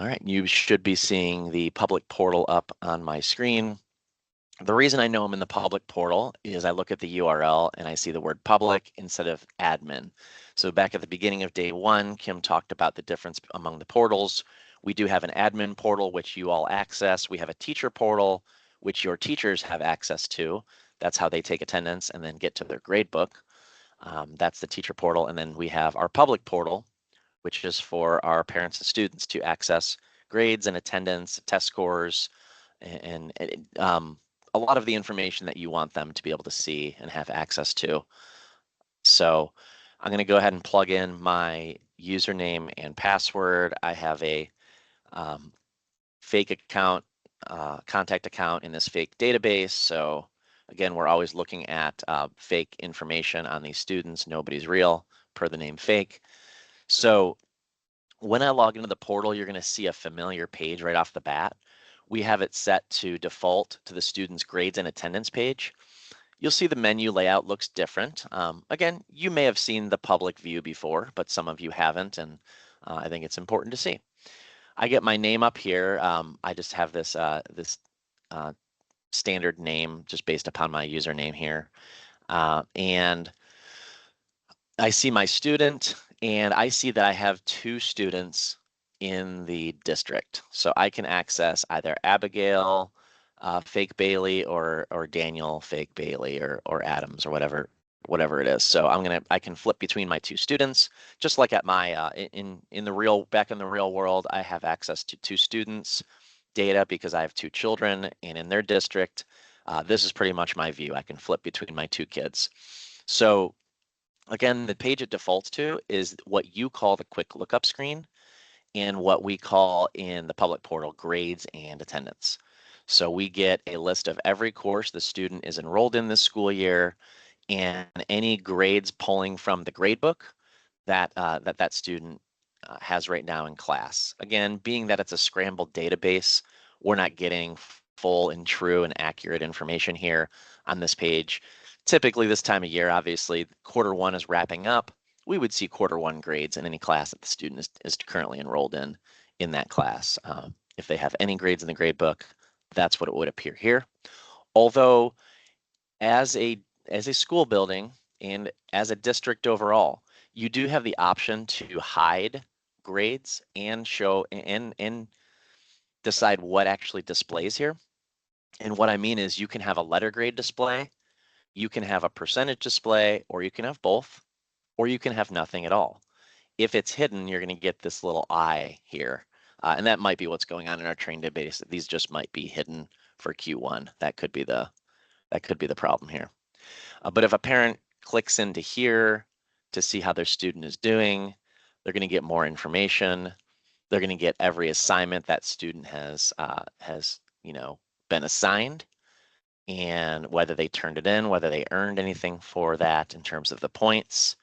All right, you should be seeing the public portal up on my screen. The reason I know I'm in the public portal is I look at the URL and I see the word public instead of admin. So back at the beginning of day one, Kim talked about the difference among the portals. We do have an admin portal, which you all access. We have a teacher portal, which your teachers have access to. That's how they take attendance and then get to their grade book. That's the teacher portal. And then we have our public portal, which is for our parents and students to access grades and attendance, test scores, and a lot of the information that you want them to be able to see and have access to. So I'm going to go ahead and plug in my username and password. I have a fake account, contact account in this fake database. So again, we're always looking at fake information on these students. Nobody's real, per the name fake. So when I log into the portal, you're going to see a familiar page right off the bat. We have it set to default to the student's grades and attendance page. You'll see the menu layout looks different. Again, you may have seen the public view before, but some of you haven't, and I think it's important to see. I get my name up here. I just have this standard name just based upon my username here. And I see my student, and I see that I have 2 students in the district. So I can access either Abigail fake Bailey or Daniel fake Bailey or Adams or whatever it is. So I can flip between my 2 students, just like at my in the real world. I have access to 2 students data because I have 2 children, and in their district, this is pretty much my view. I can flip between my 2 kids. So again, the page it defaults to is what you call the quick lookup screen and what we call in the public portal grades and attendance. So we get a list of every course the student is enrolled in this school year and any grades pulling from the gradebook that that student has right now in class. Again, being that it's a scrambled database, we're not getting full and true and accurate information here on this page. Typically this time of year, obviously, quarter one is wrapping up. We would see quarter one grades in any class that the student is currently enrolled in that class. If they have any grades in the grade book, that's what it would appear here. Although as a school building and as a district overall, you do have the option to hide grades and show and decide what actually displays here. And what I mean is you can have a letter grade display, you can have a percentage display, or you can have both, or you can have nothing at all. If it's hidden, you're going to get this little eye here. And that might be what's going on in our train database. These just might be hidden for Q1. That could be the problem here. But if a parent clicks into here to see how their student is doing, they're going to get more information. They're going to get every assignment that student has been assigned, and whether they turned it in, whether they earned anything for that in terms of the points.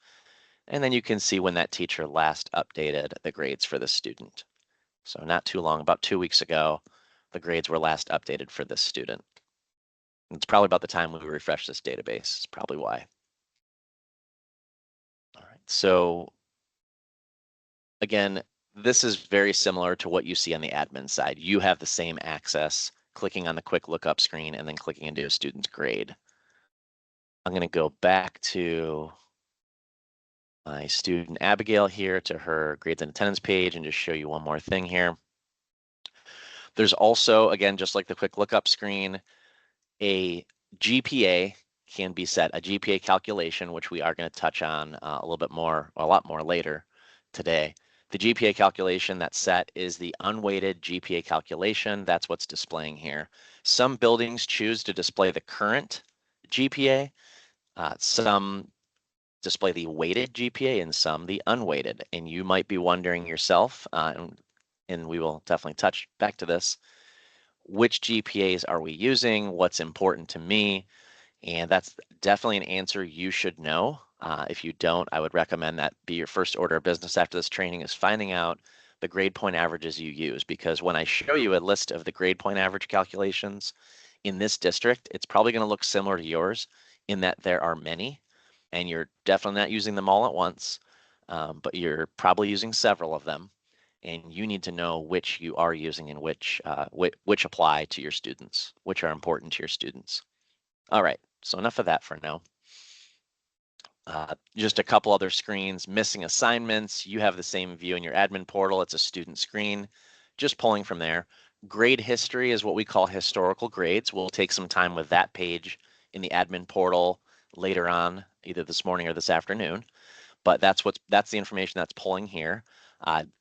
And then you can see when that teacher last updated the grades for the student. So not too long, about 2 weeks ago, the grades were last updated for this student. It's probably about the time we refresh this database. It's probably why. All right, so again, this is very similar to what you see on the admin side. You have the same access, clicking on the quick lookup screen and then clicking into a student's grade. I'm going to go back to my student Abigail here to her grades and attendance page and just show you one more thing here. There's also, again, just like the quick lookup screen, a GPA can be set, a GPA calculation, which we are going to touch on a lot more later today. The GPA calculation that's set is the unweighted GPA calculation. That's what's displaying here. Some buildings choose to display the current GPA. Some display the weighted GPA and some the unweighted. And you might be wondering yourself, and we will definitely touch back to this, which GPAs are we using? What's important to me? And that's definitely an answer you should know. If you don't, I would recommend that be your first order of business after this training is finding out the grade point averages you use, because when I show you a list of the grade point average calculations in this district, it's probably going to look similar to yours in that there are many, and you're definitely not using them all at once, but you're probably using several of them. and you need to know which you are using and which apply to your students, which are important to your students. All right, so enough of that for now. Just a couple other screens, missing assignments. You have the same view in your admin portal. It's a student screen, just pulling from there. Grade history is what we call historical grades. We'll take some time with that page in the admin portal later on, either this morning or this afternoon. But that's the information that's pulling here.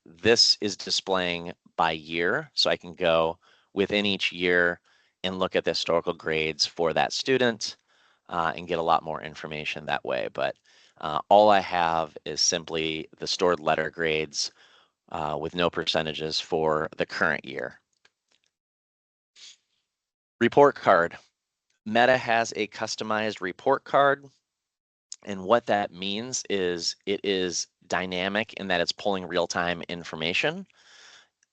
This is displaying by year, so I can go within each year and look at the historical grades for that student and get a lot more information that way. But all I have is simply the stored letter grades with no percentages for the current year. Report card. Meta has a customized report card. And what that means is it is dynamic in that it's pulling real-time information.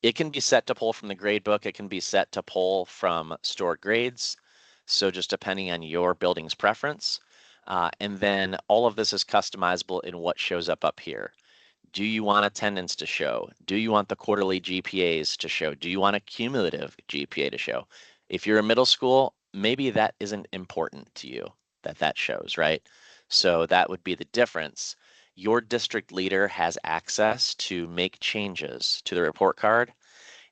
It can be set to pull from the gradebook. It can be set to pull from stored grades. So just depending on your building's preference. And then all of this is customizable in what shows up here. Do you want attendance to show? Do you want the quarterly GPAs to show? Do you want a cumulative GPA to show? If you're a middle school, maybe that isn't important to you that shows, right? So that would be the difference. Your district leader has access to make changes to the report card,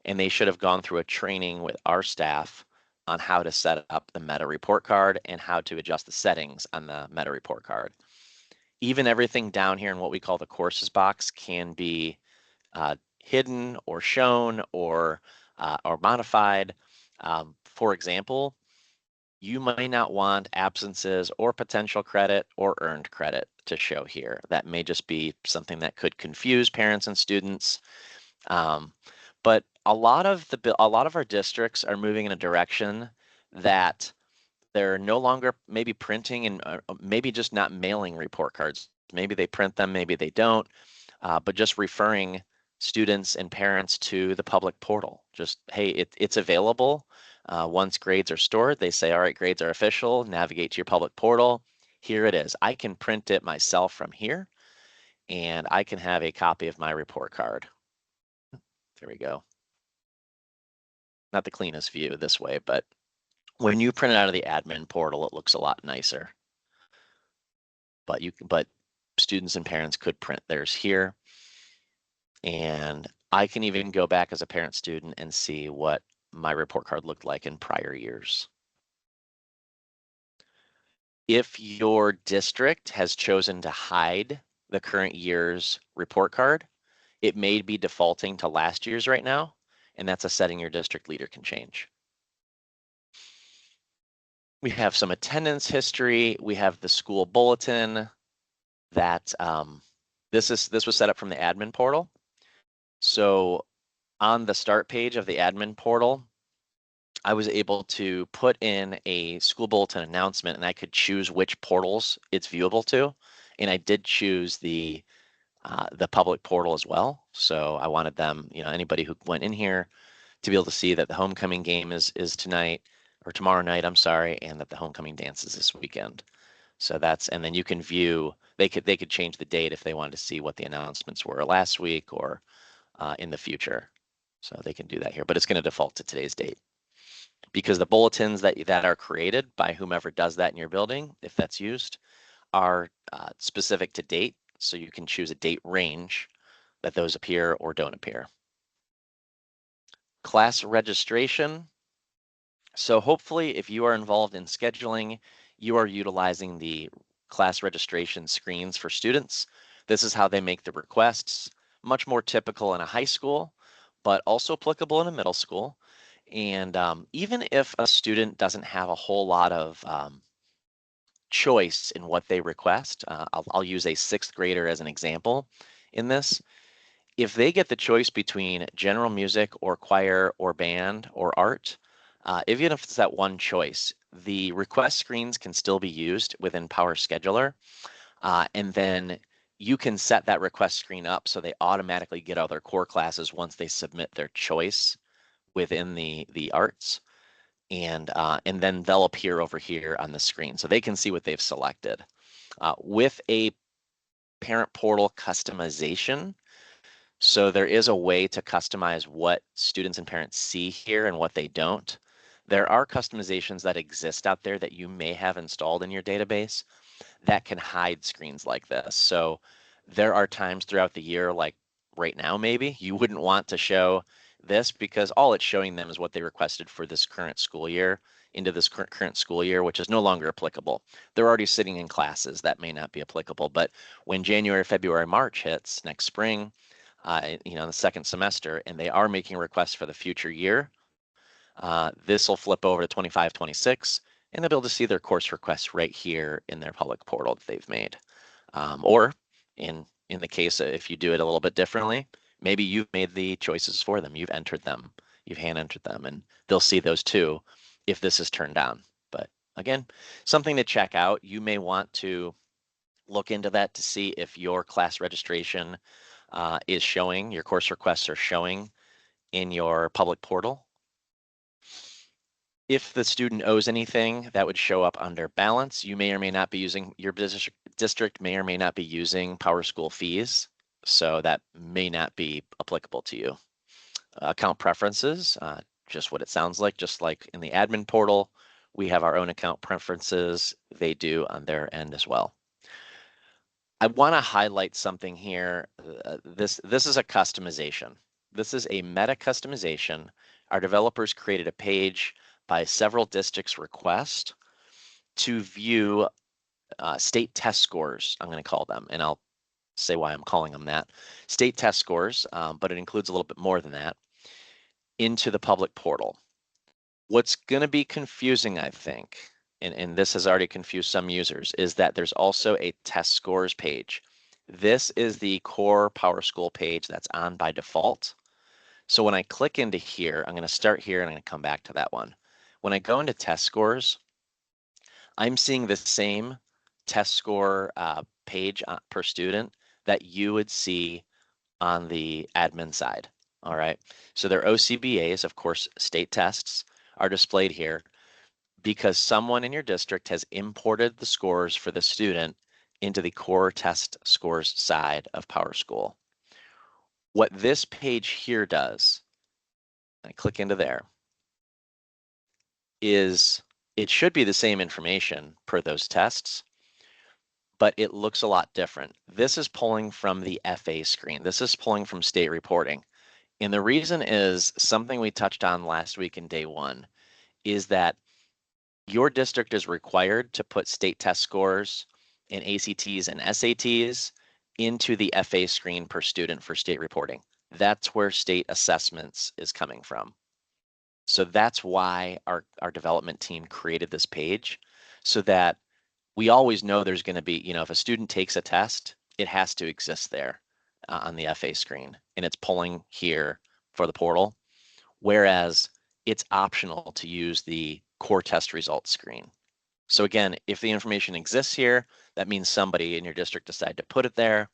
and they should have gone through a training with our staff on how to set up the meta report card and how to adjust the settings on the meta report card. Even everything down here in what we call the courses box can be hidden or shown or modified. For example, you might not want absences or potential credit or earned credit to show here. That may just be something that could confuse parents and students. But a lot of our districts are moving in a direction that they're no longer maybe printing and maybe just not mailing report cards. Maybe they print them, maybe they don't, but just referring students and parents to the public portal. Just, hey, it's available. Once grades are stored, they say, all right, grades are official, navigate to your public portal. Here it is. I can print it myself from here, and I can have a copy of my report card. There we go. Not the cleanest view this way, but when you print it out of the admin portal, it looks a lot nicer. But students and parents could print theirs here. And I can even go back as a parent student and see what my report card looked like in prior years. If your district has chosen to hide the current year's report card, it may be defaulting to last year's right now, and that's a setting your district leader can change. We have some attendance history. We have the school bulletin that this was set up from the admin portal. So on the start page of the admin portal, I was able to put in a school bulletin announcement, and I could choose which portals it's viewable to. And I did choose the public portal as well. So I wanted them, anybody who went in here to be able to see that the homecoming game is tonight or tomorrow night, I'm sorry, and that the homecoming dance is this weekend. So and then you can view, they could change the date if they wanted to see what the announcements were last week or in the future. So they can do that here, but it's going to default to today's date. Because the bulletins that are created by whomever does that in your building, if that's used, are specific to date. So you can choose a date range that those appear or don't appear. Class registration. So hopefully if you are involved in scheduling, you are utilizing the class registration screens for students. This is how they make the requests, much more typical in a high school, but also applicable in a middle school. And even if a student doesn't have a whole lot of choice in what they request, I'll use a sixth grader as an example in this. If they get the choice between general music or choir or band or art, even if it's that one choice, the request screens can still be used within PowerScheduler. And then you can set that request screen up so they automatically get all their core classes once they submit their choice within the arts, and then they'll appear over here on the screen so they can see what they've selected. With a parent portal customization, So there is a way to customize what students and parents see here and what they don't. There are customizations that exist out there that you may have installed in your database that can hide screens like this. So there are times throughout the year, like right now, maybe you wouldn't want to show this because all it's showing them is what they requested for this current school year into this current school year, which is no longer applicable. They're already sitting in classes that may not be applicable. But when January, February, March hits next spring, the second semester, and they are making requests for the future year, this will flip over to 25, 26, and they'll be able to see their course requests right here in their public portal that they've made. Or in the case if you do it a little bit differently, maybe you've made the choices for them. You've entered them, you've hand entered them, and they'll see those too if this is turned down. But again, something to check out. You may want to look into that to see if your class registration is showing, your course requests are showing in your public portal. If the student owes anything, that would show up under balance. You may or may not be using, your district may or may not be using PowerSchool fees, so that may not be applicable to you. Account preferences, just what it sounds like, just like in the admin portal, we have our own account preferences. They do on their end as well. I want to highlight something here. This is a customization. This is a meta customization. Our developers created a page by several districts' request to view state test scores, I'm going to call them, and I'll say why I'm calling them that. State test scores, but it includes a little bit more than that, into the public portal. What's going to be confusing, I think, and this has already confused some users, is that there's also a test scores page. This is the core PowerSchool page that's on by default. So when I click into here, I'm going to start here and I'm going to come back to that one. When I go into test scores, I'm seeing the same test score page per student that you would see on the admin side. All right. So their OCBAs, of course, state tests are displayed here because someone in your district has imported the scores for the student into the core test scores side of PowerSchool. What this page here does, I click into there, is it should be the same information per those tests, but it looks a lot different. This is pulling from the FA screen. This is pulling from state reporting. And the reason is something we touched on last week in day one, is that your district is required to put state test scores and ACTs and SATs into the FA screen per student for state reporting. That's where state assessments is coming from. So that's why our development team created this page, so that we always know there's going to be, if a student takes a test, it has to exist there on the FA screen, and it's pulling here for the portal, whereas it's optional to use the core test results screen. So again, if the information exists here, that means somebody in your district decided to put it there,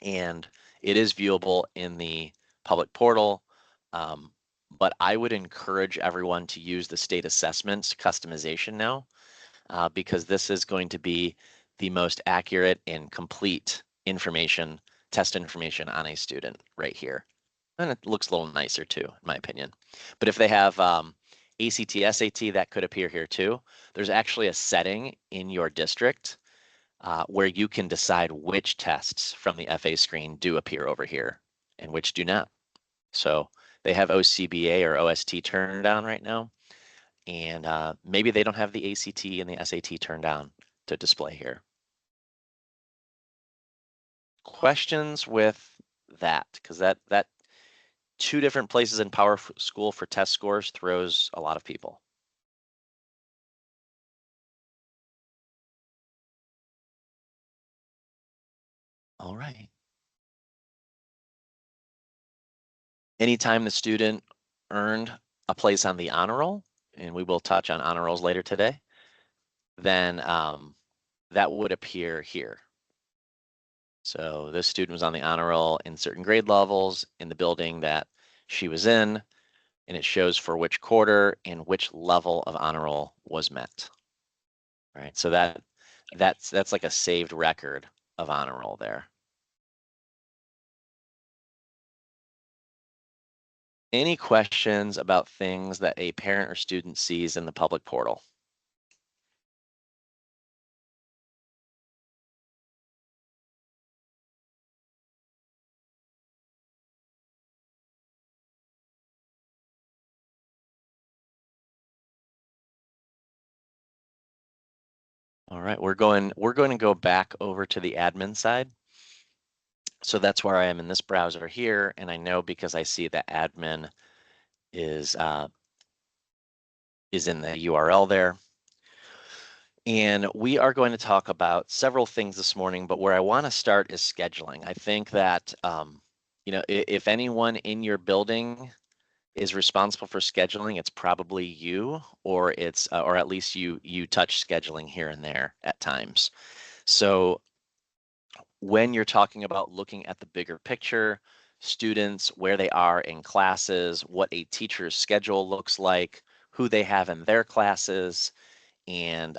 and it is viewable in the public portal. But I would encourage everyone to use the state assessments customization now, because this is going to be the most accurate and complete information, test information on a student right here. And it looks a little nicer too, in my opinion. But if they have ACT, SAT, that could appear here too. There's actually a setting in your district where you can decide which tests from the FA screen do appear over here and which do not. So they have OCBA or OST turned on right now, and maybe they don't have the ACT and the SAT turned on to display here. Questions with that? Because that two different places in PowerSchool for test scores throws a lot of people. All right. Anytime the student earned a place on the honor roll, and we will touch on honor rolls later today, then that would appear here. So this student was on the honor roll in certain grade levels in the building that she was in, and it shows for which quarter and which level of honor roll was met. All right, so that's like a saved record of honor roll there. Any questions about things that a parent or student sees in the public portal? All right, we're going to go back over to the admin side. So that's where I am in this browser here, and I know because I see that admin is in the URL there. And we are going to talk about several things this morning, but where I want to start is scheduling. I think that if anyone in your building is responsible for scheduling, it's probably you, or it's or at least you touch scheduling here and there at times. So when you're talking about looking at the bigger picture, students, where they are in classes, what a teacher's schedule looks like, who they have in their classes, and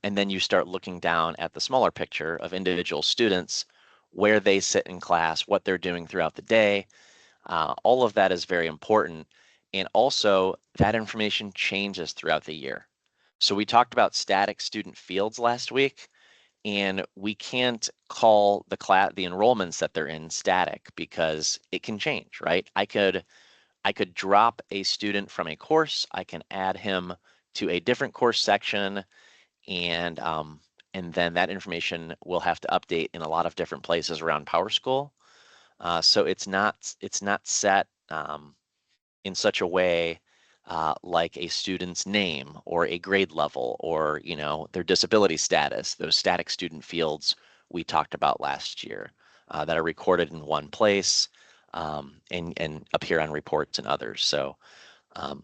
then you start looking down at the smaller picture of individual students, where they sit in class, what they're doing throughout the day. All of that is very important. And also that information changes throughout the year. So we talked about static student fields last week, and we can't call the enrollments that they're in static because it can change, right? I could drop a student from a course, I can add him to a different course section, and then that information will have to update in a lot of different places around PowerSchool. So it's not set in such a way like a student's name or a grade level or their disability status, those static student fields we talked about last year that are recorded in one place and appear on reports and others. Um,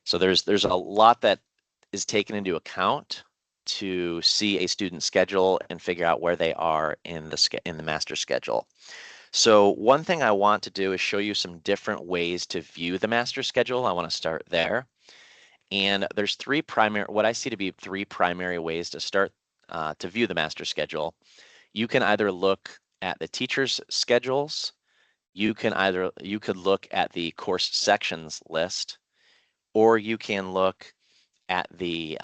so there's a lot that is taken into account to see a student schedule and figure out where they are in the master schedule. So one thing I want to do is show you some different ways to view the master schedule. I want to start there. And there's what I see to be three primary ways to start to view the master schedule. You can either look at the teacher's schedules, you could look at the course sections list, or you can look at the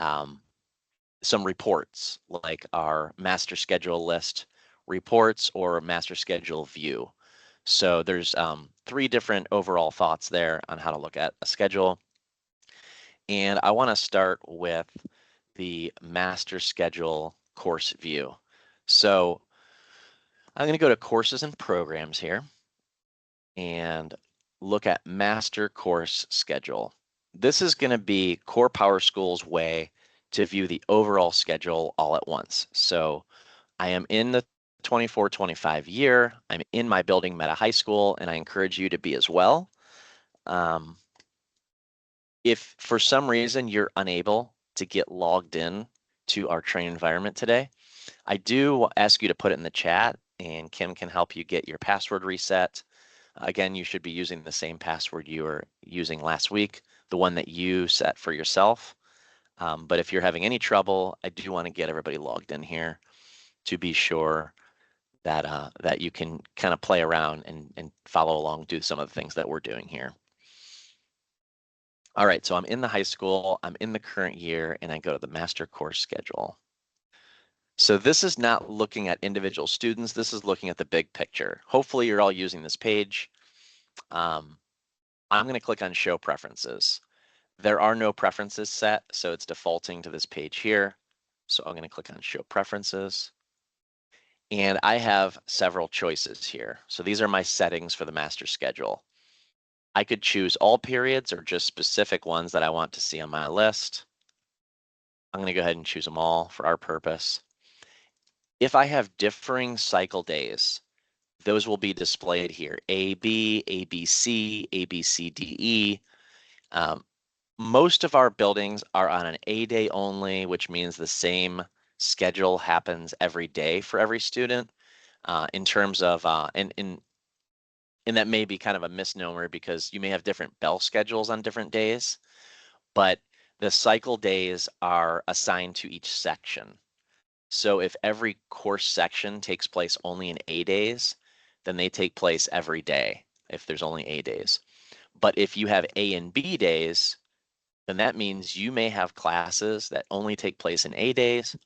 some reports like our master schedule list reports or master schedule view. So there's three different overall thoughts there on how to look at a schedule. And I want to start with the master schedule course view. So I'm going to go to courses and programs here and look at master course schedule. This is going to be Core PowerSchool's way to view the overall schedule all at once. So I am in the 24-25 year. I'm in my building Meta High School, and I encourage you to be as well. If for some reason you're unable to get logged in to our training environment today, I do ask you to put it in the chat, and Kim can help you get your password reset. Again, you should be using the same password you were using last week, the one that you set for yourself. But if you're having any trouble, I do want to get everybody logged in here to be sure that you can kind of play around and follow along, do some of the things that we're doing here. All right, so I'm in the high school, I'm in the current year, and I go to the master course schedule. So this is not looking at individual students, this is looking at the big picture. Hopefully you're all using this page. I'm gonna click on show preferences. There are no preferences set, so it's defaulting to this page here. So I'm gonna click on show preferences. And I have several choices here. So these are my settings for the master schedule. I could choose all periods or just specific ones that I want to see on my list. I'm going to go ahead and choose them all for our purpose. If I have differing cycle days, those will be displayed here. A, B, A, B, C, A, B, C, D, E. Most of our buildings are on an A day only, which means the same schedule happens every day for every student in terms of, and that may be kind of a misnomer because you may have different bell schedules on different days, but the cycle days are assigned to each section. So if every course section takes place only in A days, then they take place every day if there's only A days. But if you have A and B days, then that means you may have classes that only take place in A days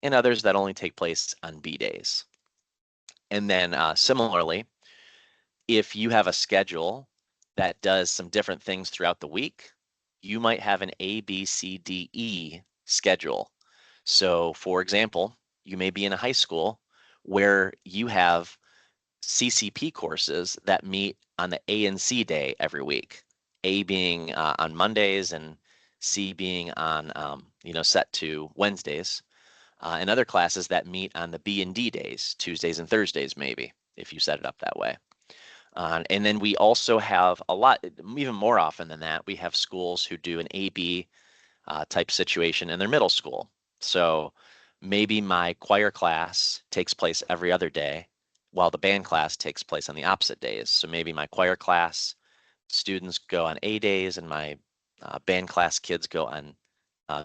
and others that only take place on B days. And then similarly, if you have a schedule that does some different things throughout the week, you might have an A, B, C, D, E schedule. So for example, you may be in a high school where you have CCP courses that meet on the A and C day every week. A being on Mondays and C being on, set to Wednesdays. And other classes that meet on the B and D days, Tuesdays and Thursdays, maybe, if you set it up that way. And then we also have a lot, even more often than that, we have schools who do an AB type situation in their middle school. So maybe my choir class takes place every other day, while the band class takes place on the opposite days. So maybe my choir class students go on A days and my band class kids go on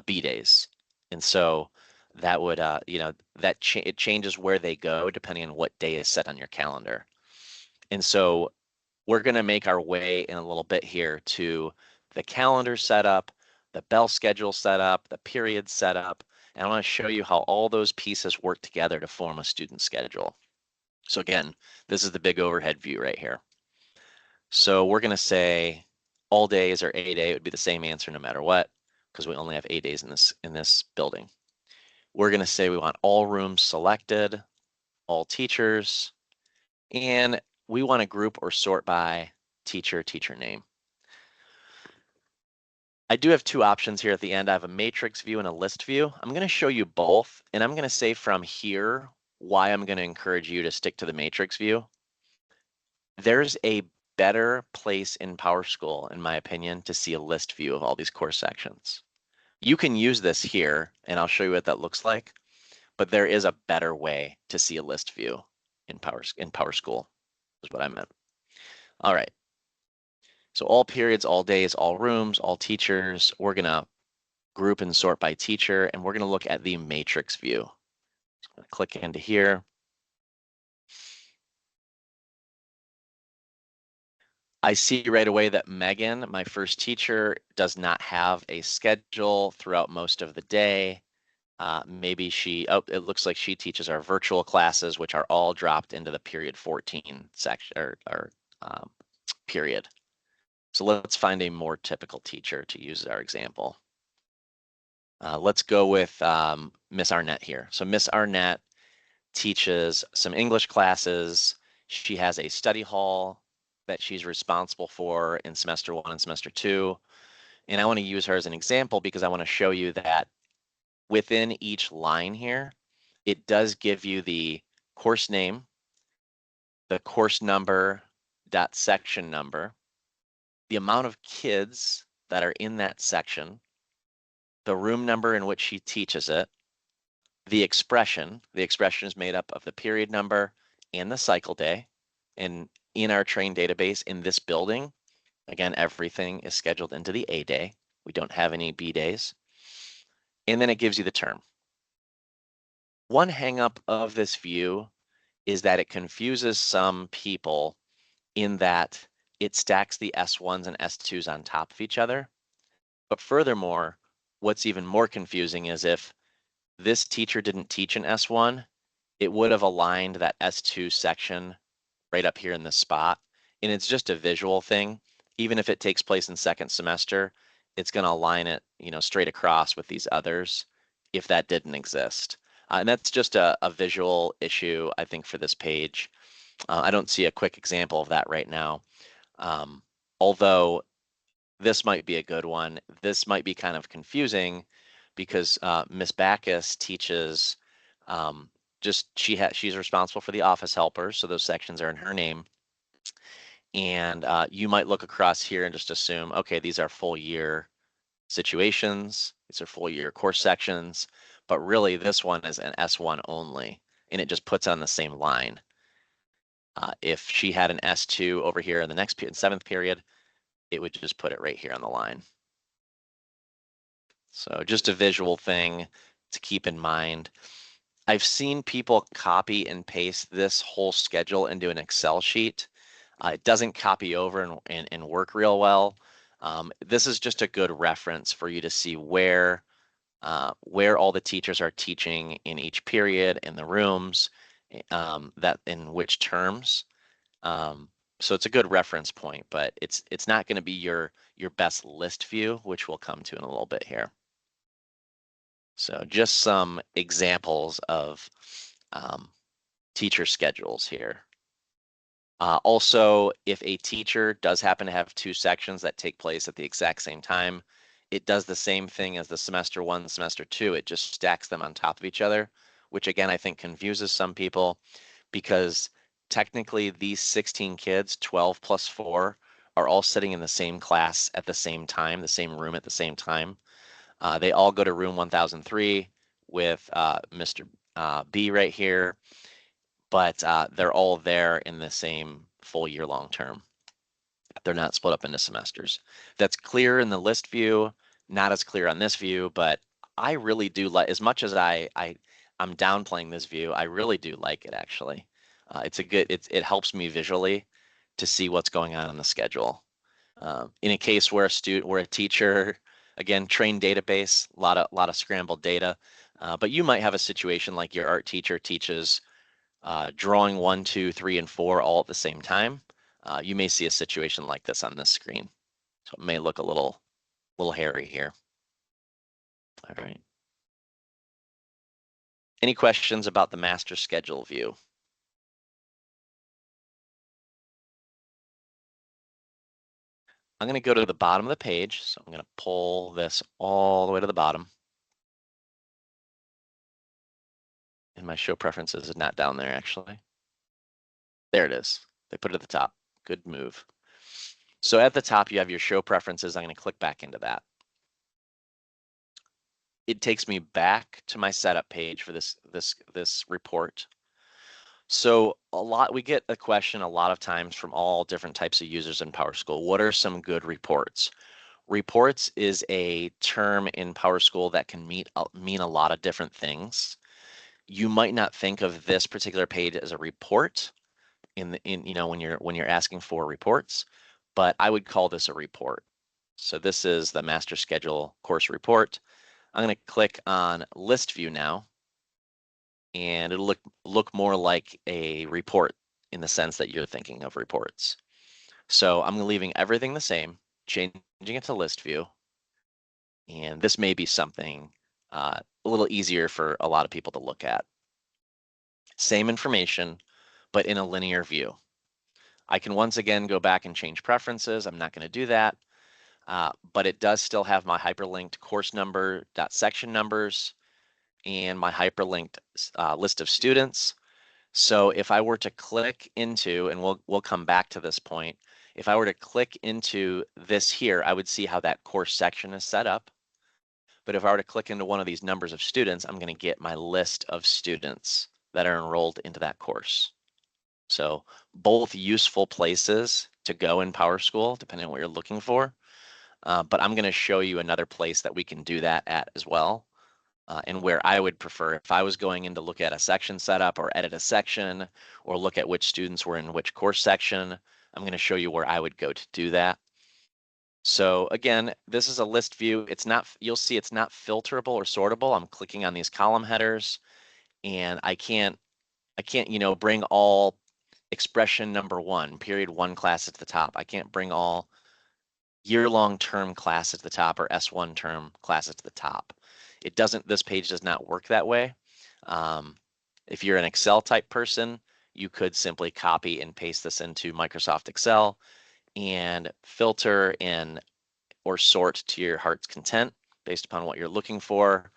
B days. And so that would, it changes where they go depending on what day is set on your calendar. And so we're going to make our way in a little bit here to the calendar setup, the bell schedule setup, the period setup, and I want to show you how all those pieces work together to form a student schedule. So again, this is the big overhead view right here. So we're going to say all days or A day. It would be the same answer no matter what, because we only have A days in this building. We're going to say we want all rooms selected, all teachers, and we want to group or sort by teacher name. I do have two options here at the end. I have a matrix view and a list view. I'm going to show you both, and I'm going to say from here why I'm going to encourage you to stick to the matrix view. There's a better place in PowerSchool, in my opinion, to see a list view of all these course sections. You can use this here, and I'll show you what that looks like, but there is a better way to see a list view in PowerSchool, is what I meant. All right. So all periods, all days, all rooms, all teachers, we're going to group and sort by teacher, and we're going to look at the matrix view. Click into here. I see right away that Megan, my first teacher, does not have a schedule throughout most of the day. Maybe it looks like she teaches our virtual classes, which are all dropped into the period 14 section or period. So let's find a more typical teacher to use as our example. Let's go with Miss Arnett here. So Miss Arnett teaches some English classes. She has a study hall that she's responsible for in semester 1 and semester 2. And I want to use her as an example because I want to show you that within each line here, it does give you the course name, the course number, section number, the amount of kids that are in that section, the room number in which she teaches it, the expression is made up of the period number and the cycle day. And in our train database in this building, again, everything is scheduled into the A day. We don't have any B days. And then it gives you the term. One hangup of this view is that it confuses some people in that it stacks the S1s and S2s on top of each other. But furthermore, what's even more confusing is if this teacher didn't teach an S1, it would have aligned that S2 section right up here in this spot. And it's just a visual thing. Even if it takes place in second semester, it's going to align it, straight across with these others if that didn't exist. And that's just a visual issue, I think, for this page. I don't see a quick example of that right now. Although this might be a good one. This might be kind of confusing because Miss Backus teaches she's responsible for the office helpers, so those sections are in her name. And you might look across here and just assume, okay, these are full year situations, these are full year course sections, but really this one is an S1 only, and it just puts on the same line. If she had an S2 over here in the next seventh period, it would just put it right here on the line. So just a visual thing to keep in mind. I've seen people copy and paste this whole schedule into an Excel sheet. It doesn't copy over and work real well. This is just a good reference for you to see where all the teachers are teaching in each period in the rooms, that in which terms. So it's a good reference point, but it's not going to be your best list view, which we'll come to in a little bit here. So just some examples of teacher schedules here. Also, if a teacher does happen to have two sections that take place at the exact same time, it does the same thing as the semester one, semester two. It just stacks them on top of each other, which again, I think confuses some people because technically these 16 kids, 12 plus 4, are all sitting in the same class at the same time, the same room at the same time. They all go to room 1003 with Mr. B right here, but they're all there in the same full year long term. They're not split up into semesters. That's clear in the list view, not as clear on this view, but I really do like, as much as I'm downplaying this view, I really do like it actually. It's a good, it helps me visually to see what's going on in the schedule. In a case where a teacher, again, trained database, a lot of scrambled data, but you might have a situation like your art teacher teaches drawing 1, 2, 3, and 4 all at the same time. You may see a situation like this on this screen. So it may look a little hairy here. All right. Any questions about the master schedule view? I'm going to go to the bottom of the page. So I'm going to pull this all the way to the bottom. And my show preferences is not down there actually. There it is. They put it at the top. Good move. So at the top, you have your show preferences. I'm going to click back into that. It takes me back to my setup page for this report. So we get a question a lot of times from all different types of users in PowerSchool. What are some good reports? Reports is a term in PowerSchool that can mean a lot of different things. You might not think of this particular page as a report when you're asking for reports, but I would call this a report. So this is the master schedule course report. I'm going to click on list view now, and it'll look more like a report in the sense that you're thinking of reports. So I'm leaving everything the same, changing it to list view, and this may be something a little easier for a lot of people to look at. Same information, but in a linear view. I can once again go back and change preferences. I'm not going to do that, but it does still have my hyperlinked course number, section numbers, and my hyperlinked list of students. So if I were to click into, and we'll come back to this point, if I were to click into this here, I would see how that course section is set up. But if I were to click into one of these numbers of students, I'm going to get my list of students that are enrolled into that course. So both useful places to go in PowerSchool, depending on what you're looking for. But I'm going to show you another place that we can do that at as well. And where I would prefer, if I was going in to look at a section setup or edit a section or look at which students were in which course section, I'm going to show you where I would go to do that. So again, this is a list view. You'll see it's not filterable or sortable. I'm clicking on these column headers, and I can't, bring all expression number 1, period 1 class at the top. I can't bring all year-long term class at the top or S1 term classes to the top. This page does not work that way. If you're an Excel type person, you could simply copy and paste this into Microsoft Excel and filter or sort to your heart's content based upon what you're looking for.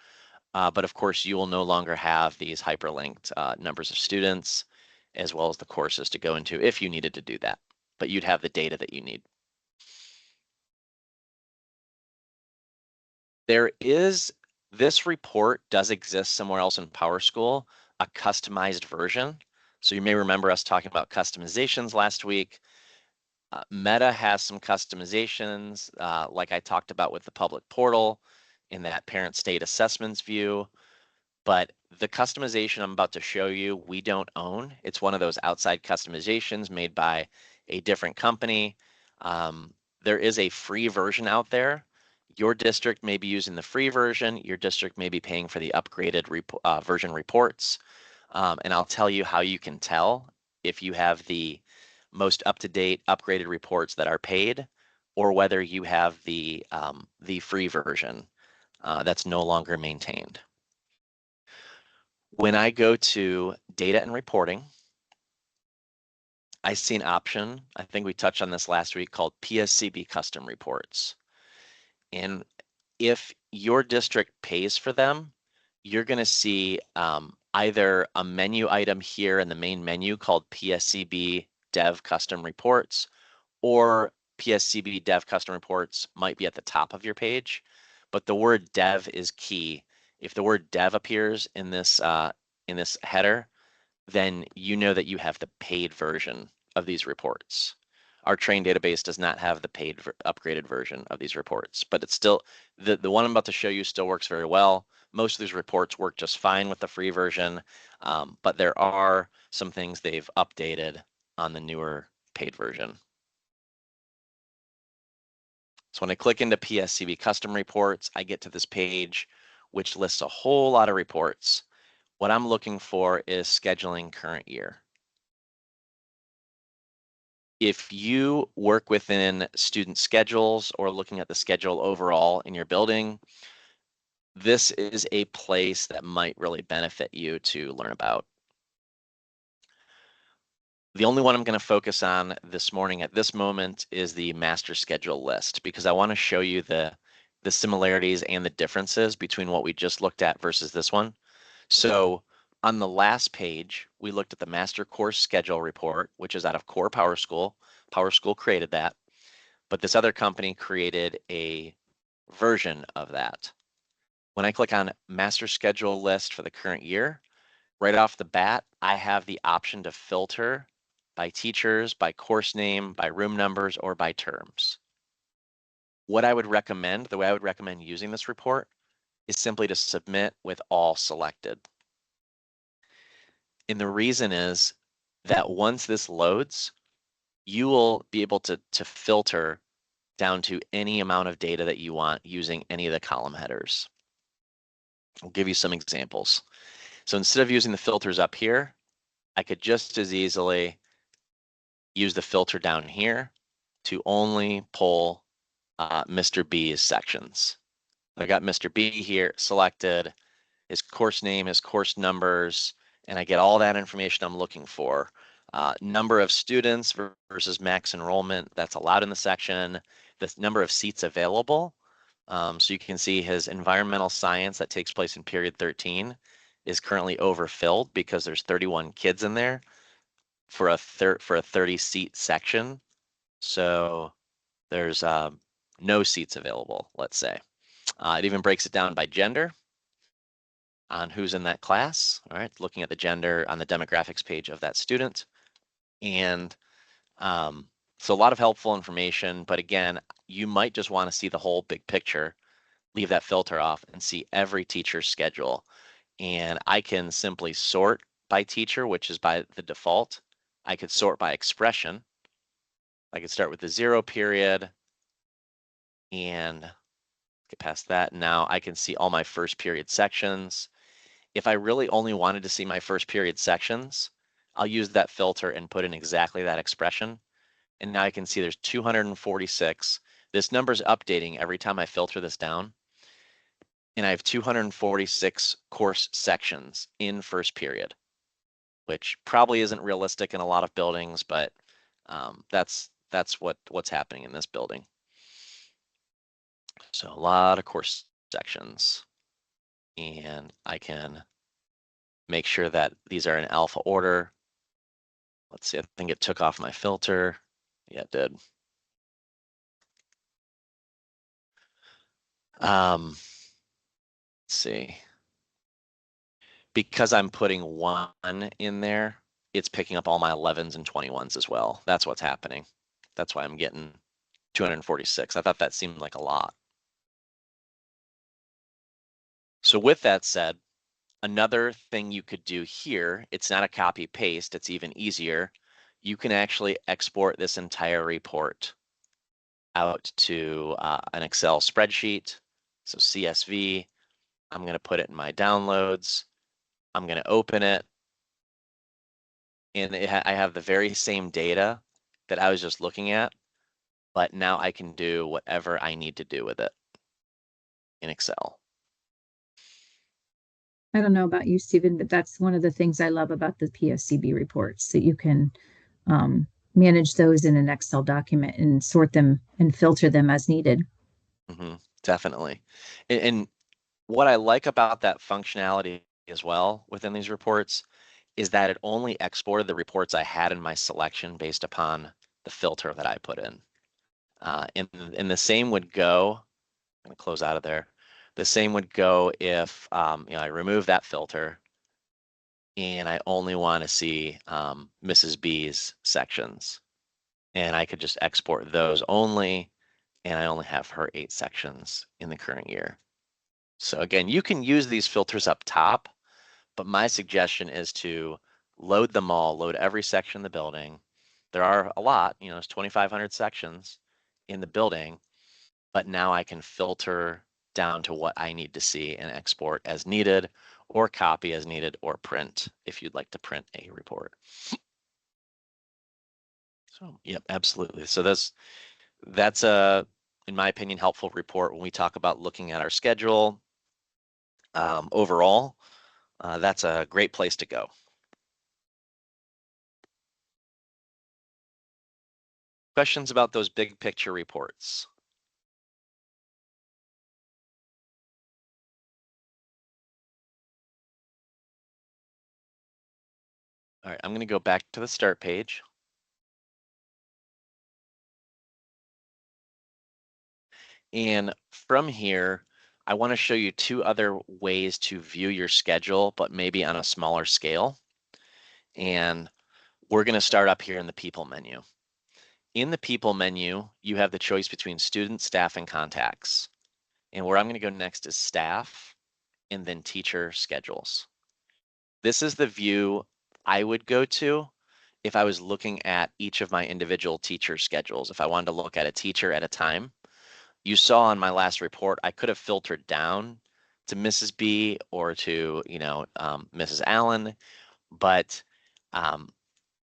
But of course, you will no longer have these hyperlinked numbers of students as well as the courses to go into if you needed to do that, but you'd have the data that you need. This report does exist somewhere else in PowerSchool, a customized version. So you may remember us talking about customizations last week. Meta has some customizations, like I talked about with the public portal in that parent state assessments view. But the customization I'm about to show you, we don't own. It's one of those outside customizations made by a different company. There is a free version out there. Your district may be using the free version. Your district may be paying for the upgraded version reports. And I'll tell you how you can tell if you have the most up-to-date upgraded reports that are paid, or whether you have the free version that's no longer maintained. When I go to data and reporting, I see an option, I think we touched on this last week, called PSCB custom reports. And if your district pays for them, you're going to see either a menu item here in the main menu called PSCB Dev Custom Reports, or PSCB Dev Custom Reports might be at the top of your page, but the word Dev is key. If the word Dev appears in this header, then you know that you have the paid version of these reports. Our train database does not have the paid upgraded version of these reports, but it's still, the one I'm about to show you still works very well. Most of these reports work just fine with the free version, but there are some things they've updated on the newer paid version. So when I click into PSCB custom reports, I get to this page, which lists a whole lot of reports. What I'm looking for is scheduling current year. If you work within student schedules or looking at the schedule overall in your building, this is a place that might really benefit you to learn about. The only one I'm going to focus on this morning at this moment is the master schedule list, because I want to show you the similarities and the differences between what we just looked at versus this one. So on the last page, we looked at the master course schedule report, which is out of Core PowerSchool. PowerSchool created that, but this other company created a version of that. When I click on master schedule list for the current year, right off the bat, I have the option to filter by teachers, by course name, by room numbers, or by terms. What I would recommend, the way I would recommend using this report, is simply to submit with all selected. And the reason is that once this loads, you will be able to filter down to any amount of data that you want using any of the column headers. I'll give you some examples. So instead of using the filters up here, I could just as easily use the filter down here to only pull Mr. B's sections. I got Mr. B here selected, his course name, his course numbers, and I get all that information I'm looking for. Number of students versus max enrollment that's allowed in the section, the number of seats available. So you can see his environmental science that takes place in period 13 is currently overfilled because there's 31 kids in there for a 30 seat section. So there's no seats available, let's say. It even breaks it down by gender on who's in that class. All right, looking at the gender on the demographics page of that student. And so a lot of helpful information, but again, you might just want to see the whole big picture, leave that filter off and see every teacher's schedule. And I can simply sort by teacher, which is by the default. I could sort by expression. I could start with the 0 period and get past that. Now I can see all my first period sections. If I really only wanted to see my first period sections, I'll use that filter and put in exactly that expression. And now I can see there's 246. This number's updating every time I filter this down. And I have 246 course sections in first period, which probably isn't realistic in a lot of buildings, but that's what's happening in this building. So a lot of course sections, and I can make sure that these are in alpha order. Let's see, I think it took off my filter. Yeah, it did. Let's see. Because I'm putting 1 in there, it's picking up all my 11s and 21s as well. That's what's happening. That's why I'm getting 246. I thought that seemed like a lot. So with that said, another thing you could do here, it's not a copy paste, it's even easier. you can actually export this entire report out to an Excel spreadsheet. So CSV, I'm going to put it in my downloads. I'm going to open it. And I have the very same data that I was just looking at, but now I can do whatever I need to do with it in Excel. I don't know about you, Stephen, but that's one of the things I love about the PSCB reports, that you can manage those in an Excel document and sort them and filter them as needed. Definitely. And what I like about that functionality as well within these reports is that it only exported the reports I had in my selection based upon the filter that I put in. And the same would go, I'm going to close out of there. The same would go if I remove that filter and I only want to see Mrs. B's sections. And I could just export those only, and I only have her 8 sections in the current year. So again, you can use these filters up top, but my suggestion is to load them all, load every section of the building. There are a lot, it's 2,500 sections in the building, but now I can filter down to what I need to see and export as needed, or copy as needed, or print if you'd like to print a report. So, yep, absolutely. So that's a, in my opinion, helpful report when we talk about looking at our schedule. Overall, that's a great place to go. Questions about those big picture reports? All right, I'm going to go back to the start page. And from here, I want to show you 2 other ways to view your schedule, but maybe on a smaller scale. And we're going to start up here in the people menu. In the people menu, you have the choice between student, staff, and contacts. And where I'm going to go next is staff and then teacher schedules. This is the view I would go to if I was looking at each of my individual teacher schedules. If I wanted to look at a teacher at a time, you saw in my last report, I could have filtered down to Mrs. B or to, Mrs. Allen, but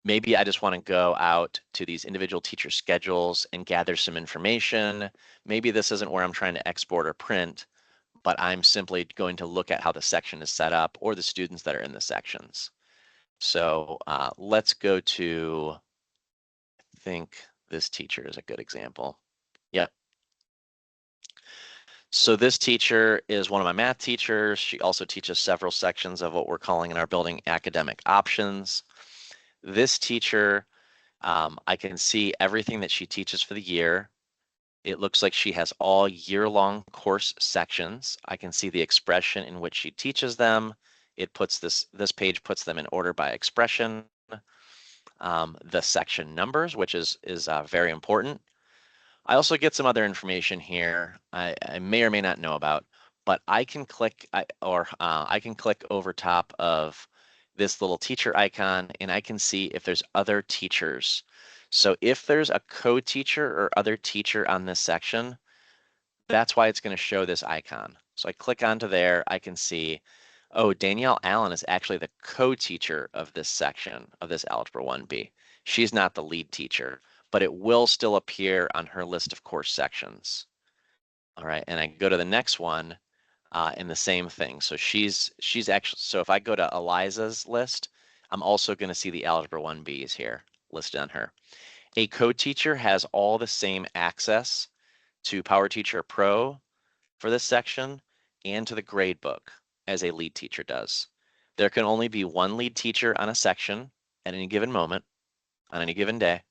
maybe I just want to go out to these individual teacher schedules and gather some information. Maybe this isn't where I'm trying to export or print, but I'm simply going to look at how the section is set up or the students that are in the sections. So let's go to, I think this teacher is a good example. Yep. So this teacher is one of my math teachers. She also teaches several sections of what we're calling in our building academic options. This teacher, I can see everything that she teaches for the year. It looks like she has all year-long course sections. I can see the expression in which she teaches them. It puts this page puts them in order by expression. The section numbers, which is very important. I also get some other information here I may or may not know about, but I can click I can click over top of this little teacher icon and I can see if there's other teachers. So if there's a co-teacher or other teacher on this section, that's why it's going to show this icon. So I click onto there, I can see, oh, Danielle Allen is actually the co-teacher of this section of this Algebra 1B. She's not the lead teacher, but it will still appear on her list of course sections. All right, and I go to the next one and the same thing. So she's actually, so if I go to Eliza's list, I'm also going to see the Algebra 1Bs here listed on her. A co-teacher has all the same access to PowerTeacher Pro for this section and to the grade book as a lead teacher does. There can only be one lead teacher on a section at any given moment on any given day.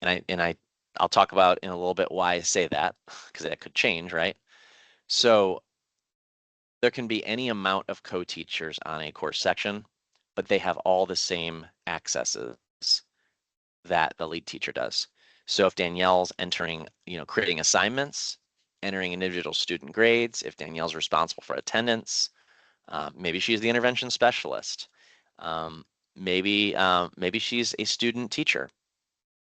I'll talk about in a little bit why I say that, because that could change, right? So there can be any amount of co-teachers on a course section, but they have all the same accesses that the lead teacher does. So if Danielle's entering, creating assignments, entering individual student grades, if Danielle's responsible for attendance, maybe she's the intervention specialist. maybe she's a student teacher,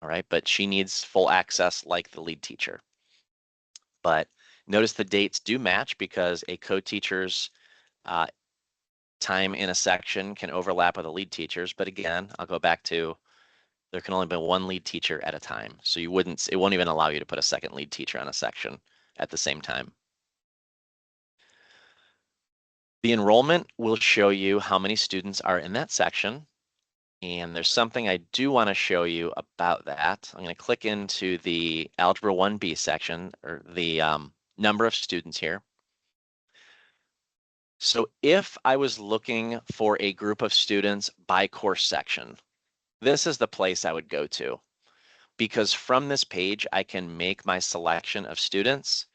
all right, but she needs full access like the lead teacher. But notice the dates do match because a co-teacher's uh, time in a section can overlap with a lead teacher's. But again, I'll go back to there can only be one lead teacher at a time. So it won't even allow you to put a second lead teacher on a section at the same time. The enrollment will show you how many students are in that section. And there's something I do want to show you about that. I'm going to click into the Algebra 1B section, or the number of students here. So if I was looking for a group of students by course section, this is the place I would go to, because from this page, I can make my selection of students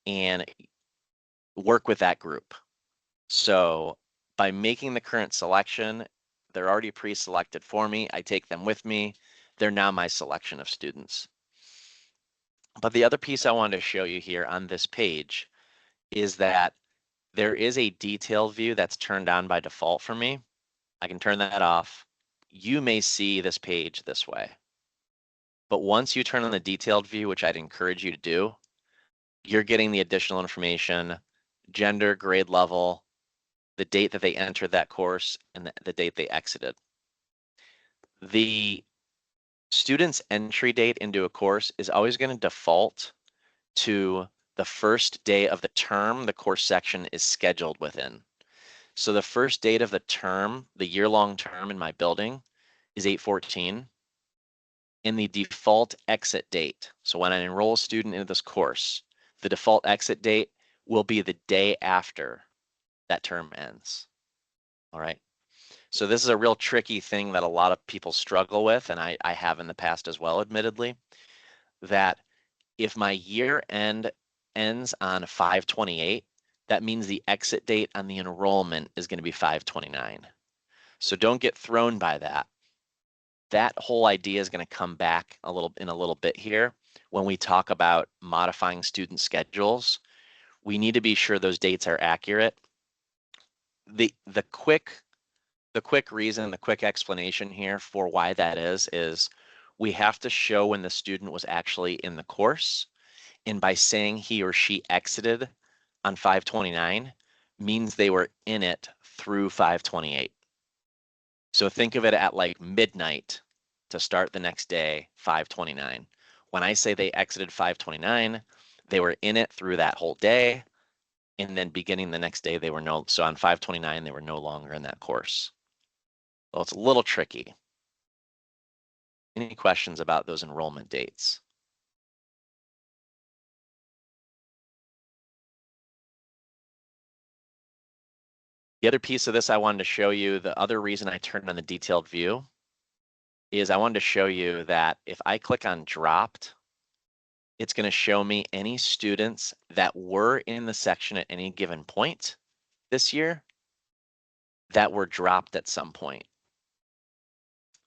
and work with that group. So by making the current selection, they're already pre-selected for me. I take them with me. They're now my selection of students. But the other piece I wanted to show you here on this page is that there is a detailed view that's turned on by default for me. I can turn that off. You may see this page this way. But once you turn on the detailed view, which I'd encourage you to do, you're getting the additional information, gender, grade level, the date that they entered that course, and the date they exited. The student's entry date into a course is always going to default to the first day of the term the course section is scheduled within. So the first date of the term, the year-long term in my building, is 8/14. And the default exit date, so when I enroll a student into this course, the default exit date will be the day after that term ends. All right. So this is a real tricky thing that a lot of people struggle with, and I have in the past as well, admittedly, that if my year end ends on 5/28, that means the exit date on the enrollment is going to be 5/29. So don't get thrown by that. That whole idea is going to come back in a little bit here. When we talk about modifying student schedules, we need to be sure those dates are accurate. The quick reason, the quick explanation here for why that is we have to show when the student was actually in the course. And by saying he or she exited on 5/29 means they were in it through 5/28. So think of it at like midnight to start the next day, 5/29. When I say they exited 5/29, they were in it through that whole day. And then beginning the next day, so on 5/29, they were no longer in that course. Well, it's a little tricky. Any questions about those enrollment dates? The other piece of this I wanted to show you, the other reason I turned on the detailed view is I wanted to show you that if I click on dropped, it's going to show me any students that were in the section at any given point this year that were dropped at some point.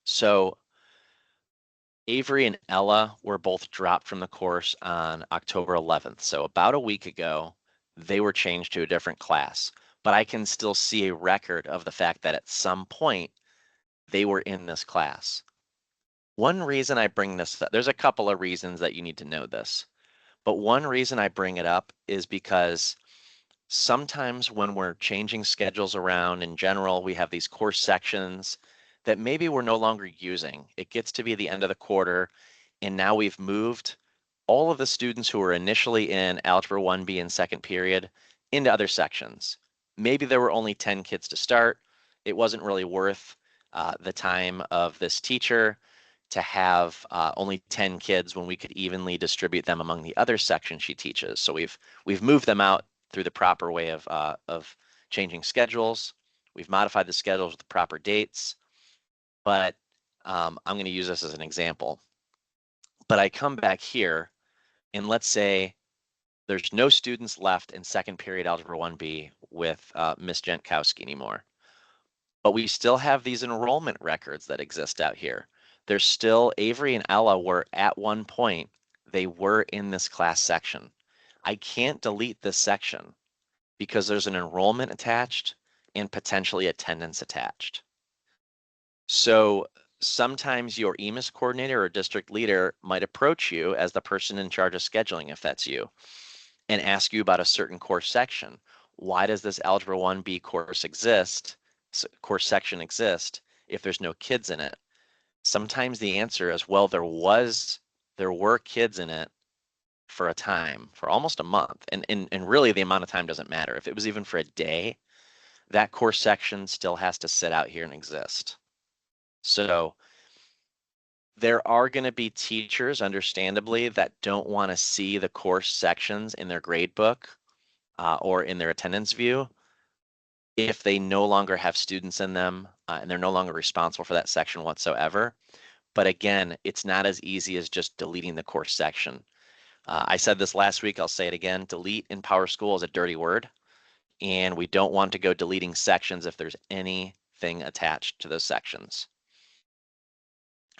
So Avery and Ella were both dropped from the course on October 11th. So about a week ago, they were changed to a different class, but I can still see a record of the fact that at some point they were in this class. One reason I bring this up, there's a couple of reasons that you need to know this, but one reason I bring it up is because sometimes when we're changing schedules around in general, we have these course sections that maybe we're no longer using. It gets to be the end of the quarter, and now we've moved all of the students who were initially in Algebra 1B in second period into other sections. Maybe there were only 10 kids to start. It wasn't really worth the time of this teacher to have only 10 kids when we could evenly distribute them among the other sections she teaches. So we've moved them out through the proper way of changing schedules. We've modified the schedules with the proper dates, but I'm going to use this as an example. But I come back here, and let's say there's no students left in second period Algebra 1B with Miss Jentkowski anymore. But we still have these enrollment records that exist out here. There's still Avery and Ella were at one point, they were in this class section. I can't delete this section because there's an enrollment attached and potentially attendance attached. So sometimes your EMIS coordinator or district leader might approach you as the person in charge of scheduling, if that's you, and ask you about a certain course section. Why does this Algebra 1B course section exist if there's no kids in it? Sometimes the answer is, well, there were kids in it for a time, for almost a month. And really the amount of time doesn't matter. If it was even for a day, that course section still has to sit out here and exist. So there are going to be teachers, understandably, that don't want to see the course sections in their grade book or in their attendance view if they no longer have students in them and they're no longer responsible for that section whatsoever. But again, it's not as easy as just deleting the course section. I said this last week, I'll say it again, delete in PowerSchool is a dirty word, and we don't want to go deleting sections if there's anything attached to those sections.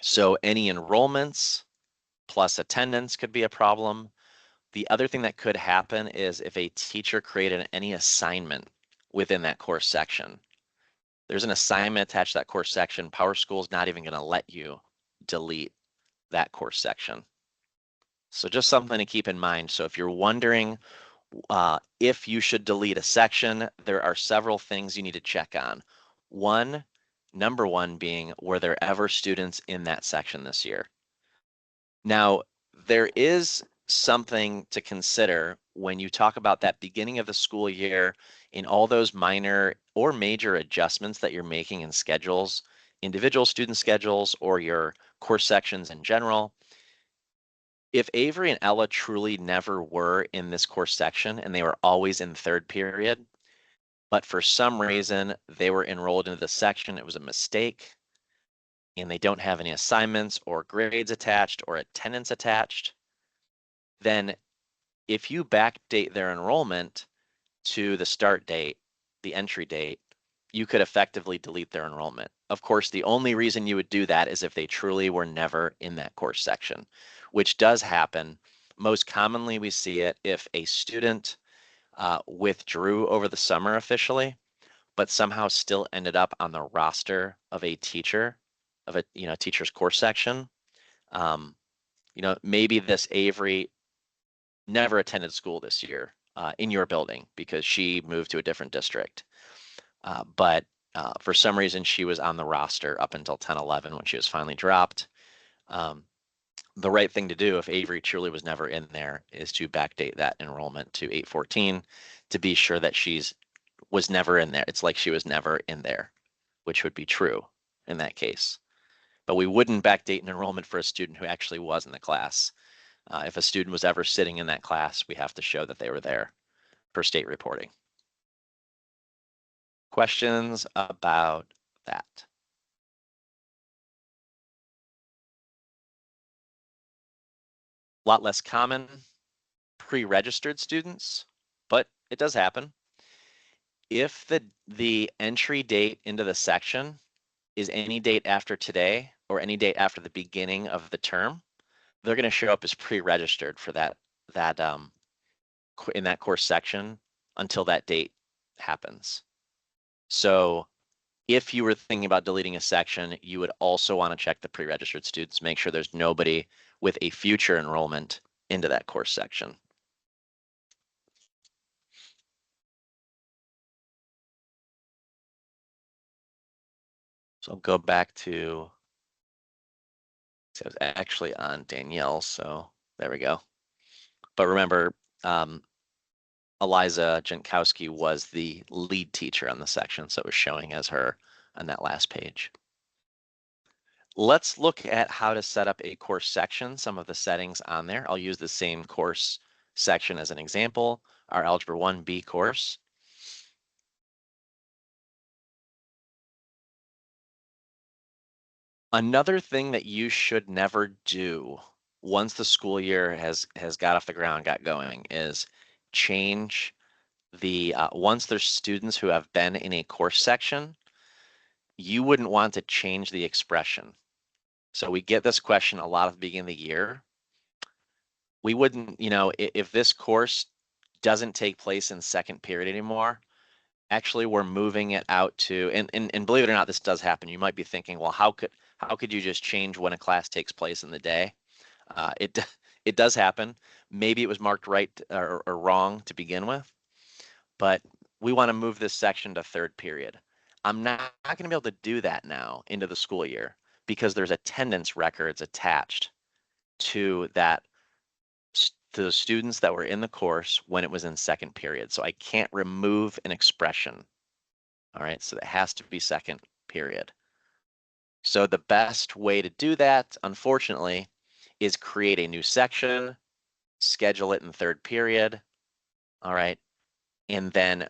So any enrollments plus attendance could be a problem. The other thing that could happen is if a teacher created any assignment within that course section. There's an assignment attached to that course section. PowerSchool is not even going to let you delete that course section. So just something to keep in mind. So if you're wondering if you should delete a section, there are several things you need to check on. Number one being, were there ever students in that section this year? Now, there is something to consider when you talk about that beginning of the school year in all those minor or major adjustments that you're making in schedules, individual student schedules, or your course sections in general. If Avery and Ella truly never were in this course section and they were always in third period, but for some reason they were enrolled into the section, it was a mistake, and they don't have any assignments or grades attached or attendance attached, then if you backdate their enrollment to the start date, the entry date, you could effectively delete their enrollment. Of course, the only reason you would do that is if they truly were never in that course section, which does happen. Most commonly, we see it if a student withdrew over the summer officially, but somehow still ended up on the roster of a teacher, of a teacher's course section. Um, maybe this Avery never attended school this year in your building because she moved to a different district. But for some reason, she was on the roster up until 10-11 when she was finally dropped. The right thing to do if Avery truly was never in there is to backdate that enrollment to 8/14 to be sure that was never in there. It's like she was never in there, which would be true in that case. But we wouldn't backdate an enrollment for a student who actually was in the class. If a student was ever sitting in that class, we have to show that they were there for state reporting. Questions about that? A lot less common pre-registered students, but it does happen. If the entry date into the section is any date after today or any date after the beginning of the term, they're going to show up as pre-registered for that in that course section until that date happens. So if you were thinking about deleting a section, you would also want to check the pre-registered students, make sure there's nobody with a future enrollment into that course section. So I'll go back to, I was actually on Danielle, so there we go. But remember, Eliza Jankowski was the lead teacher on the section, so it was showing as her on that last page. Let's look at how to set up a course section, some of the settings on there. I'll use the same course section as an example, our Algebra 1B course. Another thing that you should never do once the school year has got off the ground, got going, is change once there's students who have been in a course section, you wouldn't want to change the expression. So we get this question a lot at the beginning of the year. We wouldn't, if this course doesn't take place in second period anymore, Actually, we're moving it out to, and believe it or not, this does happen. You might be thinking, well, how could you just change when a class takes place in the day? It it does happen. Maybe it was marked right or wrong to begin with, but we want to move this section to third period. I'm not going to be able to do that now into the school year because there's attendance records attached to to the students that were in the course when it was in second period. So I can't remove an expression. All right, so it has to be second period. So the best way to do that, unfortunately, is create a new section, schedule it in third period, all right, and then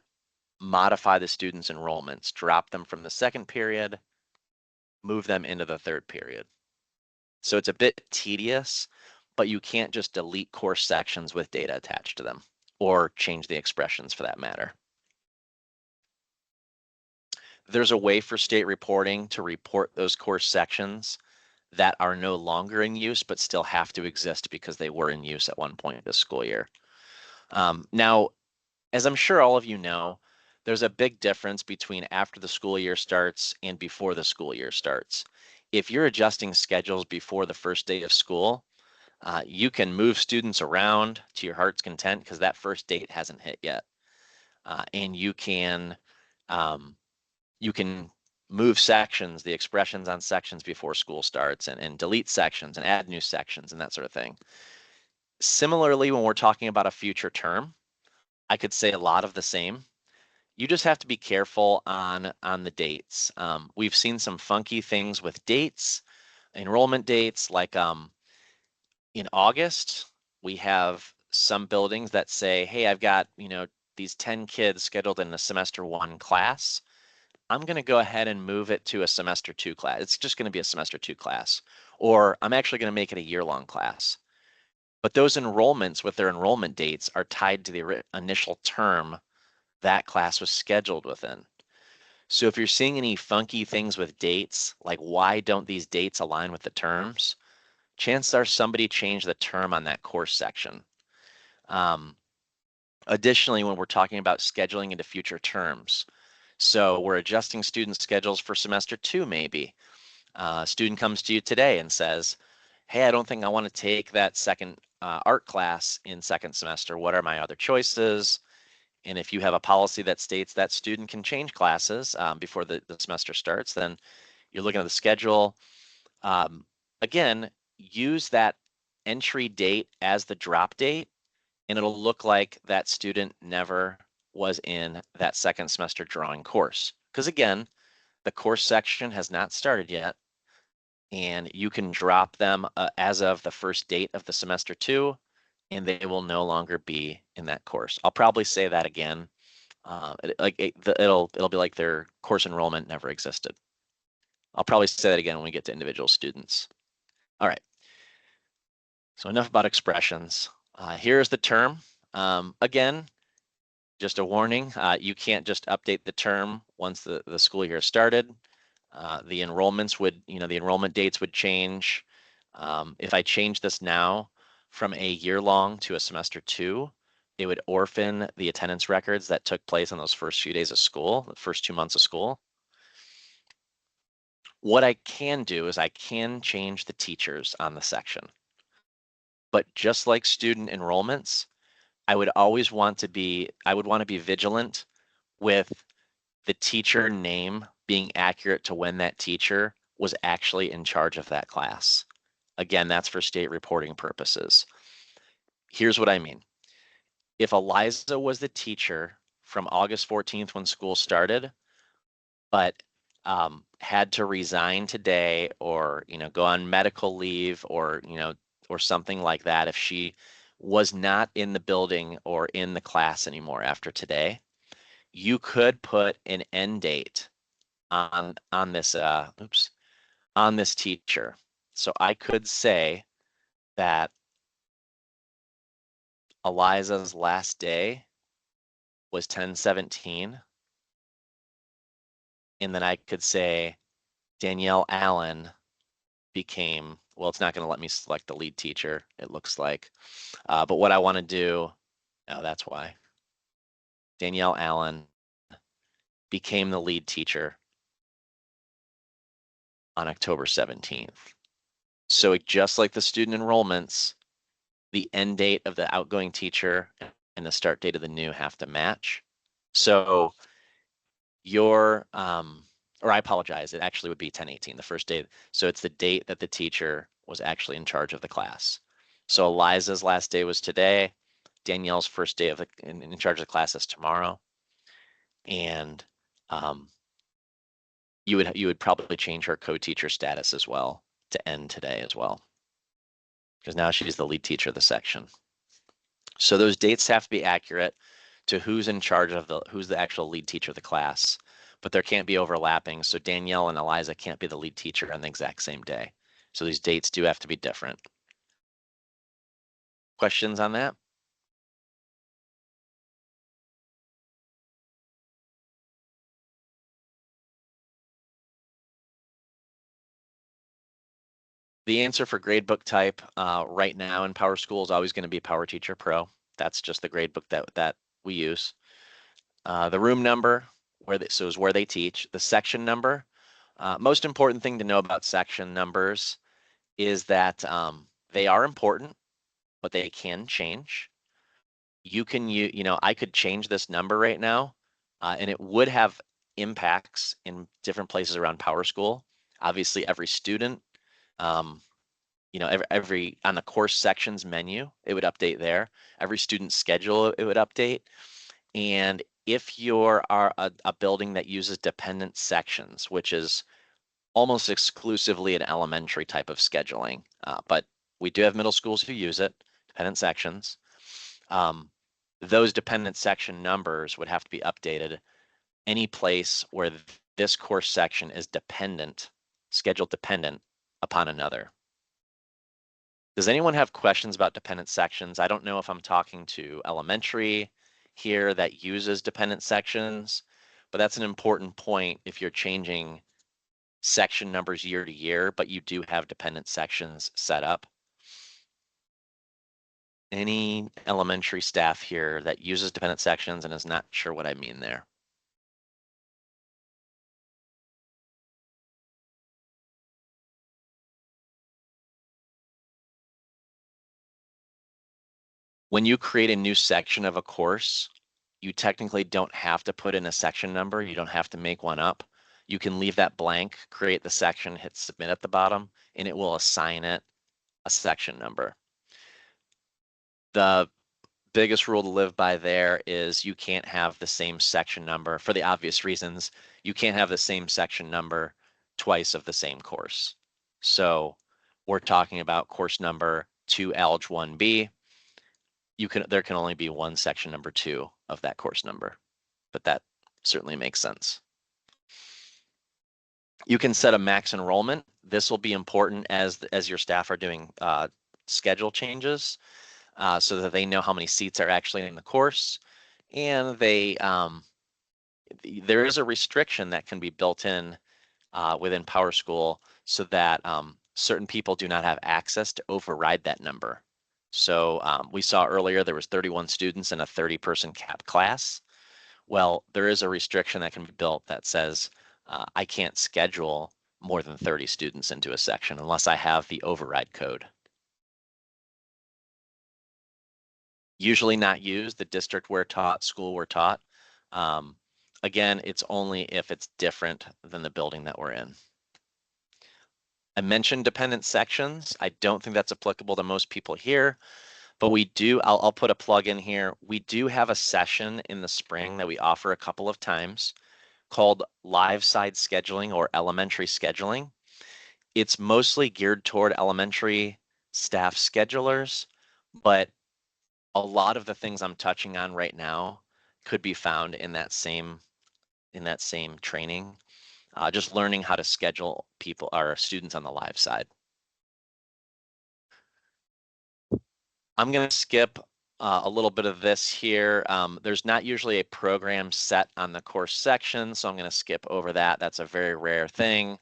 modify the students' enrollments, drop them from the second period, move them into the third period. So it's a bit tedious, but you can't just delete course sections with data attached to them or change the expressions for that matter. There's a way for state reporting to report those course sections that are no longer in use, but still have to exist because they were in use at one point this school year. Now, as I'm sure all of you know, there's a big difference between after the school year starts and before the school year starts. If you're adjusting schedules before the first day of school, you can move students around to your heart's content because that first date hasn't hit yet. And um, you can move sections, the expressions on sections before school starts and delete sections and add new sections and that sort of thing. Similarly, when we're talking about a future term, I could say a lot of the same. You just have to be careful on the dates. We've seen some funky things with dates, enrollment dates, like in August, we have some buildings that say, hey, I've got, these 10 kids scheduled in a semester one class. I'm going to go ahead and move it to a semester two class. It's just going to be a semester two class, or I'm actually going to make it a year-long class. But those enrollments with their enrollment dates are tied to the initial term that class was scheduled within. So if you're seeing any funky things with dates, like why don't these dates align with the terms, chances are somebody changed the term on that course section. Additionally, when we're talking about scheduling into future terms, so we're adjusting student schedules for semester two, maybe. A student comes to you today and says, hey, I don't think I want to take that second art class in second semester. What are my other choices? And if you have a policy that states that student can change classes before the semester starts, then you're looking at the schedule. Again, use that entry date as the drop date, and it'll look like that student never was in that second semester drawing course. Because again, the course section has not started yet, and you can drop them as of the first date of the semester two, and they will no longer be in that course. I'll probably say that again. It'll be like their course enrollment never existed. I'll probably say that again when we get to individual students. All right. So enough about expressions. Here's the term. Again, just a warning, you can't just update the term once the school year started. The enrollments would, the enrollment dates would change. If I change this now from a year long to a semester two, it would orphan the attendance records that took place on those first few days of school, the first 2 months of school. What I can do is I can change the teachers on the section. But just like student enrollments, I would want to be vigilant with the teacher name being accurate to when that teacher was actually in charge of that class. Again, that's for state reporting purposes. Here's what I mean. If Eliza was the teacher from August 14th when school started, but had to resign today or, go on medical leave or, or something like that, if she was not in the building or in the class anymore after today, you could put an end date on this on this teacher. So I could say that Eliza's last day was 10/17, and then I could say Danielle Allen became, well, it's not going to let me select the lead teacher, it looks like. But what I want to do, oh, that's why. Danielle Allen became the lead teacher on October 17th. So just like the student enrollments, the end date of the outgoing teacher and the start date of the new have to match. So your, or I apologize, it actually would be 10/18, the first day. So it's the date that the teacher was actually in charge of the class. So Eliza's last day was today. Danielle's first day of in charge of the class is tomorrow. And you would probably change her co-teacher status as well to end today as well, because now she's the lead teacher of the section. So those dates have to be accurate to who's in charge of who's the actual lead teacher of the class, but there can't be overlapping. So Danielle and Eliza can't be the lead teacher on the exact same day. So these dates do have to be different. Questions on that? The answer for gradebook type right now in PowerSchool is always going to be PowerTeacher Pro. That's just the gradebook that we use. The room number, so is where they teach. The section number. Most important thing to know about section numbers is that they are important, but they can change. I could change this number right now, and it would have impacts in different places around PowerSchool. Obviously, every student, um, every on the course sections menu, it would update there. Every student schedule, it would update. And if you're a building that uses dependent sections, which is almost exclusively an elementary type of scheduling, but we do have middle schools who use it, dependent sections. Those dependent section numbers would have to be updated any place where this course section is dependent, schedule dependent upon another. Does anyone have questions about dependent sections? I don't know if I'm talking to elementary here that uses dependent sections, but that's an important point if you're changing section numbers year to year, but you do have dependent sections set up. Any elementary staff here that uses dependent sections and is not sure what I mean there? When you create a new section of a course, you technically don't have to put in a section number. You don't have to make one up. You can leave that blank, create the section, hit submit at the bottom, and it will assign it a section number. The biggest rule to live by there is you can't have the same section number for the obvious reasons. You can't have the same section number twice of the same course. So we're talking about course number 2 Alg 1B. There can only be one section number 2 of that course number, but that certainly makes sense. You can set a max enrollment. This will be important as your staff are doing schedule changes, so that they know how many seats are actually in the course, and there is a restriction that can be built in within PowerSchool so that certain people do not have access to override that number. So we saw earlier there was 31 students in a 30-person cap class. Well, there is a restriction that can be built that says I can't schedule more than 30 students into a section unless I have the override code. Usually not used, the district where taught, school where taught. Again, it's only if it's different than the building that we're in. I mentioned dependent sections. I don't think that's applicable to most people here, but I'll put a plug in here. We do have a session in the spring that we offer a couple of times called live side scheduling or elementary scheduling. It's mostly geared toward elementary staff schedulers, but a lot of the things I'm touching on right now could be found in that same training. Just learning how to schedule our students on the live side. I'm going to skip a little bit of this here. There's not usually a program set on the course section, so I'm going to skip over that. That's a very rare thing.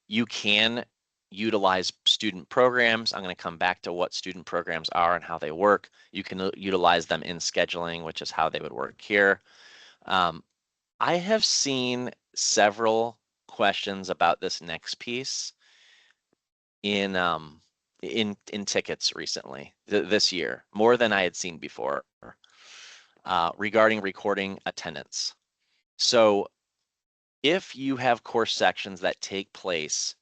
You can utilize student programs. I'm going to come back to what student programs are and how they work. You can utilize them in scheduling, which is how they would work here. I have seen several questions about this next piece in tickets recently, this year, more than I had seen before, regarding recording attendance. So if you have course sections that take place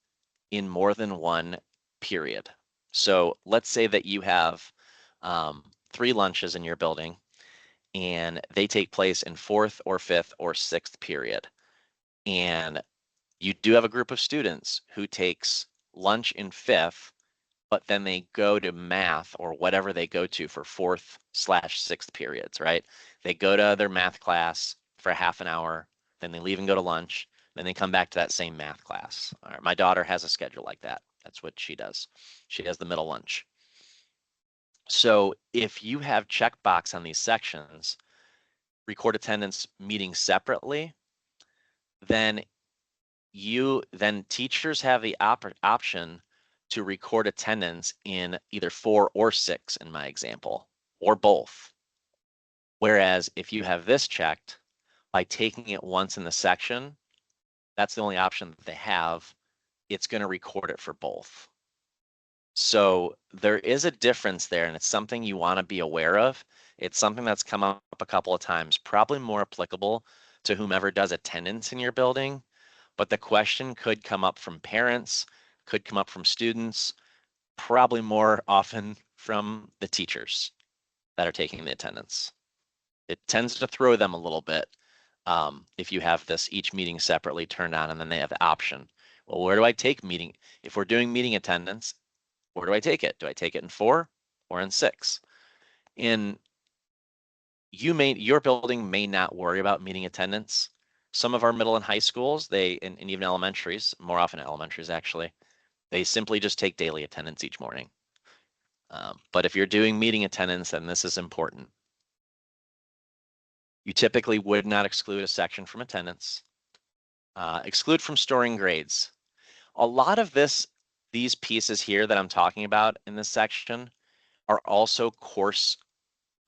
in more than one period, so let's say that you have 3 lunches in your building and they take place in 4th or 5th or 6th period, and you do have a group of students who takes lunch in 5th, but then they go to math or whatever they go to for 4th/6th periods, right? They go to their math class for half an hour, then they leave and go to lunch, then they come back to that same math class. All right, my daughter has a schedule like that. That's what she does. She does the middle lunch. So if you have checkbox on these sections, record attendance meeting separately, then teachers have the option to record attendance in either 4 or 6 in my example, or both. Whereas if you have this checked, by taking it once in the section, that's the only option that they have. It's going to record it for both. So there is a difference there, and it's something you want to be aware of. It's something that's come up a couple of times, probably more applicable to whomever does attendance in your building, but the question could come up from parents, could come up from students, probably more often from the teachers that are taking the attendance. It tends to throw them a little bit if you have this each meeting separately turned on and then they have the option. Well, where do I take meeting? If we're doing meeting attendance, where do I take it? Do I take it in 4 or in 6? In your building may not worry about meeting attendance. Some of our middle and high schools, and even elementaries, more often elementaries actually, they simply just take daily attendance each morning. But if you're doing meeting attendance, then this is important. You typically would not exclude a section from attendance. Exclude from storing grades. A lot of these pieces here that I'm talking about in this section are also course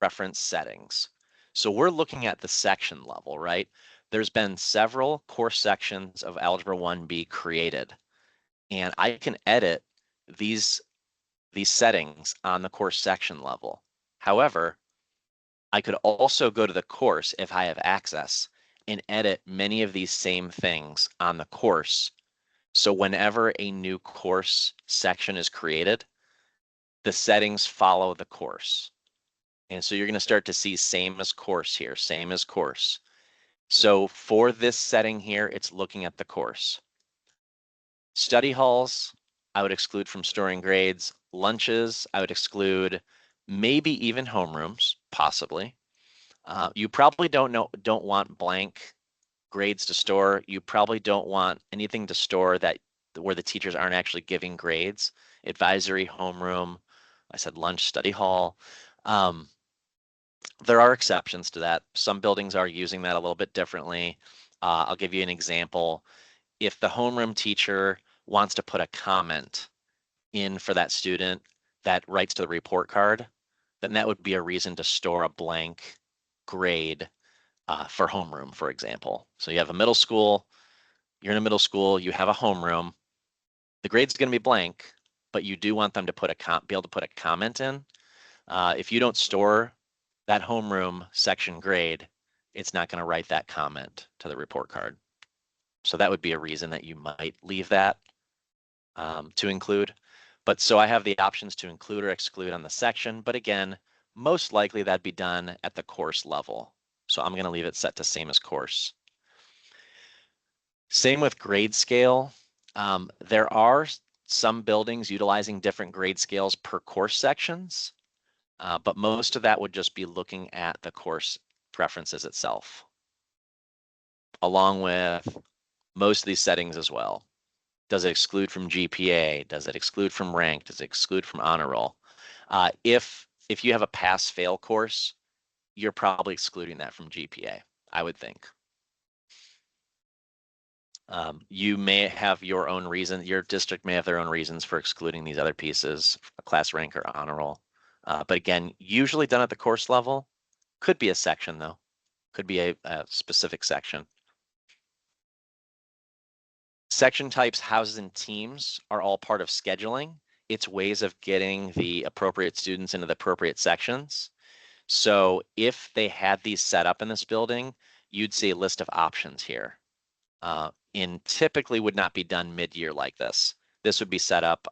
reference settings. So we're looking at the section level, right? There's been several course sections of Algebra 1B created, and I can edit these settings on the course section level. However, I could also go to the course if I have access and edit many of these same things on the course. So whenever a new course section is created, the settings follow the course. And so you're going to start to see same as course here, same as course. So for this setting here, it's looking at the course. Study halls, I would exclude from storing grades. Lunches, I would exclude, maybe even homerooms, possibly. You probably don't want blank grades to store. You probably don't want anything to store where the teachers aren't actually giving grades. Advisory, homeroom, I said lunch, study hall. There are exceptions to that. Some buildings are using that a little bit differently. I'll give you an example. If the homeroom teacher wants to put a comment in for that student that writes to the report card, then that would be a reason to store a blank grade for homeroom, for example. So you have a middle school, you're in a middle school, you have a homeroom. The grade's going to be blank, but you do want them to be able to put a comment in. If you don't store that homeroom section grade, it's not going to write that comment to the report card. So that would be a reason that you might leave that to include. But so I have the options to include or exclude on the section, but again, most likely that'd be done at the course level. So I'm going to leave it set to same as course. Same with grade scale. There are some buildings utilizing different grade scales per course sections, but most of that would just be looking at the course preferences itself, along with most of these settings as well. Does it exclude from GPA? Does it exclude from rank? Does it exclude from honor roll? If you have a pass-fail course, you're probably excluding that from GPA, I would think. You may have your own reason. Your district may have their own reasons for excluding these other pieces, a class rank or honor roll. But again, usually done at the course level. Could be a section though. Could be a specific section. Section types, houses, and teams are all part of scheduling. It's ways of getting the appropriate students into the appropriate sections. So if they had these set up in this building, you'd see a list of options here. And typically would not be done mid-year like this. This would be set up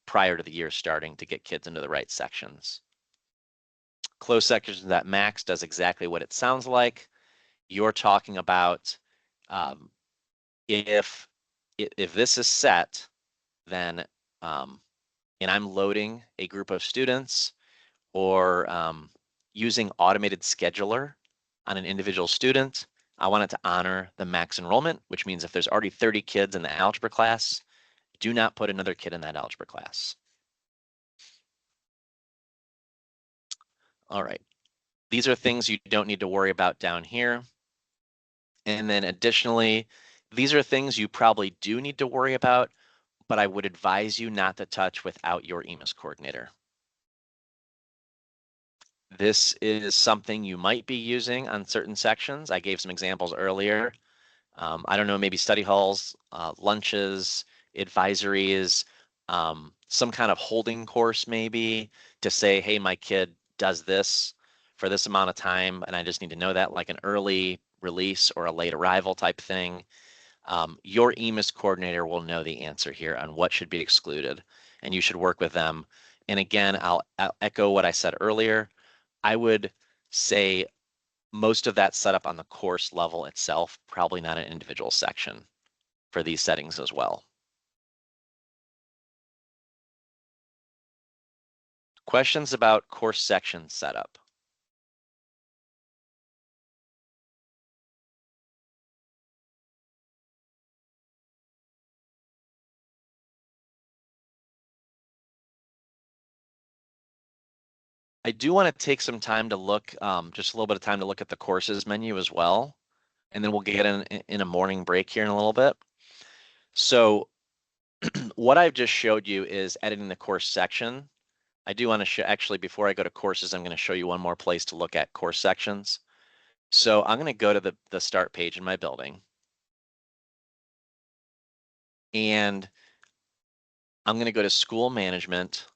prior to the year starting to get kids into the right sections. Closed sections at max does exactly what it sounds like. You're talking about if this is set, then and I'm loading a group of students or using automated scheduler on an individual student, I want it to honor the max enrollment, which means if there's already 30 kids in the algebra class, do not put another kid in that algebra class. All right, these are things you don't need to worry about down here. And then additionally, these are things you probably do need to worry about, but I would advise you not to touch without your EMIS coordinator. This is something you might be using on certain sections. I gave some examples earlier. I don't know, maybe study halls, lunches, advisories, some kind of holding course maybe to say, hey, my kid does this for this amount of time, and I just need to know that, like an early release or a late arrival type thing. Your EMIS coordinator will know the answer here on what should be excluded, and you should work with them. And again, I'll echo what I said earlier. I would say most of that set up on the course level itself, probably not an individual section for these settings as well. Questions about course section setup? I do want to take some time to look, just a little bit of time to look at the courses menu as well. And then we'll get in a morning break here in a little bit. So what I've just showed you is editing the course section. I do want to show, actually, before I go to courses, I'm going to show you one more place to look at course sections. So I'm going to go to the start page in my building. And I'm going to go to school management,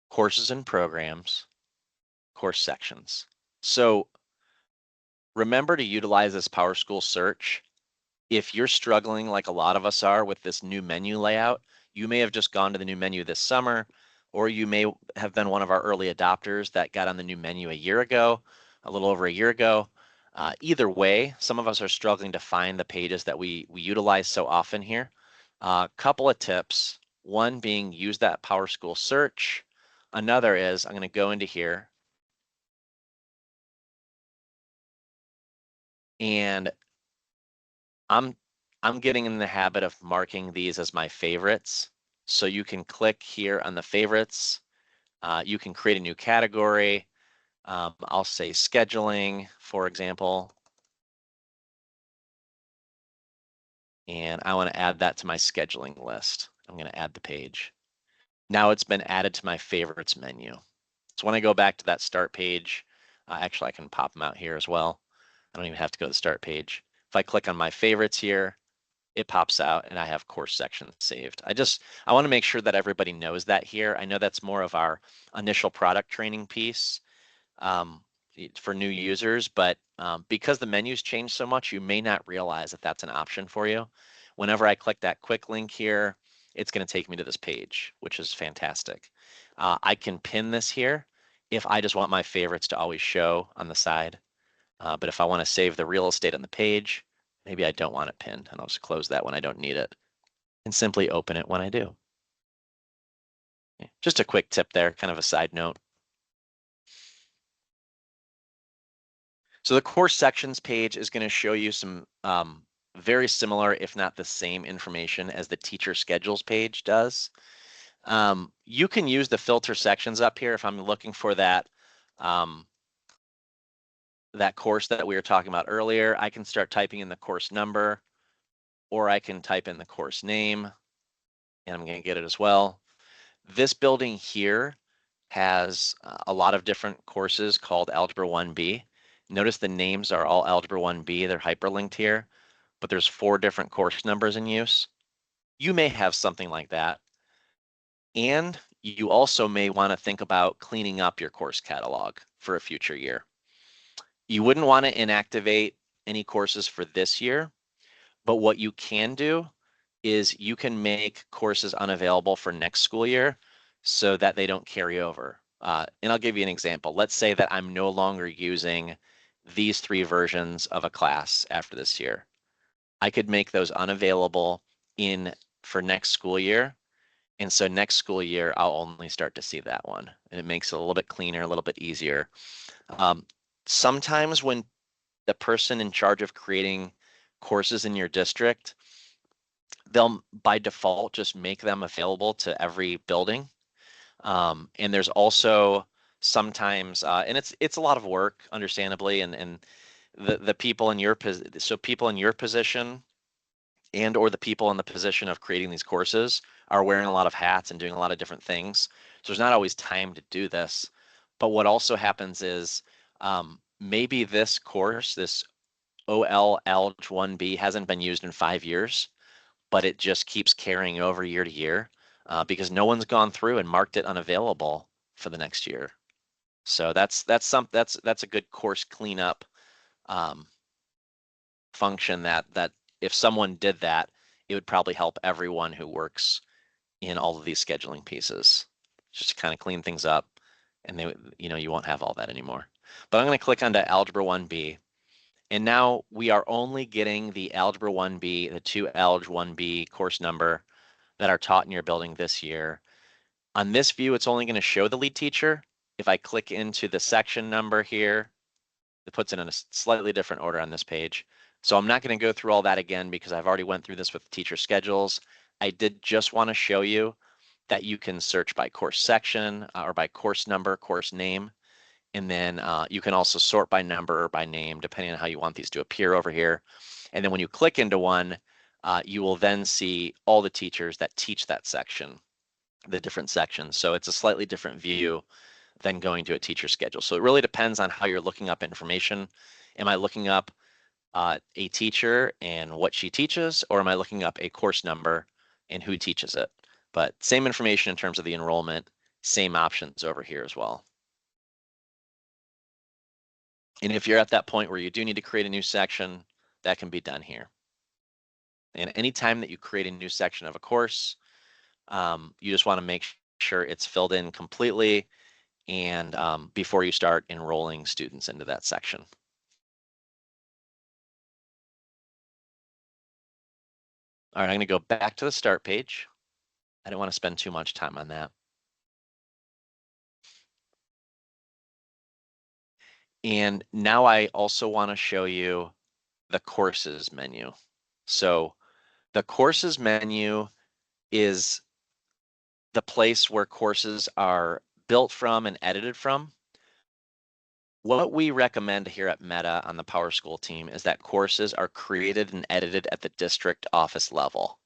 courses and programs, course sections. So remember to utilize this PowerSchool search. If you're struggling like a lot of us are with this new menu layout, you may have just gone to the new menu this summer, or you may have been one of our early adopters that got on the new menu a year ago, a little over a year ago. Either way, some of us are struggling to find the pages that we utilize so often here. Couple of tips. One being use that PowerSchool search. Another is I'm going to go into here and I'm getting in the habit of marking these as my favorites. So you can click here on the favorites. You can create a new category. I'll say scheduling, for example. And I want to add that to my scheduling list. I'm going to add the page. Now it's been added to my favorites menu. So when I go back to that start page, actually I can pop them out here as well. I don't even have to go to the start page. If I click on my favorites here, it pops out and I have course sections saved. I want to make sure that everybody knows that here. I know that's more of our initial product training piece for new users, but because the menus change so much, you may not realize that that's an option for you. Whenever I click that quick link here, it's going to take me to this page, which is fantastic. I can pin this here if I just want my favorites to always show on the side. But if I want to save the real estate on the page, maybe I don't want it pinned, and I'll just close that when I don't need it and simply open it when I do. Just a quick tip there, kind of a side note. So the course sections page is going to show you some very similar, if not the same information as the teacher schedules page does. You can use the filter sections up here if I'm looking for that that course that we were talking about earlier. I can start typing in the course number, or I can type in the course name, and I'm going to get it as well. This building here has a lot of different courses called Algebra 1B. Notice the names are all Algebra 1B. They're hyperlinked here. but there's 4 different course numbers in use. You may have something like that. And you also may want to think about cleaning up your course catalog for a future year. You wouldn't want to inactivate any courses for this year, but what you can do is you can make courses unavailable for next school year so that they don't carry over. And I'll give you an example. Let's say that I'm no longer using these 3 versions of a class after this year. I could make those unavailable in for next school year. And so next school year, I'll only start to see that one. And it makes it a little bit cleaner, a little bit easier. Um, Sometimes when the person in charge of creating courses in your district, they'll by default just make them available to every building. And there's also sometimes, and it's a lot of work, understandably, and the people in your people in your position and or the people in the position of creating these courses are wearing a lot of hats and doing a lot of different things. So there's not always time to do this. But what also happens is maybe this course, this OL Alg 1B hasn't been used in 5 years, but it just keeps carrying over year to year because no one's gone through and marked it unavailable for the next year. So that's a good course cleanup um, function that if someone did that, it would probably help everyone who works in all of these scheduling pieces, just to kind of clean things up, and you won't have all that anymore. But I'm going to click onto Algebra 1B, and now we are only getting the Algebra 1B, the 2 Alg 1B course number that are taught in your building this year. On this view, it's only going to show the lead teacher. If I click into the section number here, it puts it in a slightly different order on this page. So I'm not going to go through all that again because I've already went through this with teacher schedules. I did just want to show you that you can search by course section or by course number, course name, and then you can also sort by number or by name, depending on how you want these to appear over here. And then when you click into one, you will then see all the teachers that teach that section, the different sections. So it's a slightly different view than going to a teacher schedule. So it really depends on how you're looking up information. Am I looking up a teacher and what she teaches, or am I looking up a course number and who teaches it? But same information in terms of the enrollment, same options over here as well. And if you're at that point where you do need to create a new section, that can be done here. And anytime that you create a new section of a course, you just want to make sure it's filled in completely and before you start enrolling students into that section. All right, I'm going to go back to the start page. I don't want to spend too much time on that. And now I also want to show you the courses menu. So the courses menu is the place where courses are built from and edited from. What we recommend here at Meta on the PowerSchool team is that courses are created and edited at the district office level.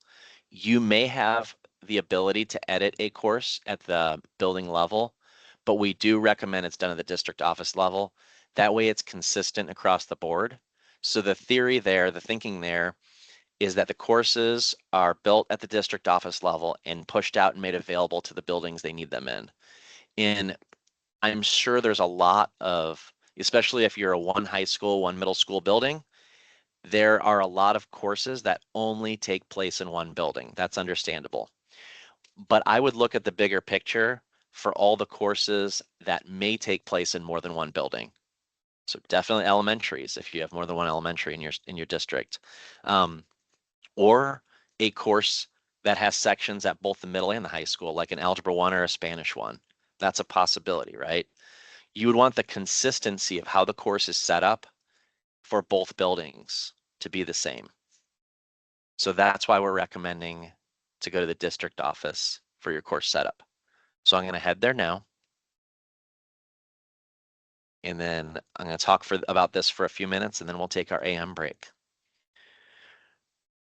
You may have the ability to edit a course at the building level, but we do recommend it's done at the district office level. That way it's consistent across the board. So the theory there, the thinking there, is that the courses are built at the district office level and pushed out and made available to the buildings they need them in. And I'm sure there's a lot of, especially if you're a one high school, one middle school building, there are a lot of courses that only take place in one building. That's understandable. But I would look at the bigger picture for all the courses that may take place in more than one building. So definitely elementaries if you have more than one elementary in your district. Or a course that has sections at both the middle and the high school, like an Algebra 1 or a Spanish 1. That's a possibility, right? You would want the consistency of how the course is set up for both buildings to be the same. So that's why we're recommending to go to the district office for your course setup. So I'm going to head there now. And then I'm going to talk about this for a few minutes, and then we'll take our AM break.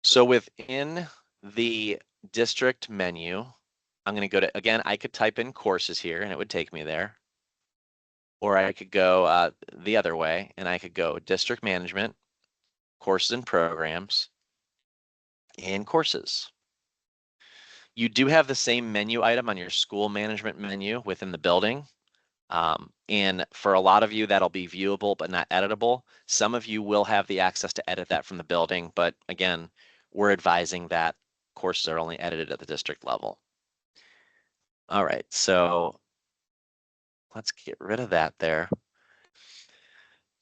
So within the district menu, I'm going to go to, again, I could type in courses here and it would take me there. Or I could go the other way and I could go district management, courses and programs. and courses. You do have the same menu item on your school management menu within the building. And for a lot of you, that'll be viewable but not editable. Some of you will have the access to edit that from the building, but again, we're advising that courses are only edited at the district level. All right, so let's get rid of that there.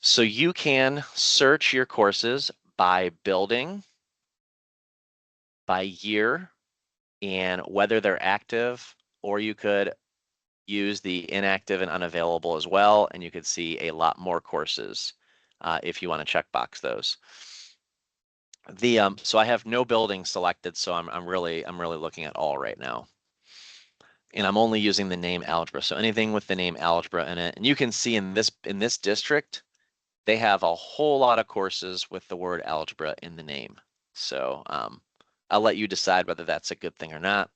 So you can search your courses by building, by year, and whether they're active, or you could use the inactive and unavailable as well, and you could see a lot more courses if you want to checkbox those. So I have no building selected, so I'm really looking at all right now. And I'm only using the name algebra. So anything with the name algebra in it. And you can see in this district, they have a whole lot of courses with the word algebra in the name. So I'll let you decide whether that's a good thing or not.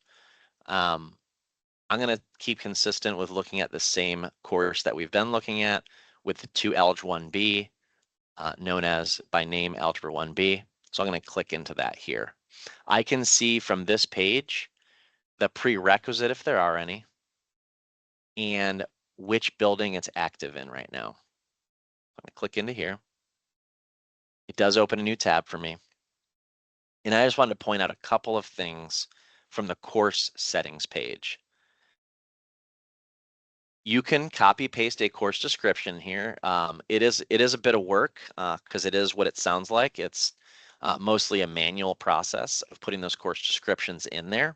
I'm going to keep consistent with looking at the same course that we've been looking at with the 2 Alg 1B, known as by name Algebra 1B. So I'm going to click into that here. I can see from this page the prerequisite, if there are any, and which building it's active in right now. I'm going to click into here. It does open a new tab for me. And I just wanted to point out a couple of things from the course settings page. You can copy paste a course description here. It is a bit of work because it is what it sounds like. It's mostly a manual process of putting those course descriptions in there.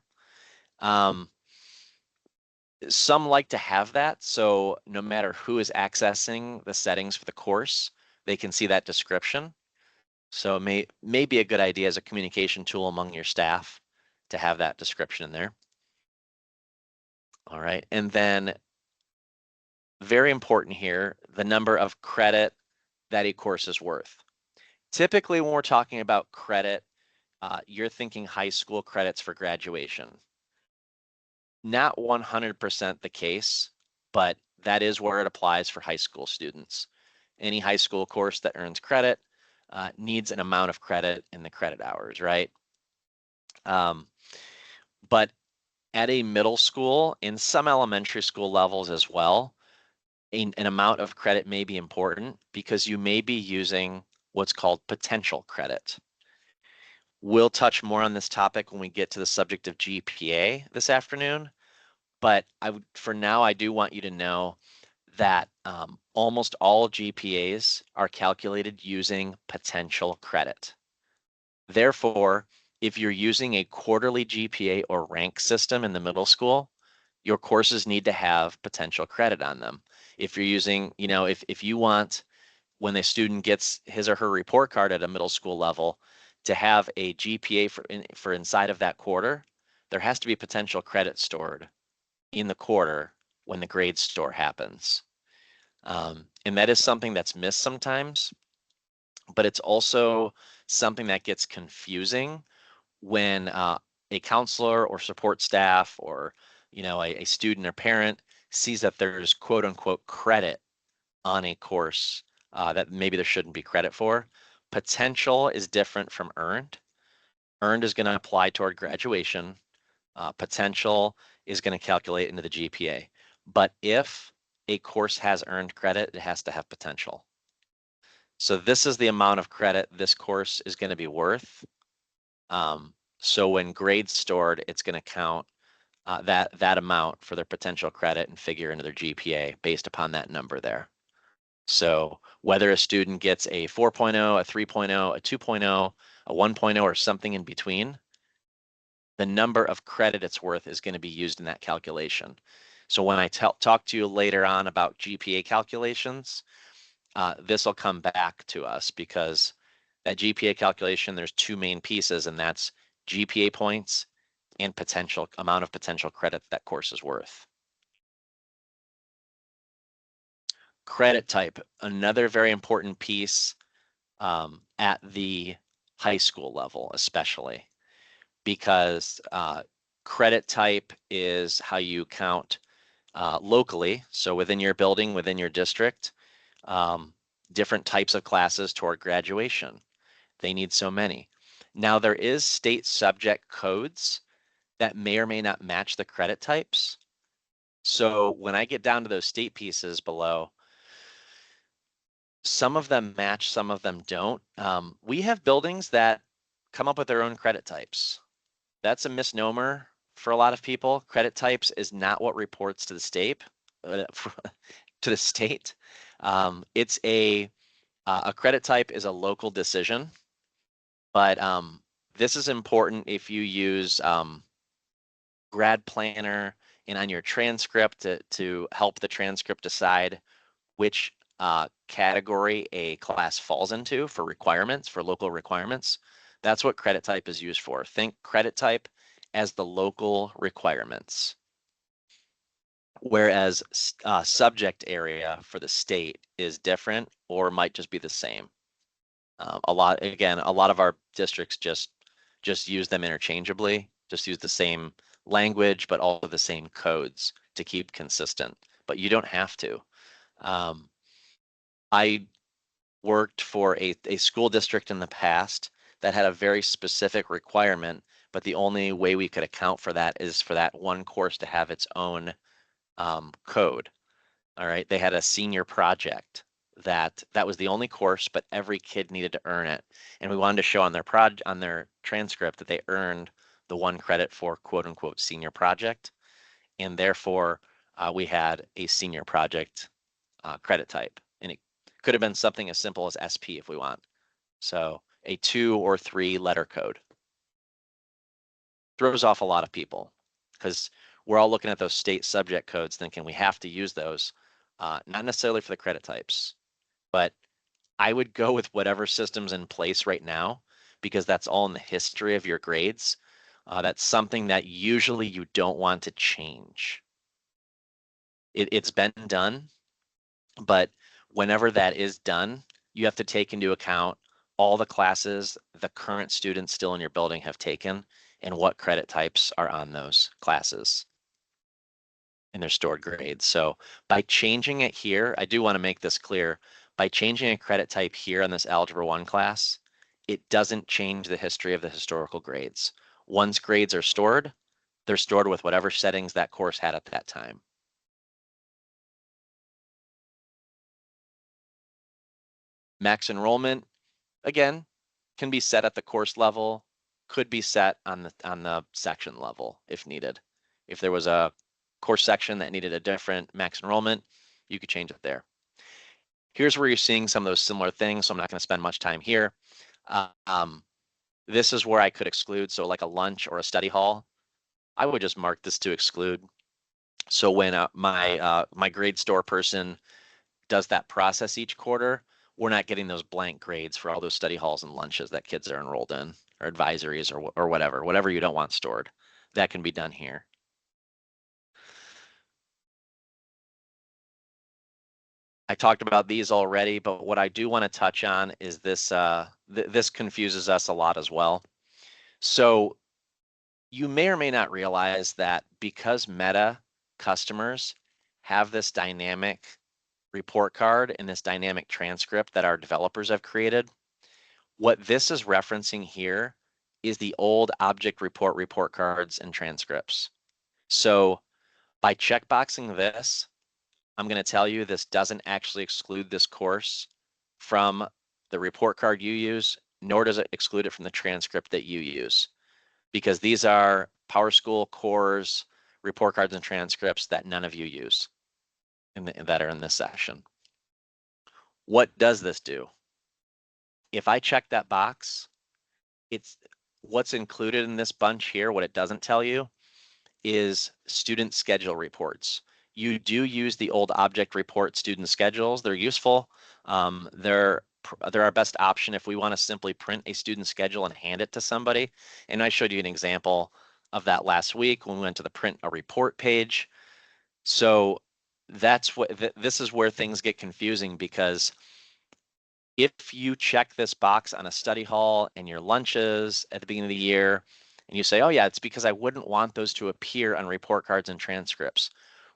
Some like to have that, so no matter who is accessing the settings for the course, they can see that description. So it may be a good idea as a communication tool among your staff to have that description in there. All right, and then very important here, the number of credit that a course is worth. Typically, when we're talking about credit, you're thinking high school credits for graduation. Not 100% the case, but that is where it applies for high school students. Any high school course that earns credit needs an amount of credit in the credit hours, right? But at a middle school, in some elementary school levels as well, an amount of credit may be important because you may be using what's called potential credit. We'll touch more on this topic when we get to the subject of GPA this afternoon, but for now, I do want you to know that almost all GPAs are calculated using potential credit. Therefore, if you're using a quarterly GPA or rank system in the middle school, your courses need to have potential credit on them. If you're using, if you want when the student gets his or her report card at a middle school level to have a GPA for inside of that quarter, there has to be potential credit stored in the quarter when the grade store happens. And that is something that's missed sometimes, but it's also something that gets confusing when a counselor or support staff or a student or parent sees that there's quote unquote credit on a course that maybe there shouldn't be credit for. Potential is different from earned. Earned is going to apply toward graduation. Potential is going to calculate into the GPA. But if a course has earned credit, it has to have potential. So this is the amount of credit this course is going to be worth. So when grades stored, it's going to count that amount for their potential credit and figure into their GPA based upon that number there. So whether a student gets a 4.0, a 3.0, a 2.0, a 1.0, or something in between, the number of credit it's worth is going to be used in that calculation. So when I talk to you later on about GPA calculations, this will come back to us because that GPA calculation, there's two main pieces, and that's GPA points and potential amount of potential credit that course is worth. Credit type, another very important piece at the high school level, especially because credit type is how you count locally. So within your building, within your district, different types of classes toward graduation. They need so many. Now there is state subject codes that may or may not match the credit types. So when I get down to those state pieces below, some of them match, some of them don't. We have buildings that come up with their own credit types. That's a misnomer for a lot of people. Credit types is not what reports to the state. To the state, it's a credit type is a local decision, but this is important if you use grad planner and on your transcript to help the transcript decide which category a class falls into for requirements, for local requirements. That's what credit type is used for. Think credit type as the local requirements. Whereas subject area for the state is different or might just be the same. A lot of our districts just use them interchangeably, just use the same language, but also the same codes to keep consistent. But you don't have to. I worked for a school district in the past that had a very specific requirement, but the only way we could account for that is for that one course to have its own code. All right, they had a senior project that was the only course, but every kid needed to earn it, and we wanted to show on their transcript that they earned the 1 credit for quote unquote senior project, and therefore we had a senior project credit type, and it could have been something as simple as SP if we want. So a 2 or 3 letter code throws off a lot of people because we're all looking at those state subject codes thinking we have to use those, not necessarily for the credit types, but I would go with whatever system's in place right now because that's all in the history of your grades. That's something that usually you don't want to change. It's been done, but whenever that is done, you have to take into account all the classes the current students still in your building have taken and what credit types are on those classes in their stored grades. So by changing it here, I do want to make this clear. By changing a credit type here on this Algebra 1 class, it doesn't change the history of the historical grades. Once grades are stored, they're stored with whatever settings that course had at that time. Max enrollment, again, can be set at the course level, could be set on the section level if needed. If there was a course section that needed a different max enrollment, you could change it there. Here's where you're seeing some of those similar things, so I'm not going to spend much time here. This is where I could exclude, so like a lunch or a study hall, I would just mark this to exclude. So when my grade store person does that process each quarter, we're not getting those blank grades for all those study halls and lunches that kids are enrolled in, or advisories, or whatever you don't want stored. That can be done here. I talked about these already, but what I do want to touch on is this. This confuses us a lot as well. So you may or may not realize that because Meta customers have this dynamic report card and this dynamic transcript that our developers have created, what this is referencing here is the old object report cards and transcripts. So by checkboxing this, I'm going to tell you this doesn't actually exclude this course from the report card you use, nor does it exclude it from the transcript that you use, because these are PowerSchool cores, report cards, and transcripts that none of you use that are in this section. What does this do? If I check that box, it's what's included in this bunch here. What it doesn't tell you is student schedule reports. You do use the old object report student schedules. They're useful. They're our best option if we want to simply print a student schedule and hand it to somebody. And I showed you an example of that last week when we went to the print a report page. So that's this is where things get confusing, because if you check this box on a study hall and your lunches at the beginning of the year, and you say, oh yeah, it's because I wouldn't want those to appear on report cards and transcripts.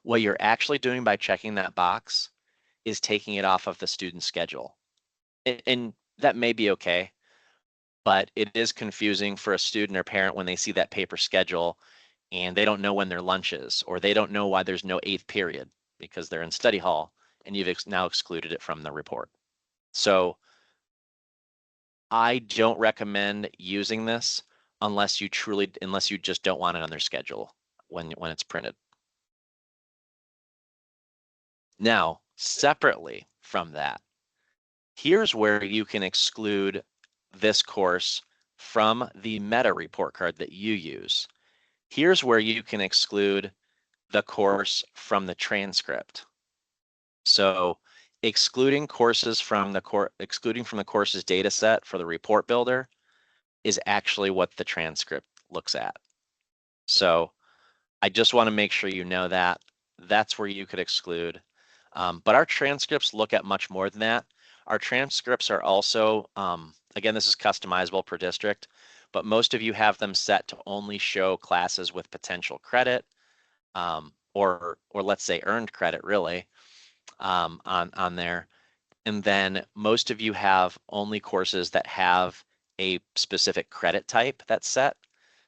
What you're actually doing by checking that box is taking it off of the student schedule. And that may be okay, but it is confusing for a student or parent when they see that paper schedule and they don't know when their lunch is, or they don't know why there's no eighth period because they're in study hall and you've now excluded it from the report. So I don't recommend using this unless you just don't want it on their schedule when it's printed. Now, separately from that, here's where you can exclude this course from the meta report card that you use. Here's where you can exclude the course from the transcript. So excluding from the course's data set for the report builder is actually what the transcript looks at. So I just want to make sure you know that. That's where you could exclude. But our transcripts look at much more than that. Our transcripts are also, again, this is customizable per district, but most of you have them set to only show classes with potential credit, or let's say earned credit really, on there. And then most of you have only courses that have a specific credit type that's set.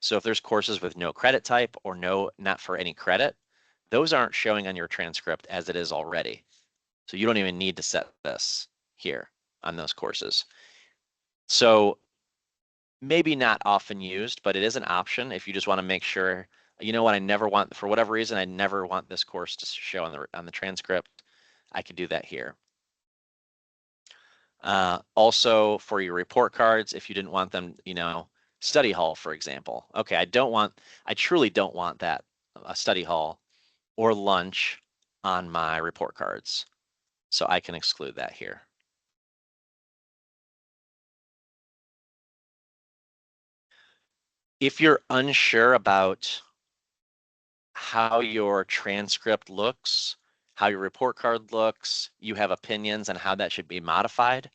So if there's courses with no credit type or not for any credit, those aren't showing on your transcript as it is already. So you don't even need to set this here on those courses. So maybe not often used, but it is an option if you just want to make sure, you know what, for whatever reason, I never want this course to show on the transcript. I can do that here. Also for your report cards, if you didn't want them, study hall, for example. Okay, I truly don't want that study hall or lunch on my report cards. So I can exclude that here. If you're unsure about how your transcript looks, how your report card looks, you have opinions on how that should be modified,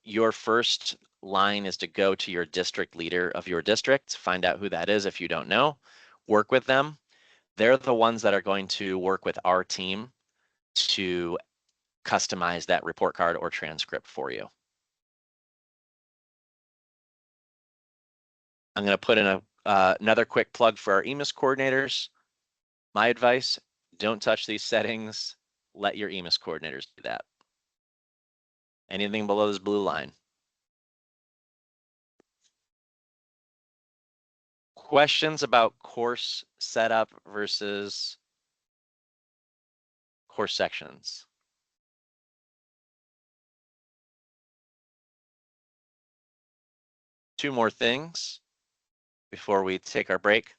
your first line is to go to your district leader of your district, find out who that is if you don't know, work with them. They're the ones that are going to work with our team to customize that report card or transcript for you. I'm going to put in another quick plug for our EMIS coordinators. My advice, don't touch these settings. Let your EMIS coordinators do that. Anything below this blue line. Questions about course setup versus course sections? Two more things before we take our break.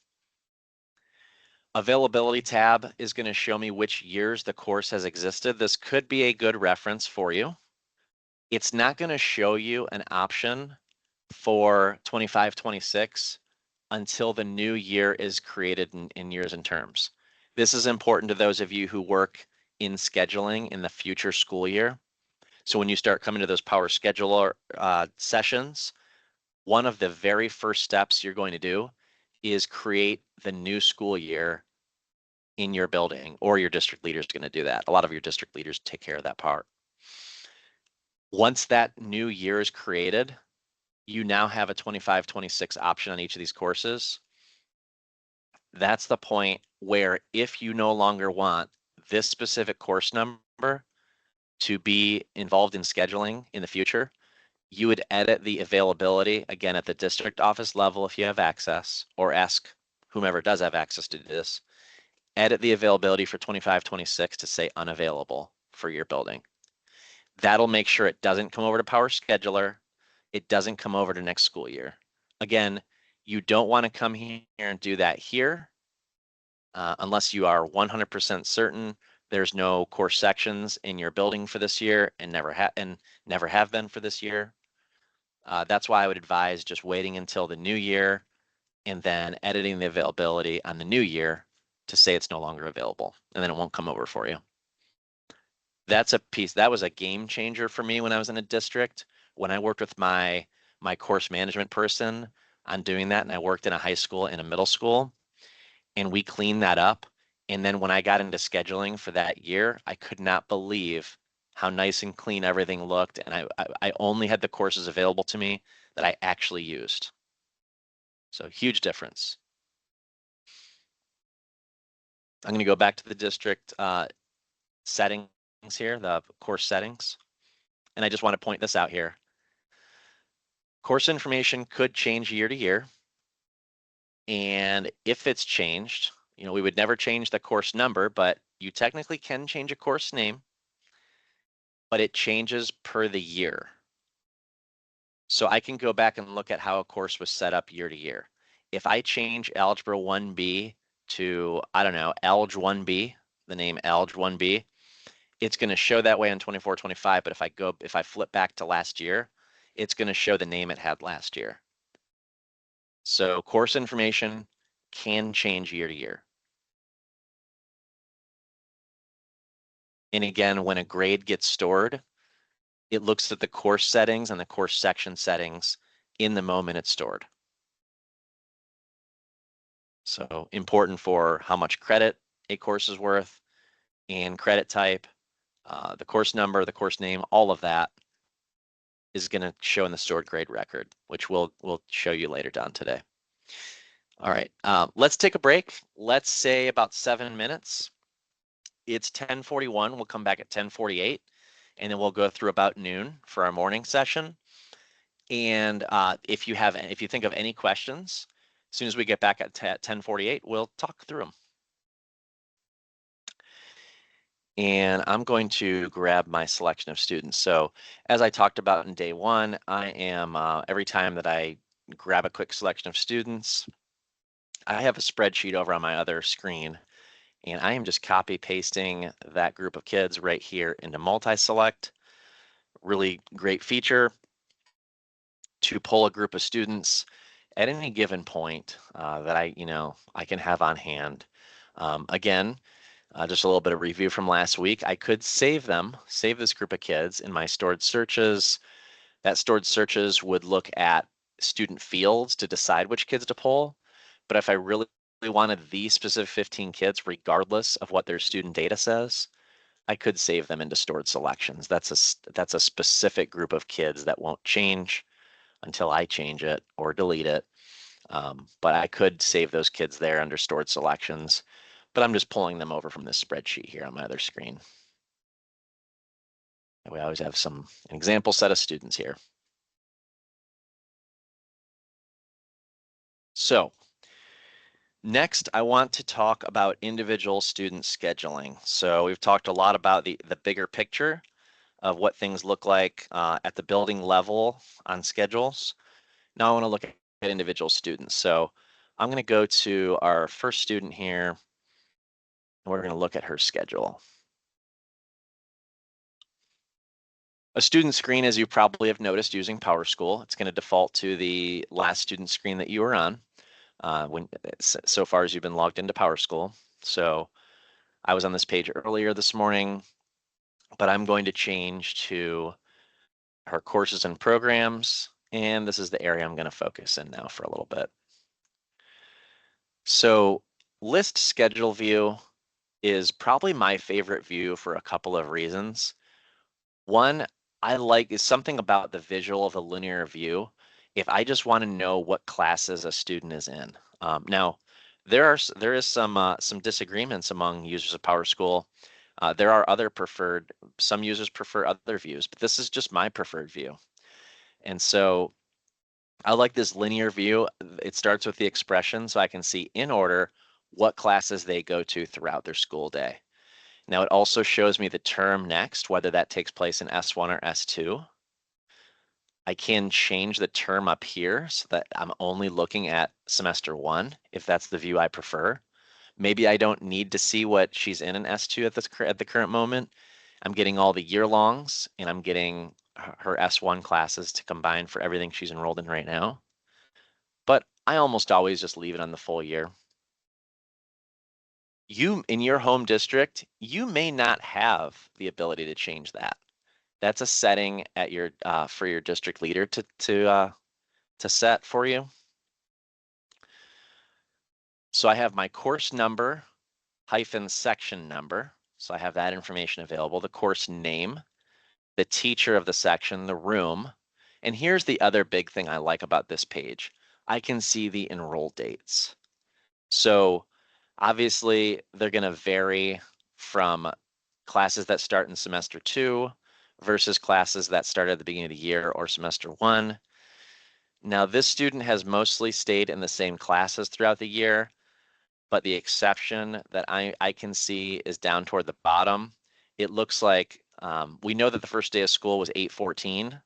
Availability tab is going to show me which years the course has existed. This could be a good reference for you. It's not going to show you an option for 25-26 until the new year is created in years and terms. This is important to those of you who work in scheduling in the future school year. So when you start coming to those PowerScheduler sessions, one of the very first steps you're going to do is create the new school year in your building, or your district leader is going to do that. A lot of your district leaders take care of that part. Once that new year is created, you now have a 25-26 option on each of these courses. That's the point where if you no longer want this specific course number to be involved in scheduling in the future, you would edit the availability again at the district office level if you have access, or ask whomever does have access to do this. Edit the availability for 25-26 to say unavailable for your building. That'll make sure it doesn't come over to PowerScheduler. It doesn't come over to next school year. Again, you don't want to come here and do that here unless you are 100% certain there's no course sections in your building for this year and never have been for this year. That's why I would advise just waiting until the new year and then editing the availability on the new year to say it's no longer available, and then it won't come over for you. That's a piece that was a game changer for me when I was in a district. When I worked with my course management person on doing that, and I worked in a high school and a middle school, and we cleaned that up. And then when I got into scheduling for that year, I could not believe how nice and clean everything looked, and I only had the courses available to me that I actually used. So huge difference. I'm going to go back to the district settings here, the course settings, and I just want to point this out here. Course information could change year to year, and if it's changed, we would never change the course number, but you technically can change a course name, but it changes per the year. So I can go back and look at how a course was set up year to year. If I change Algebra 1B to, I don't know, Alg 1B, the name Alg 1B, it's going to show that way on 24-25, but if I flip back to last year, it's going to show the name it had last year. So course information can change year to year. And again, when a grade gets stored, it looks at the course settings and the course section settings in the moment it's stored. So important for how much credit a course is worth and credit type, the course number, the course name, all of that is going to show in the stored grade record, which we'll show you later down today. All right, let's take a break. Let's say about 7 minutes. It's 10:41. We'll come back at 10:48, and then we'll go through about noon for our morning session. And if you think of any questions, as soon as we get back at 10:48, we'll talk through them. And I'm going to grab my selection of students. So as I talked about in day one, I am, every time that I grab a quick selection of students, I have a spreadsheet over on my other screen, and I am just copy pasting that group of kids right here into multi-select. Really great feature to pull a group of students at any given point that I can have on hand. Again, just a little bit of review from last week. I could save this group of kids in my stored searches. That stored searches would look at student fields to decide which kids to pull. But if I really wanted these specific 15 kids, regardless of what their student data says, I could save them into stored selections. That's a specific group of kids that won't change until I change it or delete it. But I could save those kids there under stored selections, but I'm just pulling them over from this spreadsheet here on my other screen. And we always have an example set of students here. So next, I want to talk about individual student scheduling. So we've talked a lot about the bigger picture of what things look like at the building level on schedules. Now I want to look at individual students. So I'm going to go to our first student here, and we're going to look at her schedule. A student screen, as you probably have noticed using PowerSchool, it's going to default to the last student screen that you were on so far as you've been logged into PowerSchool. So I was on this page earlier this morning, but I'm going to change to her courses and programs, and this is the area I'm going to focus in now for a little bit. So list schedule view is probably my favorite view for a couple of reasons. One, I like is something about the visual of a linear view. If I just want to know what classes a student is in. Now, there is some disagreements among users of PowerSchool. There are some users prefer other views, but this is just my preferred view. And so I like this linear view. It starts with the expression, so I can see in order what classes they go to throughout their school day. Now it also shows me the term next, whether that takes place in S1 or S2. I can change the term up here so that I'm only looking at semester 1, if that's the view I prefer. Maybe I don't need to see what she's in S2 at the current moment. I'm getting all the year longs, and I'm getting her S1 classes to combine for everything she's enrolled in right now. But I almost always just leave it on the full year. You, in your home district, you may not have the ability to change that. That's a setting at your for your district leader to set for you. So I have my course number hyphen section number. So I have that information available. The course name, the teacher of the section, the room. And here's the other big thing I like about this page. I can see the enroll dates. So obviously they're going to vary from classes that start in semester 2 versus classes that start at the beginning of the year or semester 1. Now this student has mostly stayed in the same classes throughout the year, but the exception that I can see is down toward the bottom. It looks like we know that the first day of school was 8/14,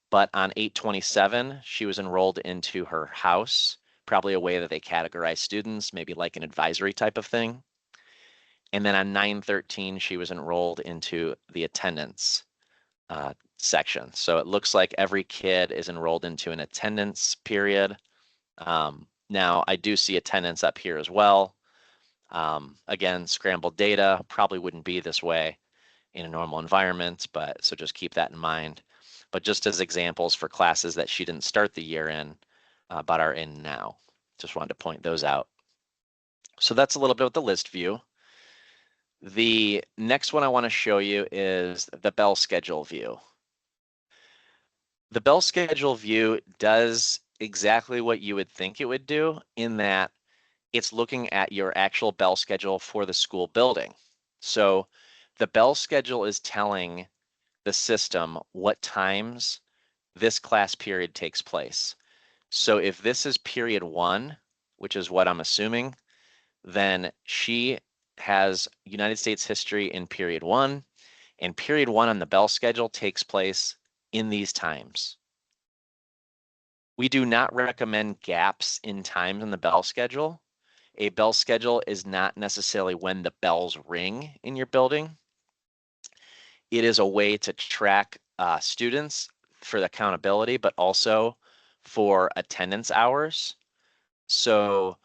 but on 8/27, she was enrolled into her house, probably a way that they categorize students, maybe like an advisory type of thing. And then on 9/13, she was enrolled into the attendance section. So it looks like every kid is enrolled into an attendance period. Now, I do see attendance up here as well. Again, scrambled data probably wouldn't be this way in a normal environment, but so just keep that in mind. But just as examples for classes that she didn't start the year in, but are in now. Just wanted to point those out. So that's a little bit of the list view. The next one I want to show you is the bell schedule view. The bell schedule view does exactly what you would think it would do in that it's looking at your actual bell schedule for the school building. So the bell schedule is telling the system what times this class period takes place. So if this is period 1, which is what I'm assuming, then she has United States history in period 1, and period 1 on the bell schedule takes place in these times. We do not recommend gaps in times in the bell schedule. A bell schedule is not necessarily when the bells ring in your building. It is a way to track students for the accountability, but also for attendance hours. So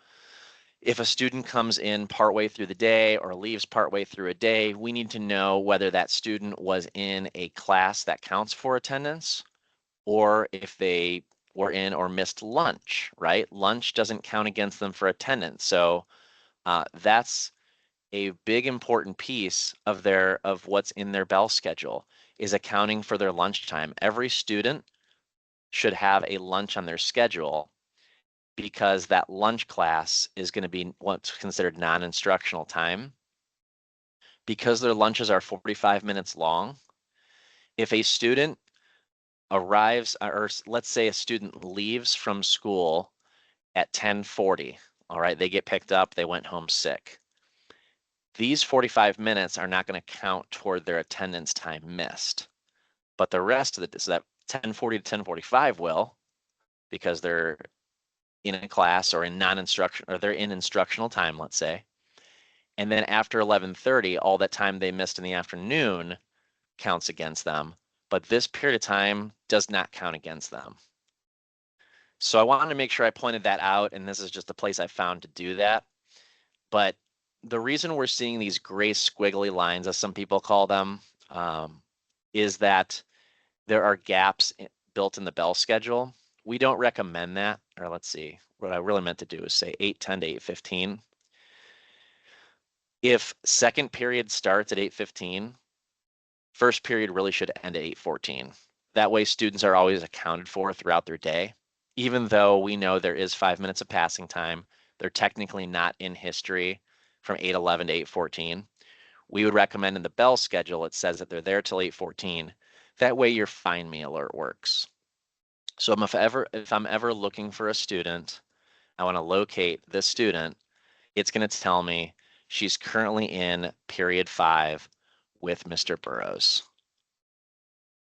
if a student comes in partway through the day or leaves partway through a day, we need to know whether that student was in a class that counts for attendance or if they were in or missed lunch, right? Lunch doesn't count against them for attendance. So that's a big important piece of what's in their bell schedule is accounting for their lunchtime. Every student should have a lunch on their schedule because that lunch class is going to be what's considered non-instructional time. Because their lunches are 45 minutes long, if a student arrives, or let's say a student leaves from school at 10:40, all right, they get picked up, they went home sick. These 45 minutes are not going to count toward their attendance time missed, but the rest of so that 10:40 to 10:45 will, because they're in a class or in non-instruction, or they're in instructional time, let's say. And then after 11:30, all that time they missed in the afternoon counts against them, but this period of time does not count against them. So I wanted to make sure I pointed that out, and this is just a place I found to do that. But the reason we're seeing these gray squiggly lines, as some people call them, is that there are gaps built in the bell schedule. We don't recommend that, or let's see, what I really meant to do is say 8:10 to 8:15. If second period starts at 8:15, first period really should end at 8:14. That way students are always accounted for throughout their day. Even though we know there is 5 minutes of passing time, they're technically not in history from 8:11 to 8:14. We would recommend in the bell schedule, it says that they're there till 8:14. That way your find me alert works. So if I'm ever looking for a student, I want to locate this student, it's going to tell me she's currently in period 5 with Mr. Burrows.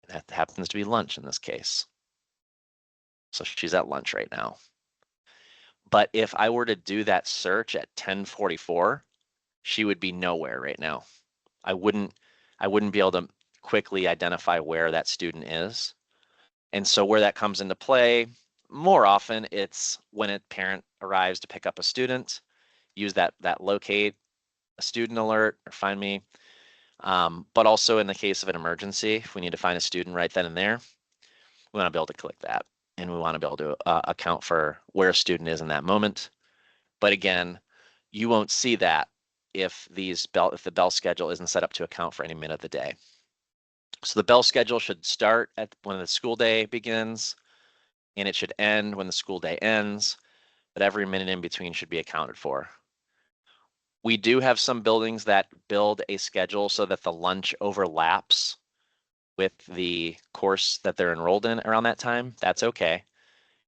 That happens to be lunch in this case. So she's at lunch right now. But if I were to do that search at 10:44, she would be nowhere right now. I wouldn't be able to quickly identify where that student is. And so where that comes into play, more often it's when a parent arrives to pick up a student, use that locate a student alert or find me. But also in the case of an emergency, if we need to find a student right then and there, we want to be able to click that. And we want to be able to account for where a student is in that moment. But again, you won't see that if the bell schedule isn't set up to account for any minute of the day. So the bell schedule should start at when the school day begins, and it should end when the school day ends, but every minute in between should be accounted for. We do have some buildings that build a schedule so that the lunch overlaps with the course that they're enrolled in around that time. That's okay,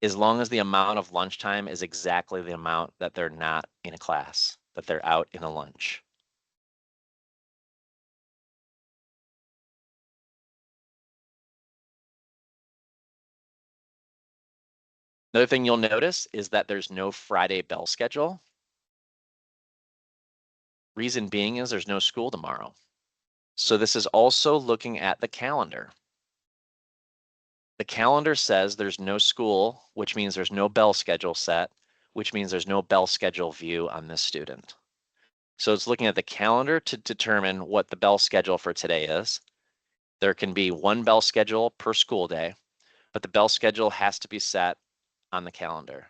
as long as the amount of lunchtime is exactly the amount that they're not in a class, that they're out in a lunch. Another thing you'll notice is that there's no Friday bell schedule. Reason being is there's no school tomorrow. So this is also looking at the calendar. The calendar says there's no school, which means there's no bell schedule set, which means there's no bell schedule view on this student. So it's looking at the calendar to determine what the bell schedule for today is. There can be one bell schedule per school day, but the bell schedule has to be set on the calendar.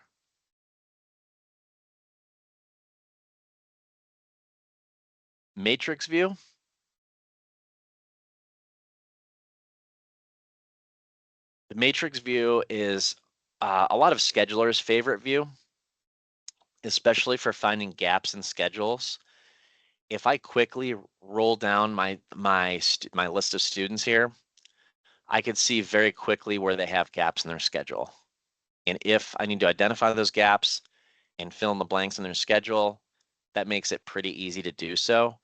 Matrix view. The matrix view is a lot of schedulers' favorite view, especially for finding gaps in schedules. If I quickly roll down my list of students here, I could see very quickly where they have gaps in their schedule. And if I need to identify those gaps and fill in the blanks in their schedule, that makes it pretty easy to do so.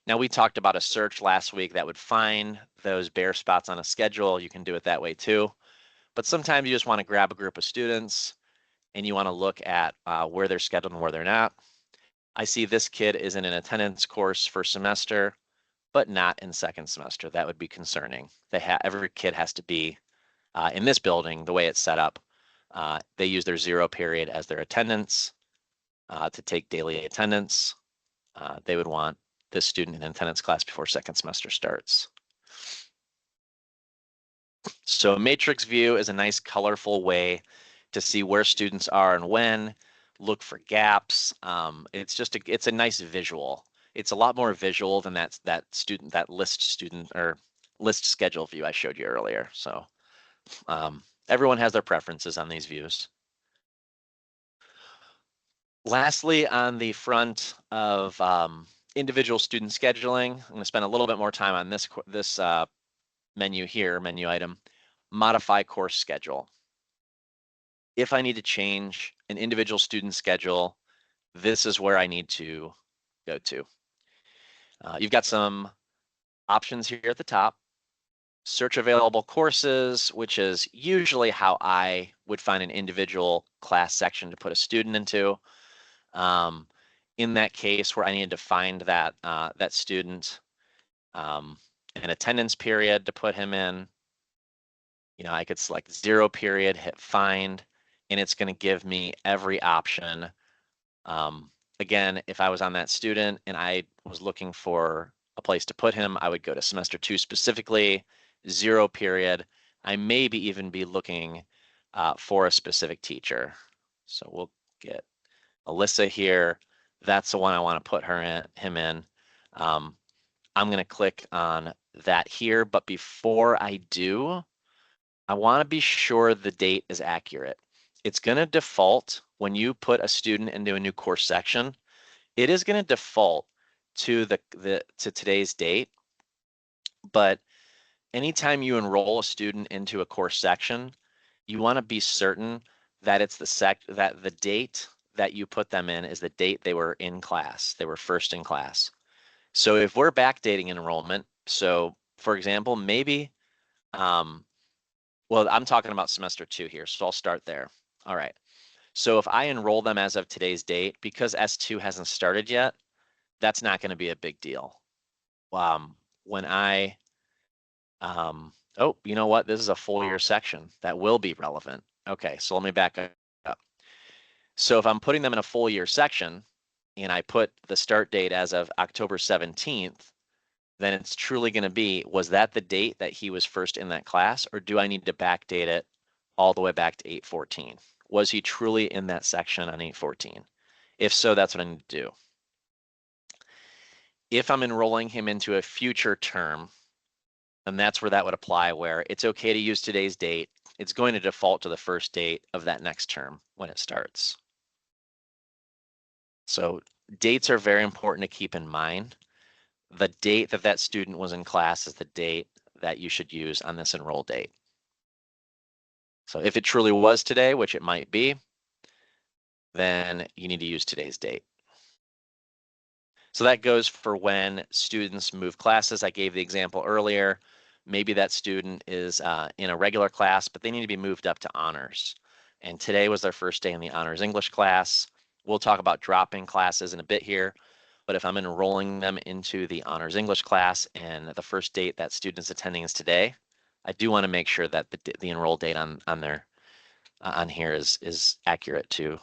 Now, we talked about a search last week that would find those bare spots on a schedule. You can do it that way too. But sometimes you just want to grab a group of students and you want to look at where they're scheduled and where they're not. I see this kid is in an attendance course first semester, but not in second semester. That would be concerning. Every kid has to be in this building, the way it's set up. They use their 0 period as their attendance to take daily attendance. They would want this student in attendance class before second semester starts. So a matrix view is a nice colorful way to see where students are and when, look for gaps. It's a nice visual. It's a lot more visual than that list schedule view I showed you earlier. So everyone has their preferences on these views. Lastly, on the front of individual student scheduling, I'm going to spend a little bit more time on this menu here, menu item, modify course schedule. If I need to change an individual student schedule, this is where I need to go to. You've got some options here at the top. Search available courses, which is usually how I would find an individual class section to put a student into. In that case where I needed to find that student, an attendance period to put him in, I could select 0 period, hit find, and it's going to give me every option. Again, if I was on that student and I was looking for a place to put him, I would go to semester 2 specifically, 0 period. I maybe even be looking for a specific teacher. So we'll get Alyssa here. That's the one I want to put him in. I'm going to click on that here, but before I do, I want to be sure the date is accurate. It's going to default when you put a student into a new course section. It is going to default to to today's date, but anytime you enroll a student into a course section, you want to be certain that it's that the date that you put them in is the date they were in class. They were first in class. So if we're backdating enrollment, so for example, maybe well, I'm talking about semester 2 here, so I'll start there. All right. So if I enroll them as of today's date, because S2 hasn't started yet, that's not going to be a big deal. When I, oh, you know what? This is a full year section that will be relevant. Okay, so let me back up. So if I'm putting them in a full year section and I put the start date as of October 17th, then it's truly going to be, was that the date that he was first in that class, or do I need to backdate it all the way back to 8/14? Was he truly in that section on 8/14? If so, that's what I need to do. If I'm enrolling him into a future term, And that's where that would apply, where it's okay to use today's date. It's going to default to the first date of that next term when it starts. So dates are very important to keep in mind. The date that that student was in class is the date that you should use on this enroll date. So if it truly was today, which it might be, then you need to use today's date. So that goes for when students move classes. I gave the example earlier. Maybe that student is in a regular class, but they need to be moved up to honors. And today was their first day in the honors English class. We'll talk about dropping classes in a bit here, but if I'm enrolling them into the honors English class and the first date that student's attending is today, I do want to make sure that the enroll date on their on here is accurate to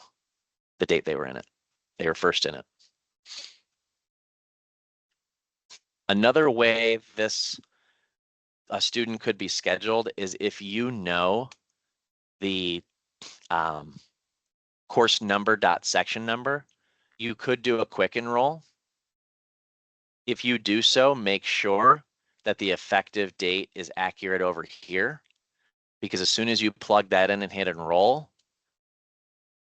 the date they were in it. They were first in it. Another way this a student could be scheduled is if you know the course number dot section number, you could do a quick enroll. If you do so, make sure that the effective date is accurate over here, because as soon as you plug that in and hit enroll,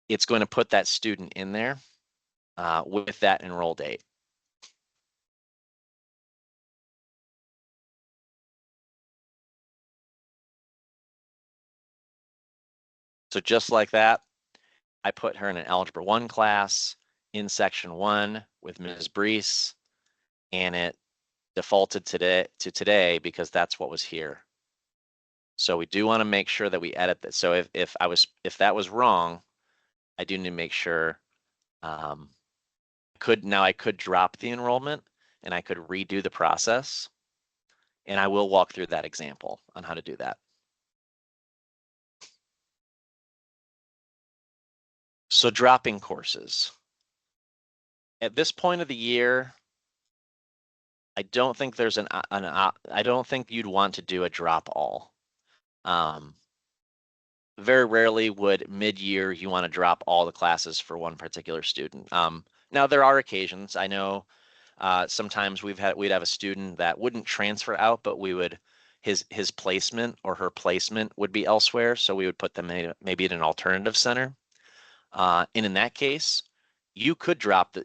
it's going to put that student in there with that enroll date. So just like that, I put her in an Algebra 1 class in section 1 with Ms. Brees, and it defaulted to today because that's what was here. So we do want to make sure that we edit this. So if that was wrong, I do need to make sure I could drop the enrollment and I could redo the process, and I will walk through that example on how to do that. So dropping courses. At this point of the year, I don't think there's I don't think you'd want to do a drop all. Very rarely would mid-year you want to drop all the classes for one particular student. Now there are occasions. I know sometimes we'd have a student that wouldn't transfer out, but we would his placement or her placement would be elsewhere, so we would put them maybe in an alternative center. And in that case, you could drop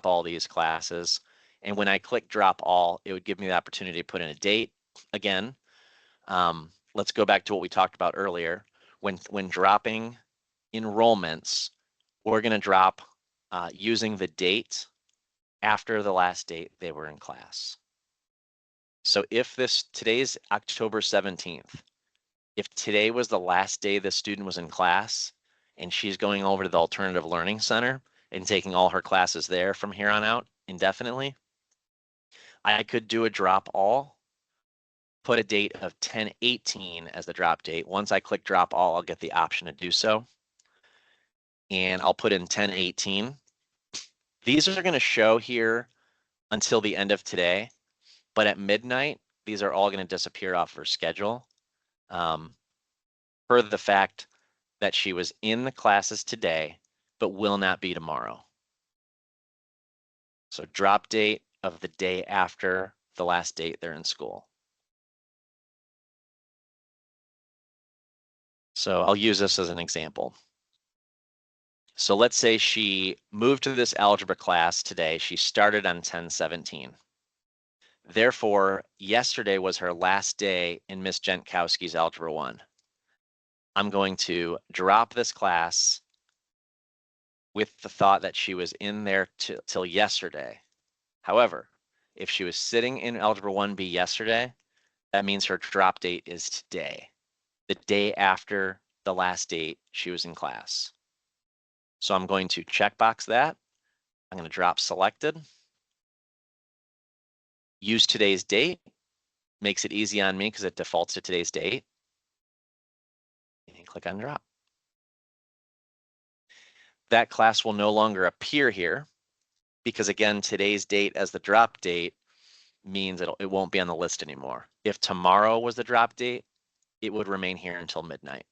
all these classes, and when I click drop all, it would give me the opportunity to put in a date. Again, let's go back to what we talked about earlier. When dropping enrollments, we're going to drop using the date after the last date they were in class. So if today's October 17th, if today was the last day the student was in class and she's going over to the Alternative Learning Center and taking all her classes there from here on out indefinitely, I could do a drop all, put a date of 10/18 as the drop date. Once I click drop all, I'll get the option to do so. And I'll put in 10/18. These are going to show here until the end of today, but at midnight, these are all going to disappear off her schedule. Per the fact that she was in the classes today, but will not be tomorrow. So drop date of the day after the last date they're in school. So I'll use this as an example. So let's say she moved to this algebra class today. She started on 10/17. Therefore, yesterday was her last day in Miss Jentkowski's Algebra 1. I'm going to drop this class with the thought that she was in there till yesterday. However, if she was sitting in Algebra 1B yesterday, that means her drop date is today, the day after the last date she was in class. So I'm going to checkbox that. I'm going to drop selected. Use today's date. Makes it easy on me because it defaults to today's date. And click on drop. That class will no longer appear here because, again, today's date as the drop date means it won't be on the list anymore. If tomorrow was the drop date, it would remain here until midnight.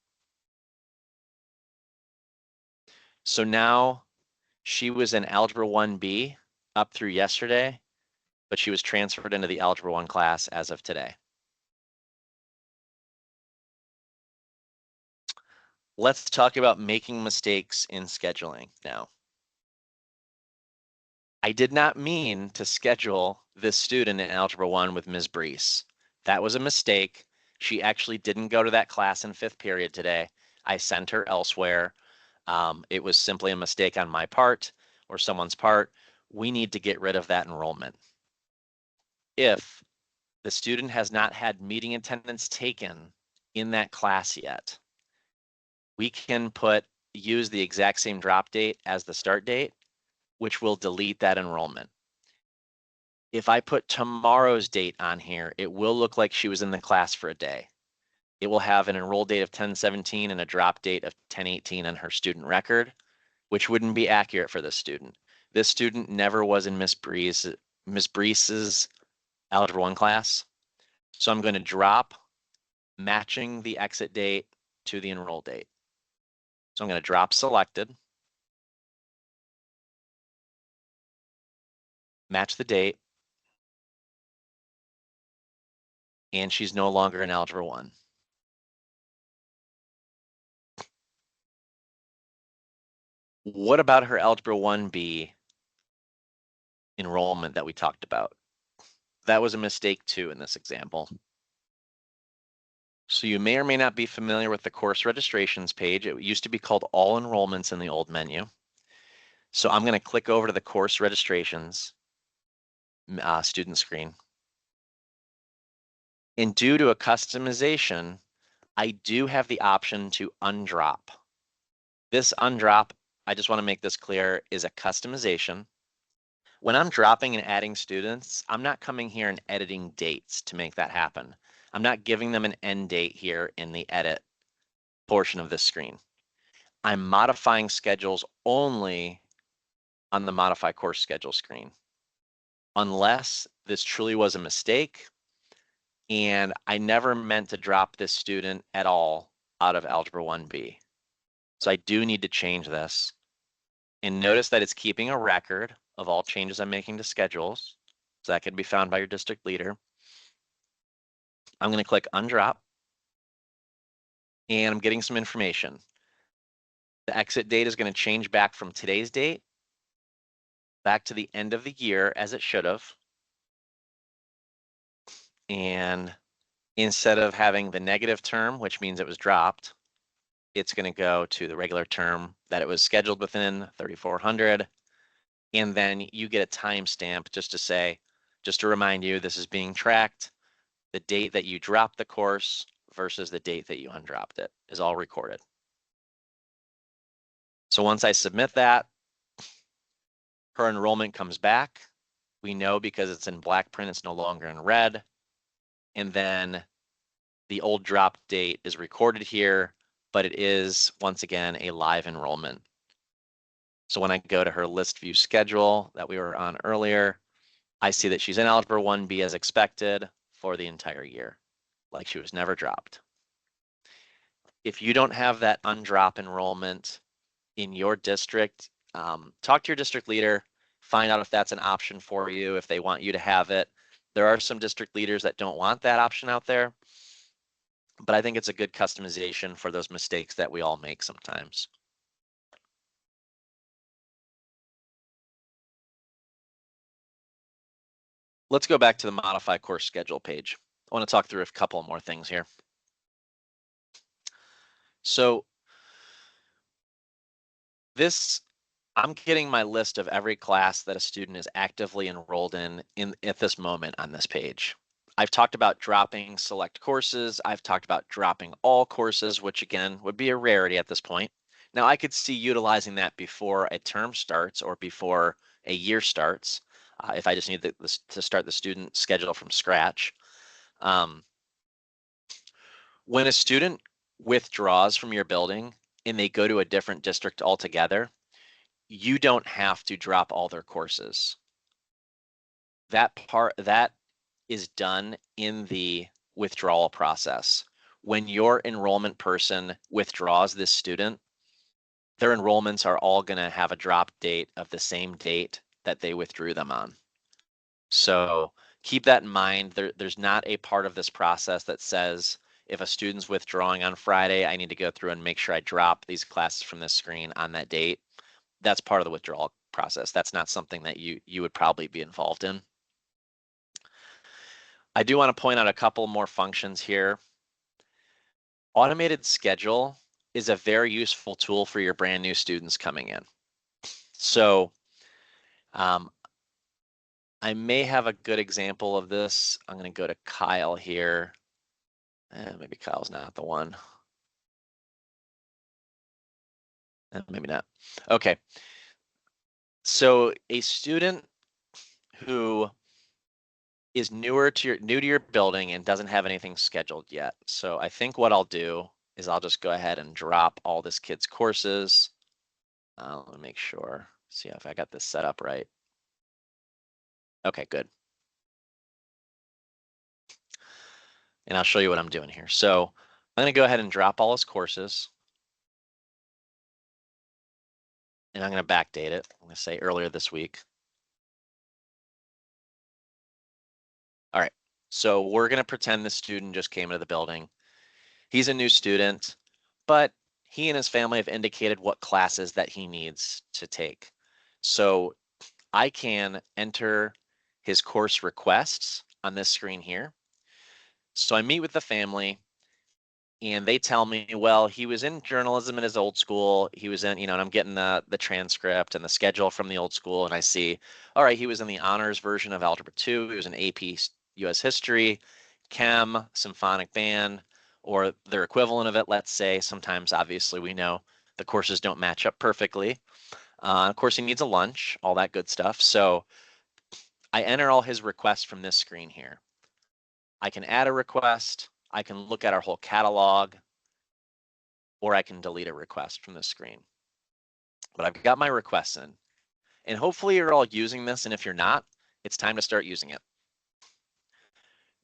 So now she was in Algebra 1B up through yesterday, but she was transferred into the Algebra 1 class as of today. Let's talk about making mistakes in scheduling now. I did not mean to schedule this student in Algebra 1 with Ms. Brees. That was a mistake. She actually didn't go to that class in 5th period today. I sent her elsewhere. It was simply a mistake on my part or someone's part. We need to get rid of that enrollment. If the student has not had meeting attendance taken in that class yet, we can use the exact same drop date as the start date, which will delete that enrollment. If I put tomorrow's date on here, it will look like she was in the class for a day. It will have an enroll date of 10/17 and a drop date of 10/18 on her student record, which wouldn't be accurate for this student. This student never was in Miss Breese's Algebra 1 class. So I'm going to drop matching the exit date to the enroll date. So I'm going to drop selected, match the date, and she's no longer in Algebra 1. What about her Algebra 1B enrollment that we talked about? That was a mistake too in this example. So you may or may not be familiar with the course registrations page. It used to be called all enrollments in the old menu. So I'm going to click over to the course registrations student screen. And due to a customization, I do have the option to undrop. This undrop, I just want to make this clear, is a customization. When I'm dropping and adding students, I'm not coming here and editing dates to make that happen. I'm not giving them an end date here in the edit portion of this screen. I'm modifying schedules only on the modify course schedule screen, unless this truly was a mistake and I never meant to drop this student at all out of Algebra 1B. So I do need to change this. And notice that it's keeping a record of all changes I'm making to schedules. So that can be found by your district leader. I'm going to click undrop. And I'm getting some information. The exit date is going to change back from today's date back to the end of the year as it should have. And instead of having the negative term, which means it was dropped, it's going to go to the regular term that it was scheduled within 3,400. And then you get a timestamp just to say, just to remind you, this is being tracked. The date that you dropped the course versus the date that you undropped it is all recorded. So once I submit that, her enrollment comes back. We know because it's in black print, it's no longer in red. And then the old drop date is recorded here, but it is, once again, a live enrollment. So when I go to her list view schedule that we were on earlier, I see that she's in Algebra 1B as expected for the entire year, like she was never dropped. If you don't have that undrop enrollment in your district, talk to your district leader, find out if that's an option for you, if they want you to have it. There are some district leaders that don't want that option out there, but I think it's a good customization for those mistakes that we all make sometimes. Let's go back to the modify course schedule page. I want to talk through a couple more things here. So I'm getting my list of every class that a student is actively enrolled in at this moment on this page. I've talked about dropping select courses. I've talked about dropping all courses, which again would be a rarity at this point. Now I could see utilizing that before a term starts or before a year starts, if I just need to start the student schedule from scratch. When a student withdraws from your building and they go to a different district altogether, you don't have to drop all their courses. That is done in the withdrawal process. When your enrollment person withdraws this student, their enrollments are all going to have a drop date of the same date that they withdrew them on. So keep that in mind. There's not a part of this process that says If a student's withdrawing on Friday, I need to go through and make sure I drop these classes from this screen on that date. That's part of the withdrawal process. That's not something that you would probably be involved in. I do want to point out a couple more functions here. Automated schedule is a very useful tool for your brand new students coming in. So I may have a good example of this. I'm going to go to Kyle here. Maybe Kyle's not the one. Maybe not. Okay. So a student who is new to your building and doesn't have anything scheduled yet. So I think what I'll do is I'll just go ahead and drop all this kid's courses. Let me make sure, see if I got this set up right. Okay, good. And I'll show you what I'm doing here. So I'm going to go ahead and drop all his courses. And I'm going to backdate it. I'm going to say earlier this week. All right, so we're going to pretend the student just came into the building. He's a new student, but he and his family have indicated what classes that he needs to take. So I can enter his course requests on this screen here. So I meet with the family and they tell me, well, he was in journalism in his old school. He was in, and I'm getting the transcript and the schedule from the old school, and I see, all right, he was in the honors version of Algebra 2. He was in AP US History, Chem, Symphonic Band, or their equivalent of it, let's say. Sometimes, obviously, we know the courses don't match up perfectly. Of course, he needs a lunch, all that good stuff. So I enter all his requests from this screen here. I can add a request. I can look at our whole catalog, or I can delete a request from the screen. But I've got my requests in, and hopefully you're all using this, and if you're not, it's time to start using it.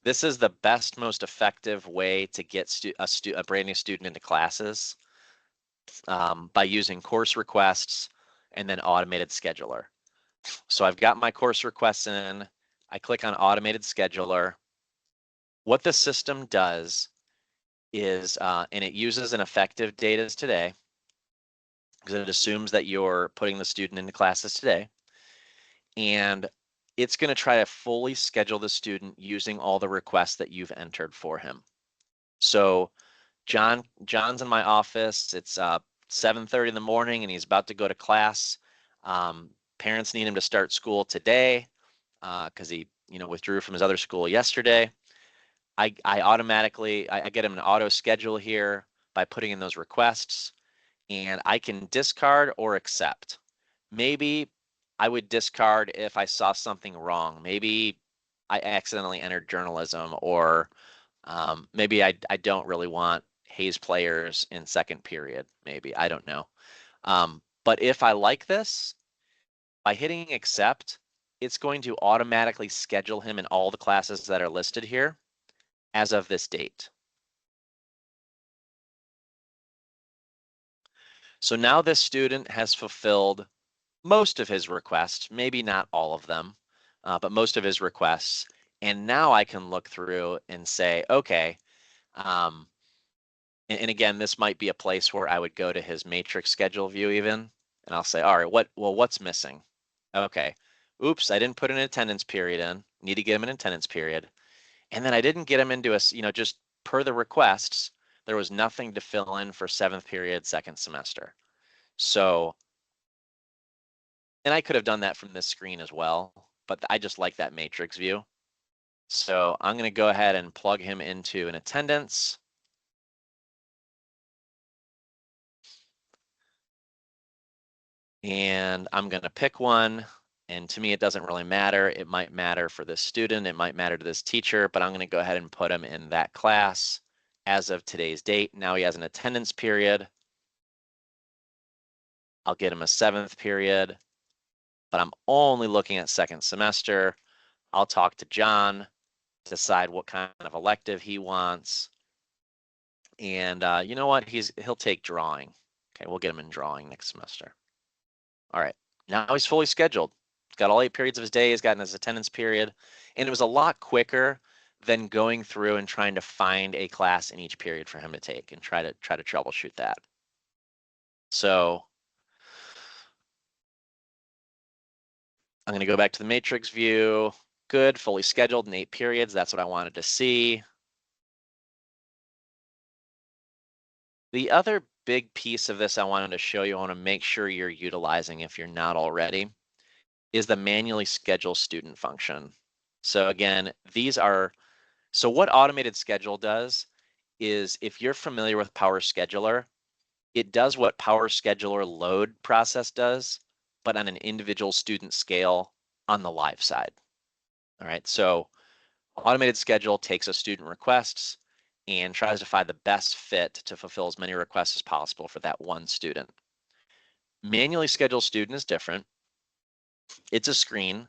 This is the best, most effective way to get a brand new student into classes, by using course requests and then automated scheduler. So I've got my course requests in, I click on automated scheduler. What the system does is, and it uses an effective date as today, because it assumes that you're putting the student into classes today. And it's going to try to fully schedule the student using all the requests that you've entered for him. So John's in my office. It's 7:30 in the morning and he's about to go to class. Parents need him to start school today because he withdrew from his other school yesterday. I automatically I get him an auto schedule here by putting in those requests, and I can discard or accept. Maybe I would discard if I saw something wrong. Maybe I accidentally entered journalism, or maybe I don't really want Hayes players in second period. Maybe, I don't know. But if I like this, by hitting accept, it's going to automatically schedule him in all the classes that are listed here as of this date. So now this student has fulfilled most of his requests, maybe not all of them, but most of his requests. And now I can look through and say, okay, and again, this might be a place where I would go to his matrix schedule view even, and I'll say, all right, what's missing? Okay, oops, I didn't put an attendance period in, need to get him an attendance period. And then I didn't get him into just per the requests, there was nothing to fill in for 7th period, second semester. So, and I could have done that from this screen as well, but I just like that matrix view. So I'm going to go ahead and plug him into an attendance. And I'm going to pick one. And to me, it doesn't really matter. It might matter for this student. It might matter to this teacher, but I'm going to go ahead and put him in that class as of today's date. Now he has an attendance period. I'll get him a 7th period, but I'm only looking at second semester. I'll talk to John, decide what kind of elective he wants. And you know what? He'll take drawing. Okay, we'll get him in drawing next semester. All right, now he's fully scheduled. He's got all 8 periods of his day. He's gotten his attendance period, and it was a lot quicker than going through and trying to find a class in each period for him to take and try to troubleshoot that. So I'm going to go back to the matrix view. Good, fully scheduled in 8 periods. That's what I wanted to see. The other big piece of this I wanted to show you, I want to make sure you're utilizing if you're not already, is the manually schedule student function. So again, so what automated schedule does is, if you're familiar with Power Scheduler, it does what Power Scheduler load process does, but on an individual student scale on the live side. All right, so automated schedule takes a student requests and tries to find the best fit to fulfill as many requests as possible for that one student. Manually scheduled student is different. It's a screen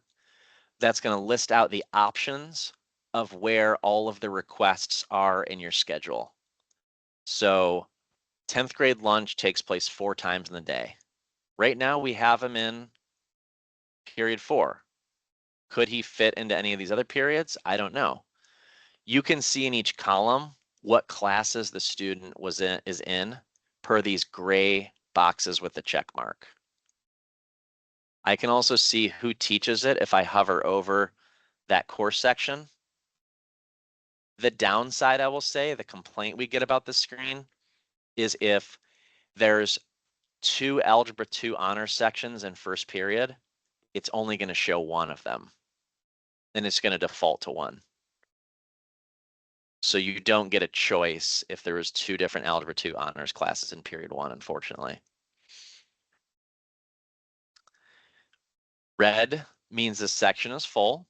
that's going to list out the options of where all of the requests are in your schedule. So 10th grade lunch takes place 4 times in the day. Right now we have him in period 4. Could he fit into any of these other periods? I don't know. You can see in each column what classes the student is in per these gray boxes with the check mark. I can also see who teaches it if I hover over that course section. The downside, I will say, the complaint we get about this screen is if there's 2 Algebra 2 honors sections in first period, it's only going to show one of them, and it's going to default to 1. So you don't get a choice if there was 2 different Algebra 2 honors classes in period 1, unfortunately. Red means this section is full.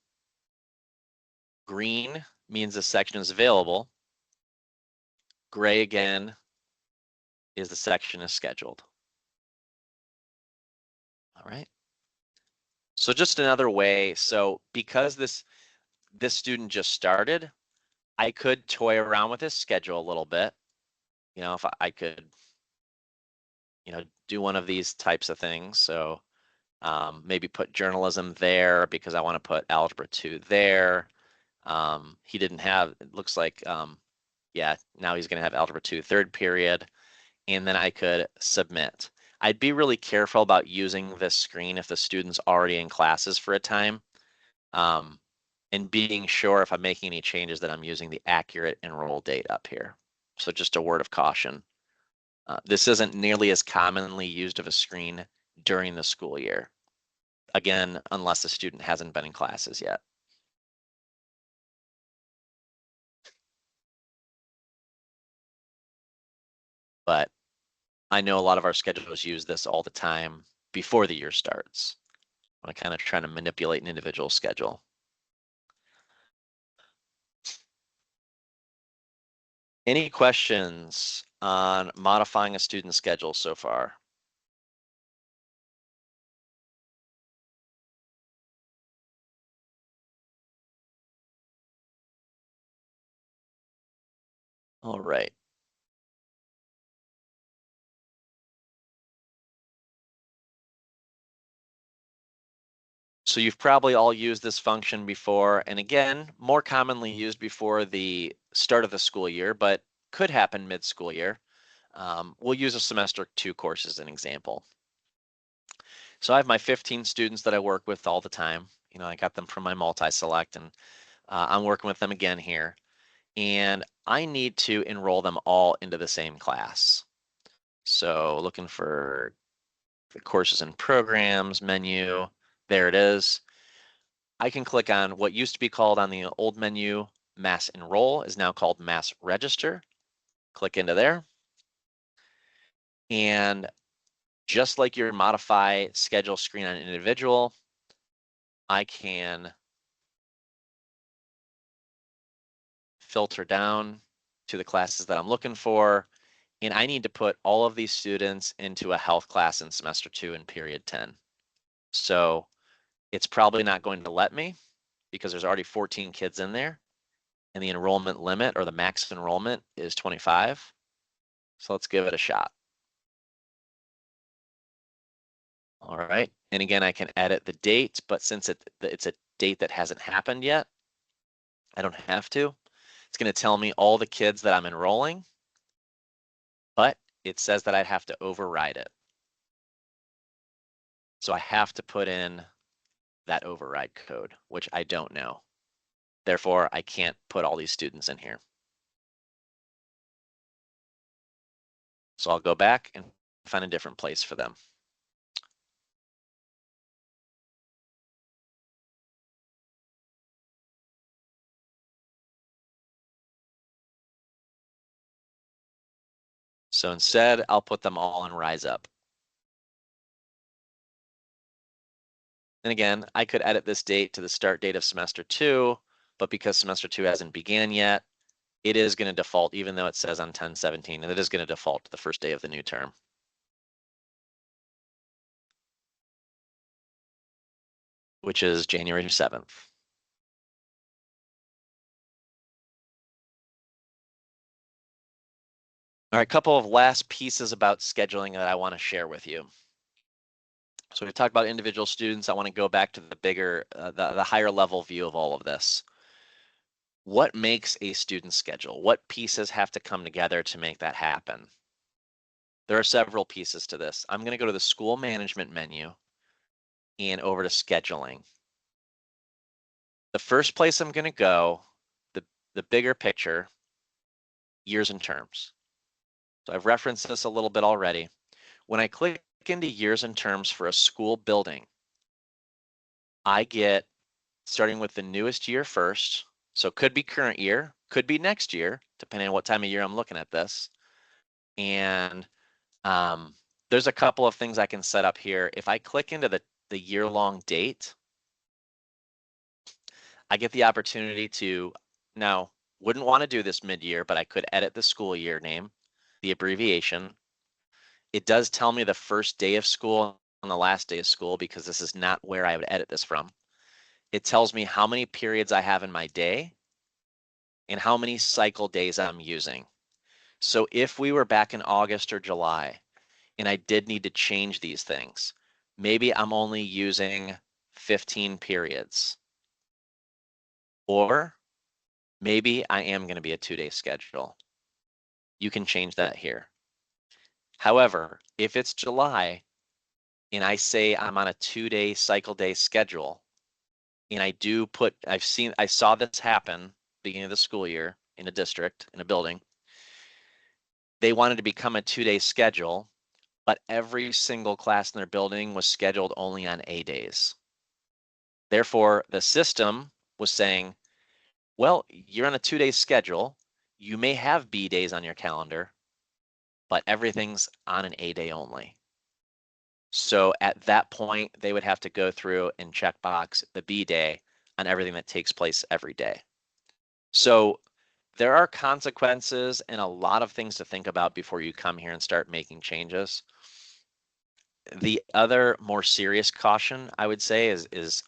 Green means this section is available. Gray again is the section is scheduled. All right. So just another way. So because this student just started, I could toy around with his schedule a little bit. You know, if I could, do one of these types of things. So maybe put journalism there because I want to put Algebra 2 there. He didn't have, it looks like, yeah, now he's going to have Algebra 2 third period, and then I could submit. I'd be really careful about using this screen if the student's already in classes for a time, and being sure if I'm making any changes that I'm using the accurate enroll date up here. So just a word of caution. This isn't nearly as commonly used of a screen during the school year. Again, unless the student hasn't been in classes yet. But I know a lot of our schedulers use this all the time before the year starts. I'm kind of trying to manipulate an individual schedule. Any questions on modifying a student schedule so far? All right. So you've probably all used this function before, and again, more commonly used before the start of the school year, but could happen mid-school year. We'll use a semester 2 course as an example. So I have my 15 students that I work with all the time. I got them from my multi-select, and I'm working with them again here. And I need to enroll them all into the same class. So looking for the courses and programs menu, there it is. I can click on what used to be called on the old menu, Mass Enroll, is now called Mass Register. Click into there. And just like your modify schedule screen on an individual, I can filter down to the classes that I'm looking for. And I need to put all of these students into a health class in semester 2 in period 10. So it's probably not going to let me because there's already 14 kids in there, and the enrollment limit or the max enrollment is 25. So let's give it a shot. All right. And again, I can edit the date, but since it's a date that hasn't happened yet, I don't have to. It's going to tell me all the kids that I'm enrolling, but it says that I'd have to override it. So I have to put in that override code, which I don't know. Therefore, I can't put all these students in here. So I'll go back and find a different place for them. So instead, I'll put them all in Rise Up. And again, I could edit this date to the start date of semester 2, but because semester 2 hasn't began yet, it is going to default, even though it says on 10/17, and it is going to default to the first day of the new term. Which is January 7th. All right, a couple of last pieces about scheduling that I want to share with you. So we've talked about individual students. I want to go back to the bigger, the higher level view of all of this. What makes a student schedule? What pieces have to come together to make that happen? There are several pieces to this. I'm going to go to the school management menu and over to scheduling. The first place I'm going to go, the bigger picture, years and terms. So I've referenced this a little bit already. When I click into years and terms for a school building, I get, starting with the newest year first, so could be current year, could be next year, depending on what time of year I'm looking at this. And there's a couple of things I can set up here. If I click into the year-long date, I get the opportunity to, now, wouldn't want to do this mid-year, but I could edit the school year name, the abbreviation. It does tell me the first day of school and the last day of school because this is not where I would edit this from. It tells me how many periods I have in my day and how many cycle days I'm using. So if we were back in August or July and I did need to change these things, maybe I'm only using 15 periods. Or maybe I am going to be a 2-day schedule. You can change that here. However, if it's July and I say I'm on a 2-day cycle day schedule, and I do put, I saw this happen beginning of the school year in a district, in a building. They wanted to become a 2-day schedule, but every single class in their building was scheduled only on A days. Therefore, the system was saying, well, you're on a 2-day schedule. You may have B days on your calendar, but everything's on an A day only. So at that point, they would have to go through and check box the B day on everything that takes place every day. So there are consequences and a lot of things to think about before you come here and start making changes. The other more serious caution I would say is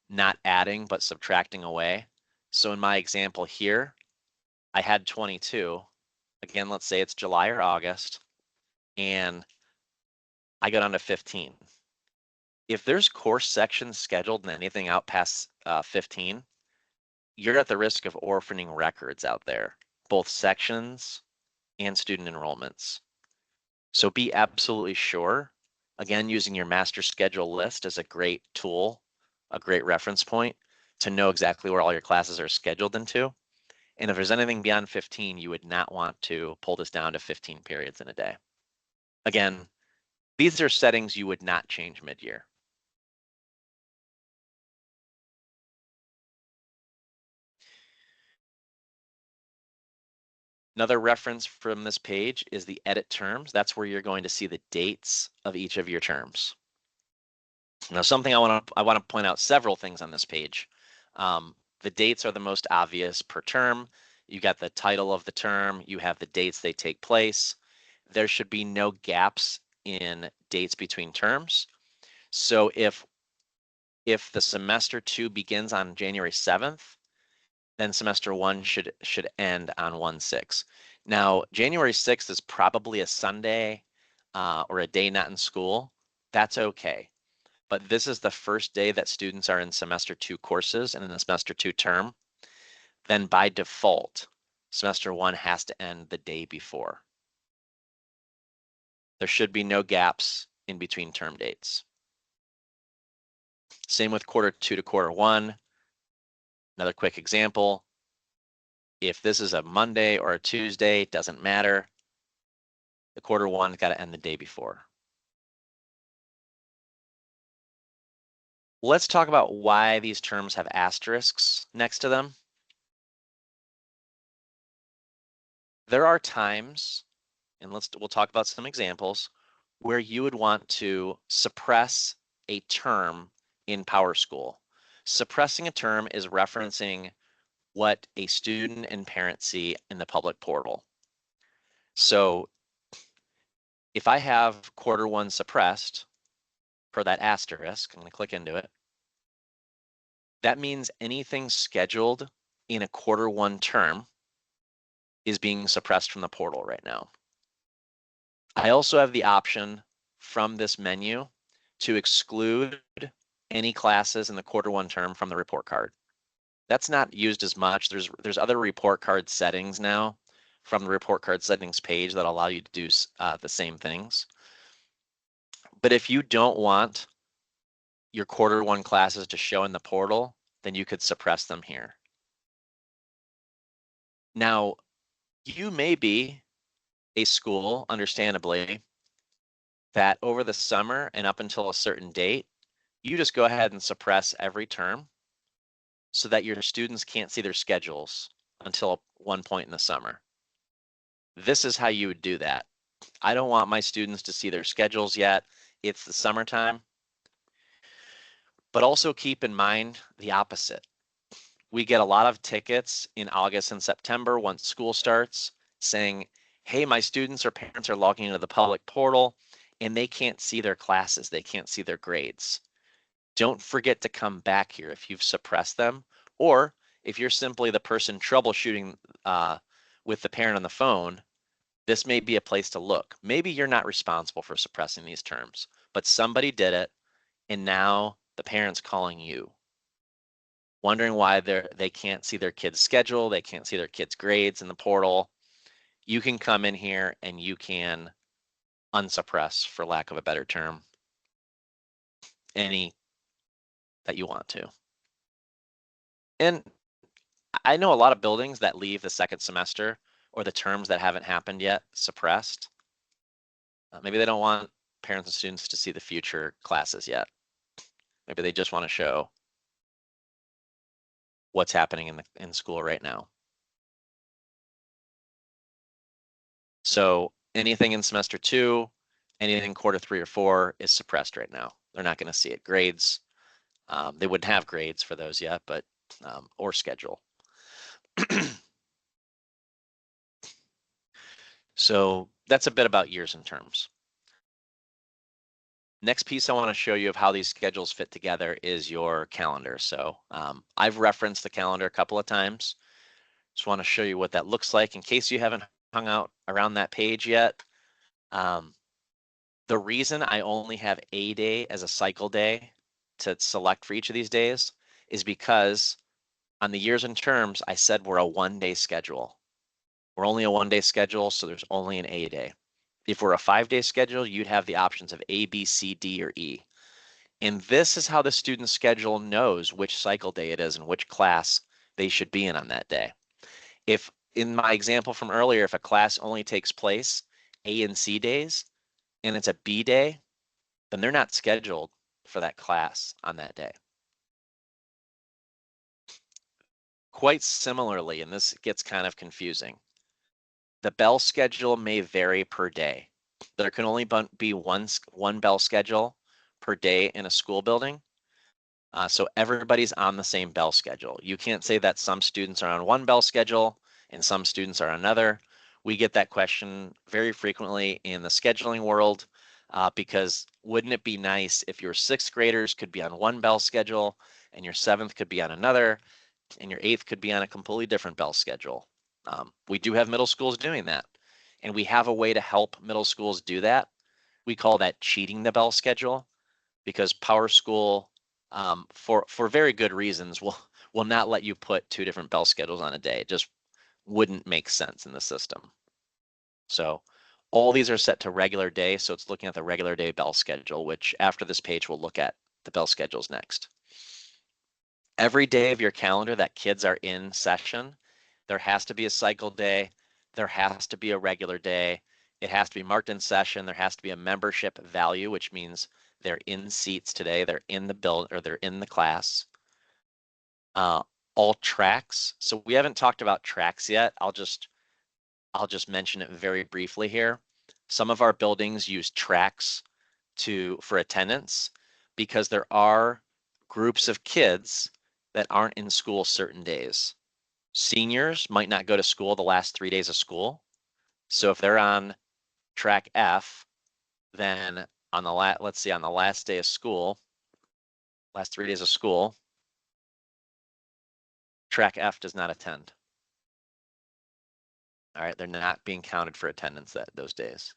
not adding but subtracting away. So in my example here, I had 22. Again, let's say it's July or August, and I go down to 15. If there's course sections scheduled and anything out past 15, you're at the risk of orphaning records out there, both sections and student enrollments. So be absolutely sure, again, using your master schedule list as a great tool, a great reference point to know exactly where all your classes are scheduled into. And if there's anything beyond 15, you would not want to pull this down to 15 periods in a day. Again, these are settings you would not change mid-year. Another reference from this page is the edit terms. That's where you're going to see the dates of each of your terms. Now, something I want to point out several things on this page. The dates are the most obvious per term. You got the title of the term. You have the dates they take place. There should be no gaps in dates between terms. So if the semester 2 begins on January 7th, then semester 1 should end on 1/6. Now, January 6th is probably a Sunday or a day not in school. That's okay. But this is the first day that students are in semester 2 courses and in the semester 2 term. then by default, semester 1 has to end the day before. There should be no gaps in between term dates. Same with quarter 2 to quarter 1. Another quick example. If this is a Monday or a Tuesday, it doesn't matter. The quarter 1's got to end the day before. Let's talk about why these terms have asterisks next to them. There are times, and we'll talk about some examples, where you would want to suppress a term in PowerSchool. Suppressing a term is referencing what a student and parent see in the public portal. So if I have quarter 1 suppressed for that asterisk, I'm going to click into it. That means anything scheduled in a quarter 1 term is being suppressed from the portal right now. I also have the option from this menu to exclude any classes in the quarter 1 term from the report card. That's not used as much. There's other report card settings now from the report card settings page that allow you to do the same things. But if you don't want your quarter 1 classes to show in the portal, then you could suppress them here. Now, you may be a school, understandably, that over the summer and up until a certain date, you just go ahead and suppress every term so that your students can't see their schedules until one point in the summer. This is how you would do that. I don't want my students to see their schedules yet. It's the summertime. But also keep in mind the opposite. We get a lot of tickets in August and September once school starts saying, hey, my students or parents are logging into the public portal and they can't see their classes. They can't see their grades. Don't forget to come back here if you've suppressed them, or if you're simply the person troubleshooting with the parent on the phone, this may be a place to look. Maybe you're not responsible for suppressing these terms, but somebody did it, and now the parent's calling you, wondering why they can't see their kid's schedule, they can't see their kid's grades in the portal. You can come in here and you can unsuppress, for lack of a better term, any that you want to. And I know a lot of buildings that leave the second semester or the terms that haven't happened yet suppressed. Maybe they don't want parents and students to see the future classes yet. Maybe they just want to show what's happening in school right now. So anything in semester 2, anything quarter 3 or 4 is suppressed right now. They're not going to see it. Grades, they wouldn't have grades for those yet, but or schedule. So that's a bit about years and terms. Next piece I want to show you of how these schedules fit together is your calendar. So I've referenced the calendar a couple of times. Just want to show you what that looks like in case you haven't hung out around that page yet. The reason I only have a day as a cycle day to select for each of these days is because on the years and terms, I said we're a 1-day schedule. We're only a 1-day schedule, so there's only an A day. If we're a 5-day schedule, you'd have the options of A, B, C, D, or E. And this is how the student schedule knows which cycle day it is and which class they should be in on that day. If in my example from earlier, if a class only takes place A and C days and it's a B day, then they're not scheduled for that class on that day. Quite similarly, and this gets kind of confusing, the bell schedule may vary per day. There can only be one bell schedule per day in a school building. So everybody's on the same bell schedule. You can't say that some students are on one bell schedule and some students are another. We get that question very frequently in the scheduling world because wouldn't it be nice if your 6th graders could be on one bell schedule and your 7th could be on another and your 8th could be on a completely different bell schedule? We do have middle schools doing that, and we have a way to help middle schools do that. We call that cheating the bell schedule, because PowerSchool, for very good reasons, will will not let you put two different bell schedules on a day. It just wouldn't make sense in the system. So all these are set to regular day. So it's looking at the regular day bell schedule, which after this page, we'll look at the bell schedules next. Every day of your calendar that kids are in session, there has to be a cycle day. There has to be a regular day. It has to be marked in session. There has to be a membership value, which means they're in seats today. They're in the build or they're in the class. All tracks. So we haven't talked about tracks yet. I'll just mention it very briefly here. Some of our buildings use tracks for attendance because there are groups of kids that aren't in school certain days. Seniors might not go to school the last 3 days of school. So if they're on track F, then on the let's see, on the last day of school, last 3 days of school, track F does not attend. All right, they're not being counted for attendance those days.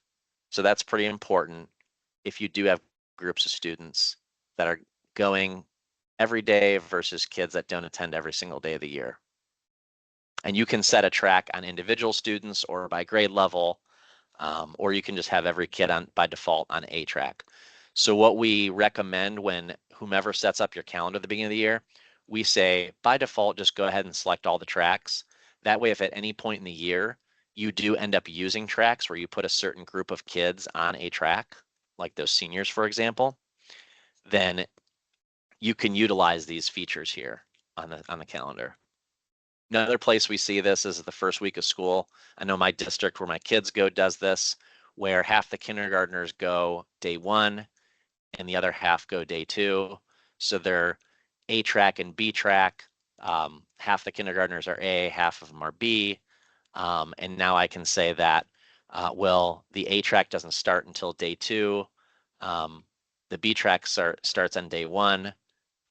So that's pretty important if you do have groups of students that are going every day versus kids that don't attend every single day of the year. And you can set a track on individual students or by grade level, or you can just have every kid on by default on a track. So what we recommend when whomever sets up your calendar at the beginning of the year, we say by default, just go ahead and select all the tracks. That way, if at any point in the year you do end up using tracks where you put a certain group of kids on a track, like those seniors, for example, then you can utilize these features here on the calendar. Another place we see this is the first week of school. I know my district where my kids go does this, where half the kindergartners go day one and the other half go day two. So they're A track and B track. Half the kindergartners are A, half of them are B. And now I can say that, well, the A track doesn't start until day two. The B track starts on day one,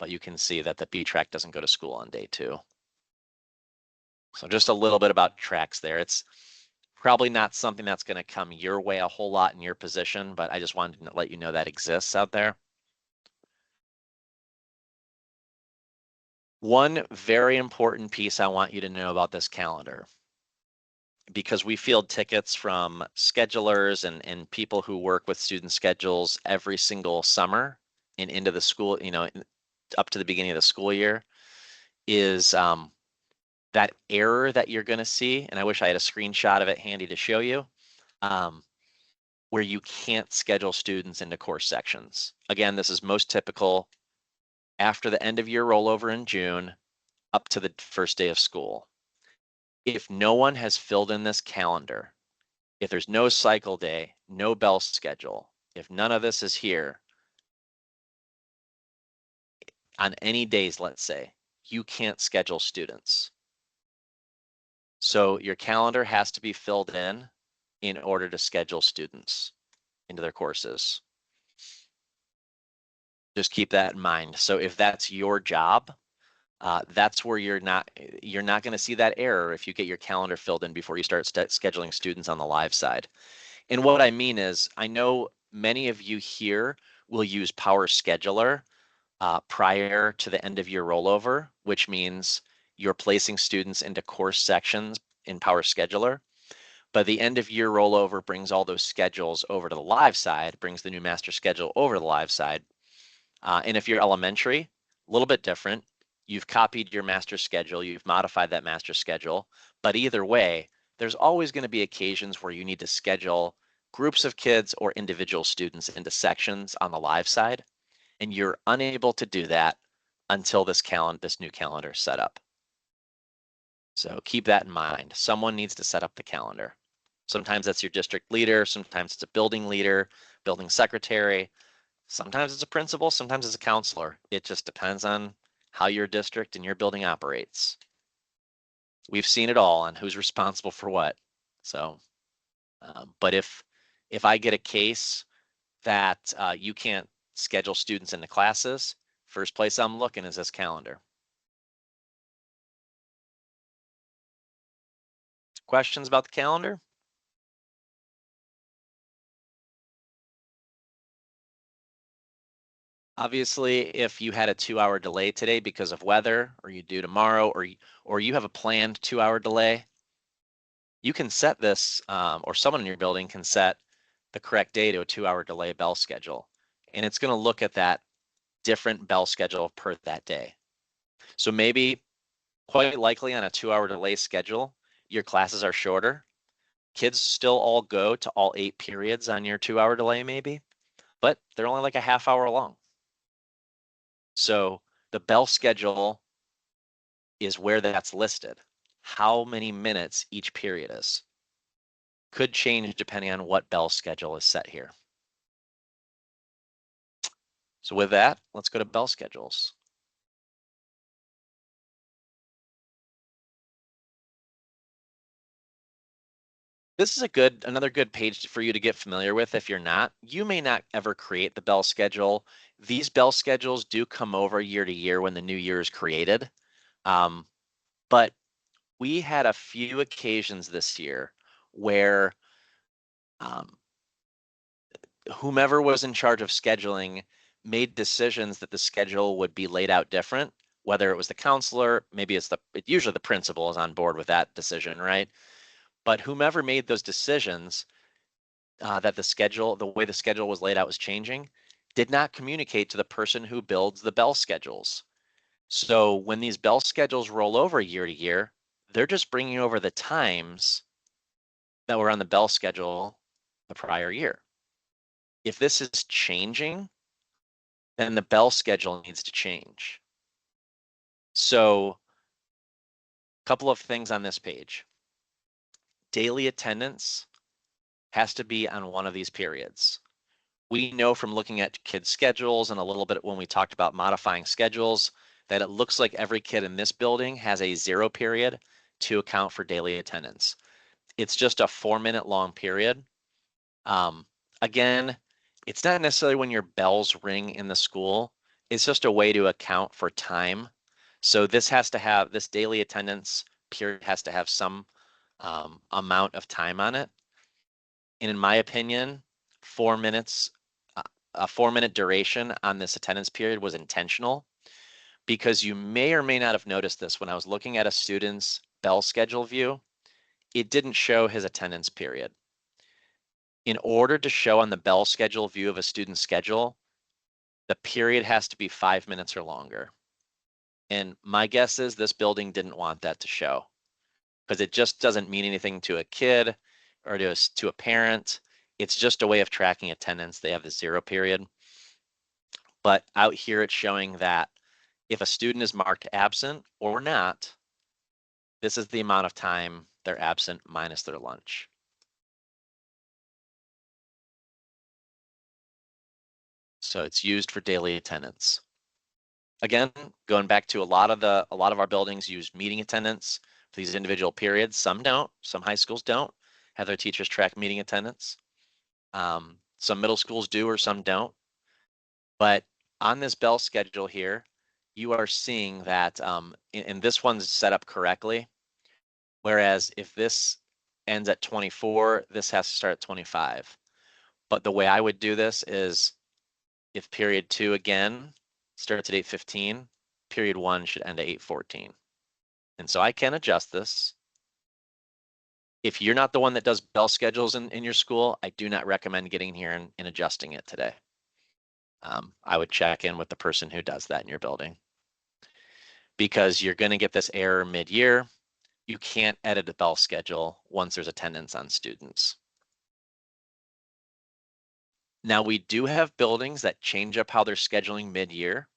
but you can see that the B track doesn't go to school on day two. So just a little bit about tracks there. It's probably not something that's going to come your way a whole lot in your position, but I just wanted to let you know that exists out there. One very important piece I want you to know about this calendar, because we field tickets from schedulers and people who work with student schedules every single summer and into the school, up to the beginning of the school year, is that error that you're going to see, and I wish I had a screenshot of it handy to show you, where you can't schedule students into course sections. Again, this is most typical after the end of year rollover in June up to the first day of school. If no one has filled in this calendar, if there's no cycle day, no bell schedule, if none of this is here on any days, let's say, you can't schedule students. So your calendar has to be filled in order to schedule students into their courses. Just keep that in mind. So if that's your job, that's where you're not going to see that error if you get your calendar filled in before you start scheduling students on the live side. And what I mean is, I know many of you here will use PowerScheduler prior to the end of your rollover, which means you're placing students into course sections in PowerScheduler. But the end of year rollover brings all those schedules over to the live side, brings the new master schedule over to the live side. And if you're elementary, a little bit different. You've copied your master schedule, you've modified that master schedule, but either way, there's always going to be occasions where you need to schedule groups of kids or individual students into sections on the live side, and you're unable to do that until this new calendar is set up. So keep that in mind. Someone needs to set up the calendar. Sometimes that's your district leader, sometimes it's a building leader, building secretary, sometimes it's a principal, sometimes it's a counselor. It just depends on how your district and your building operates. We've seen it all on who's responsible for what. So, but if I get a case that you can't schedule students into classes, first place I'm looking is this calendar. Questions about the calendar? Obviously, if you had a 2-hour delay today because of weather, or you do tomorrow, or you have a planned 2-hour delay, you can set this, or someone in your building can set the correct day to a 2-hour delay bell schedule. And it's going to look at that different bell schedule per that day. So maybe quite likely on a 2-hour delay schedule, your classes are shorter. Kids still all go to all 8 periods on your 2-hour delay maybe, but they're only like a half hour long. So the bell schedule is where that's listed. How many minutes each period is. Could change depending on what bell schedule is set here. So with that, let's go to bell schedules. This is another good page for you to get familiar with if you're not. You may not ever create the bell schedule. These bell schedules do come over year to year when the new year is created. But we had a few occasions this year where whomever was in charge of scheduling made decisions that the schedule would be laid out different, whether it was the counselor, maybe usually the principal is on board with that decision, right? But whomever made those decisions that the way the schedule was laid out was changing, did not communicate to the person who builds the bell schedules. So when these bell schedules roll over year to year, they're just bringing over the times that were on the bell schedule the prior year. If this is changing, then the bell schedule needs to change. So a couple of things on this page. Daily attendance has to be on one of these periods. We know from looking at kids' schedules and a little bit when we talked about modifying schedules that it looks like every kid in this building has a 0 period to account for daily attendance. It's just a 4-minute long period. Again, it's not necessarily when your bells ring in the school. It's just a way to account for time. So this daily attendance period has to have some amount of time on it. And in my opinion, 4 minutes, a 4-minute duration on this attendance period was intentional because you may or may not have noticed this when I was looking at a student's bell schedule view, it didn't show his attendance period. In order to show on the bell schedule view of a student's schedule, the period has to be 5 minutes or longer. And my guess is this building didn't want that to show because it just doesn't mean anything to a kid or to a parent. It's just a way of tracking attendance. They have the 0 period. But out here, it's showing that if a student is marked absent or not, this is the amount of time they're absent minus their lunch. So it's used for daily attendance. Again, going back to a lot of our buildings use meeting attendance for these individual periods. Some don't. Some high schools don't have their teachers track meeting attendance. Some middle schools do, or some don't. But on this bell schedule here, you are seeing that, and this one's set up correctly. Whereas if this ends at 24, this has to start at 25. But the way I would do this is if period 2 again starts at 8:15, period 1 should end at 8:14. And so I can adjust this. If you're not the one that does bell schedules in your school, I do not recommend getting here and adjusting it today. I would check in with the person who does that in your building because you're going to get this error mid-year. You can't edit a bell schedule once there's attendance on students. Now we do have buildings that change up how they're scheduling mid-year.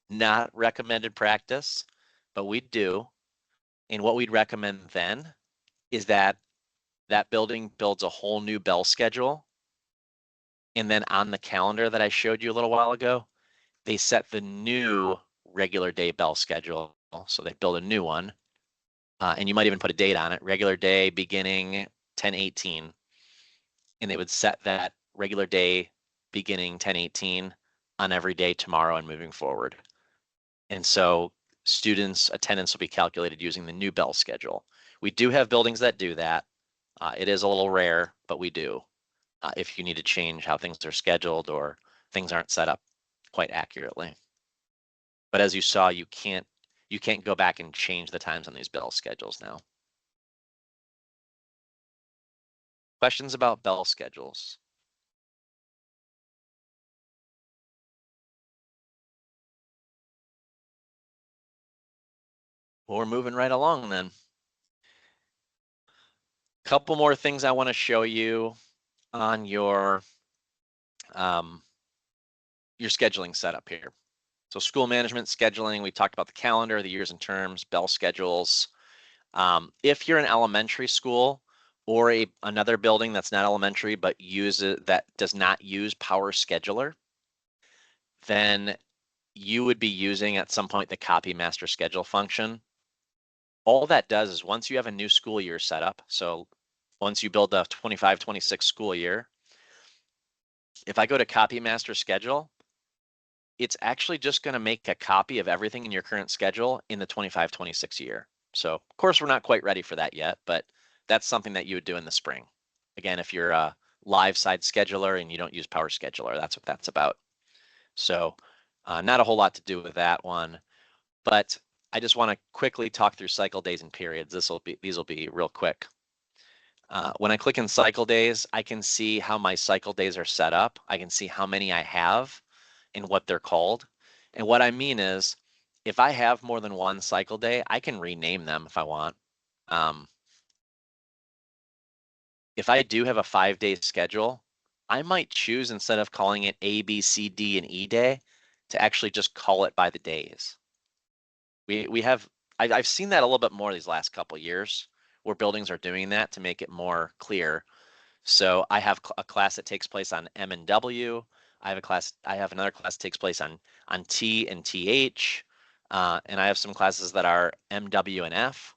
Not recommended practice, but we do. And what we'd recommend then is that that building builds a whole new bell schedule. And then on the calendar that I showed you a little while ago, they set the new regular day bell schedule. So they build a new one. And you might even put a date on it, regular day beginning 10/18. And they would set that regular day beginning 10/18 on every day tomorrow and moving forward. And so students' attendance will be calculated using the new bell schedule. We do have buildings that do that. It is a little rare, but we do if you need to change how things are scheduled or things aren't set up quite accurately. But as you saw, you can't go back and change the times on these bell schedules now. Questions about bell schedules? Well, we're moving right along then. Couple more things I want to show you on your scheduling setup here. So school management scheduling, we talked about the calendar, the years and terms, bell schedules. If you're an elementary school or another building that's not elementary but that does not use Power Scheduler, then you would be using at some point the copy master schedule function. All that does is once you have a new school year set up, so once you build a 25-26 school year, if I go to copy master schedule, it's actually just going to make a copy of everything in your current schedule in the 25-26 year. So of course we're not quite ready for that yet, but that's something that you would do in the spring. Again, if you're a live side scheduler and you don't use Power Scheduler, that's what that's about. So not a whole lot to do with that one, but I just want to quickly talk through cycle days and periods. These will be real quick. When I click in cycle days, I can see how my cycle days are set up. I can see how many I have and what they're called. And what I mean is, if I have more than one cycle day, I can rename them if I want. If I do have a 5-day schedule, I might choose, instead of calling it A, B, C, D, and E day, to actually just call it by the days. I've seen that a little bit more these last couple years, where buildings are doing that to make it more clear. So I have a class that takes place on M and W. I have another class that takes place on T and TH. And I have some classes that are M, W, and F.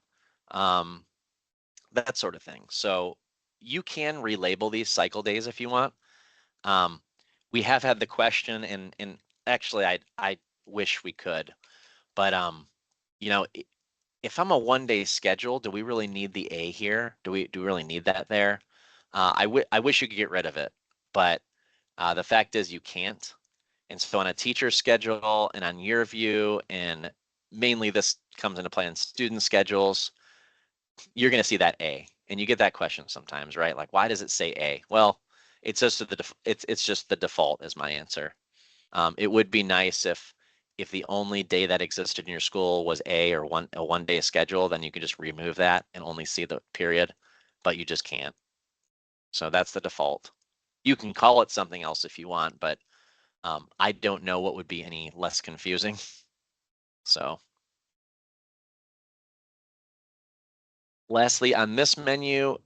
That sort of thing. So you can relabel these cycle days if you want. We have had the question, and actually I wish we could, but you know, if I'm a 1-day schedule, do we really need the A here? Do we really need that there? I wish you could get rid of it, but the fact is you can't. And so on a teacher schedule and on year view, and mainly this comes into play in student schedules, you're going to see that A, and you get that question sometimes, right? Like, why does it say A? Well, it's just it's just the default is my answer. It would be nice if the only day that existed in your school was a 1-day schedule, then you could just remove that and only see the period, but you just can't. So that's the default. You can call it something else if you want, but I don't know what would be any less confusing. So lastly, on this menu,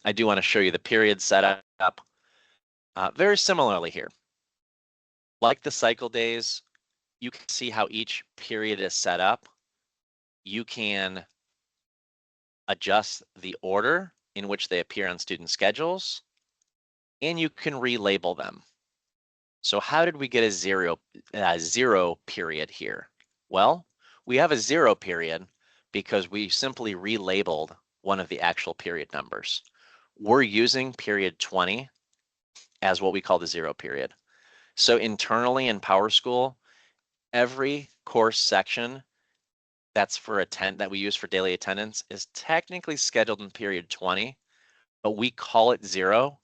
I do want to show you the period setup. Very similarly here. Like the cycle days, you can see how each period is set up. You can adjust the order in which they appear on student schedules, and you can relabel them. So how did we get a zero period here? Well, we have a 0 period because we simply relabeled one of the actual period numbers. We're using period 20 as what we call the 0 period. So internally in PowerSchool, every course section that we use for daily attendance is technically scheduled in period 20, but we call it 0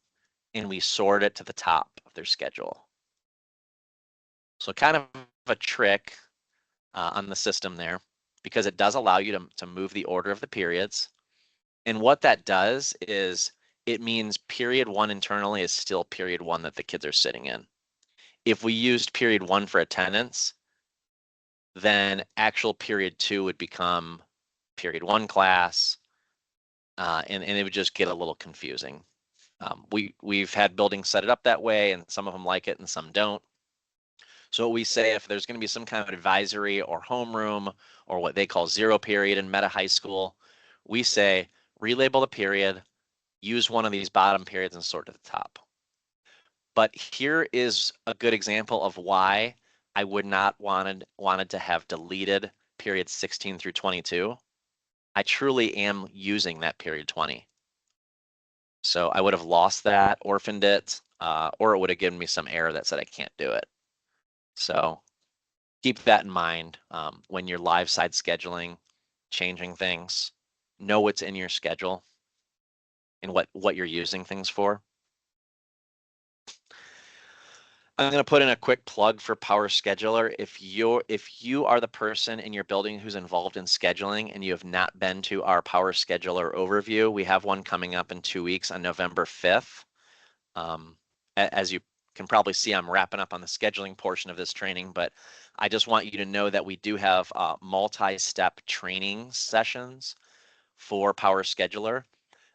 and we sort it to the top of their schedule. So kind of a trick on the system there, because it does allow you to move the order of the periods. And what that does is it means period 1 internally is still period 1 that the kids are sitting in. If we used period 1 for attendance, then actual period 2 would become period 1 class, and it would just get a little confusing. We've had buildings set it up that way, and some of them like it and some don't. So we say, if there's going to be some kind of advisory or homeroom or what they call 0 period in Meta High School, we say relabel the period, use one of these bottom periods and sort to the top. But here is a good example of why I would not wanted to have deleted periods 16 through 22. I truly am using that period 20. So I would have lost that, orphaned it, or it would have given me some error that said I can't do it. So keep that in mind when you're live side scheduling, changing things. Know what's in your schedule and what you're using things for. I'm going to put in a quick plug for Power Scheduler. If you are the person in your building who's involved in scheduling and you have not been to our Power Scheduler overview, we have one coming up in 2 weeks on November 5th. As you can probably see, I'm wrapping up on the scheduling portion of this training, but I just want you to know that we do have multi-step training sessions for Power Scheduler.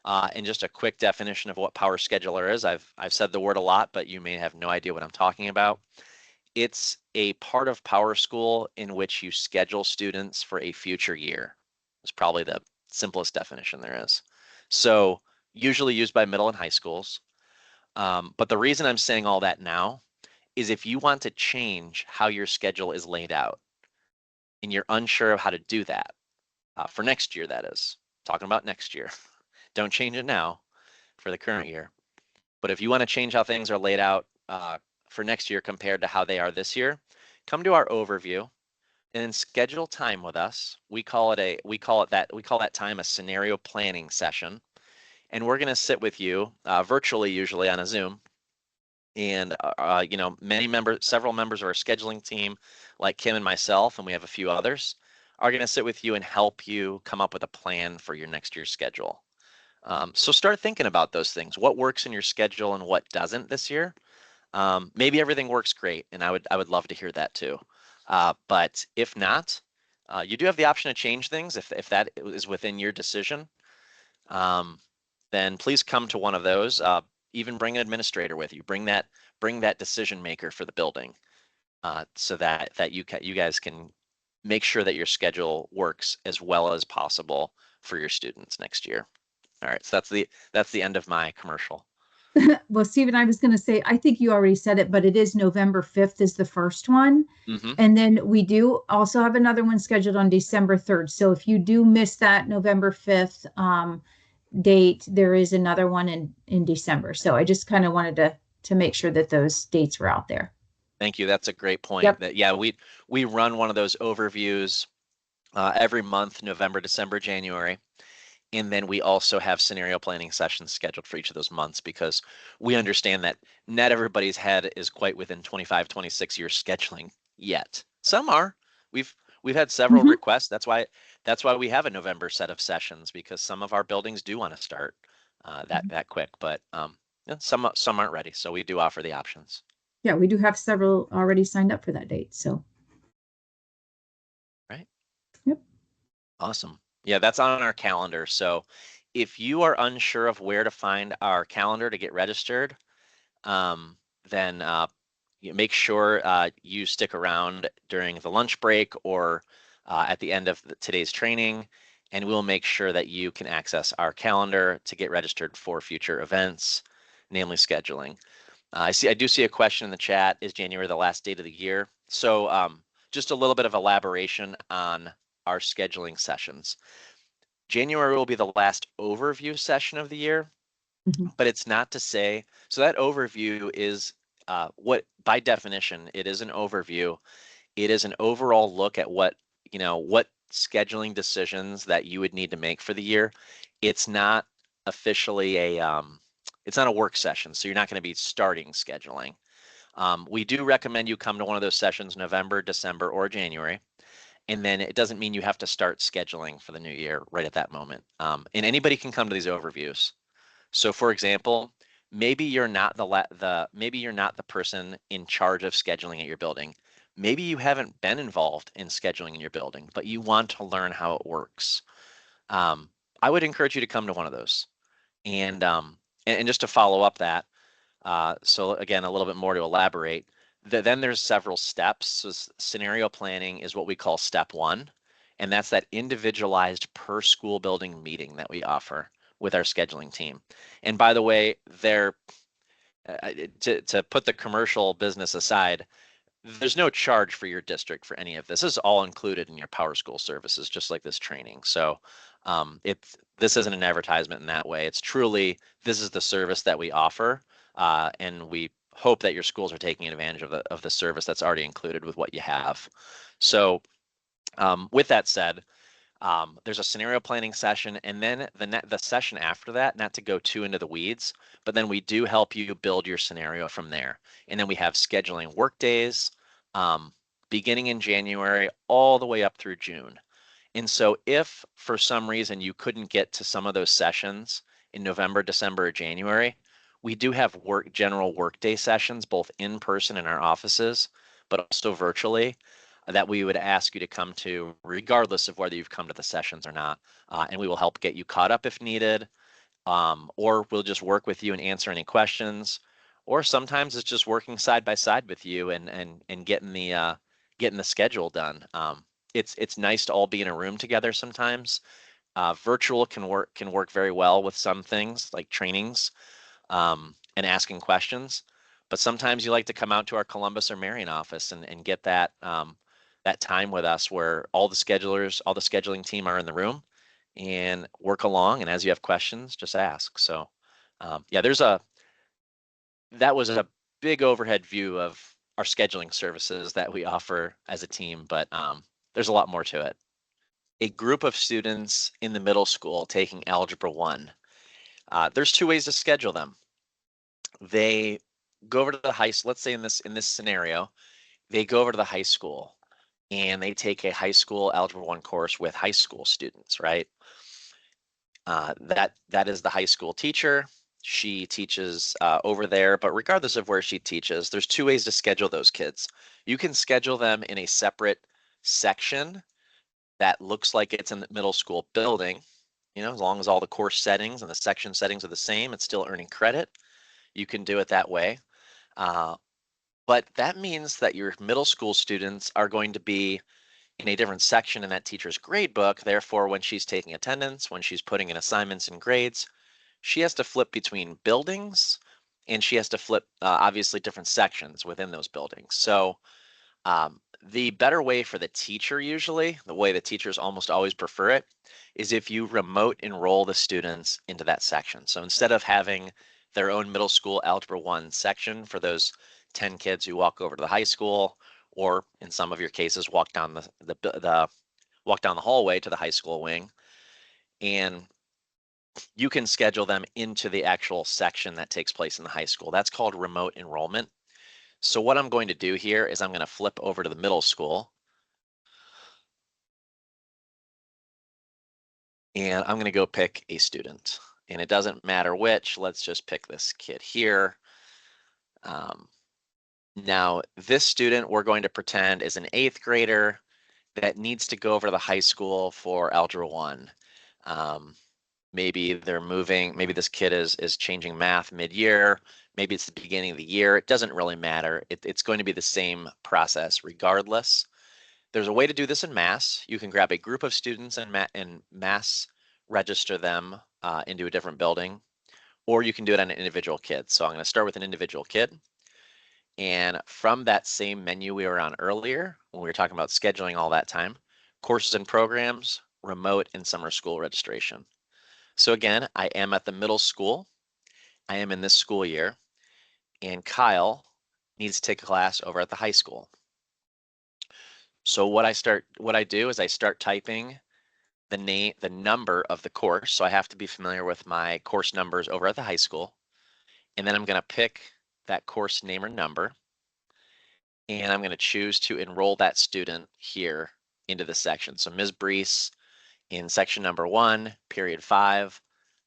And just a quick definition of what Power Scheduler is. I've said the word a lot, but you may have no idea what I'm talking about. It's a part of PowerSchool in which you schedule students for a future year. It's probably the simplest definition there is. So usually used by middle and high schools. But the reason I'm saying all that now is if you want to change how your schedule is laid out and you're unsure of how to do that for next year, that is, talking about next year. Don't change it now for the current year. But if you want to change how things are laid out for next year compared to how they are this year, come to our overview and then schedule time with us. We call that time a scenario planning session, and we're going to sit with you virtually, usually on a Zoom. And several members of our scheduling team, like Kim and myself, and we have a few others, are going to sit with you and help you come up with a plan for your next year's schedule. So start thinking about those things. What works in your schedule and what doesn't this year? Maybe everything works great, and I would love to hear that too. But if not, you do have the option to change things if that is within your decision. Um, then please come to one of those. Even bring an administrator with you. Bring that decision maker for the building, so that you guys can make sure that your schedule works as well as possible for your students next year. All right, so that's the end of my commercial. Well, Stephen, I was going to say, I think you already said it, but it is November 5th is the first one. Mm-hmm. And then we do also have another one scheduled on December 3rd. So if you do miss that November 5th date, there is another one in December. So I just kind of wanted to make sure that those dates were out there. Thank you. That's a great point. Yep. That yeah, we run one of those overviews every month, November, December, January. And then we also have scenario planning sessions scheduled for each of those months because we understand that not everybody's head is quite within 25, 26 years scheduling yet. Some are. We've we've had several Mhm. requests. That's why we have a November set of sessions because some of our buildings do want to start that quick, but yeah, some aren't ready. So we do offer the options. Yeah, we do have several already signed up for that date. So, Right. yep. Awesome. Yeah, that's on our calendar. So if you are unsure of where to find our calendar to get registered, then you make sure you stick around during the lunch break or at the end of today's training, and we'll make sure that you can access our calendar to get registered for future events, namely scheduling. I do see a question in the chat. Is January the last date of the year? So just a little bit of elaboration on our scheduling sessions. January will be the last overview session of the year, Mhm. but it's not to say, so that overview is what, by definition, it is an overview. It is an overall look at what scheduling decisions that you would need to make for the year. It's not officially it's not a work session, so you're not going to be starting scheduling. We do recommend you come to one of those sessions November, December, or January. And then it doesn't mean you have to start scheduling for the new year right at that moment. And anybody can come to these overviews. So for example, maybe you're not the person in charge of scheduling at your building. Maybe you haven't been involved in scheduling in your building, but you want to learn how it works. Um, I would encourage you to come to one of those. And just to follow up that, so again, a little bit more to elaborate. Then there's several steps. So scenario planning is what we call step one, and that's that individualized per school building meeting that we offer with our scheduling team. And by the way, to put the commercial business aside, there's no charge for your district for any of this. This is all included in your PowerSchool services, just like this training. So this isn't an advertisement in that way. It's truly, this is the service that we offer, and we hope that your schools are taking advantage of the service that's already included with what you have. So with that said, there's a scenario planning session, and then the session after that, not to go too into the weeds, but then we do help you build your scenario from there. And then we have scheduling work days, beginning in January all the way up through June. And so if for some reason you couldn't get to some of those sessions in November, December, or January, we do have general workday sessions, both in person in our offices, but also virtually, that we would ask you to come to regardless of whether you've come to the sessions or not. And we will help get you caught up if needed, or we'll just work with you and answer any questions. Or sometimes it's just working side by side with you and getting the schedule done. It's nice to all be in a room together sometimes. Virtual can work very well with some things like trainings, and asking questions. But sometimes you like to come out to our Columbus or Marion office and get that time with us where all the scheduling team are in the room and work along. And as you have questions, just ask. So yeah, that was a big overhead view of our scheduling services that we offer as a team, but there's a lot more to it. A group of students in the middle school taking Algebra 1. There's two ways to schedule them. They go over to the high school. Let's say in this scenario, they go over to the high school and they take a high school Algebra 1 course with high school students, right? That is the high school teacher. She teaches over there, but regardless of where she teaches, there's two ways to schedule those kids. You can schedule them in a separate section that looks like it's in the middle school building. As long as all the course settings and the section settings are the same, it's still earning credit. You can do it that way. But that means that your middle school students are going to be in a different section in that teacher's grade book. Therefore, when she's taking attendance, when she's putting in assignments and grades, she has to flip between buildings, and she has to flip obviously different sections within those buildings. So the better way for the teacher, usually, the way the teachers almost always prefer it, is if you remote enroll the students into that section. So instead of having their own middle school Algebra 1 section for those 10 kids who walk over to the high school, or in some of your cases, walk down the hallway to the high school wing, and you can schedule them into the actual section that takes place in the high school. That's called remote enrollment. So what I'm going to do here is I'm going to flip over to the middle school, and I'm going to go pick a student. And it doesn't matter which. Let's just pick this kid here. Now, this student we're going to pretend is an 8th grader that needs to go over to the high school for Algebra 1. Maybe they're moving, maybe this kid is changing math mid-year, maybe it's the beginning of the year. It doesn't really matter. It's going to be the same process regardless. There's a way to do this in mass. You can grab a group of students and mass register them into a different building, or you can do it on an individual kid. So I'm going to start with an individual kid. And from that same menu we were on earlier, when we were talking about scheduling all that time, courses and programs, remote, and summer school registration. So again, I am at the middle school. I am in this school year, and Kyle needs to take a class over at the high school. So what I do is I start typing the number of the course. So I have to be familiar with my course numbers over at the high school. And then I'm going to pick that course name or number. And I'm going to choose to enroll that student here into the section. So Ms. Brees in section number 1, period 5,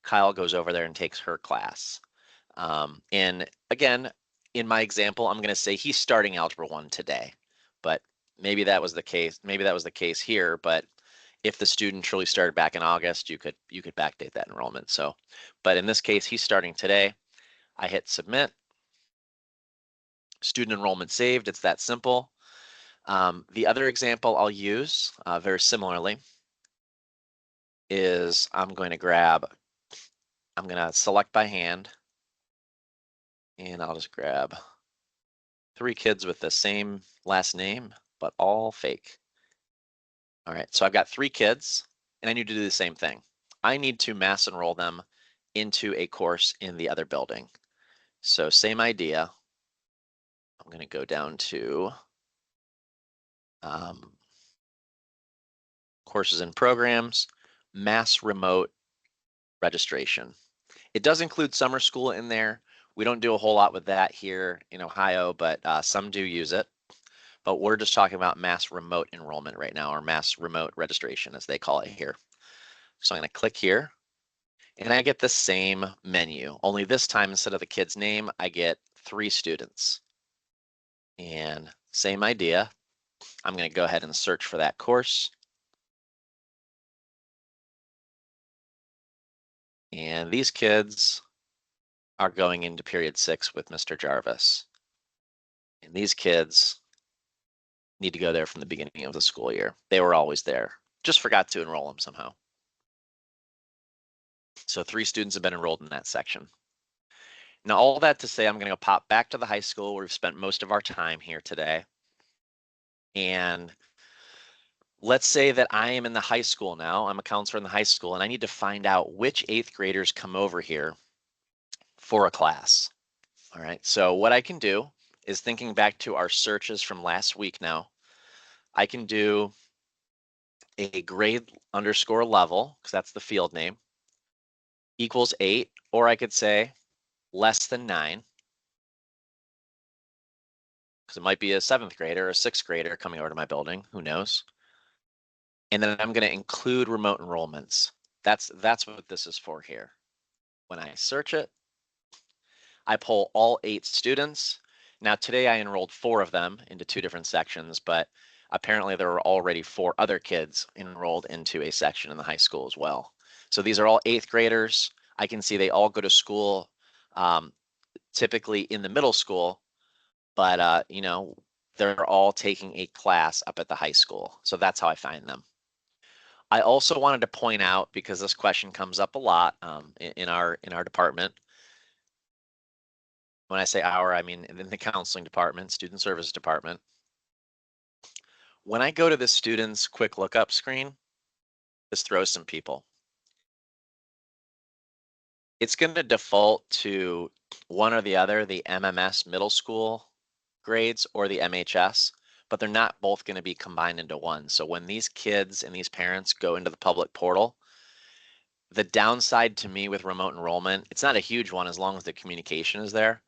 Kyle goes over there and takes her class. And again, in my example, I'm going to say he's starting Algebra 1 today, but maybe that was the case. Maybe that was the case here, but if the student truly started back in August, you could backdate that enrollment. So, but in this case, he's starting today. I hit submit. Student enrollment saved. It's that simple. The other example I'll use very similarly is I'm going to select by hand, and I'll just grab 3 kids with the same last name, but all fake. All right, so I've got 3 kids, and I need to do the same thing. I need to mass enroll them into a course in the other building. So same idea. I'm going to go down to courses and programs, mass remote registration. It does include summer school in there. We don't do a whole lot with that here in Ohio, but some do use it. But we're just talking about mass remote enrollment right now, or mass remote registration as they call it here. So I'm going to click here and I get the same menu, only this time instead of the kid's name, I get 3 students. And same idea. I'm going to go ahead and search for that course. And these kids are going into period 6 with Mr. Jarvis. And these kids need to go there from the beginning of the school year. They were always there. Just forgot to enroll them somehow. So 3 students have been enrolled in that section. Now, all that to say, I'm going to go pop back to the high school where we've spent most of our time here today. And let's say that I am in the high school now. I'm a counselor in the high school, and I need to find out which 8th graders come over here for a class. All right, so what I can do is, thinking back to our searches from last week now, I can do a grade underscore level, because that's the field name, equals 8, or I could say less than 9, because it might be a 7th grader or a 6th grader coming over to my building, who knows? And then I'm going to include remote enrollments. That's what this is for here. When I search it, I pull all 8 students. Now today I enrolled 4 of them into 2 different sections, but apparently there were already 4 other kids enrolled into a section in the high school as well. So these are all 8th graders. I can see they all go to school, typically in the middle school, but you know, they're all taking a class up at the high school. So that's how I find them. I also wanted to point out, because this question comes up a lot in our department. When I say our, I mean in the counseling department, student service department. When I go to the student's quick lookup screen, this throws some people. It's going to default to one or the other, the MMS middle school grades or the MHS, but they're not both going to be combined into one. So when these kids and these parents go into the public portal, the downside to me with remote enrollment, it's not a huge one as long as the communication is there.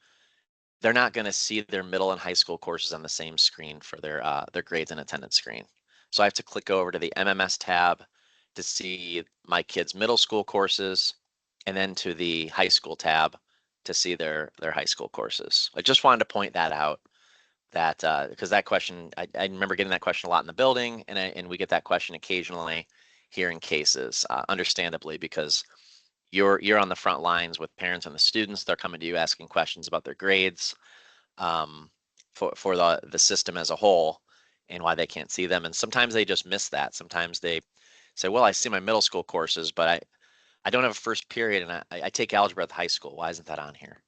They're not going to see their middle and high school courses on the same screen for their grades and attendance screen. So I have to click over to the MMS tab to see my kids' middle school courses, and then to the high school tab to see their high school courses. I just wanted to point that out, that because that question, I remember getting that question a lot in the building, and we get that question occasionally here in cases, understandably, because you're on the front lines with parents and the students. They're coming to you asking questions about their grades, for the system as a whole, and why they can't see them. And sometimes they just miss that. Sometimes they say, well, I see my middle school courses, but I don't have a first period, and I take algebra at the high school. Why isn't that on here?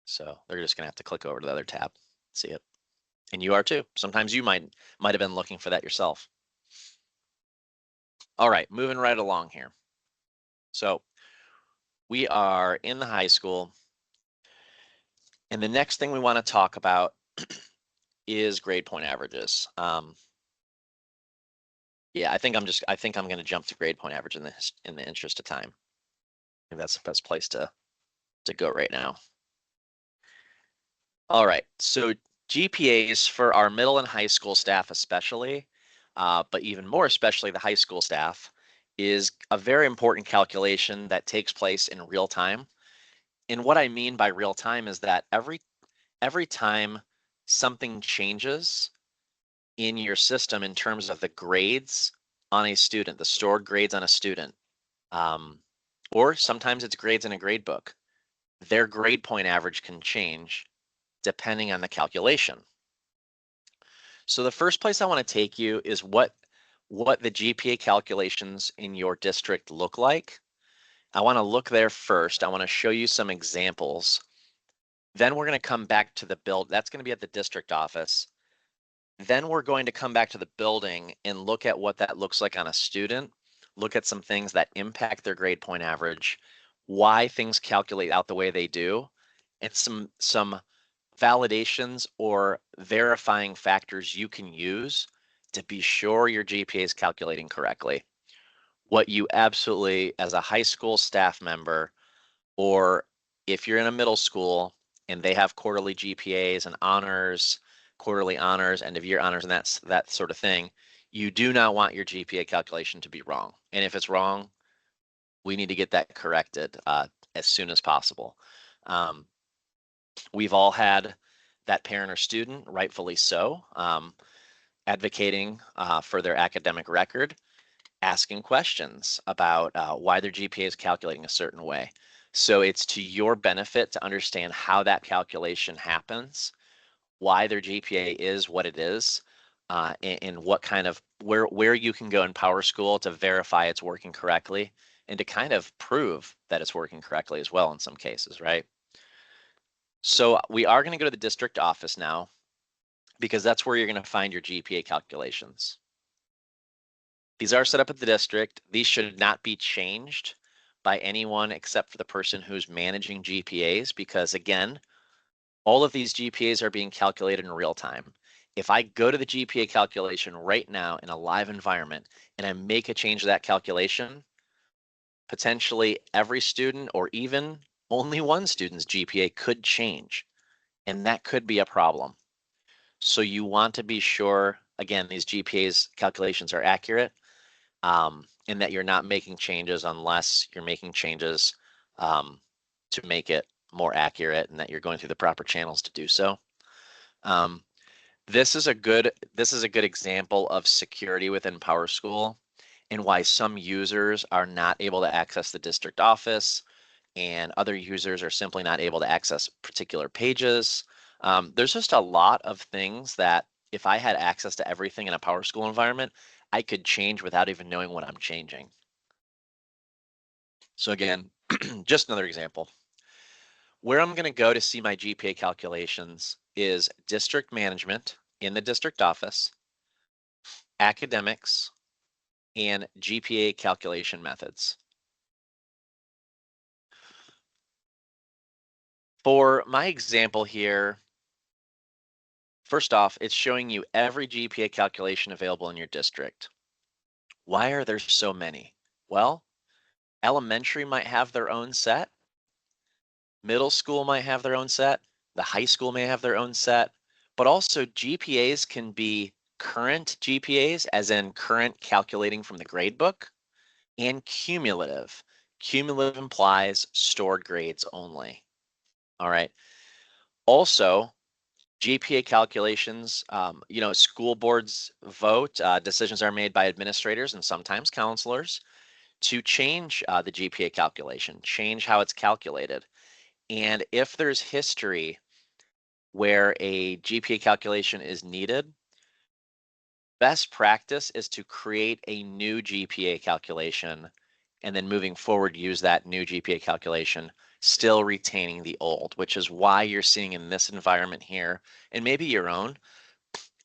So they're just gonna have to click over to the other tab, see it. And you are too. Sometimes you might have been looking for that yourself. All right, moving right along here. So we are in the high school, and the next thing we want to talk about is grade point averages. Yeah, I think I'm going to jump to grade point average in the interest of time. I think that's the best place to go right now. All right, so GPAs for our middle and high school staff especially, but even more especially the high school staff, is a very important calculation that takes place in real time. And what I mean by real time is that every time something changes in your system in terms of the grades on a student, the stored grades on a student, or sometimes it's grades in a grade book, their grade point average can change depending on the calculation. So the first place I want to take you is what the GPA calculations in your district look like. I want to look there first. I want to show you some examples. Then we're going to come back to the build. That's going to be at the district office. Then we're going to come back to the building and look at what that looks like on a student, look at some things that impact their grade point average, why things calculate out the way they do, and some validations or verifying factors you can use to be sure your GPA is calculating correctly. What you absolutely, as a high school staff member, or if you're in a middle school and they have quarterly GPAs and honors, quarterly honors, end of year honors, and that sort of thing, you do not want your GPA calculation to be wrong. And if it's wrong, we need to get that corrected as soon as possible. We've all had that parent or student, rightfully so, advocating for their academic record, asking questions about why their GPA is calculating a certain way. So it's to your benefit to understand how that calculation happens, why their GPA is what it is, and what kind of where you can go in PowerSchool to verify it's working correctly and to kind of prove that it's working correctly as well in some cases, right? So we are going to go to the district office now because that's where you're going to find your GPA calculations. These are set up at the district. These should not be changed by anyone except for the person who's managing GPAs because, again, all of these GPAs are being calculated in real time. If I go to the GPA calculation right now in a live environment and I make a change to that calculation, potentially every student or even only one student's GPA could change, and that could be a problem. So you want to be sure, again, these GPAs calculations are accurate, and that you're not making changes unless you're making changes to make it more accurate and that you're going through the proper channels to do so. This is a good example of security within PowerSchool and why some users are not able to access the district office and other users are simply not able to access particular pages. There's just a lot of things that if I had access to everything in a PowerSchool environment, I could change without even knowing what I'm changing. So again, just another example. Where I'm going to go to see my GPA calculations is district management in the district office, academics, and GPA calculation methods. For my example here, first off, it's showing you every GPA calculation available in your district. Why are there so many? Well, elementary might have their own set, middle school might have their own set, the high school may have their own set, but also GPAs can be current GPAs, as in current calculating from the grade book, and cumulative. Cumulative implies stored grades only. All right. Also, GPA calculations, school boards vote, decisions are made by administrators and sometimes counselors to change the GPA calculation, change how it's calculated. And if there's history where a GPA calculation is needed, best practice is to create a new GPA calculation and then moving forward, use that new GPA calculation, still retaining the old, which is why you're seeing in this environment here, and maybe your own,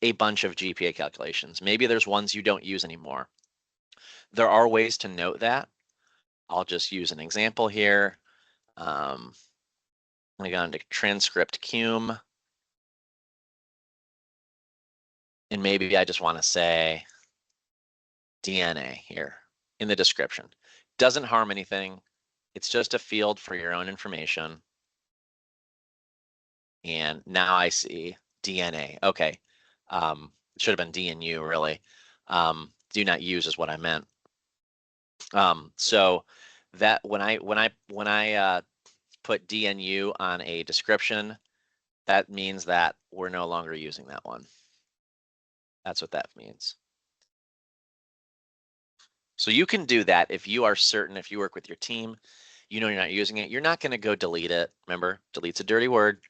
a bunch of GPA calculations. Maybe there's ones you don't use anymore. There are ways to note that. I'll just use an example here. I'm going to go into transcript cum. And maybe I just want to say DNA here in the description. Doesn't harm anything. It's just a field for your own information. And now I see DNA. Okay. It should have been DNU really. Do not use is what I meant. So that when I put DNU on a description, that means that we're no longer using that one. That's what that means. So you can do that if you are certain, if you work with your team, you know you're not using it, you're not going to go delete it. Remember, delete's a dirty word,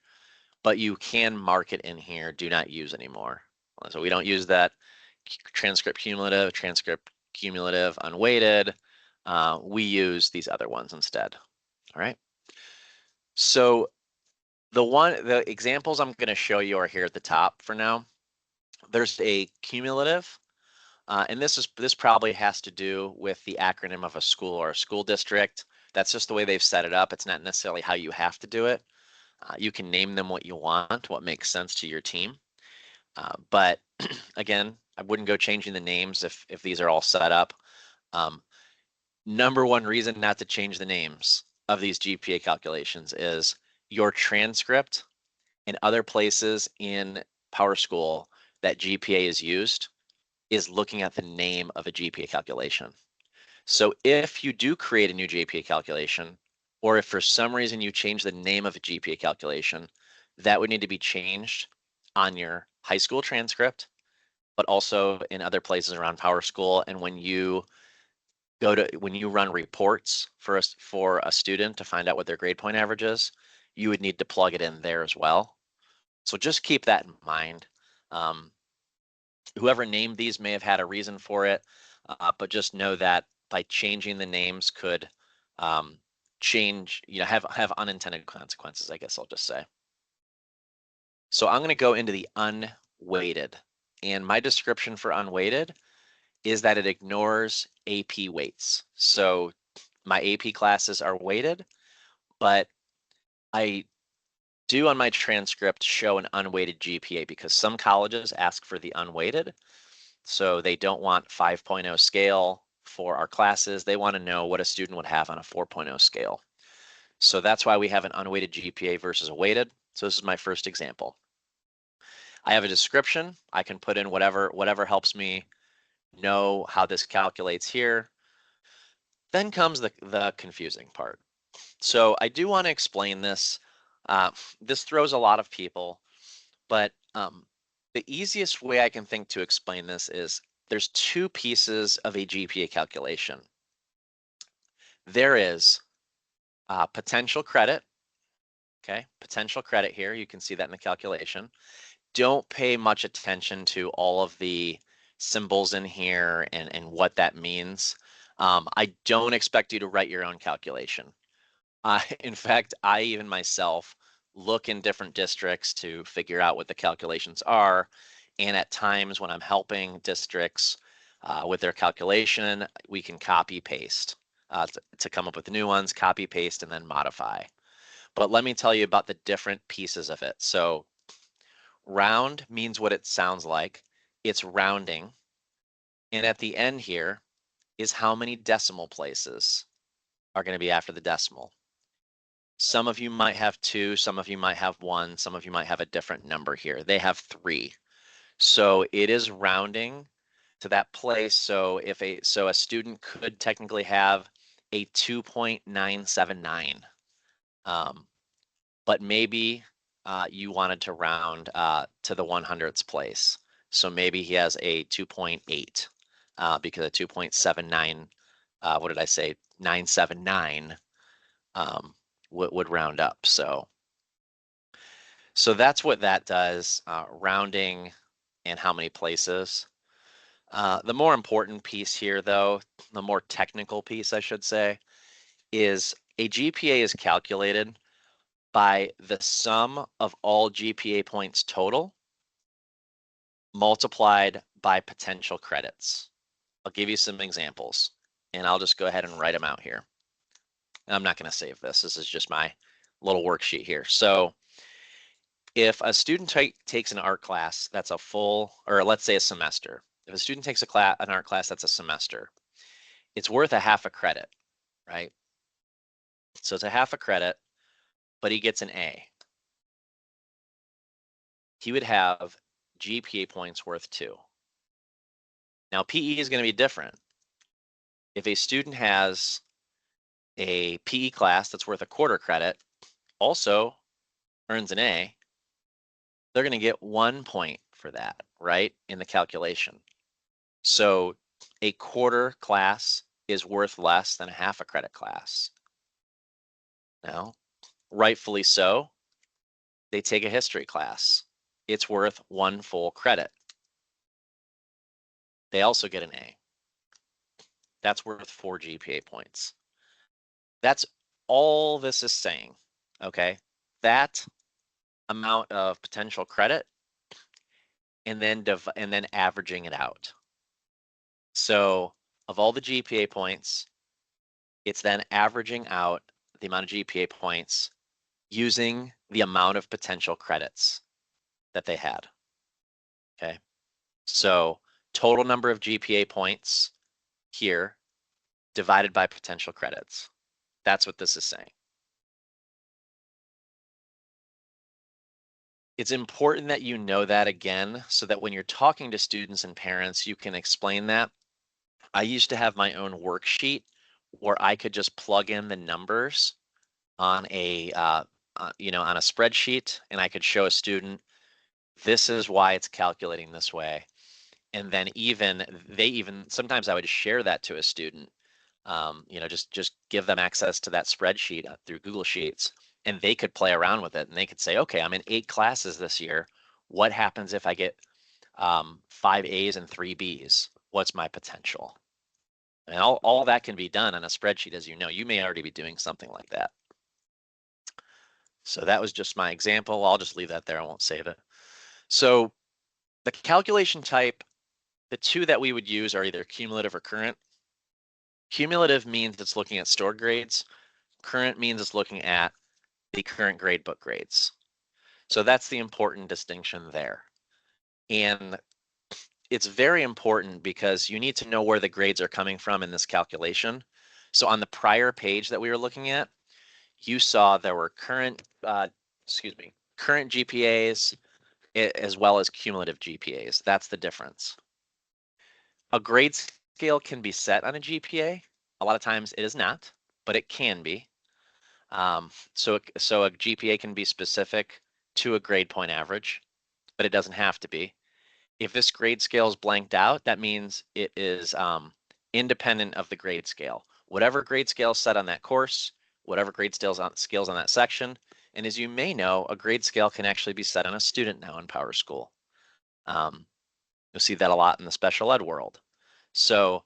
but you can mark it in here, do not use anymore. So we don't use that transcript cumulative, unweighted. We use these other ones instead. All right. So the examples I'm going to show you are here at the top for now. There's a cumulative, and this probably has to do with the acronym of a school or a school district. That's just the way they've set it up. It's not necessarily how you have to do it. You can name them what you want, what makes sense to your team. But again, I wouldn't go changing the names if these are all set up. Number one reason not to change the names of these GPA calculations is your transcript and other places in PowerSchool that GPA is used is looking at the name of a GPA calculation. So if you do create a new GPA calculation, or if for some reason you change the name of a GPA calculation, that would need to be changed on your high school transcript, but also in other places around PowerSchool. And when you run reports for a student to find out what their grade point average is, you would need to plug it in there as well. So just keep that in mind. Um, Whoever named these may have had a reason for it, but just know that by changing the names could change, have unintended consequences, I guess I'll just say. So I'm going to go into the unweighted, and my description for unweighted is that it ignores AP weights. So my AP classes are weighted, but I do on my transcript show an unweighted GPA because some colleges ask for the unweighted. So they don't want 5.0 scale for our classes. They want to know what a student would have on a 4.0 scale. So that's why we have an unweighted GPA versus a weighted. So this is my first example. I have a description. I can put in whatever helps me know how this calculates here. Then comes the confusing part. So I do want to explain this. This throws a lot of people, but the easiest way I can think to explain this is there's two pieces of a GPA calculation. There is potential credit, okay? Potential credit here, you can see that in the calculation. Don't pay much attention to all of the symbols in here and what that means. I don't expect you to write your own calculation. In fact, I even myself look in different districts to figure out what the calculations are. And at times when I'm helping districts with their calculation, we can copy paste to come up with new ones, copy paste, and then modify. But let me tell you about the different pieces of it. So round means what it sounds like. It's rounding. And at the end here is how many decimal places are going to be after the decimal. Some of you might have two, some of you might have one, some of you might have a different number here. They have three. So it is rounding to that place. So a student could technically have a 2.979, but maybe you wanted to round to the 100th place. So maybe he has a 2.8 because a 2.79, what did I say, 979 would round up. So that's what that does, rounding and how many places. The more important piece here, though, the more technical piece, I should say, is a GPA is calculated by the sum of all GPA points total multiplied by potential credits. I'll give you some examples, and I'll just go ahead and write them out here. I'm not going to save this. This is just my little worksheet here. So if a student takes an art class that's a full, or let's say a semester, if a student takes an art class that's a semester, it's worth a half a credit, right? So it's a half a credit, but he gets an A. He would have GPA points worth 2. Now PE is going to be different. If a student has a PE class that's worth a quarter credit, also earns an A, they're going to get 1 point for that, right, in the calculation. So a quarter class is worth less than a half a credit class. Now, rightfully so, they take a history class. It's worth 1 full credit. They also get an A. That's worth 4 GPA points. That's all this is saying, okay? That amount of potential credit and then averaging it out. So of all the GPA points, it's then averaging out the amount of GPA points using the amount of potential credits that they had. Okay, so total number of GPA points here divided by potential credits. That's what this is saying. It's important that you know that again, so that when you're talking to students and parents, you can explain that. I used to have my own worksheet where I could just plug in the numbers on a on a spreadsheet, and I could show a student, this is why it's calculating this way. And then even sometimes I would share that to a student, just give them access to that spreadsheet through Google Sheets, and they could play around with it, and they could say, okay, I'm in 8 classes this year. What happens if I get 5 A's and 3 B's? What's my potential? And all that can be done on a spreadsheet, as you know. You may already be doing something like that. So that was just my example. I'll just leave that there. I won't save it. So the calculation type, the two that we would use are either cumulative or current. Cumulative means it's looking at stored grades. Current means it's looking at the current gradebook grades. So that's the important distinction there. And it's very important because you need to know where the grades are coming from in this calculation. So on the prior page that we were looking at, you saw there were current GPAs as well as cumulative GPAs. That's the difference. A grade scale can be set on a GPA. A lot of times it is not, but it can be. So a GPA can be specific to a grade point average, but it doesn't have to be. If this grade scale is blanked out, that means it is independent of the grade scale. Whatever grade scale is set on that course, whatever grade scales on that section, and as you may know, a grade scale can actually be set on a student now in PowerSchool. You'll see that a lot in the special ed world. So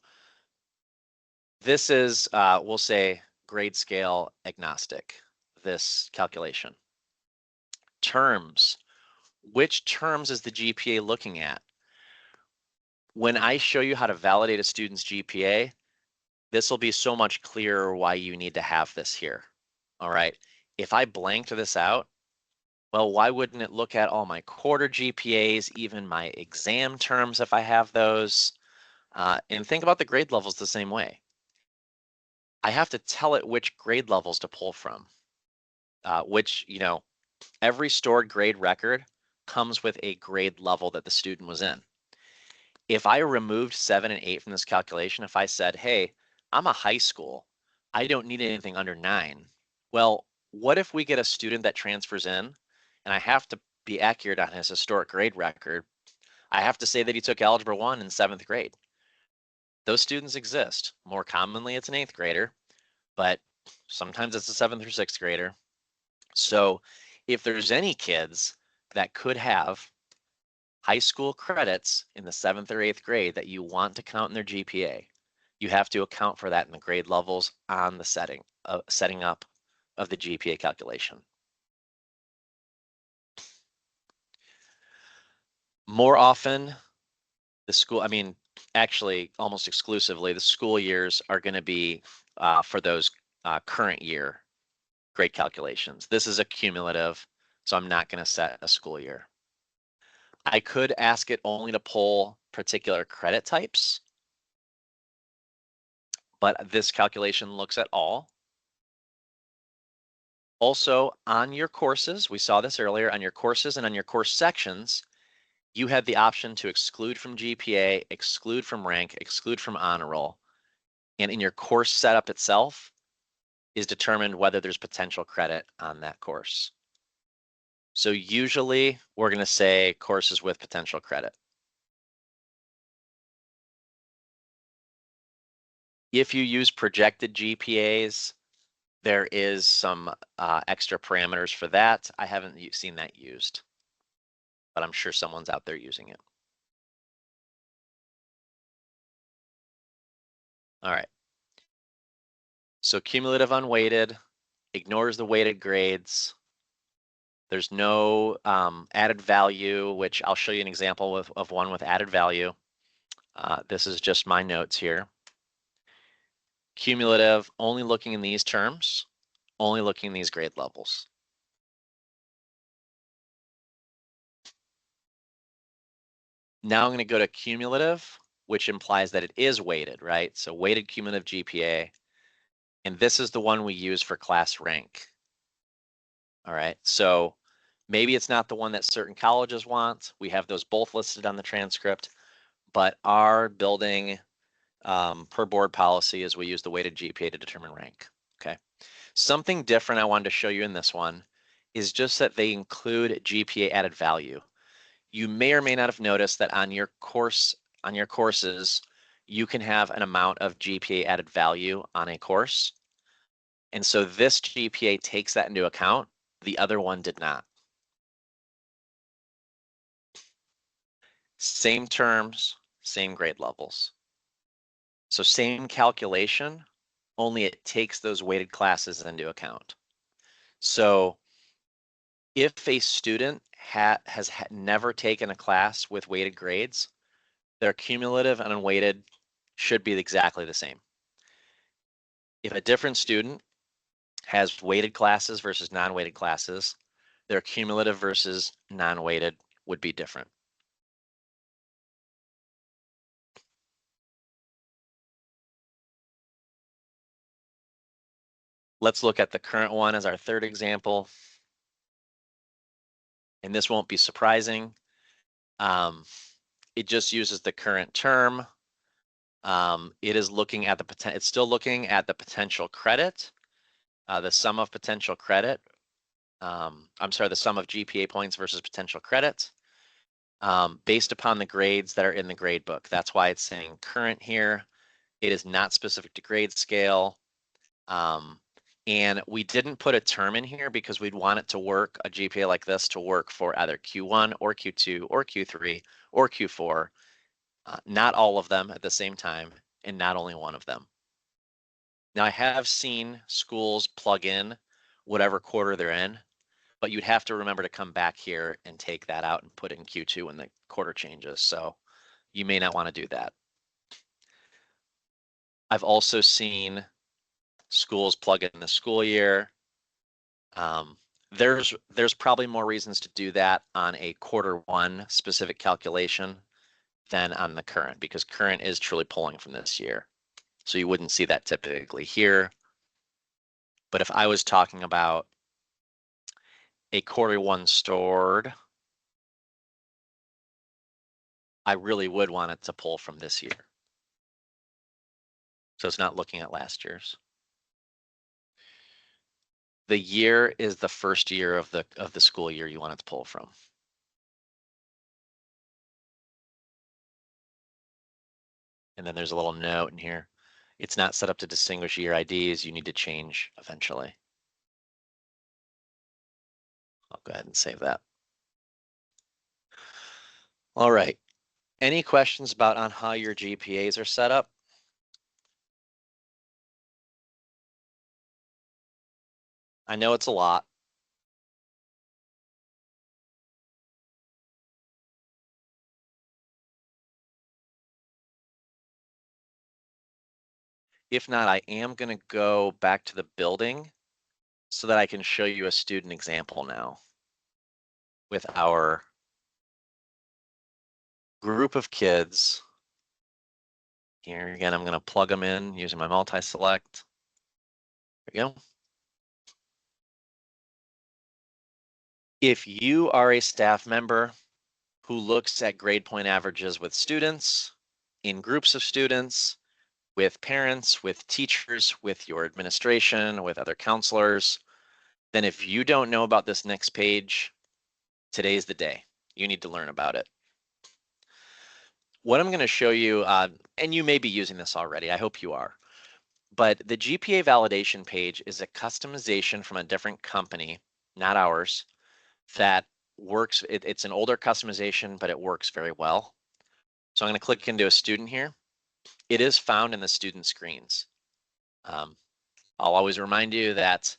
this is, we'll say, grade scale agnostic, this calculation. Terms. Which terms is the GPA looking at? When I show you how to validate a student's GPA, this will be so much clearer why you need to have this here. All right. If I blanked this out, well, why wouldn't it look at all my quarter GPAs, even my exam terms if I have those? And think about the grade levels the same way. I have to tell it which grade levels to pull from, every stored grade record comes with a grade level that the student was in. If I removed 7 and 8 from this calculation, if I said, hey, I'm a high school, I don't need anything under 9. Well, what if we get a student that transfers in and I have to be accurate on his historic grade record? I have to say that he took Algebra 1 in 7th grade. Those students exist. More commonly, it's an 8th grader, but sometimes it's a 7th or 6th grader. So if there's any kids that could have high school credits in the 7th or 8th grade that you want to count in their GPA, you have to account for that in the grade levels on the setting up of the GPA calculation. More often, actually almost exclusively, the school years are going to be for those current year grade calculations. This is a cumulative, so I'm not going to set a school year. I could ask it only to pull particular credit types, but this calculation looks at all. Also, on your courses, we saw this earlier, on your courses and on your course sections, you had the option to exclude from GPA, exclude from rank, exclude from honor roll. And in your course setup itself is determined whether there's potential credit on that course. So usually we're going to say courses with potential credit. If you use projected GPAs, there is some extra parameters for that. I haven't seen that used, but I'm sure someone's out there using it. All right. So cumulative unweighted ignores the weighted grades. There's no added value, which I'll show you an example of one with added value. This is just my notes here. Cumulative, only looking in these terms, only looking in these grade levels. Now I'm going to go to cumulative, which implies that it is weighted, right? So weighted cumulative GPA. And this is the one we use for class rank. All right. So maybe it's not the one that certain colleges want. We have those both listed on the transcript, but our building per board policy is we use the weighted GPA to determine rank. Okay. Something different I wanted to show you in this one is just that they include GPA added value. You may or may not have noticed that on your courses, you can have an amount of GPA added value on a course. And so this GPA takes that into account. The other one did not. Same terms, same grade levels. So same calculation, only it takes those weighted classes into account. So if a student has never taken a class with weighted grades, their cumulative and unweighted should be exactly the same. If a different student has weighted classes versus non-weighted classes, their cumulative versus non-weighted would be different. Let's look at the current one as our third example. And this won't be surprising. It just uses the current term. It is looking at it's still looking at the potential credit, the sum of potential credit. I'm sorry, the sum of GPA points versus potential credit, based upon the grades that are in the grade book. That's why it's saying current here. It is not specific to grade scale. And we didn't put a term in here because we'd want it to work, a GPA like this to work for either Q1 or Q2 or Q3 or Q4, not all of them at the same time, and not only one of them. Now I have seen schools plug in whatever quarter they're in, but you'd have to remember to come back here and take that out and put it in Q2 when the quarter changes. So you may not want to do that. I've also seen schools plug in the school year. There's probably more reasons to do that on a quarter one specific calculation than on the current, because current is truly pulling from this year. So you wouldn't see that typically here. But if I was talking about a quarter one stored, I really would want it to pull from this year. So it's not looking at last year's. The year is the first year of the school year you want it to pull from. And then there's a little note in here. It's not set up to distinguish year IDs. You need to change eventually. I'll go ahead and save that. All right. Any questions about on how your GPAs are set up? I know it's a lot. If not, I am going to go back to the building so that I can show you a student example now with our group of kids. Here again, I'm going to plug them in using my multi-select. There we go. If you are a staff member who looks at grade point averages with students, in groups of students, with parents, with teachers, with your administration, with other counselors, then if you don't know about this next page, today's the day. You need to learn about it. What I'm going to show you, and you may be using this already, I hope you are, but the GPA validation page is a customization from a different company, not ours, that works. It's an older customization, but it works very well. So I'm going to click into a student here. It is found in the student screens. I'll always remind you that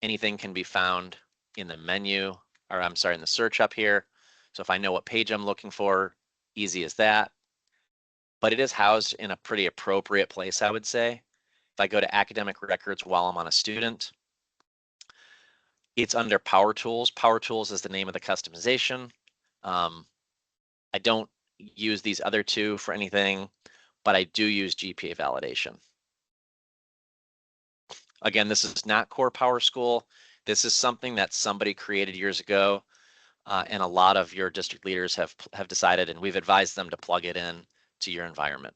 anything can be found in the menu, or I'm sorry, in the search up here. So if I know what page I'm looking for, easy as that. But it is housed in a pretty appropriate place, I would say. If I go to academic records while I'm on a student, it's under Power Tools. Power Tools is the name of the customization. I don't use these other two for anything, but I do use GPA validation. Again, this is not core PowerSchool. This is something that somebody created years ago, and a lot of your district leaders have decided, and we've advised them to plug it in to your environment.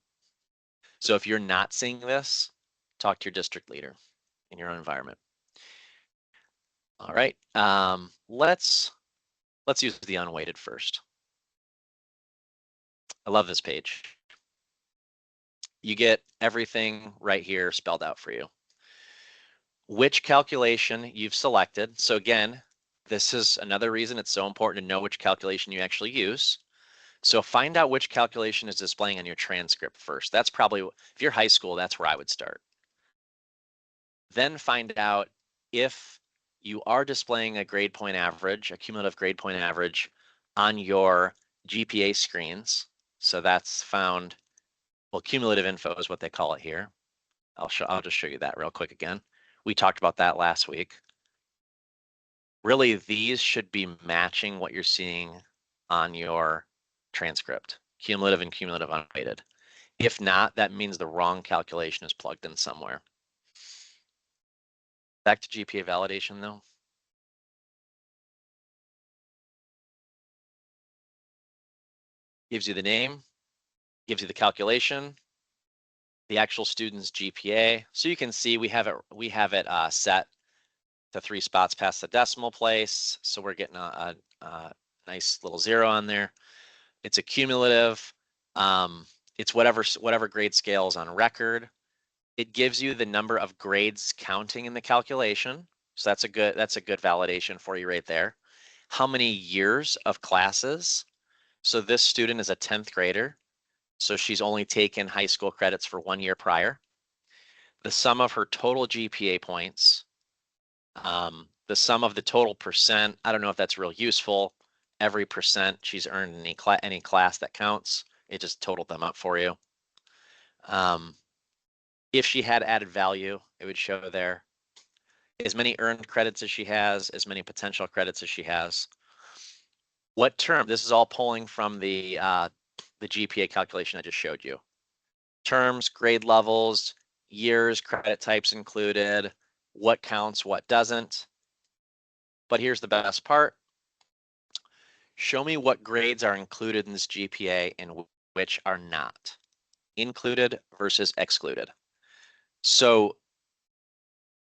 So if you're not seeing this, talk to your district leader in your own environment. All right, let's use the unweighted first. I love this page. You get everything right here spelled out for you. Which calculation you've selected. So again, this is another reason it's so important to know which calculation you actually use. So find out which calculation is displaying on your transcript first. That's probably, if you're high school, that's where I would start. Then find out if you are displaying a grade point average, a cumulative grade point average on your GPA screens. So that's found, well, cumulative info is what they call it here. I'll just show you that real quick again. We talked about that last week. Really, these should be matching what you're seeing on your transcript, cumulative and cumulative unweighted. If not, that means the wrong calculation is plugged in somewhere. Back to GPA validation though. Gives you the name, gives you the calculation, the actual student's GPA. So you can see we have it set to 3 spots past the decimal place. So we're getting a nice little 0 on there. It's a cumulative. It's whatever grade scale is on record. It gives you the number of grades counting in the calculation. So that's a good validation for you right there. How many years of classes? So this student is a 10th grader. So she's only taken high school credits for 1 year prior. The sum of her total GPA points, the sum of the total percent. I don't know if that's real useful. Every percent she's earned in any class that counts. It just totaled them up for you. If she had added value, it would show there. As many earned credits as she has, as many potential credits as she has. What term? This is all pulling from the GPA calculation I just showed you. Terms, grade levels, years, credit types included, what counts, what doesn't. But here's the best part. Show me what grades are included in this GPA and which are not. Included versus excluded. So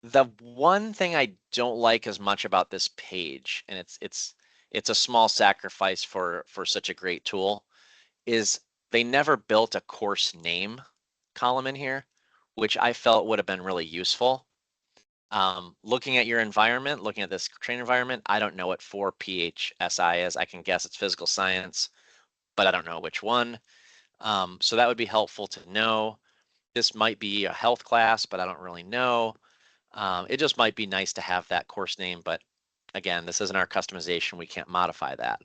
the one thing I don't like as much about this page, and it's a small sacrifice for such a great tool, is they never built a course name column in here, which I felt would have been really useful. Looking at your environment, looking at this training environment, I don't know what 4PHSI is. I can guess it's physical science, but I don't know which one. So that would be helpful to know. This might be a health class, but I don't really know. It just might be nice to have that course name, but again, this isn't our customization. We can't modify that.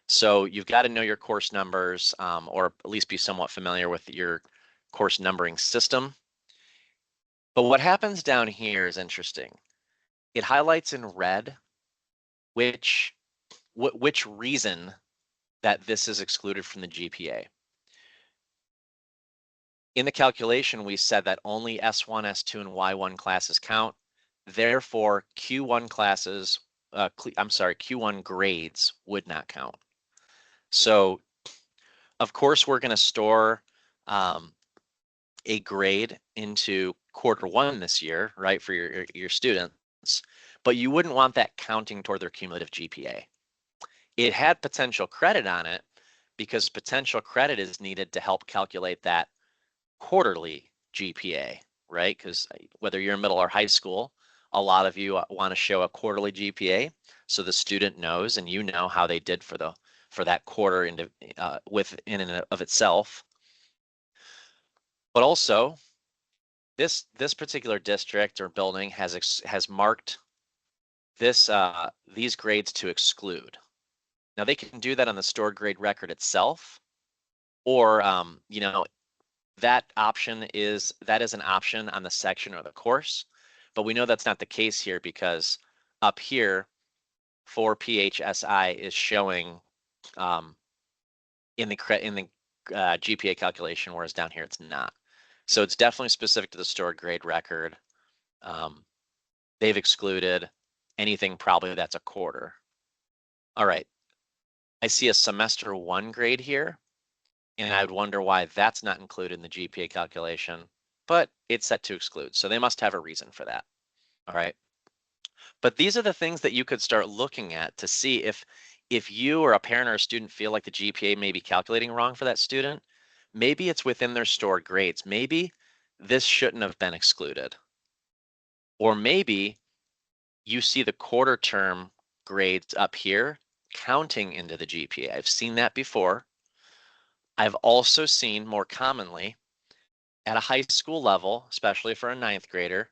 So you've got to know your course numbers, or at least be somewhat familiar with your course numbering system. But what happens down here is interesting. It highlights in red which reason that this is excluded from the GPA. In the calculation, we said that only S1, S2, and Y1 classes count. Therefore, Q1 classes, Q1 grades would not count. So, of course, we're going to store a grade into Q1 this year, right, for your students, but you wouldn't want that counting toward their cumulative GPA. It had potential credit on it because potential credit is needed to help calculate that quarterly GPA, right? Because whether you're in middle or high school, a lot of you want to show a quarterly GPA so the student knows and you know how they did for that quarter in and of itself. But also, this particular district or building has marked these grades to exclude. Now they can do that on the stored grade record itself, or that is an option on the section or the course, but we know that's not the case here because up here for PHSI is showing in the GPA calculation, whereas down here it's not. So it's definitely specific to the stored grade record. They've excluded anything probably that's a quarter. All right, I see a semester 1 grade here, and I'd wonder why that's not included in the GPA calculation, but it's set to exclude. So they must have a reason for that. All right. But these are the things that you could start looking at to see if you or a parent or a student feel like the GPA may be calculating wrong for that student. Maybe it's within their stored grades. Maybe this shouldn't have been excluded. Or maybe you see the quarter term grades up here counting into the GPA. I've seen that before. I've also seen more commonly at a high school level, especially for a ninth grader,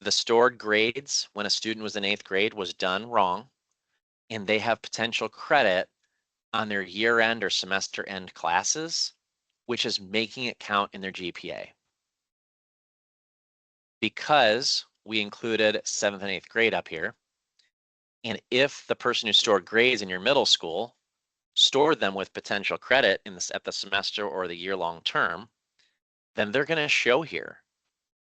the stored grades when a student was in eighth grade was done wrong, and they have potential credit on their year end or semester end classes, which is making it count in their GPA. Because we included seventh and eighth grade up here, and if the person who stored grades in your middle school stored them with potential credit in this at the semester or the year-long term, then they're going to show here.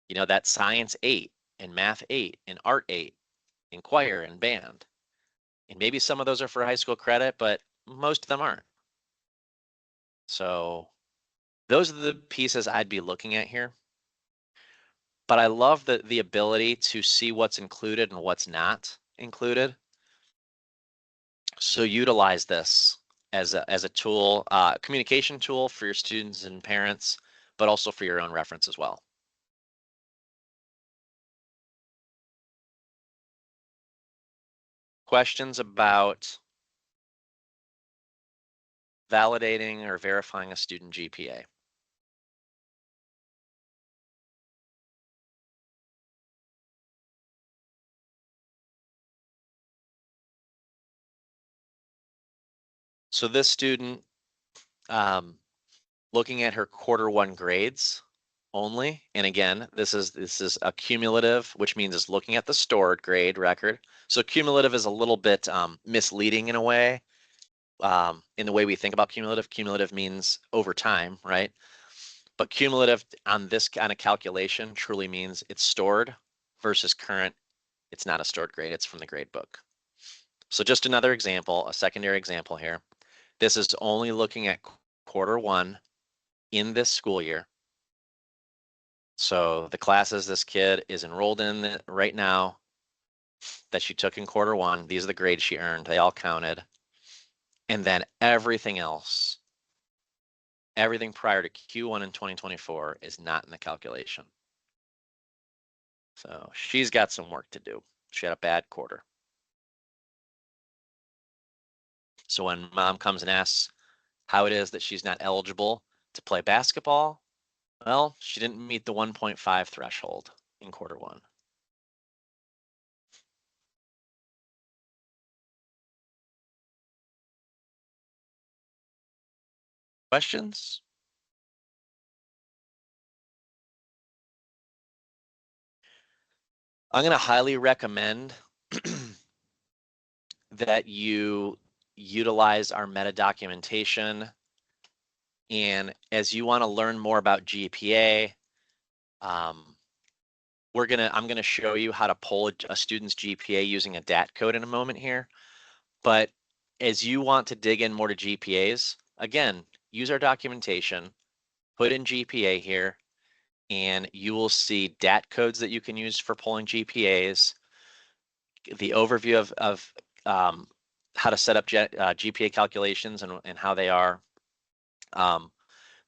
You know, that science 8 and math 8 and art 8 and choir and band. And maybe some of those are for high school credit, but most of them aren't. So those are the pieces I'd be looking at here. But I love the ability to see what's included and what's not included. So utilize this as a tool, communication tool for your students and parents, but also for your own reference as well. Questions about validating or verifying a student GPA? So this student, looking at her quarter 1 grades only, and again, this is a cumulative, which means it's looking at the stored grade record. So cumulative is a little bit misleading in a way, in the way we think about cumulative. Cumulative means over time, right? But cumulative on this kind of calculation truly means it's stored versus current. It's not a stored grade, it's from the grade book. So just another example, a secondary example here. This is only looking at quarter 1 in this school year. So the classes this kid is enrolled in right now that she took in quarter 1, these are the grades she earned. They all counted. And then everything else, everything prior to Q1 in 2024 is not in the calculation. So she's got some work to do. She had a bad quarter. So when mom comes and asks how it is that she's not eligible to play basketball, well, she didn't meet the 1.5 threshold in quarter 1. Questions? I'm going to highly recommend that you utilize our meta documentation. And as you want to learn more about GPA, I'm going to show you how to pull a student's GPA using a DAT code in a moment here. But as you want to dig in more to GPAs, again, use our documentation, put in GPA here, and you will see DAT codes that you can use for pulling GPAs, the overview of how to set up GPA calculations and how they are.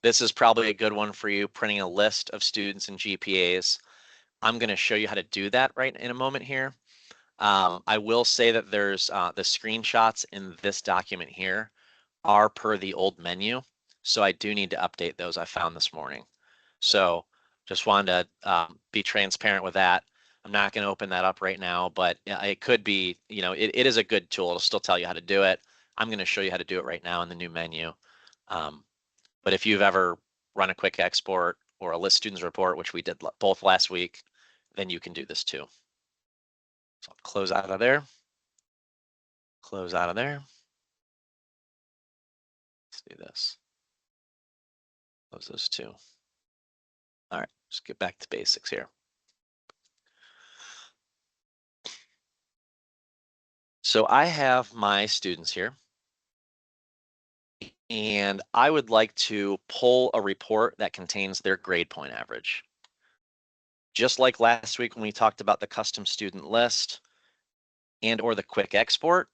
This is probably a good one for you, printing a list of students and GPAs. I'm going to show you how to do that right in a moment here. I will say that there's the screenshots in this document here are per the old menu. So I do need to update those I found this morning. So just wanted to be transparent with that. I'm not going to open that up right now, but it could be, you know, it is a good tool. It'll still tell you how to do it. I'm going to show you how to do it right now in the new menu. But if you've ever run a quick export or a list students report, which we did both last week, then you can do this too. So I'll close out of there. Close out of there. Let's do this. Close those two. All right, let's get back to basics here. So I have my students here, and I would like to pull a report that contains their grade point average. Just like last week when we talked about the custom student list and or the quick export,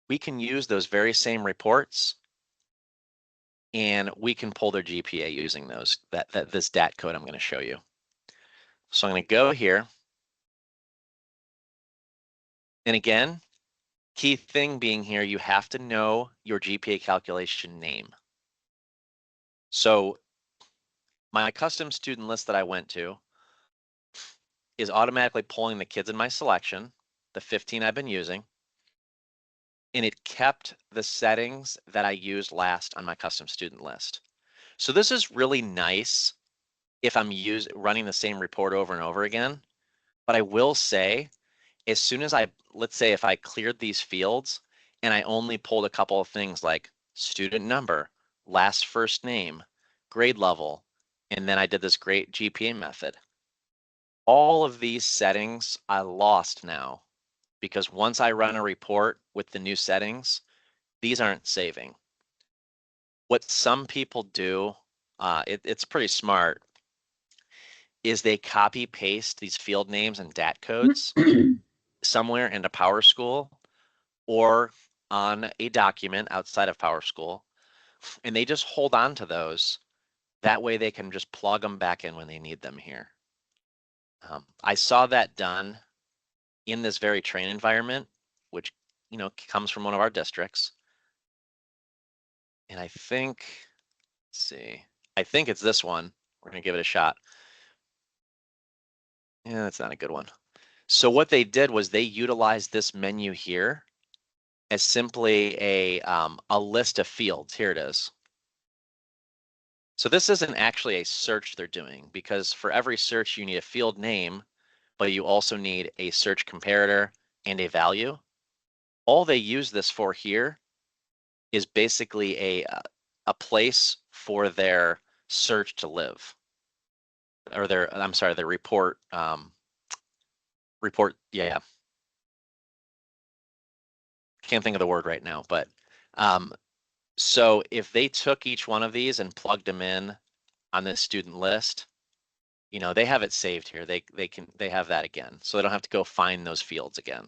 we can use those very same reports and we can pull their GPA using those, this DAT code I'm going to show you. So I'm going to go here. And again, key thing being here, you have to know your GPA calculation name. So my custom student list that I went to is automatically pulling the kids in my selection, the 15 I've been using, and it kept the settings that I used last on my custom student list. So this is really nice if I'm running the same report over and over again. But I will say, as soon as let's say if I cleared these fields and I only pulled a couple of things like student number, last first name, grade level, and then I did this great GPA method, all of these settings I lost now because once I run a report with the new settings, these aren't saving. What some people do, it's pretty smart, is they copy paste these field names and DAT codes somewhere into PowerSchool or on a document outside of PowerSchool, and they just hold on to those. That way they can just plug them back in when they need them here. I saw that done in this very train environment, which comes from one of our districts. And I think, let's see, I think it's this one. We're gonna give it a shot. Yeah, that's not a good one. So what they did was they utilized this menu here as simply a list of fields. Here it is. So this isn't actually a search they're doing because for every search you need a field name, but you also need a search comparator and a value. All they use this for here is basically a place for their search to live, or I'm sorry, their report. Yeah, can't think of the word right now, but so if they took each one of these and plugged them in on this student list, they have it saved here. They have that again, so they don't have to go find those fields again.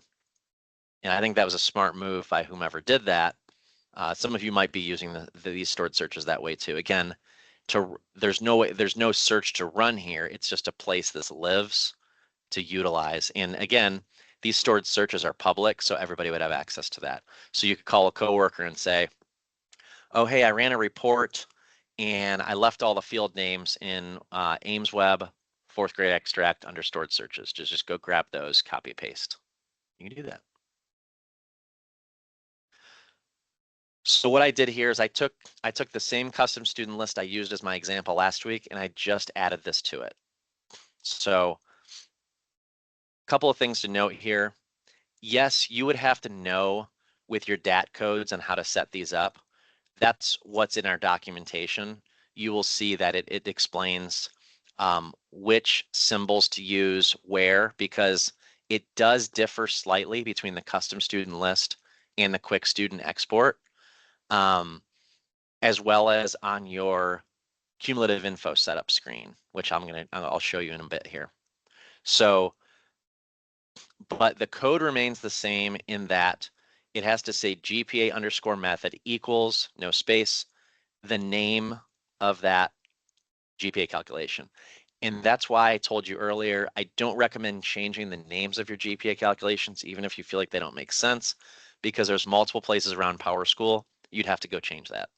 And I think that was a smart move by whomever did that. Some of you might be using these stored searches that way too. Again, there's no search to run here. It's just a place this lives to utilize. And again, these stored searches are public, so everybody would have access to that. So you could call a coworker and say, oh, hey, I ran a report and I left all the field names in Ames Web 4th grade extract under stored searches. Just go grab those, copy paste. You can do that. So what I did here is I took the same custom student list I used as my example last week, and I just added this to it. So a couple of things to note here. Yes, you would have to know with your DAT codes and how to set these up. That's what's in our documentation. You will see that it explains which symbols to use where, because it does differ slightly between the custom student list and the quick student export, as well as on your cumulative info setup screen, which I'll show you in a bit here. So, but the code remains the same in that it has to say GPA underscore method equals, no space, the name of that GPA calculation. And that's why I told you earlier, I don't recommend changing the names of your GPA calculations, even if you feel like they don't make sense, because there's multiple places around PowerSchool. You'd have to go change that.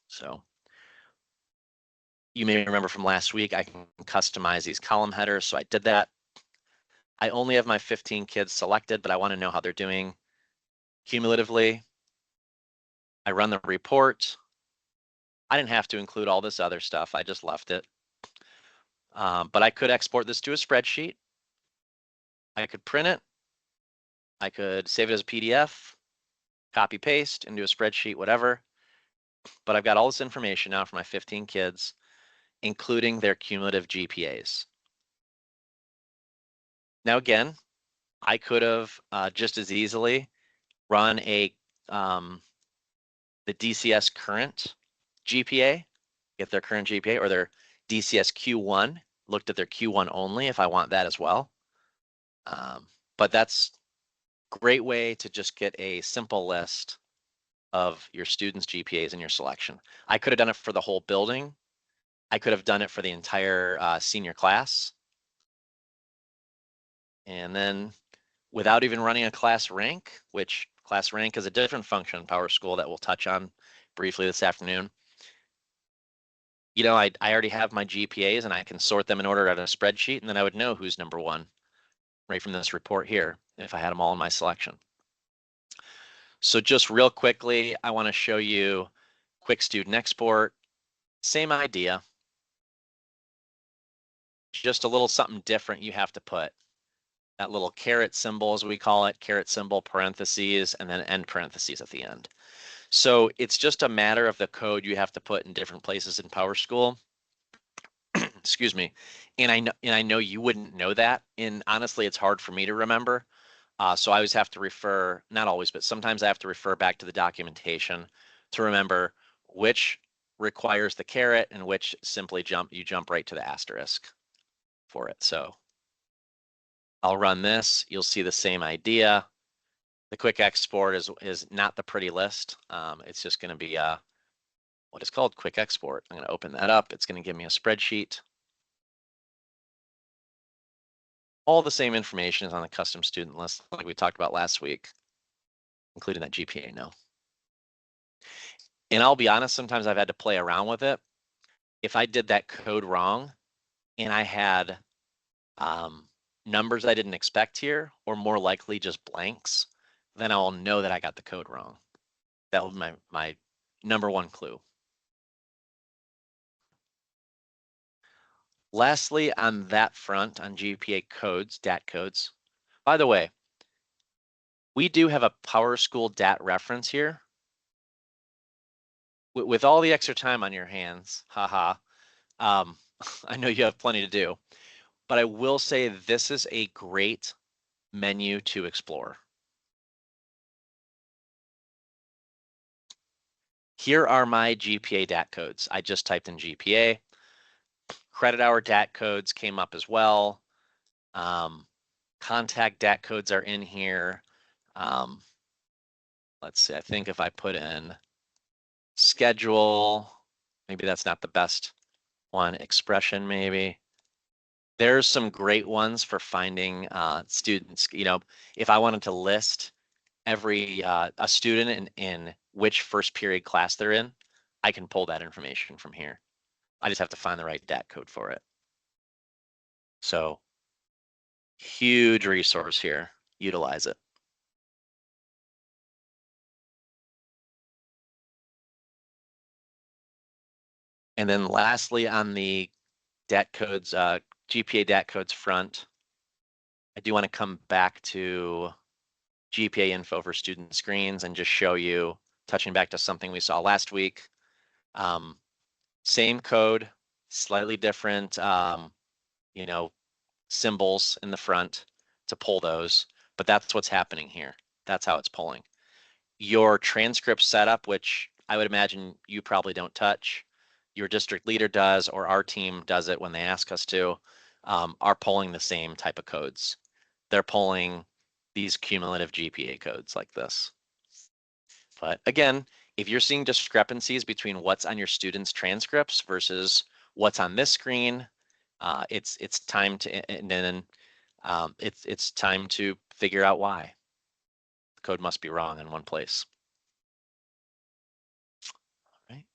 So you may remember from last week, I can customize these column headers. So I did that. I only have my 15 kids selected, but I want to know how they're doing cumulatively. I run the report. I didn't have to include all this other stuff. I just left it. But I could export this to a spreadsheet. I could print it. I could save it as a PDF, copy paste into a spreadsheet, whatever. but I've got all this information now for my 15 kids, including their cumulative GPAs. Now, again, I could have just as easily run the DCS current GPA, get their current GPA, or their DCS Q1, looked at their Q1 only if I want that as well. But that's a great way to just get a simple list of your students' GPAs in your selection. I could have done it for the whole building. I could have done it for the entire senior class. And then without even running a class rank, which class rank is a different function in PowerSchool that we'll touch on briefly this afternoon. You know, I already have my GPAs and I can sort them in order at a spreadsheet, and then I would know who's number one right from this report here if I had them all in my selection. So just real quickly, I want to show you quick student export. Same idea, just a little something different you have to put. That little caret symbol, as we call it, caret symbol, parentheses, and then end parentheses at the end. So it's just a matter of the code you have to put in different places in PowerSchool. Excuse me. And I know you wouldn't know that. And honestly, it's hard for me to remember. So I always have to refer, not always, but sometimes I have to refer back to the documentation to remember which requires the caret and which simply you jump right to the asterisk for it. So I'll run this. You'll see the same idea. The quick export is not the pretty list. It's just going to be what is called quick export. I'm going to open that up. It's going to give me a spreadsheet. All the same information is on the custom student list like we talked about last week, including that GPA now. And I'll be honest, sometimes I've had to play around with it. If I did that code wrong and I had numbers I didn't expect here, or more likely just blanks, then I'll know that I got the code wrong. That was my number one clue. Lastly, on that front, on GPA codes, DAT codes, by the way, we do have a PowerSchool DAT reference here. With all the extra time on your hands, haha, I know you have plenty to do, but I will say this is a great menu to explore. Here are my GPA DAT codes. I just typed in GPA. Credit hour DAT codes came up as well. Contact DAT codes are in here. Let's see, I think if I put in schedule, maybe that's not the best one, expression maybe. There's some great ones for finding students. You know, if I wanted to list every a student in which first period class they're in, I can pull that information from here. I just have to find the right DAT code for it. So huge resource here. Utilize it. And then lastly, on the DAT codes, GPA DAT codes front, I do want to come back to GPA info for student screens and just show you, touching back to something we saw last week. Same code, slightly different, you know, symbols in the front to pull those, but that's what's happening here. That's how it's pulling. Your transcript setup, which I would imagine you probably don't touch, your district leader does, or our team does it when they ask us to, are pulling the same type of codes. They're pulling these cumulative GPA codes like this. But again, if you're seeing discrepancies between what's on your students' transcripts versus what's on this screen, it's time to, and then it's time to figure out why. The code must be wrong in one place. All right.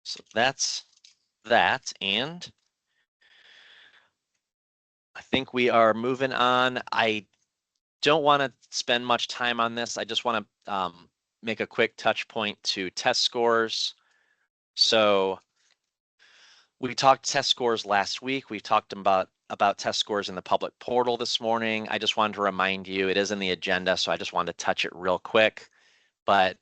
So that's that, and I think we are moving on. I don't want to spend much time on this. I just want to make a quick touch point to test scores. So we talked test scores last week. We talked about test scores in the public portal this morning. I just wanted to remind you, it is in the agenda, so I just wanted to touch it real quick. But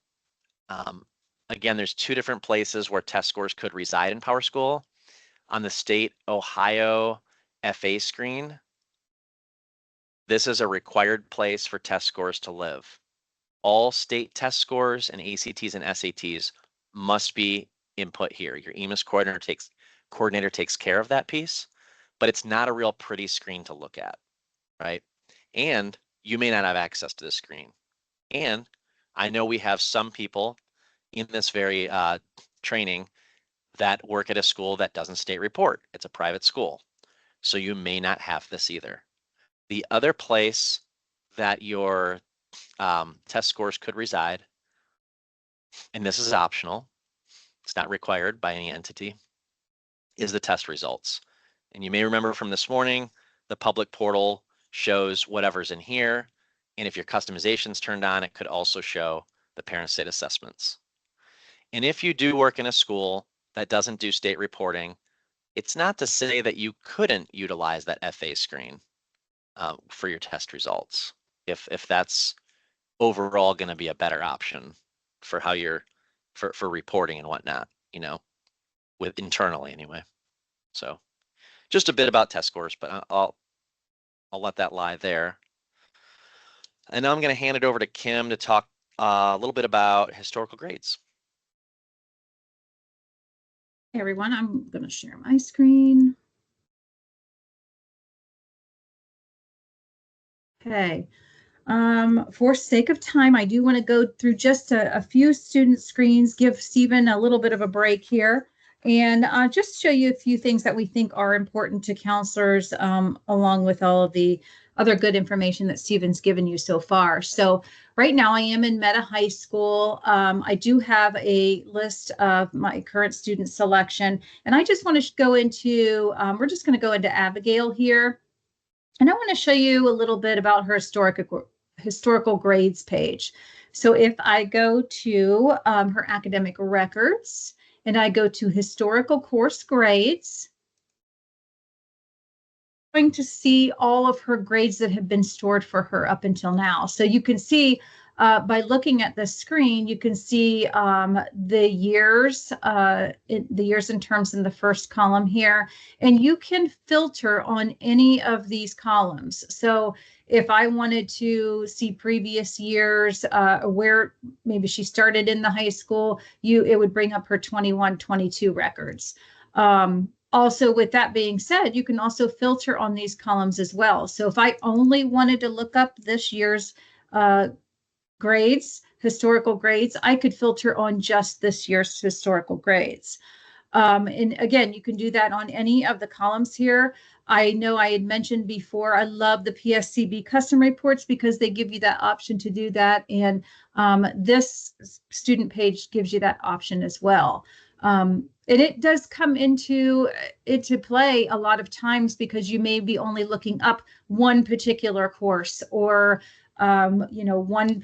Again, there's two different places where test scores could reside in PowerSchool. On the state Ohio FA screen, this is a required place for test scores to live. All state test scores and ACTs and SATs must be input here. Your EMIS coordinator takes care of that piece, but it's not a real pretty screen to look at, right? And you may not have access to this screen. And I know we have some people in this very training that work at a school that doesn't state report. It's a private school. So you may not have this either. The other place that your test scores could reside, and this is optional, it's not required by any entity, is the test results. And you may remember from this morning, the public portal shows whatever's in here. And if your customization's turned on, it could also show the parent state assessments. And if you do work in a school that doesn't do state reporting, it's not to say that you couldn't utilize that FA screen for your test results, if that's overall going to be a better option for how you're for reporting and whatnot, you know, with internally anyway. So just a bit about test scores, but I'll let that lie there. And now I'm going to hand it over to Kim to talk a little bit about historical grades. Hey everyone, I'm going to share my screen. Okay. For sake of time, I do want to go through just a few student screens, give Stephen a little bit of a break here, and just show you a few things that we think are important to counselors, along with all of the other good information that Stephen's given you so far. So right now I am in Meta High School. I do have a list of my current student selection, and I just want to go into, we're just going to go into Abigail here. And I want to show you a little bit about her historical grades page. So if I go to her academic records and I go to historical course grades, I'm going to see all of her grades that have been stored for her up until now. So you can see by looking at the screen, you can see the years in terms in the first column here, and you can filter on any of these columns. So if I wanted to see previous years, where maybe she started in the high school, it would bring up her 21, 22 records. Also, with that being said, you can also filter on these columns as well. So if I only wanted to look up this year's grades, historical grades, I could filter on just this year's historical grades. And again, you can do that on any of the columns here. I know I had mentioned before, I love the PSCB custom reports because they give you that option to do that. And this student page gives you that option as well. And it does come into play a lot of times because you may be only looking up one particular course or one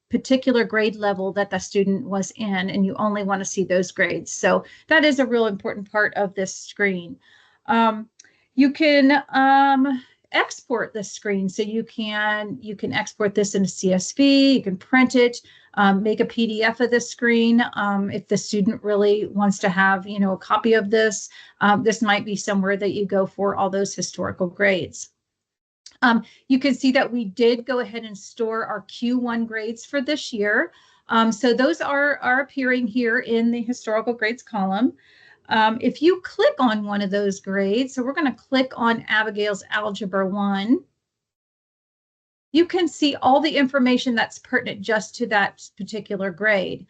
particular grade level that the student was in, and you only want to see those grades. So that is a real important part of this screen. You can export this screen. So you can export this into CSV, you can print it, make a PDF of this screen. If the student really wants to have, a copy of this, this might be somewhere that you go for all those historical grades. You can see that we did go ahead and store our Q1 grades for this year. So those are appearing here in the historical grades column. If you click on one of those grades, so we're going to click on Abigail's Algebra 1, you can see all the information that's pertinent just to that particular grade.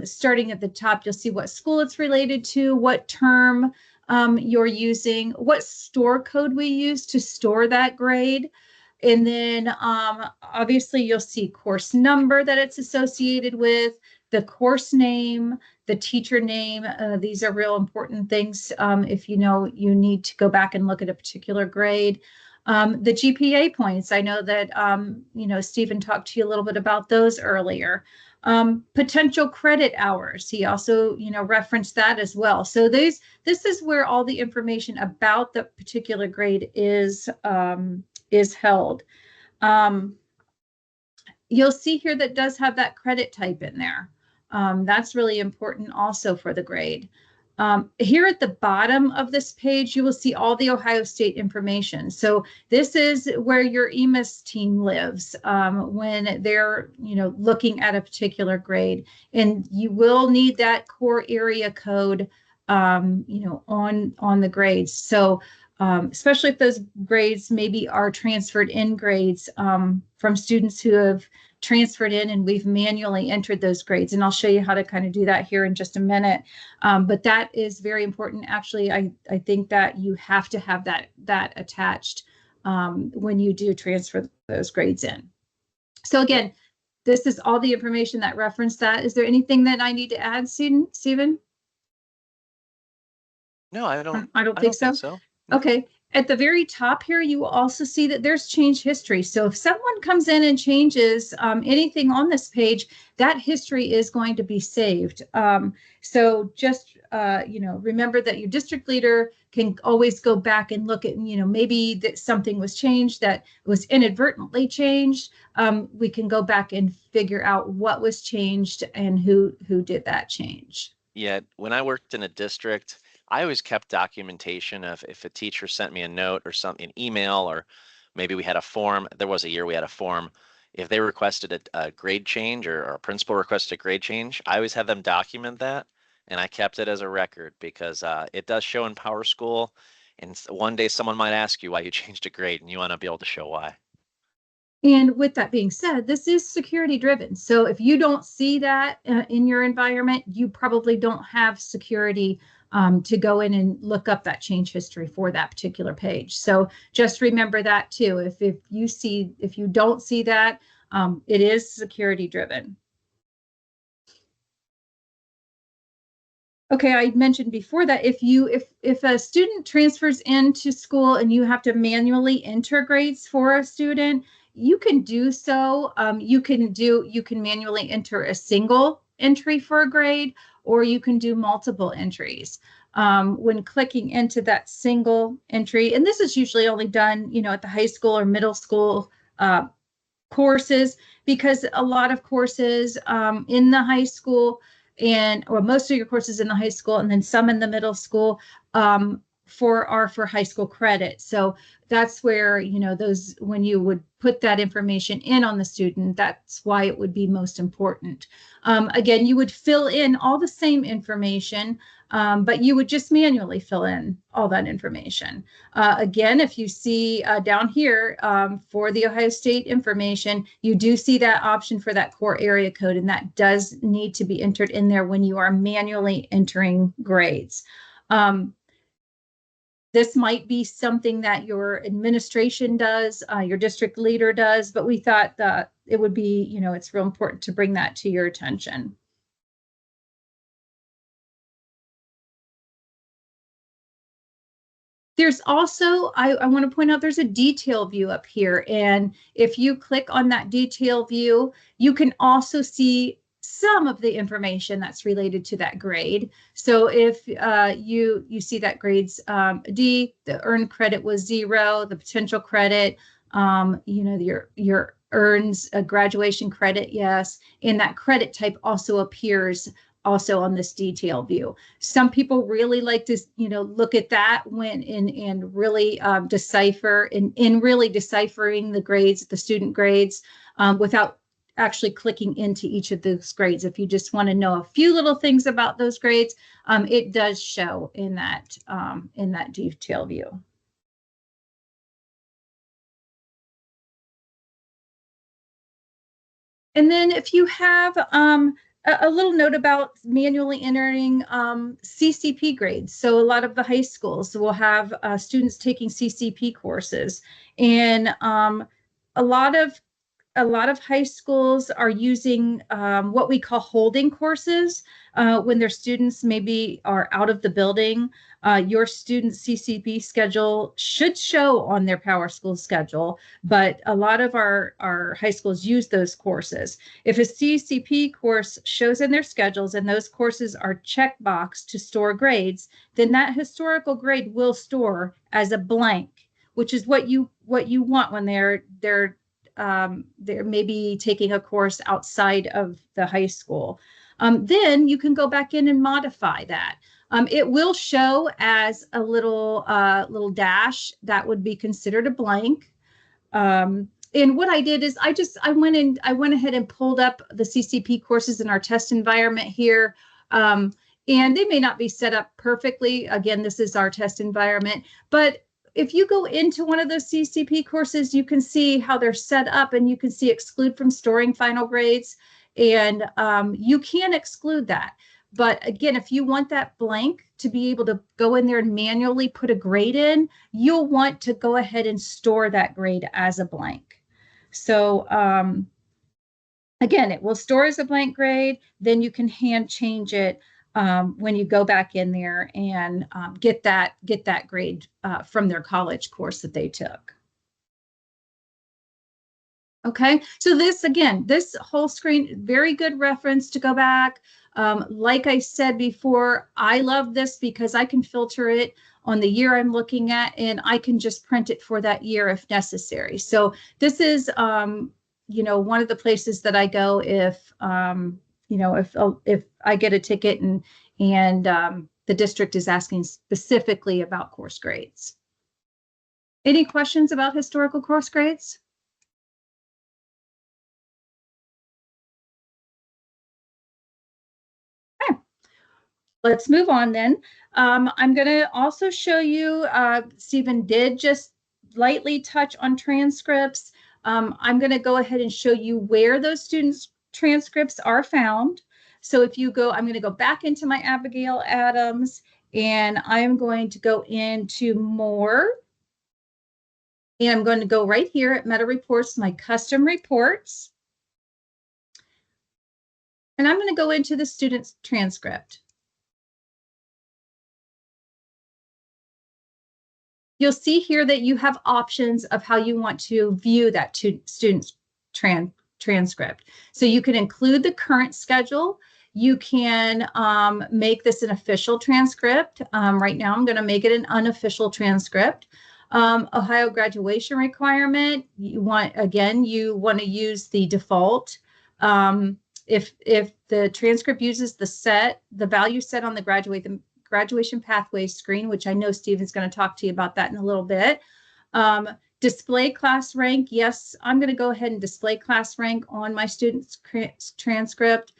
Starting at the top, you'll see what school it's related to, what term you're using, what store code we use to store that grade. And then obviously you'll see course number that it's associated with, the course name, the teacher name. These are real important things if you need to go back and look at a particular grade. The GPA points, I know that, Stephen talked to you a little bit about those earlier. Potential credit hours, he also, referenced that as well. So this is where all the information about the particular grade is held. You'll see here that does have that credit type in there. That's really important also for the grade. Here at the bottom of this page, you will see all the Ohio State information. So this is where your EMIS team lives when they're, looking at a particular grade. And you will need that core area code, on the grades. So especially if those grades maybe are transferred in grades from students who have transferred in and we've manually entered those grades. And I'll show you how to kind of do that here in just a minute. But that is very important. Actually, I think that you have to have that attached when you do transfer those grades in. So again, this is all the information that referenced that. Is there anything that I need to add, Stephen? No, I don't think so. think so. No. Okay. At the very top here, you will also see that there's change history. So if someone comes in and changes anything on this page, that history is going to be saved. So just, remember that your district leader can always go back and look at, maybe that something was changed that was inadvertently changed. We can go back and figure out what was changed and who did that change. Yeah, when I worked in a district, I always kept documentation of if a teacher sent me a note or something, an email, or maybe we had a form. There was a year we had a form. If they requested a grade change or a principal requested a grade change, I always had them document that, and I kept it as a record because it does show in PowerSchool. And one day someone might ask you why you changed a grade, and you want to be able to show why. And with that being said, this is security driven. So if you don't see that in your environment, you probably don't have security to go in and look up that change history for that particular page. So just remember that too. If you don't see that, it is security driven. Okay, I mentioned before that if a student transfers into school and you have to manually enter grades for a student, you can do so. You can manually enter a single entry for a grade, or you can do multiple entries. When clicking into that single entry, and this is usually only done, at the high school or middle school courses, because a lot of courses in the high school or most of your courses in the high school and then some in the middle school for high school credit. So that's where, those, when you would put that information in on the student, that's why it would be most important. Again, you would fill in all the same information, but you would just manually fill in all that information. Again, if you see down here for the Ohio State information, you do see that option for that core area code, and that does need to be entered in there when you are manually entering grades. This might be something that your administration does, your district leader does, but we thought that it would be, it's real important to bring that to your attention. There's also, I want to point out, there's a detail view up here. And if you click on that detail view, you can also see some of the information that's related to that grade. So if you see that grades D, the earned credit was 0, the potential credit, your earns a graduation credit, yes, and that credit type also appears also on this detail view. Some people really like to, look at that when and really decipher in really deciphering the grades, the student grades, without actually clicking into each of those grades. If you just want to know a few little things about those grades, it does show in that detail view. And then if you have a little note about manually entering CCP grades. So a lot of the high schools will have students taking CCP courses, and a lot of high schools are using what we call holding courses when their students maybe are out of the building. Your student's CCP schedule should show on their PowerSchool schedule, but a lot of our high schools use those courses. If a CCP course shows in their schedules and those courses are checkboxed to store grades, then that historical grade will store as a blank, which is what you want when they're maybe taking a course outside of the high school. then you can go back in and modify that. It will show as a little dash that would be considered a blank. And what I did is I went ahead and pulled up the CCP courses in our test environment here. And they may not be set up perfectly. Again, this is our test environment, but if you go into one of those CCP courses, you can see how they're set up, and you can see exclude from storing final grades, and you can exclude that. But again, if you want that blank to be able to go in there and manually put a grade in, you'll want to go ahead and store that grade as a blank. So again, it will store as a blank grade. Then you can hand change it when you go back in there and get that grade from their college course that they took. Okay, so this whole screen, very good reference to go back. Like I said before, I love this because I can filter it on the year I'm looking at, and I can just print it for that year if necessary. So this is, one of the places that I go if, if I get a ticket and the district is asking specifically about course grades. Any questions about historical course grades? Let's move on then. I'm going to also show you, Stephen did just lightly touch on transcripts. I'm going to go ahead and show you where those students' transcripts are found. So if you go, I'm going to go back into my Abigail Adams, and I'm going to go into more. And I'm going to go right here at Meta Reports, my custom reports. And I'm going to go into the student's transcript. You'll see here that you have options of how you want to view that student's transcript. So you can include the current schedule. You can make this an official transcript. Right now, I'm going to make it an unofficial transcript. Ohio graduation requirement, you want to use the default. If the transcript uses the value set on the graduation pathway screen, which I know Stephen's going to talk to you about that in a little bit. Display class rank. Yes, I'm going to go ahead and display class rank on my student's transcript.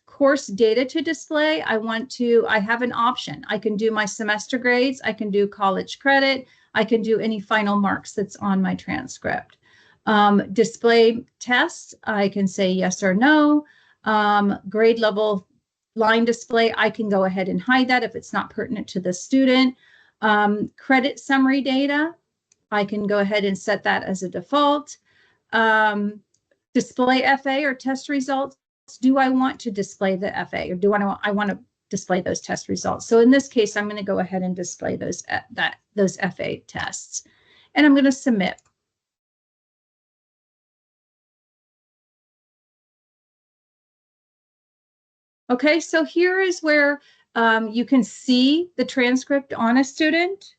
Course data to display. I have an option. I can do my semester grades. I can do college credit. I can do any final marks that's on my transcript. Display tests. I can say yes or no. Grade level line display, I can go ahead and hide that if it's not pertinent to the student. Credit summary data, I can go ahead and set that as a default. Display FA or test results. Do I want to display the FA, or do I want to display those test results? So in this case, I'm going to go ahead and display those FA tests, and I'm going to submit. Okay, so here is where you can see the transcript on a student.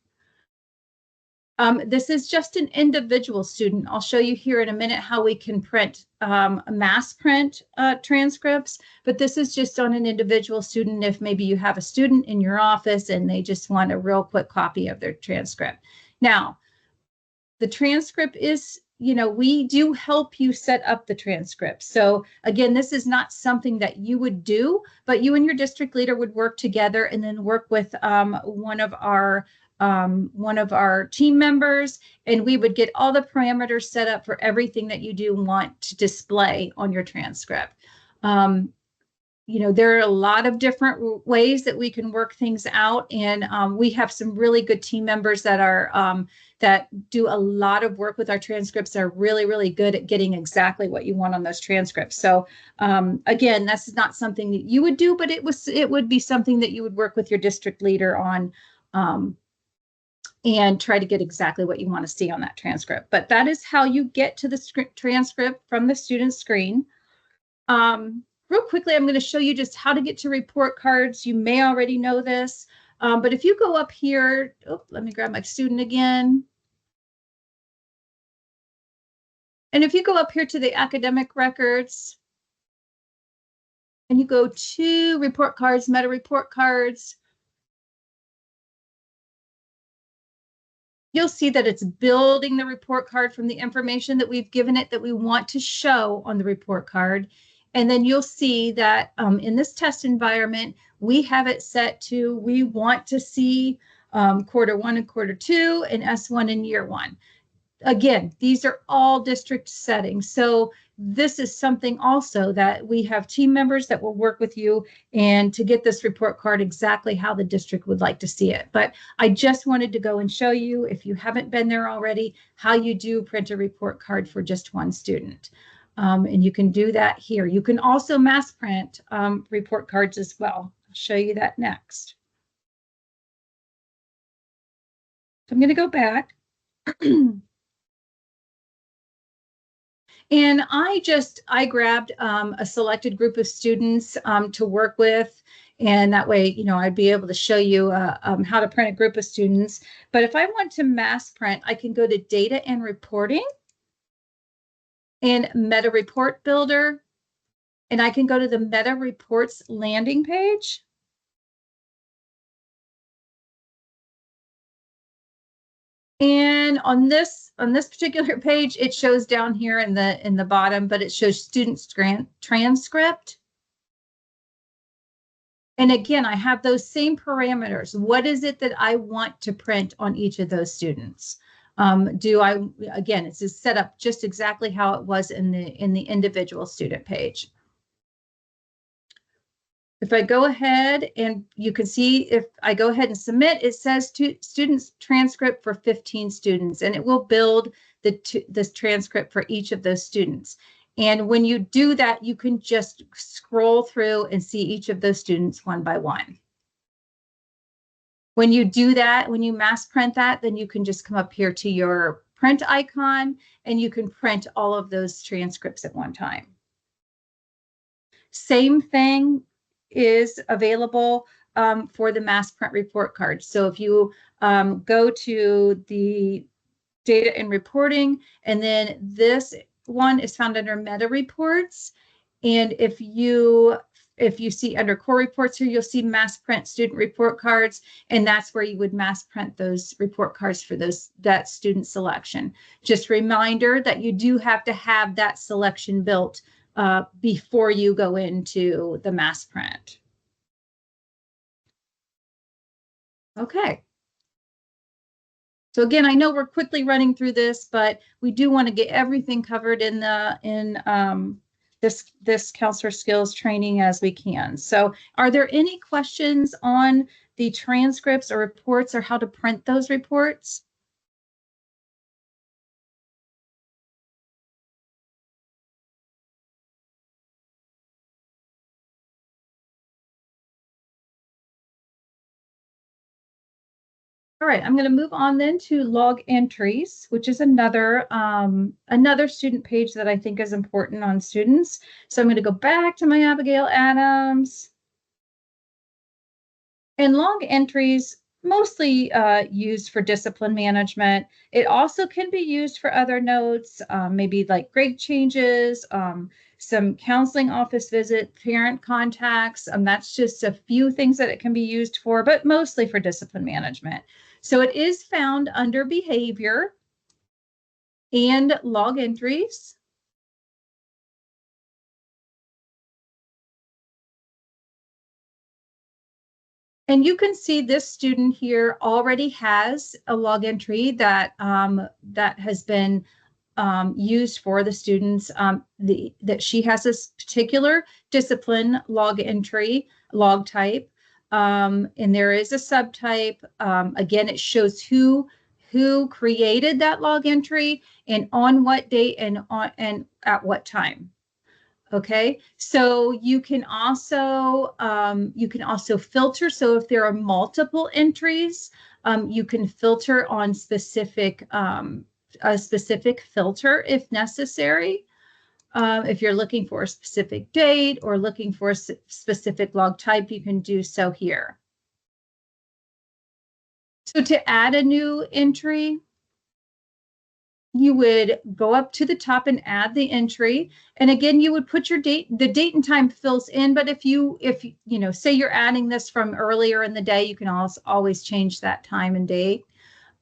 This is just an individual student. I'll show you here in a minute how we can print mass print transcripts, but this is just on an individual student if maybe you have a student in your office and they just want a real quick copy of their transcript. Now, the transcript is, we do help you set up the transcript. So again, this is not something that you would do, but you and your district leader would work together and then work with one of our team members, and we would get all the parameters set up for everything that you do want to display on your transcript. There are a lot of different ways that we can work things out, and we have some really good team members that do a lot of work with our transcripts. Are really, really good at getting exactly what you want on those transcripts. So again, that's not something that you would do, but it would be something that you would work with your district leader on and try to get exactly what you want to see on that transcript. But that is how you get to the transcript from the student screen. Real quickly, I'm going to show you just how to get to report cards. You may already know this, but if you go up here, let me grab my student again. And if you go up here to the academic records, and you go to report cards, meta report cards, you'll see that it's building the report card from the information that we've given it that we want to show on the report card. And then you'll see that in this test environment, we have it set to, we want to see Q1 and Q2 and S1 in year one. Again, these are all district settings. So this is something also that we have team members that will work with you and to get this report card exactly how the district would like to see it. But I just wanted to go and show you, if you haven't been there already, how you do print a report card for just one student. And you can do that here. You can also mass print report cards as well. I'll show you that next. So I'm going to go back. And I grabbed a selected group of students to work with. And that way, I'd be able to show you how to print a group of students. But if I want to mass print, I can go to Data and Reporting and Meta Report Builder. And I can go to the Meta Reports landing page. And on this particular page, it shows down here in the bottom, but it shows student transcript. And again, I have those same parameters. What is it that I want to print on each of those students? Again, it's just set up just exactly how it was in the individual student page. If I go ahead and you can see, if I go ahead and submit, it says to students transcript for 15 students, and it will build this transcript for each of those students. And when you do that, you can just scroll through and see each of those students one by one. When you do that, when you mass print that, then you can just come up here to your print icon and you can print all of those transcripts at one time. Same thing is available for the mass print report card. So if you go to the Data and Reporting, and then this one is found under Meta Reports. And if you see under Core Reports here, you'll see mass print student report cards, and that's where you would mass print those report cards for that student selection. Just a reminder that you do have to have that selection built before you go into the mass print. Okay. So again, I know we're quickly running through this, but we do want to get everything covered in this counselor skills training as we can. So are there any questions on the transcripts or reports or how to print those reports? All right, I'm going to move on then to log entries, which is another student page that I think is important on students. So I'm going to go back to my Abigail Adams. And log entries, mostly used for discipline management. It also can be used for other notes, maybe like grade changes, some counseling office visit, parent contacts. That's just a few things that it can be used for, but mostly for discipline management. So it is found under behavior and log entries. And you can see this student here already has a log entry that has been used for the students, that she has this particular discipline log entry, log type. And there is a subtype. Again, it shows who created that log entry and on what date and at what time. Okay, so you can also filter. So if there are multiple entries, you can filter on a specific filter if necessary. If you're looking for a specific date or looking for a specific log type, you can do so here. So to add a new entry, you would go up to the top and add the entry. And again, you would put your date, the date and time fills in, but if you know, say you're adding this from earlier in the day, you can also always change that time and date.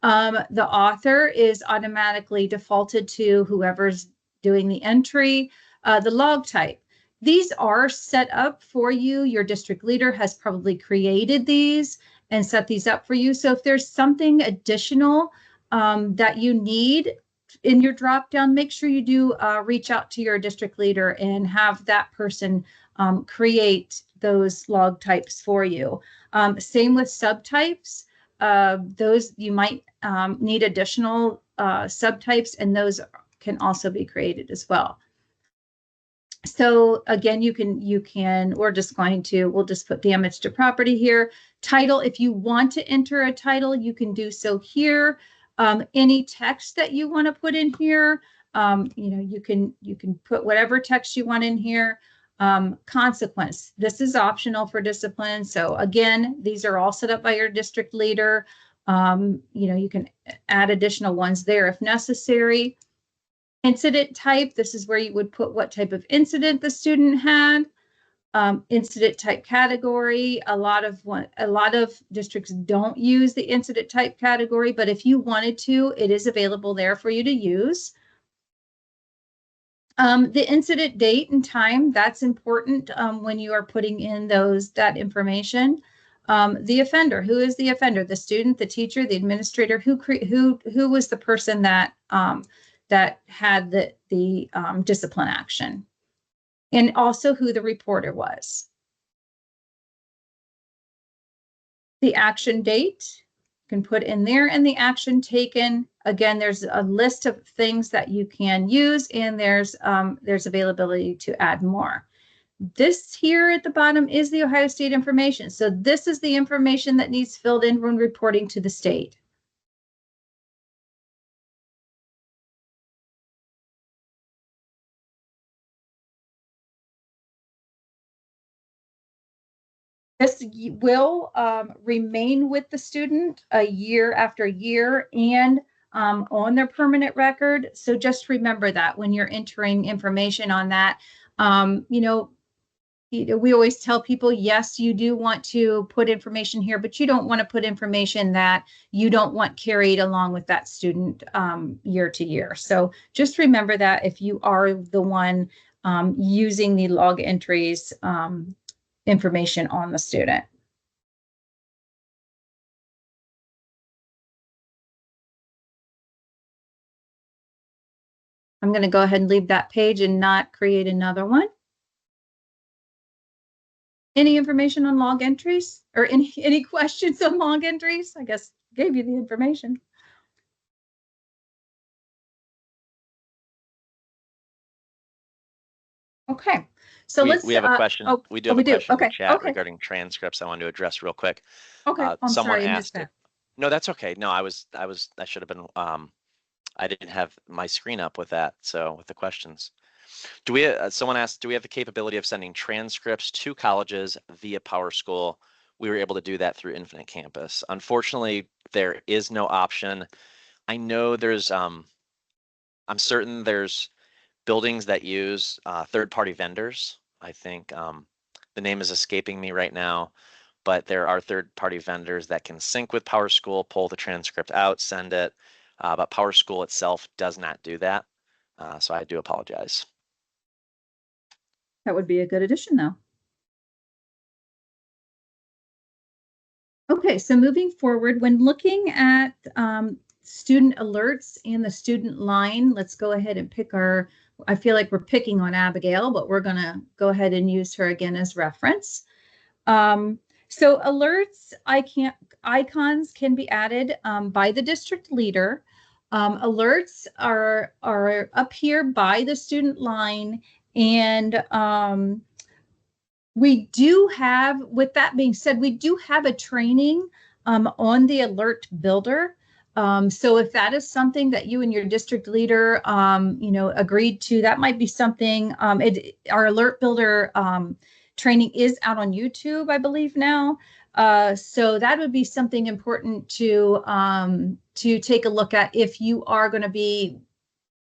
The author is automatically defaulted to whoever's doing the entry. The log type. These are set up for you. Your district leader has probably created these and set these up for you. So if there's something additional that you need in your drop down, make sure you do reach out to your district leader and have that person create those log types for you. Same with subtypes. Those you might need additional subtypes, and those can also be created as well. So again, we'll just put damage to property here. Title, if you want to enter a title, you can do so here. Any text that you want to put in here, you can put whatever text you want in here. Consequence, this is optional for discipline. So again, these are all set up by your district leader. You can add additional ones there if necessary. Incident type, this is where you would put what type of incident the student had. Incident type category, a lot of districts don't use the incident type category, but if you wanted to, it is available there for you to use. The incident date and time, that's important when you are putting in that information. The offender, who is the offender? The student, the teacher, the administrator, who was the person that had the discipline action, and also who the reporter was. The action date you can put in there, and the action taken. Again, there's a list of things that you can use, and there's availability to add more. This here at the bottom is the Ohio State information. So this is the information that needs filled in when reporting to the state. This will remain with the student a year after year and on their permanent record. So just remember that when you're entering information on that. We always tell people, yes, you do want to put information here, but you don't want to put information that you don't want carried along with that student year to year. So just remember that if you are the one using the log entries information on the student. I'm going to go ahead and leave that page and not create another one. Any information on log entries or any questions on log entries? I guess I gave you the information. Okay. So we have a question. We do have a question in the chat regarding transcripts I wanted to address real quick. Okay. I'm someone sorry, asked it. No, that's okay. No, I should have been, I didn't have my screen up with that. So with the questions, someone asked, do we have the capability of sending transcripts to colleges via PowerSchool? We were able to do that through Infinite Campus. Unfortunately, there is no option. I know there's, I'm certain there's buildings that use third-party vendors. I think the name is escaping me right now, but there are third-party vendors that can sync with PowerSchool, pull the transcript out, send it, but PowerSchool itself does not do that. So I do apologize. That would be a good addition, though. Okay, so moving forward, when looking at student alerts and the student line, let's go ahead and pick I feel like we're picking on Abigail, but we're going to go ahead and use her again as reference. So alerts, icons can be added by the district leader. Alerts are up here by the student line, and we do have, with that being said, we do have a training on the alert builder. So if that is something that you and your district leader, agreed to, that might be something. Our alert builder training is out on YouTube, I believe now. So that would be something important to take a look at if you are going to be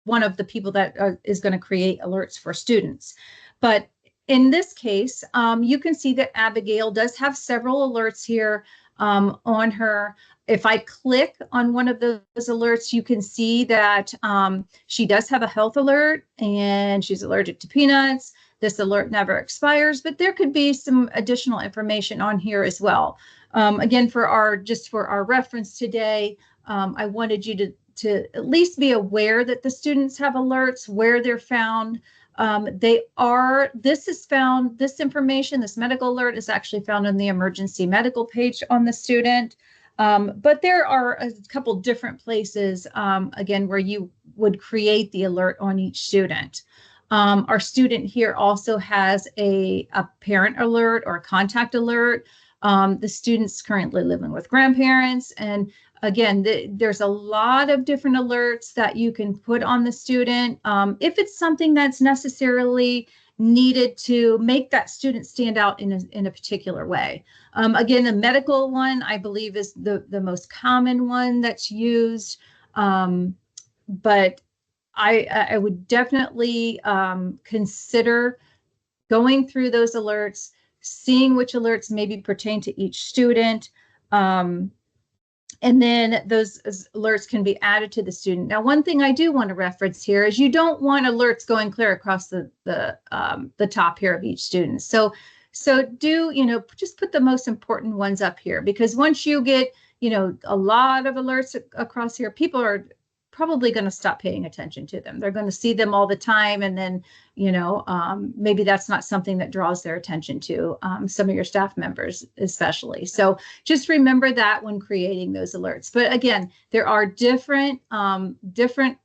one of the people that is going to create alerts for students. But in this case, you can see that Abigail does have several alerts here on her. If I click on one of those alerts, you can see that she does have a health alert and she's allergic to peanuts. This alert never expires, but there could be some additional information on here as well. Again, for our reference today, I wanted you to at least be aware that the students have alerts, where they're found. This information, this medical alert is actually found on the emergency medical page on the student. But there are a couple different places, again, where you would create the alert on each student. Our student here also has a parent alert or a contact alert. The student's currently living with grandparents. And again, there's a lot of different alerts that you can put on the student. If it's something that's necessarily needed to make that student stand out in a particular way. Again, the medical one, I believe, is the most common one that's used. But I would definitely consider going through those alerts, seeing which alerts maybe pertain to each student. And then those alerts can be added to the student. Now, one thing I do want to reference here is you don't want alerts going clear across the top here of each student. So do, just put the most important ones up here, because once you get, a lot of alerts across here, people are probably going to stop paying attention to them. They're going to see them all the time. And then, maybe that's not something that draws their attention to some of your staff members, especially. So just remember that when creating those alerts. But again, there are different alerts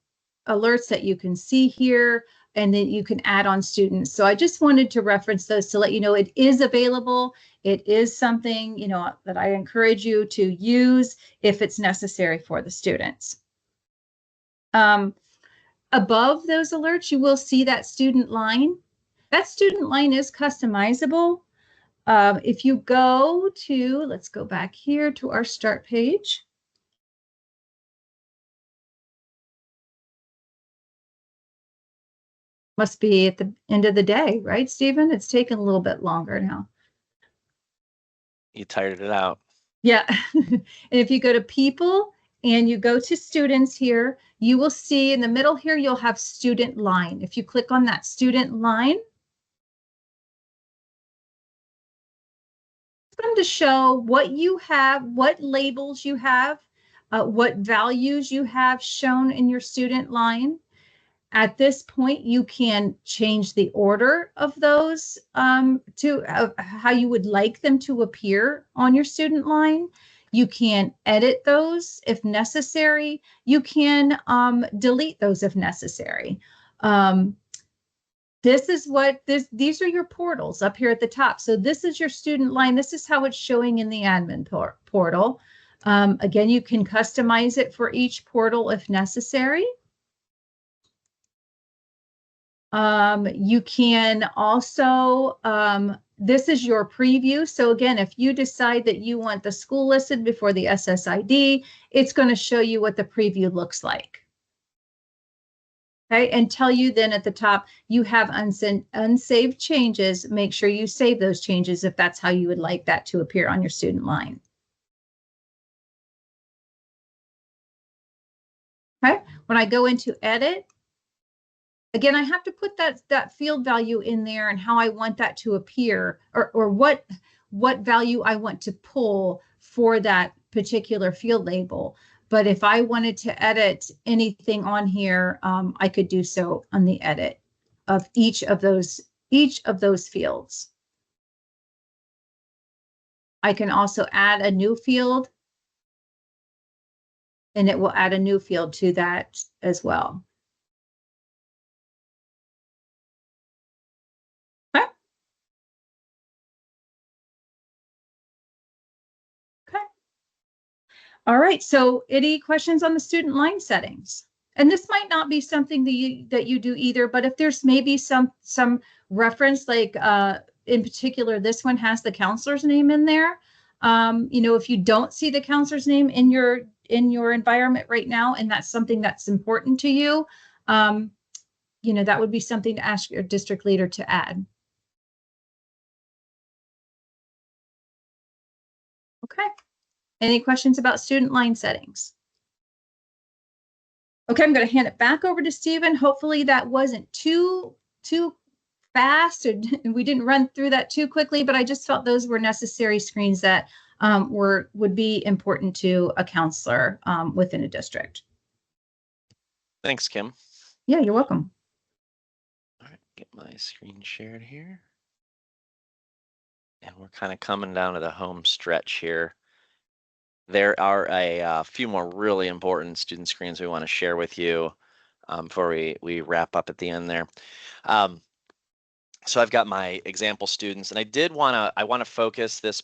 that you can see here, and then you can add on students. So I just wanted to reference those to let you know it is available. It is something, that I encourage you to use if it's necessary for the students. Above those alerts, you will see that student line. That student line is customizable. If you go to, let's go back here to our start page. Must be at the end of the day, right, Stephen? It's taken a little bit longer now. You tired it out. Yeah. And if you go to people and you go to students here, you will see in the middle here, you'll have student line. If you click on that student line, it's going to show what you have, what labels you have, what values you have shown in your student line. At this point, you can change the order of those to how you would like them to appear on your student line. You can edit those if necessary. You can delete those if necessary. These are your portals up here at the top. So this is your student line. This is how it's showing in the admin portal. Again, you can customize it for each portal if necessary. You can also, this is your preview. So again, if you decide that you want the school listed before the SSID, it's going to show you what the preview looks like. Okay, and tell you then at the top, you have unsaved changes. Make sure you save those changes if that's how you would like that to appear on your student line. Okay, when I go into edit, again, I have to put that field value in there and how I want that to appear, or what value I want to pull for that particular field label. But if I wanted to edit anything on here, I could do so on the edit of each of those fields. I can also add a new field, and it will add a new field to that as well. All right, so any questions on the student line settings? And this might not be something that you do either, but if there's maybe some reference, like in particular, this one has the counselor's name in there. If you don't see the counselor's name in your environment right now, and that's something that's important to you, That would be something to ask your district leader to add. Okay. Any questions about student line settings? Okay, I'm going to hand it back over to Stephen. Hopefully that wasn't too fast, and we didn't run through that too quickly, but I just felt those were necessary screens that would be important to a counselor within a district. Thanks, Kim. Yeah, you're welcome. All right, get my screen shared here. And we're kind of coming down to the home stretch here. There are a few more really important student screens we want to share with you before we wrap up at the end there. So I've got my example students, and I want to focus this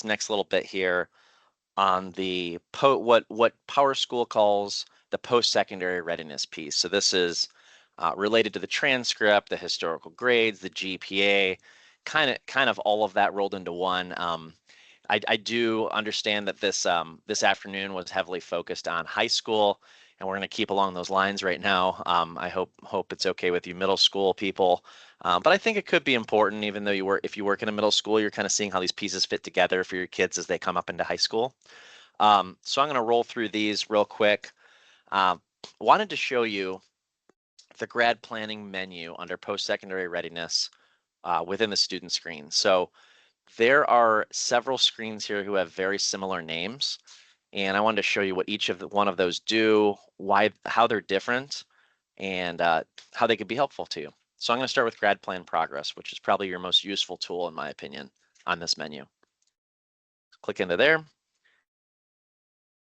next little bit here on the what PowerSchool calls the post-secondary readiness piece. So this is related to the transcript, the historical grades, the GPA, kind of all of that rolled into one. I do understand that this afternoon was heavily focused on high school, and we're going to keep along those lines right now. I hope it's okay with you middle school people, but I think it could be important, even though if you work in a middle school, you're kind of seeing how these pieces fit together for your kids as they come up into high school. So I'm going to roll through these real quick. Wanted to show you the grad planning menu under post-secondary readiness within the student screen. So there are several screens here who have very similar names, and I wanted to show you what each of one of those do, how they're different, and how they could be helpful to you. So I'm going to start with grad plan progress, which is probably your most useful tool in my opinion on this menu. Click into there.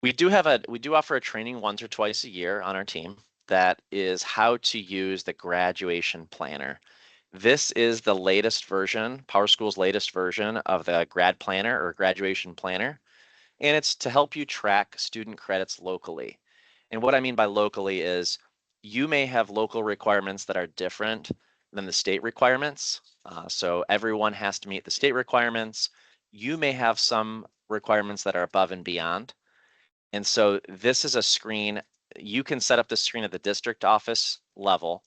We do offer a training once or twice a year on our team that is how to use the graduation planner. This is the latest version, PowerSchool's latest version of the grad planner or graduation planner, and it's to help you track student credits locally. And what I mean by locally is you may have local requirements that are different than the state requirements. So everyone has to meet the state requirements. You may have some requirements that are above and beyond. And so this is a screen, you can set up this screen at the district office level,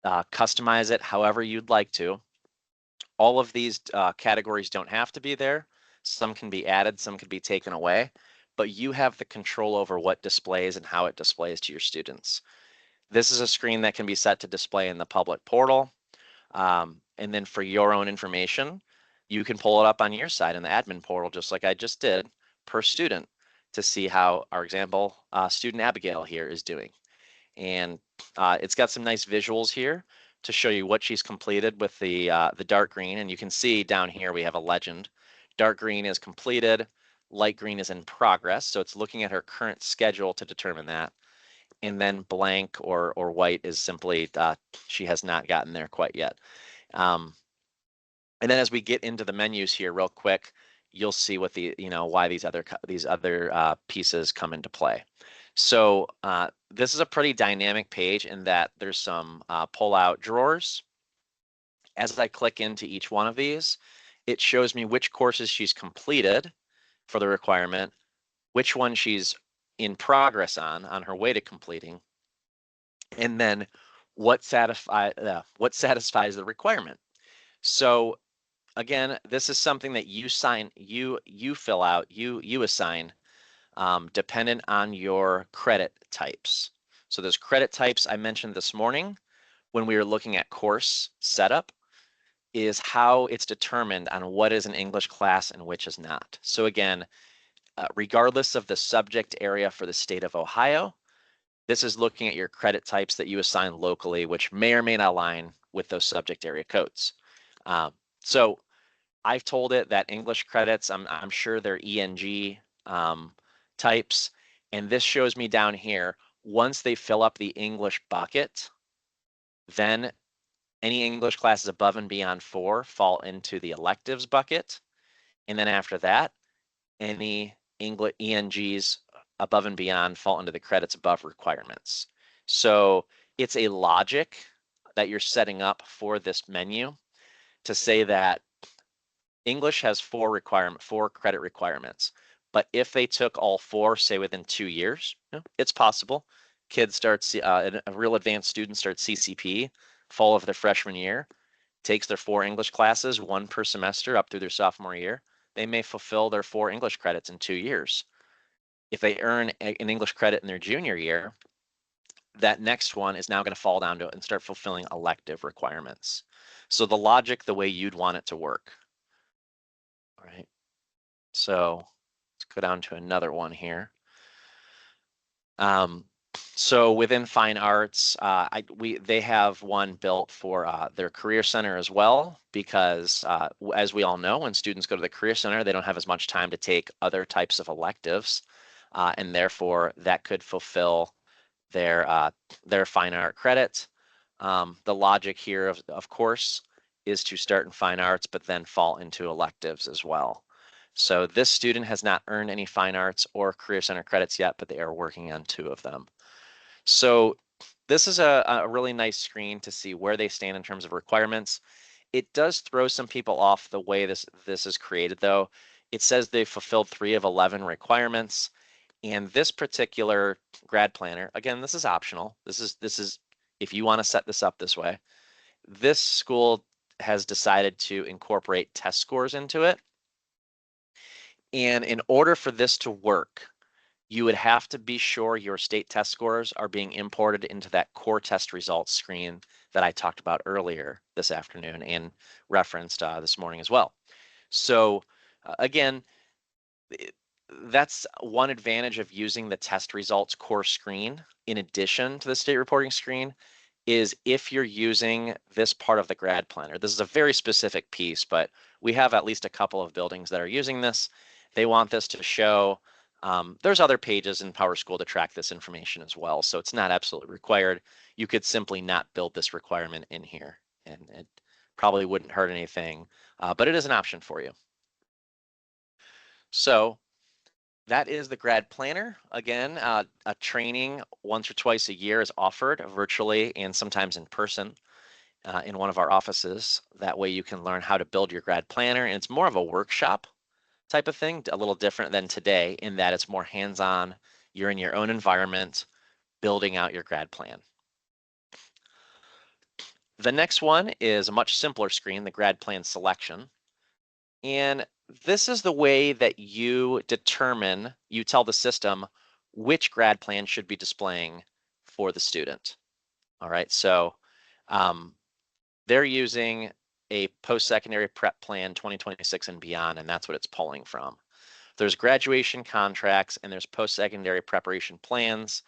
customize it however you'd like to. All of these categories don't have to be there. Some can be added, some can be taken away, but you have the control over what displays and how it displays to your students. This is a screen that can be set to display in the public portal. And then for your own information, you can pull it up on your side in the admin portal, just like I just did, per student, to see how our example student Abigail here is doing. And it's got some nice visuals here to show you what she's completed with the dark green. And you can see down here we have a legend. Dark green is completed, light green is in progress. So it's looking at her current schedule to determine that. And then blank or white is simply she has not gotten there quite yet. And then as we get into the menus here real quick, you'll see what why these other pieces come into play. So this is a pretty dynamic page in that there's some pull-out drawers. As I click into each one of these, it shows me which courses she's completed for the requirement, which one she's in progress on her way to completing, and then what satisfies the requirement. So again, this is something that you fill out, you assign dependent on your credit types. So those credit types I mentioned this morning when we were looking at course setup is how it's determined on what is an English class and which is not. So again, regardless of the subject area for the state of Ohio, this is looking at your credit types that you assign locally, which may or may not align with those subject area codes. So I've told it that English credits, I'm sure they're ENG types, and this shows me down here, once they fill up the English bucket, then any English classes above and beyond 4 fall into the electives bucket. And then after that, any English ENGs above and beyond fall into the credits above requirements. So it's a logic that you're setting up for this menu to say that English has 4 credit requirements. But if they took all 4, say within 2 years, it's possible, kid starts, a real advanced student starts CCP fall of their freshman year, takes their 4 English classes, one per semester up through their sophomore year, they may fulfill their 4 English credits in 2 years. If they earn an English credit in their junior year, that next one is now going to fall down to and start fulfilling elective requirements. So the logic, the way you'd want it to work. All right. So let's go down to another one here. So within fine arts, they have one built for their career center as well, because as we all know, when students go to the career center, they don't have as much time to take other types of electives, and therefore that could fulfill their fine art credit. The logic here, of course, is to start in fine arts, but then fall into electives as well. So this student has not earned any fine arts or career center credits yet, but they are working on 2 of them. So this is a really nice screen to see where they stand in terms of requirements. It does throw some people off the way this is created, though. It says they fulfilled 3 of 11 requirements. And this particular grad planner, again, this is optional. This is if you want to set this up this way. This school has decided to incorporate test scores into it. And in order for this to work, you would have to be sure your state test scores are being imported into that core test results screen that I talked about earlier this afternoon and referenced this morning as well. So again, that's one advantage of using the test results core screen in addition to the state reporting screen, is if you're using this part of the grad planner. This is a very specific piece, but we have at least a couple of buildings that are using this. They want this to show. There's other pages in PowerSchool to track this information as well, so it's not absolutely required. You could simply not build this requirement in here, and it probably wouldn't hurt anything, but it is an option for you. So that is the grad planner. Again, a training once or twice a year is offered virtually and sometimes in person in one of our offices. That way you can learn how to build your grad planner, and it's more of a workshop type of thing, a little different than today in that it's more hands-on. You're in your own environment building out your grad plan. The next one is a much simpler screen, the grad plan selection. And this is the way that you determine, you tell the system which grad plan should be displaying for the student. All right, so they're using a post-secondary prep plan 2026 and beyond, and that's what it's pulling from. There's graduation contracts and there's post-secondary preparation plans.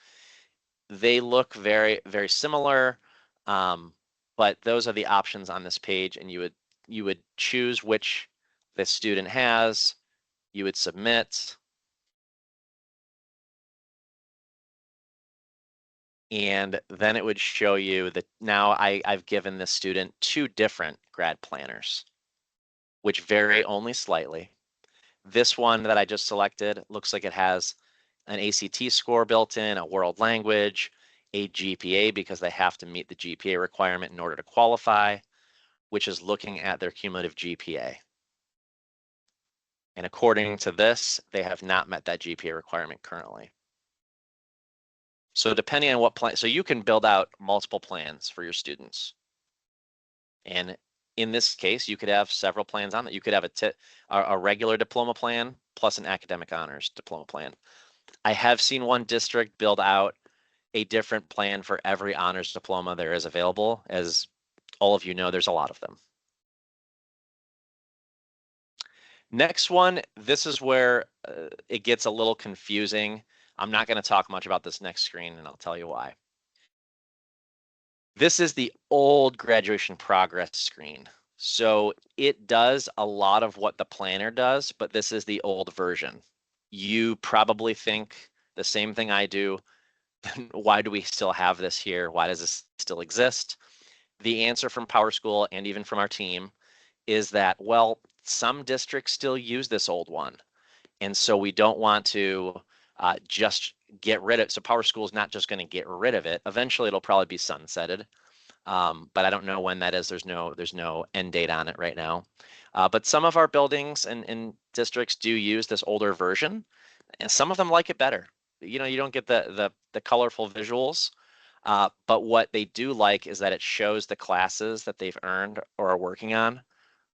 They look very, very similar, but those are the options on this page, and you would choose which the student has, you would submit, and then it would show you that now I've given this student 2 different grad planners, which vary only slightly. This one that I just selected looks like it has an ACT score built in, a world language, a GPA because they have to meet the GPA requirement in order to qualify, which is looking at their cumulative GPA. And according to this, they have not met that GPA requirement currently. So depending on what plan, so you can build out multiple plans for your students. And in this case, you could have several plans on that. You could have a regular diploma plan plus an academic honors diploma plan. I have seen one district build out a different plan for every honors diploma there is available. As all of you know, there's a lot of them. Next one, this is where it gets a little confusing. I'm not going to talk much about this next screen, and I'll tell you why. This is the old graduation progress screen. So it does a lot of what the planner does, but this is the old version. You probably think the same thing I do. Why do we still have this here? Why does this still exist? The answer from PowerSchool and even from our team is that, well, some districts still use this old one. And so we don't want to just get rid of it. So PowerSchool is not just going to get rid of it. Eventually, it'll probably be sunsetted. But I don't know when that is. There's no end date on it right now. But some of our buildings and districts do use this older version, and some of them like it better. you know, you don't get the colorful visuals. But what they do like is that it shows the classes that they've earned or are working on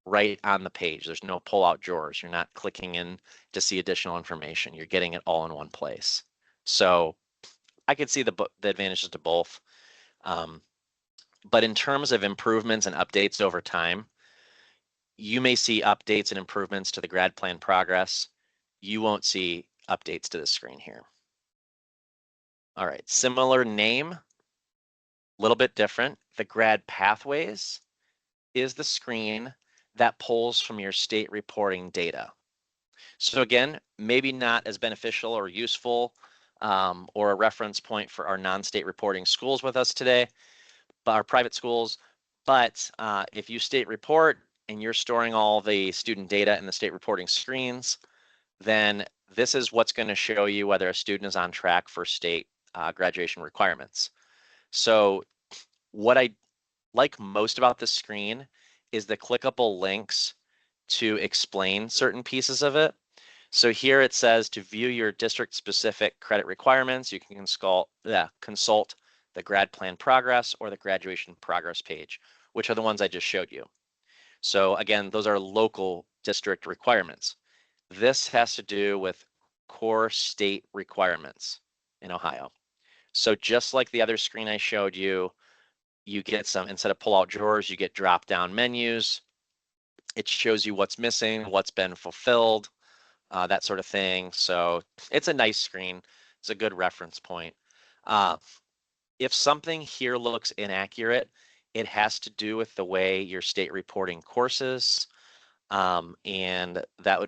right on the page. There's no pull-out drawers. You're not clicking in to see additional information. You're getting it all in one place. So I could see the advantages to both. Um, but in terms of improvements and updates over time, you may see updates and improvements to the grad plan progress. You won't see updates to the screen here. All right, similar name, a little bit different. The grad pathways is the screen that pulls from your state reporting data. So again, maybe not as beneficial or useful or a reference point for our non-state reporting schools with us today, but our private schools. But if you state report and you're storing all the student data in the state reporting screens, then this is what's going to show you whether a student is on track for state graduation requirements. So what I like most about the screen is the clickable links to explain certain pieces of it. So here it says to view your district specific credit requirements, you can consult the grad plan progress or the graduation progress page, which are the ones I just showed you. So again, those are local district requirements. This has to do with core state requirements in Ohio. So just like the other screen I showed you, you get some, instead of pull-out drawers, you get drop-down menus. It shows you what's missing, what's been fulfilled, that sort of thing. So it's a nice screen. It's a good reference point. Uh, if something here looks inaccurate, it has to do with the way your state reporting courses, and that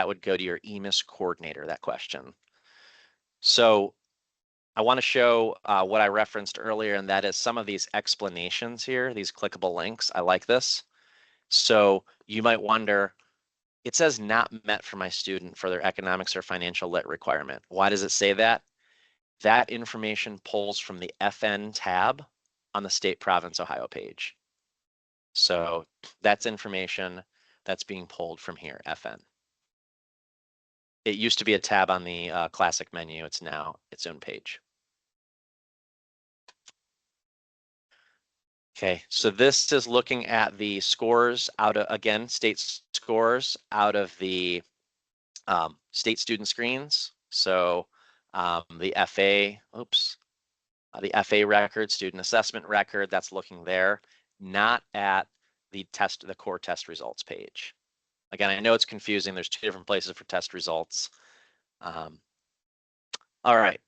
would go to your EMIS coordinator, that question. So I want to show what I referenced earlier, and that is some of these explanations here, these clickable links. I like this. So you might wonder, it says not met for my student for their economics or financial lit requirement. Why does it say that? That information pulls from the FN tab on the state province Ohio page. So that's information that's being pulled from here, FN. It used to be a tab on the classic menu. It's now its own page. Okay, so this is looking at the scores out of, again, state scores out of the state student screens. So the FA, the FA record, student assessment record, that's looking there, not at the core test results page. Again, I know it's confusing. There's two different places for test results. All right,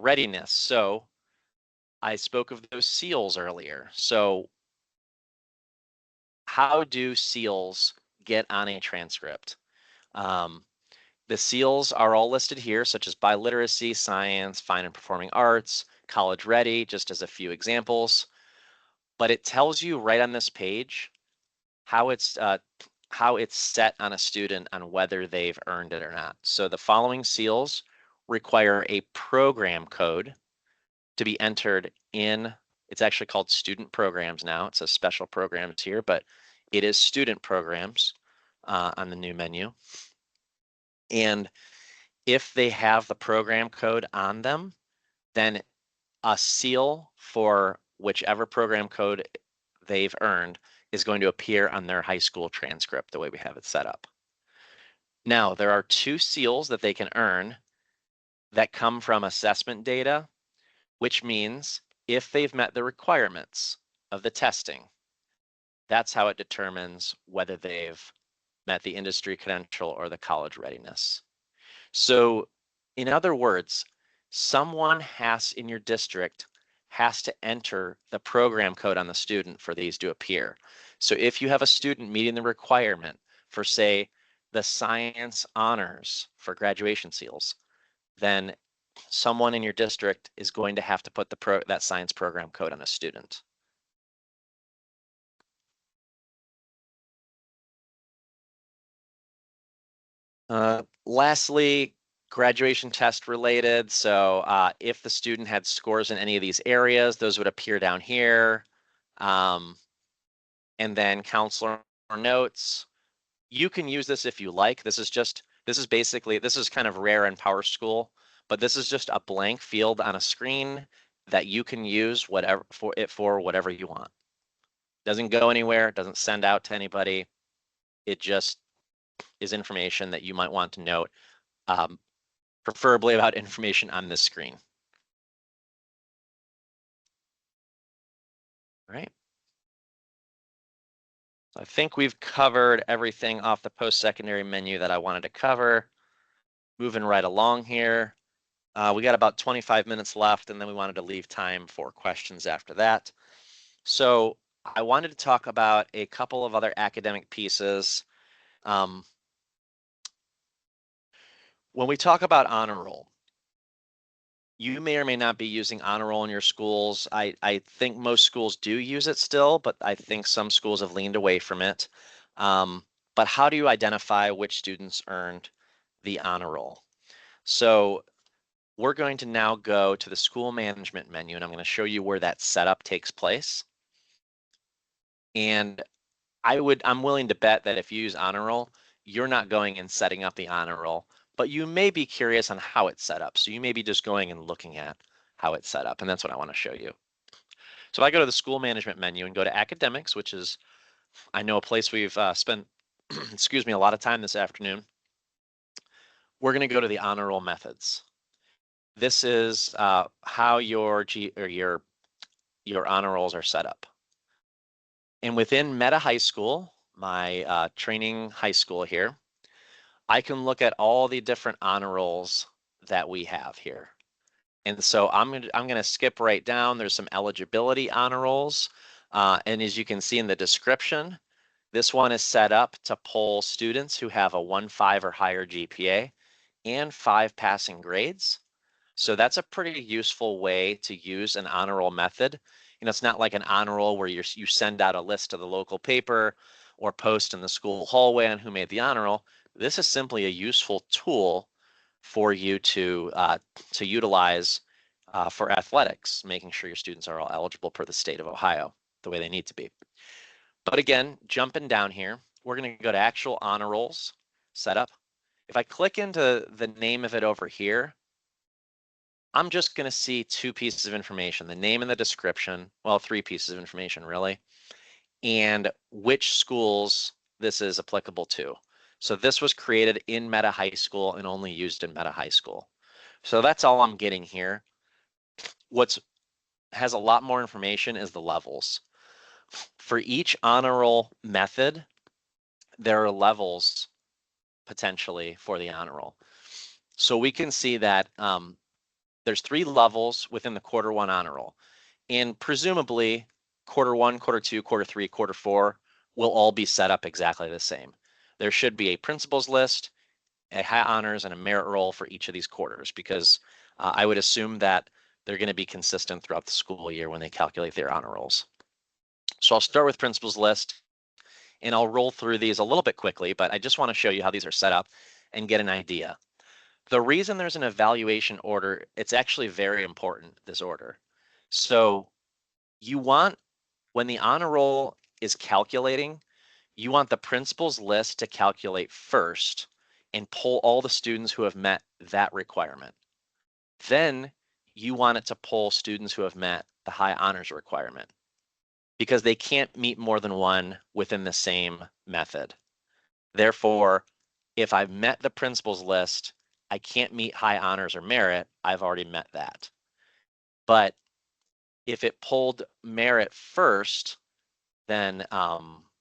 readiness. So I spoke of those seals earlier. So how do seals get on a transcript? The seals are all listed here, such as biliteracy, science, fine and performing arts, college ready, just as a few examples. But it tells you right on this page how it's set on a student on whether they've earned it or not. So the following seals require a program code to be entered in, it's actually called student programs now. It says special programs here, but it is student programs on the new menu. And if they have the program code on them, then a seal for whichever program code they've earned is going to appear on their high school transcript the way we have it set up. Now, there are two seals that they can earn that come from assessment data, which means if they've met the requirements of the testing, that's how it determines whether they've met the industry credential or the college readiness. So in other words, someone in your district has to enter the program code on the student for these to appear. So if you have a student meeting the requirement for, say, the science honors for graduation seals, then someone in your district is going to have to put that science program code on a student. Lastly, graduation test related. So if the student had scores in any of these areas, those would appear down here. And then counselor notes. You can use this if you like. This is kind of rare in PowerSchool, but this is just a blank field on a screen that you can use for whatever you want. Doesn't go anywhere, doesn't send out to anybody. It just is information that you might want to note, preferably about information on this screen. All right. So I think we've covered everything off the post-secondary menu that I wanted to cover. Moving right along here. We got about 25 minutes left, and then we wanted to leave time for questions after that. So I wanted to talk about a couple of other academic pieces. When we talk about honor roll, you may or may not be using honor roll in your schools. I think most schools do use it still, but I think some schools have leaned away from it. But how do you identify which students earned the honor roll? So we're going to now go to the school management menu, and I'm going to show you where that setup takes place. And I'm willing to bet that if you use honor roll, you're not going and setting up the honor roll, but you may be curious on how it's set up. So you may be just going and looking at how it's set up, and that's what I want to show you. So if I go to the school management menu and go to academics, which is, I know, a place we've spent, excuse me, a lot of time this afternoon, we're going to go to the honor roll methods. This is how your honor rolls are set up. And within Meta High School, my training high school here, I can look at all the different honor rolls that we have here. And so I'm gonna skip right down. There's some eligibility honor rolls. And as you can see in the description, this one is set up to pull students who have a 1.5 or higher GPA and 5 passing grades. So that's a pretty useful way to use an honor roll method. You know, it's not like an honor roll where you send out a list to the local paper or post in the school hallway on who made the honor roll. This is simply a useful tool for you to utilize for athletics, making sure your students are all eligible per the state of Ohio the way they need to be. But again, jumping down here, we're going to go to actual honor rolls setup. If I click into the name of it over here, I'm just going to see 2 pieces of information, the name and the description, well, 3 pieces of information really, and which schools this is applicable to. So this was created in Meta High School and only used in Meta High School. So that's all I'm getting here. What has a lot more information is the levels. For each honor roll method, there are levels potentially for the honor roll. So we can see that there's 3 levels within the quarter 1 honor roll. And presumably quarter 1, quarter 2, quarter 3, quarter 4 will all be set up exactly the same. There should be a principals list, a high honors, and a merit roll for each of these quarters, because I would assume that they're going to be consistent throughout the school year when they calculate their honor rolls. So I'll start with principals list, and I'll roll through these a little bit quickly, but I just want to show you how these are set up and get an idea. The reason there's an evaluation order, it's actually very important, this order. So you want, when the honor roll is calculating, you want the principals list to calculate first and pull all the students who have met that requirement. Then you want it to pull students who have met the high honors requirement, because they can't meet more than one within the same method. Therefore, if I've met the principals list, I can't meet high honors or merit. I've already met that. But if it pulled merit first, then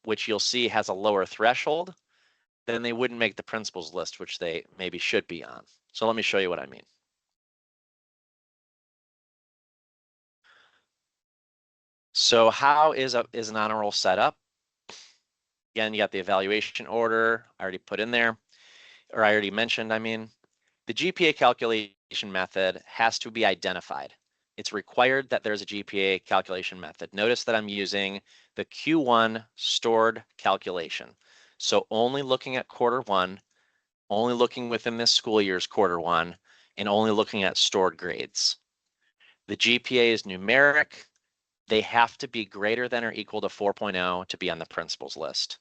which you'll see has a lower threshold, then they wouldn't make the principals list, which they maybe should be on. So let me show you what I mean. So how is an honor roll set up? Again, you got the evaluation order I already put in there, or I already mentioned, I mean. The GPA calculation method has to be identified. It's required that there's a GPA calculation method. Notice that I'm using the Q1 stored calculation. So only looking at quarter 1, only looking within this school year's quarter 1, and only looking at stored grades. The GPA is numeric. They have to be greater than or equal to 4.0 to be on the principals list.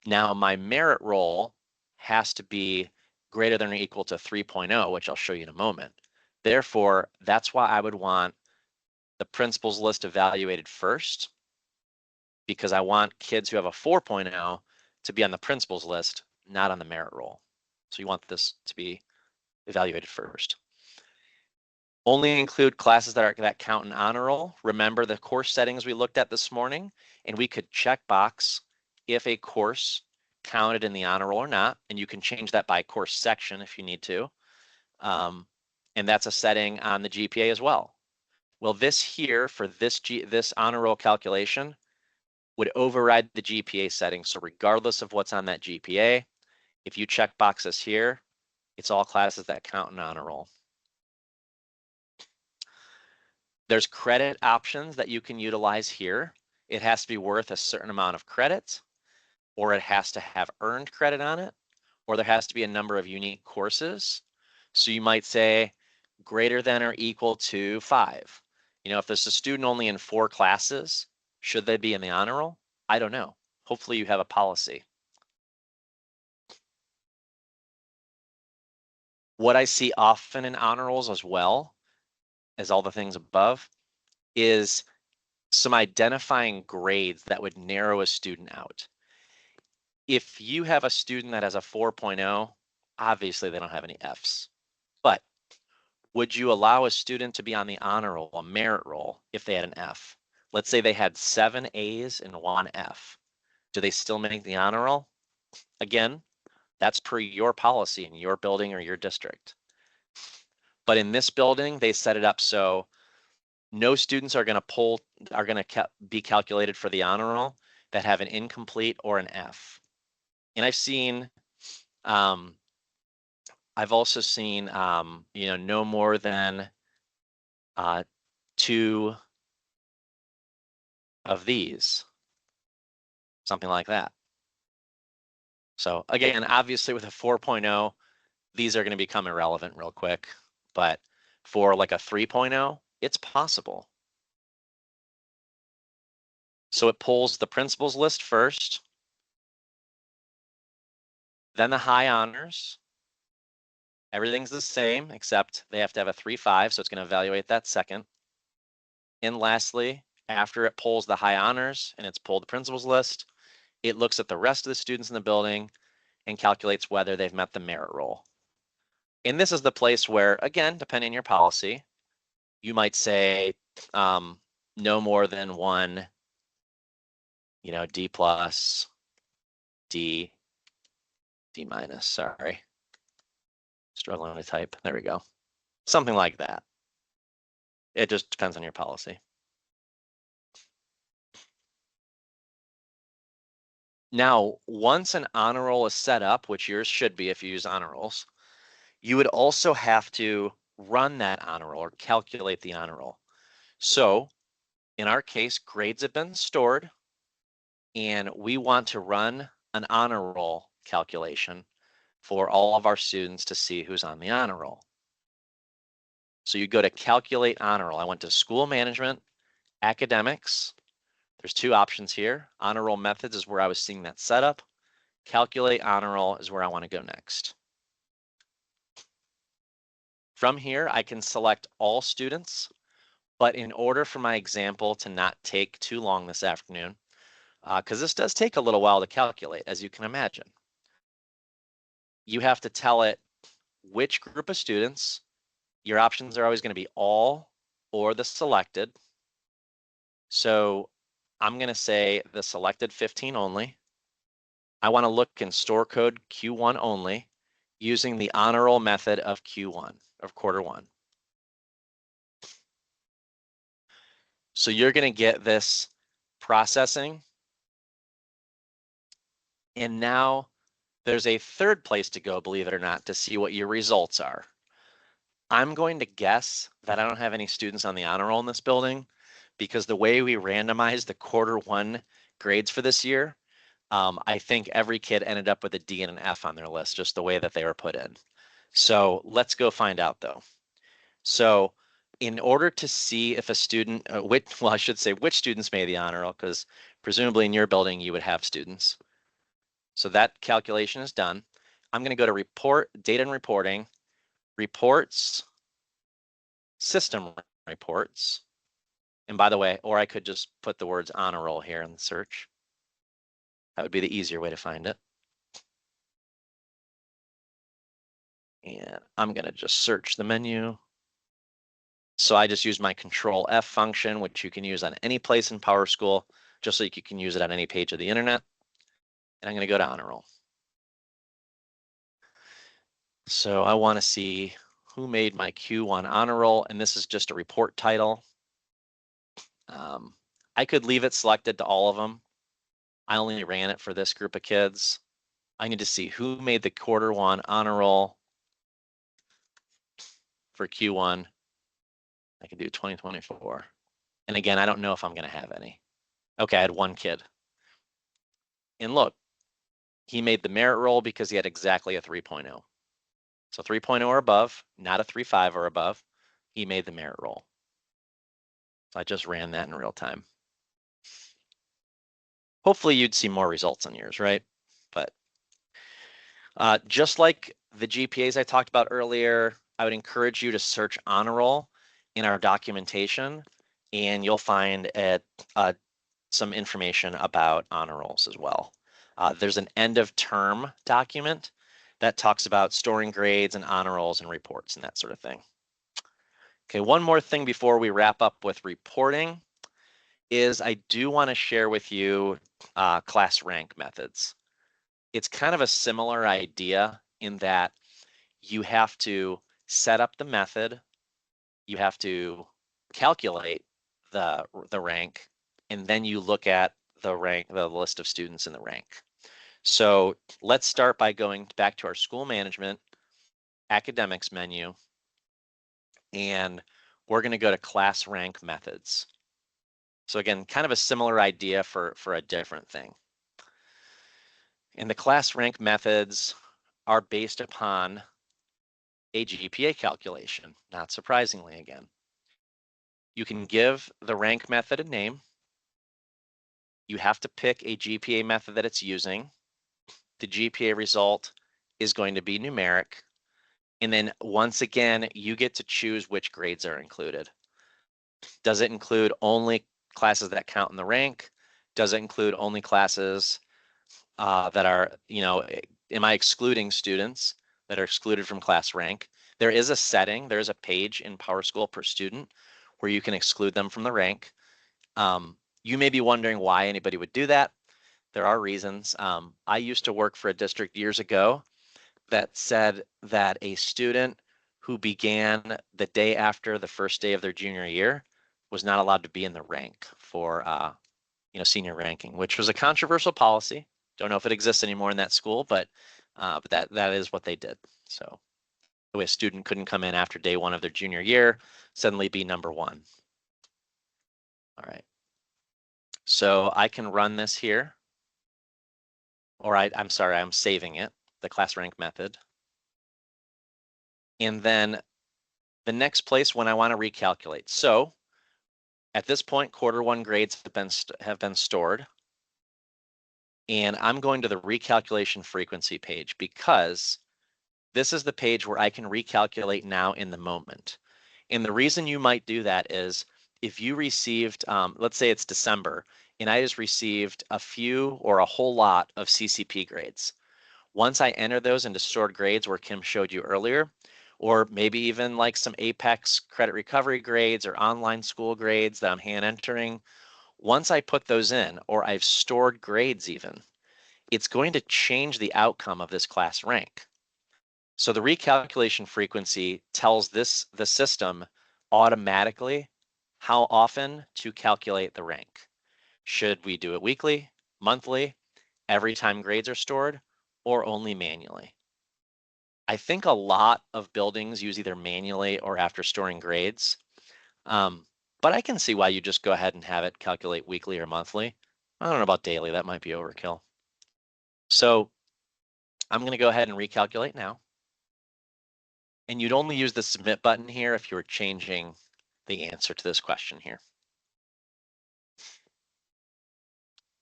Now my merit roll has to be greater than or equal to 3.0, which I'll show you in a moment. Therefore, that's why I would want the principals list evaluated first, because I want kids who have a 4.0 to be on the principals list, not on the merit roll. So you want this to be evaluated first. Only include classes that count in honor roll. Remember the course settings we looked at this morning, and we could check box if a course counted in the honor roll or not, and you can change that by course section if you need to. And that's a setting on the GPA as well. Well, this here for this honor roll calculation would override the GPA setting. So regardless of what's on that GPA, if you check boxes here, it's all classes that count in honor roll. There's credit options that you can utilize here. It has to be worth a certain amount of credit, or it has to have earned credit on it, or there has to be a number of unique courses. So you might say greater than or equal to 5. You know, if there's a student only in 4 classes, should they be in the honor roll? I don't know. Hopefully you have a policy. What I see often in honor rolls as well as all the things above is some identifying grades that would narrow a student out. If you have a student that has a 4.0, obviously they don't have any Fs. But would you allow a student to be on the honor roll, a merit roll, if they had an F? Let's say they had 7 A's and 1 F. Do they still make the honor roll? Again, that's per your policy in your building or your district. But in this building, they set it up so no students are going to be calculated for the honor roll that have an incomplete or an F. And I've also seen, you know, no more than 2 of these, something like that. So again, obviously with a 4.0, these are going to become irrelevant real quick, but for like a 3.0, it's possible. So it pulls the principals list first, then the high honors. Everything's the same, except they have to have a 3.5, so it's going to evaluate that second. And lastly, after it pulls the high honors and it's pulled the principals list, it looks at the rest of the students in the building and calculates whether they've met the merit roll. And this is the place where, again, depending on your policy, you might say no more than 1, you know, D plus, D minus, sorry. Struggling to type, there we go. Something like that. It just depends on your policy. Now, once an honor roll is set up, which yours should be if you use honor rolls, you would also have to run that honor roll or calculate the honor roll. So in our case, grades have been stored and we want to run an honor roll calculation for all of our students to see who's on the honor roll. So you go to calculate honor roll. I went to school management, academics. There's 2 options here. Honor roll methods is where I was seeing that setup. Calculate honor roll is where I want to go next. From here, I can select all students, but in order for my example to not take too long this afternoon, because this does take a little while to calculate, as you can imagine, you have to tell it which group of students. Your options are always going to be all or the selected. So I'm going to say the selected 15 only. I want to look in store code Q1 only using the honor roll method of Q1, of quarter 1. So you're going to get this processing. And now there's a third place to go, believe it or not, to see what your results are. I'm going to guess that I don't have any students on the honor roll in this building because the way we randomized the quarter 1 grades for this year, I think every kid ended up with a D and an F on their list, just the way that they were put in. So let's go find out though. So in order to see if a student, well, I should say which students made the honor roll, because presumably in your building you would have students. So that calculation is done. I'm going to go to report, data and reporting, reports, system reports. And by the way, or I could just put the words honor roll here in the search. That would be the easier way to find it. And I'm going to just search the menu. So I just use my Control F function, which you can use on any place in PowerSchool, just so you can use it on any page of the internet. And I'm going to go to honor roll. So I want to see who made my Q1 honor roll, and this is just a report title. I could leave it selected to all of them. I only ran it for this group of kids. I need to see who made the Q1 honor roll for Q1. I can do 2024. And again, I don't know if I'm going to have any. Okay, I had one kid. And look, he made the merit roll because he had exactly a 3.0. So 3.0 or above, not a 3.5 or above. He made the merit roll. So I just ran that in real time. Hopefully you'd see more results on yours, right? But just like the GPAs I talked about earlier, I would encourage you to search honor roll in our documentation, and you'll find some information about honor rolls as well. There's an end of term document that talks about storing grades and honor rolls and reports and that sort of thing. Okay, one more thing before we wrap up with reporting is I do want to share with you class rank methods. It's kind of a similar idea in that you have to set up the method, you have to calculate the rank, and then you look at the rank, the list of students in the rank. So let's start by going back to our school management academics menu, and we're going to go to class rank methods. So again, kind of a similar idea for a different thing. And the class rank methods are based upon a GPA calculation, not surprisingly again. You can give the rank method a name. You have to pick a GPA method that it's using. The GPA result is going to be numeric. And then once again, you get to choose which grades are included. Does it include only classes that count in the rank? Does it include only classes that are, am I excluding students that are excluded from class rank? There is a setting, there's a page in PowerSchool per student where you can exclude them from the rank. You may be wondering why anybody would do that. There are reasons. I used to work for a district years ago that said that a student who began the day after the first day of their junior year was not allowed to be in the rank for senior ranking, which was a controversial policy. Don't know if it exists anymore in that school, but that is what they did. So the way a student couldn't come in after day one of their junior year, suddenly be number one. All right. So I can run this here, or I'm sorry, I'm saving it, the class rank method. And then the next place when I want to recalculate. So at this point, Q1 grades have been stored. And I'm going to the recalculation frequency page because this is the page where I can recalculate now in the moment. And the reason you might do that is if you received, let's say it's December, and I just received a few or a whole lot of CCP grades. Once I enter those into stored grades where Kim showed you earlier, or maybe even like some Apex credit recovery grades or online school grades that I'm hand entering, once I put those in, or I've stored grades even, it's going to change the outcome of this class rank. So the recalculation frequency tells the system automatically how often to calculate the rank. Should we do it weekly, monthly, every time grades are stored, or only manually? I think a lot of buildings use either manually or after storing grades. But I can see why you just go ahead and have it calculate weekly or monthly. I don't know about daily, that might be overkill. So I'm going to go ahead and recalculate now. And you'd only use the submit button here if you were changing the answer to this question here.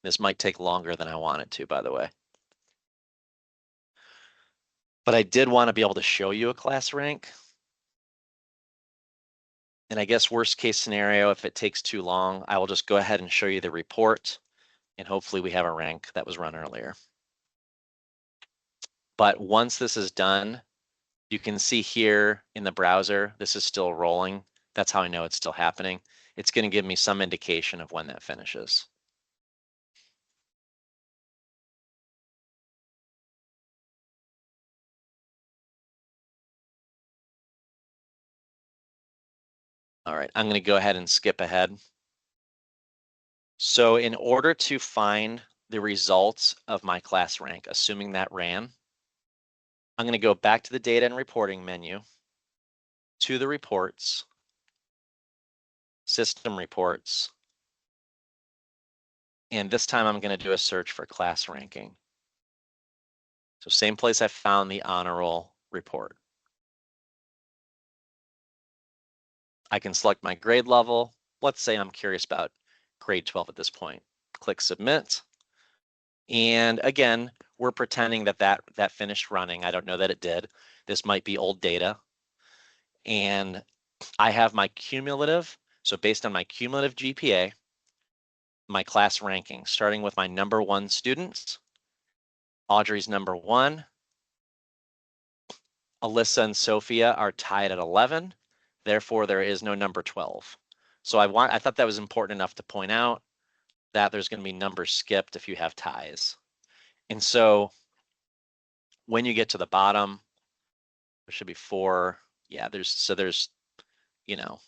This might take longer than I want it to, by the way. But I did want to be able to show you a class rank. And I guess worst case scenario, if it takes too long, I will just go ahead and show you the report, and hopefully we have a rank that was run earlier. But once this is done, you can see here in the browser, this is still rolling. That's how I know it's still happening. It's going to give me some indication of when that finishes. All right, I'm going to go ahead and skip ahead. So in order to find the results of my class rank, assuming that ran, I'm going to go back to the data and reporting menu, to the reports, system reports, and this time I'm going to do a search for class ranking. So same place I found the honor roll report. I can select my grade level. Let's say I'm curious about grade 12 at this point. Click submit. And again, we're pretending that finished running. I don't know that it did. This might be old data. And I have my cumulative. So based on my cumulative GPA, my class ranking, starting with my number 1 students. Audrey's number 1. Alyssa and Sophia are tied at 11. Therefore, there is no number 12. So I thought that was important enough to point out that there's going to be numbers skipped if you have ties. And so when you get to the bottom, there should be 4. Yeah, there's, you know,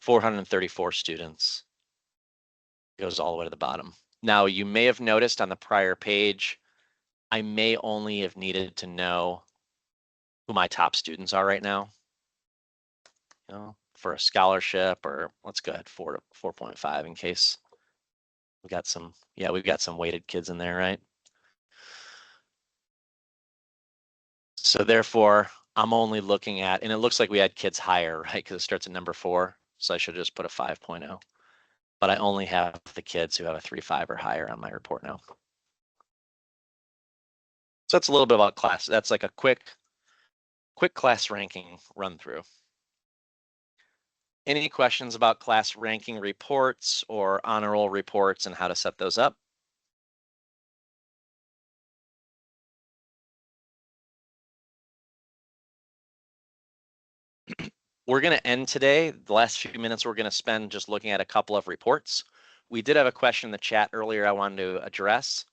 434 students. It goes all the way to the bottom. Now, you may have noticed on the prior page, I may only have needed to know who my top students are right now. You know, for a scholarship, or let's go ahead 4.5 in case we got some, yeah, we've got some weighted kids in there, right? So therefore, I'm only looking at, and it looks like we had kids higher, right? Because it starts at number 4. So I should just put a 5.0. But I only have the kids who have a 3.5 or higher on my report now. So that's a little bit about class. That's like a quick class ranking run through. Any questions about class ranking reports or honor roll reports and how to set those up? We're going to end today. The last few minutes we're going to spend just looking at a couple of reports. We did have a question in the chat earlier I wanted to address,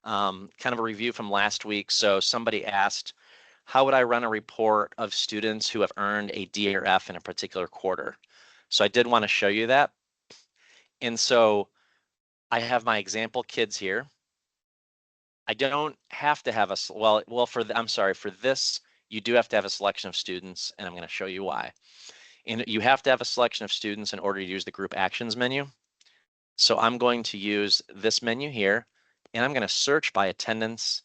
kind of a review from last week. So somebody asked, how would I run a report of students who have earned a D or F in a particular quarter? So I did want to show you that. And so I have my example kids here. I don't have to have a, for this, you do have to have a selection of students, and I'm going to show you why. And you have to have a selection of students in order to use the group actions menu. So I'm going to use this menu here, and I'm going to search by attendance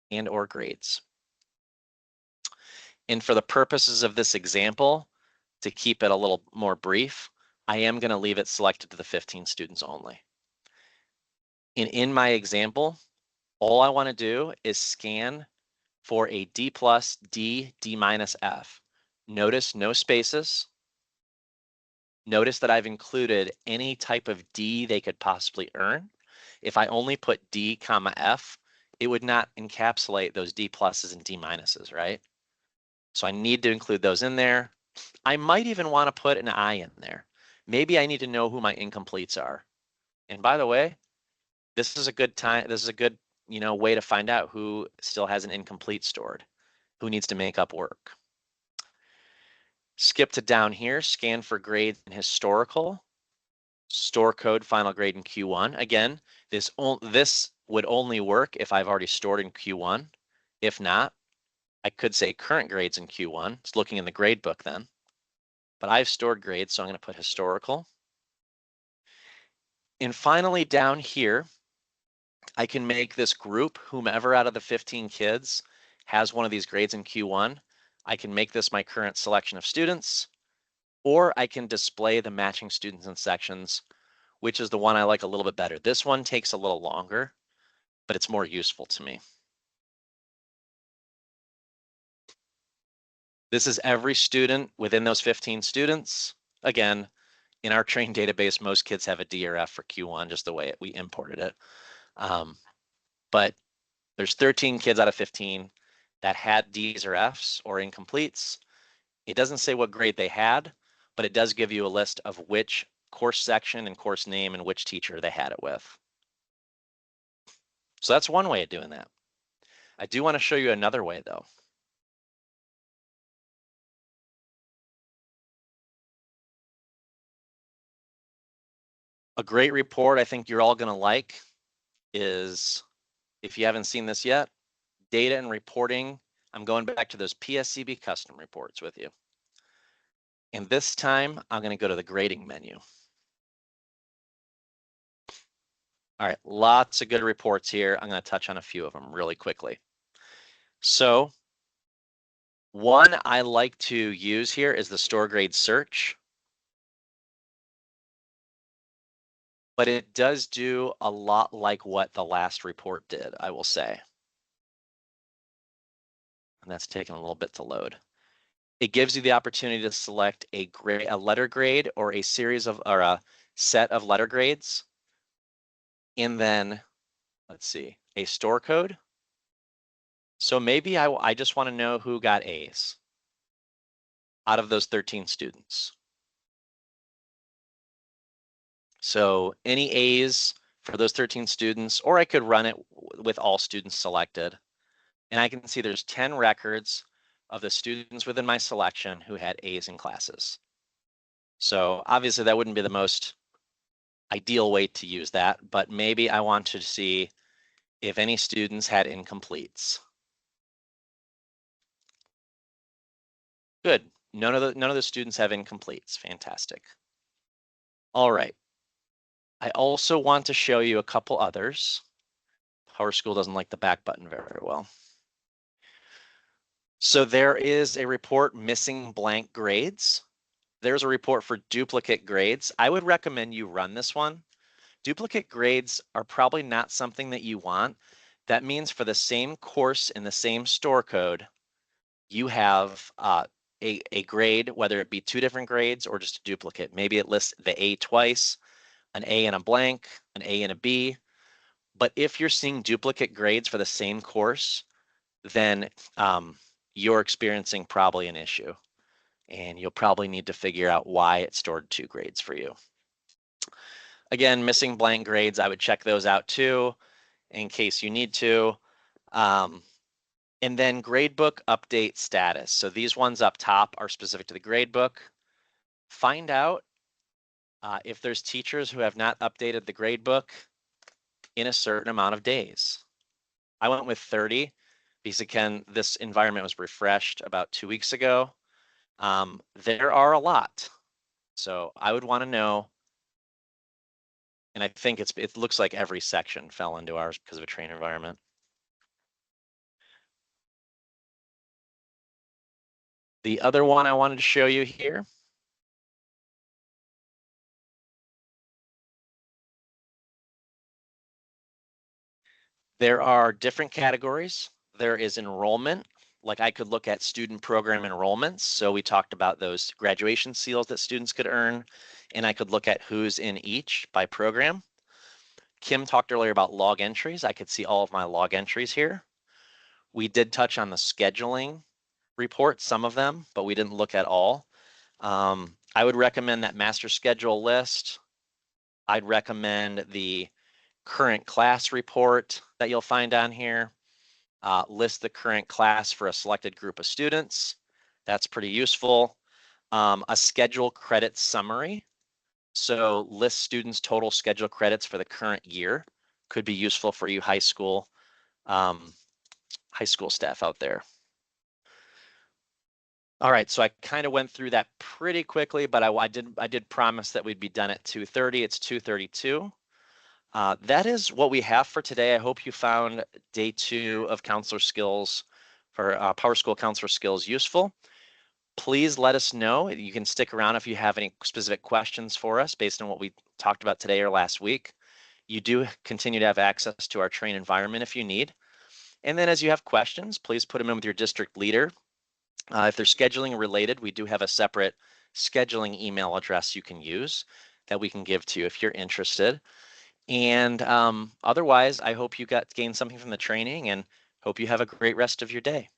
and or grades. And for the purposes of this example, to keep it a little more brief, I am going to leave it selected to the 15 students only. And in my example, all I want to do is scan for a D+, D, D- F. Notice no spaces. Notice that I've included any type of D they could possibly earn. If I only put D, F, it would not encapsulate those D pluses and D minuses, right? So I need to include those in there. I might even want to put an I in there. Maybe I need to know who my incompletes are. And by the way, this is a good time. This is a good, way to find out who still has an incomplete stored, who needs to make up work. Skip to down here, scan for grades and historical, store code final grade in Q1. Again, this would only work if I've already stored in Q1. If not, I could say current grades in Q1. It's looking in the grade book then. But I've stored grades, so I'm going to put historical. And finally, down here, I can make this group, whomever out of the 15 kids has one of these grades in Q1, I can make this my current selection of students, or I can display the matching students and sections, which is the one I like a little bit better. This one takes a little longer, but it's more useful to me. This is every student within those 15 students. Again, in our trained database, most kids have a D or F for Q1, just the way we imported it. But there's 13 kids out of 15 that had Ds or Fs or incompletes. It doesn't say what grade they had, but it does give you a list of which course section and course name and which teacher they had it with. So that's one way of doing that. I do want to show you another way though. A great report I think you're all going to like is, if you haven't seen this yet, data and reporting. I'm going back to those PSCB custom reports with you. And this time I'm going to go to the grading menu. All right, lots of good reports here. I'm going to touch on a few of them really quickly. So one I like to use here is the store grade search. But it does do a lot like what the last report did, I will say. And that's taking a little bit to load. It gives you the opportunity to select a letter grade or a series of, or a set of letter grades. And then, let's see, a store code. So maybe I just want to know who got A's out of those 13 students. So any A's for those 13 students, or I could run it with all students selected. And I can see there's 10 records of the students within my selection who had A's in classes. So obviously that wouldn't be the most ideal way to use that, but maybe I want to see if any students had incompletes. Good. None of the students have incompletes. Fantastic. All right. I also want to show you a couple others. PowerSchool doesn't like the back button very well. So there is a report missing blank grades. There's a report for duplicate grades. I would recommend you run this one. Duplicate grades are probably not something that you want. That means for the same course in the same store code, you have a grade, whether it be two different grades or just a duplicate. Maybe it lists the A twice, an A and a blank, an A and a B. But if you're seeing duplicate grades for the same course, then you're experiencing probably an issue. And you'll probably need to figure out why it stored two grades for you. Again, missing blank grades, I would check those out too, in case you need to. And then gradebook update status. So these ones up top are specific to the gradebook. Find out if there's teachers who have not updated the gradebook in a certain amount of days. I went with 30 because again, this environment was refreshed about 2 weeks ago. There are a lot. So I would want to know, and I think it looks like every section fell into ours because of a train environment. The other one I wanted to show you here. There are different categories. There is enrollment. Like I could look at student program enrollments. So we talked about those graduation seals that students could earn, and I could look at who's in each by program. Kim talked earlier about log entries. I could see all of my log entries here. We did touch on the scheduling report, some of them, but we didn't look at all. I would recommend that master schedule list. I'd recommend the current class report that you'll find on here. List the current class for a selected group of students. That's pretty useful. A schedule credit summary. So list students' total schedule credits for the current year. Could be useful for you high school staff out there. All right, so I kind of went through that pretty quickly, but I did promise that we'd be done at 2:30. It's 2:32. That is what we have for today. I hope you found day 2 of counselor skills for PowerSchool counselor skills useful. Please let us know. You can stick around if you have any specific questions for us based on what we talked about today or last week. You do continue to have access to our train environment if you need. And then as you have questions, please put them in with your district leader. If they're scheduling related, we do have a separate scheduling email address you can use that we can give to you if you're interested. And otherwise, I hope you gained something from the training and hope you have a great rest of your day.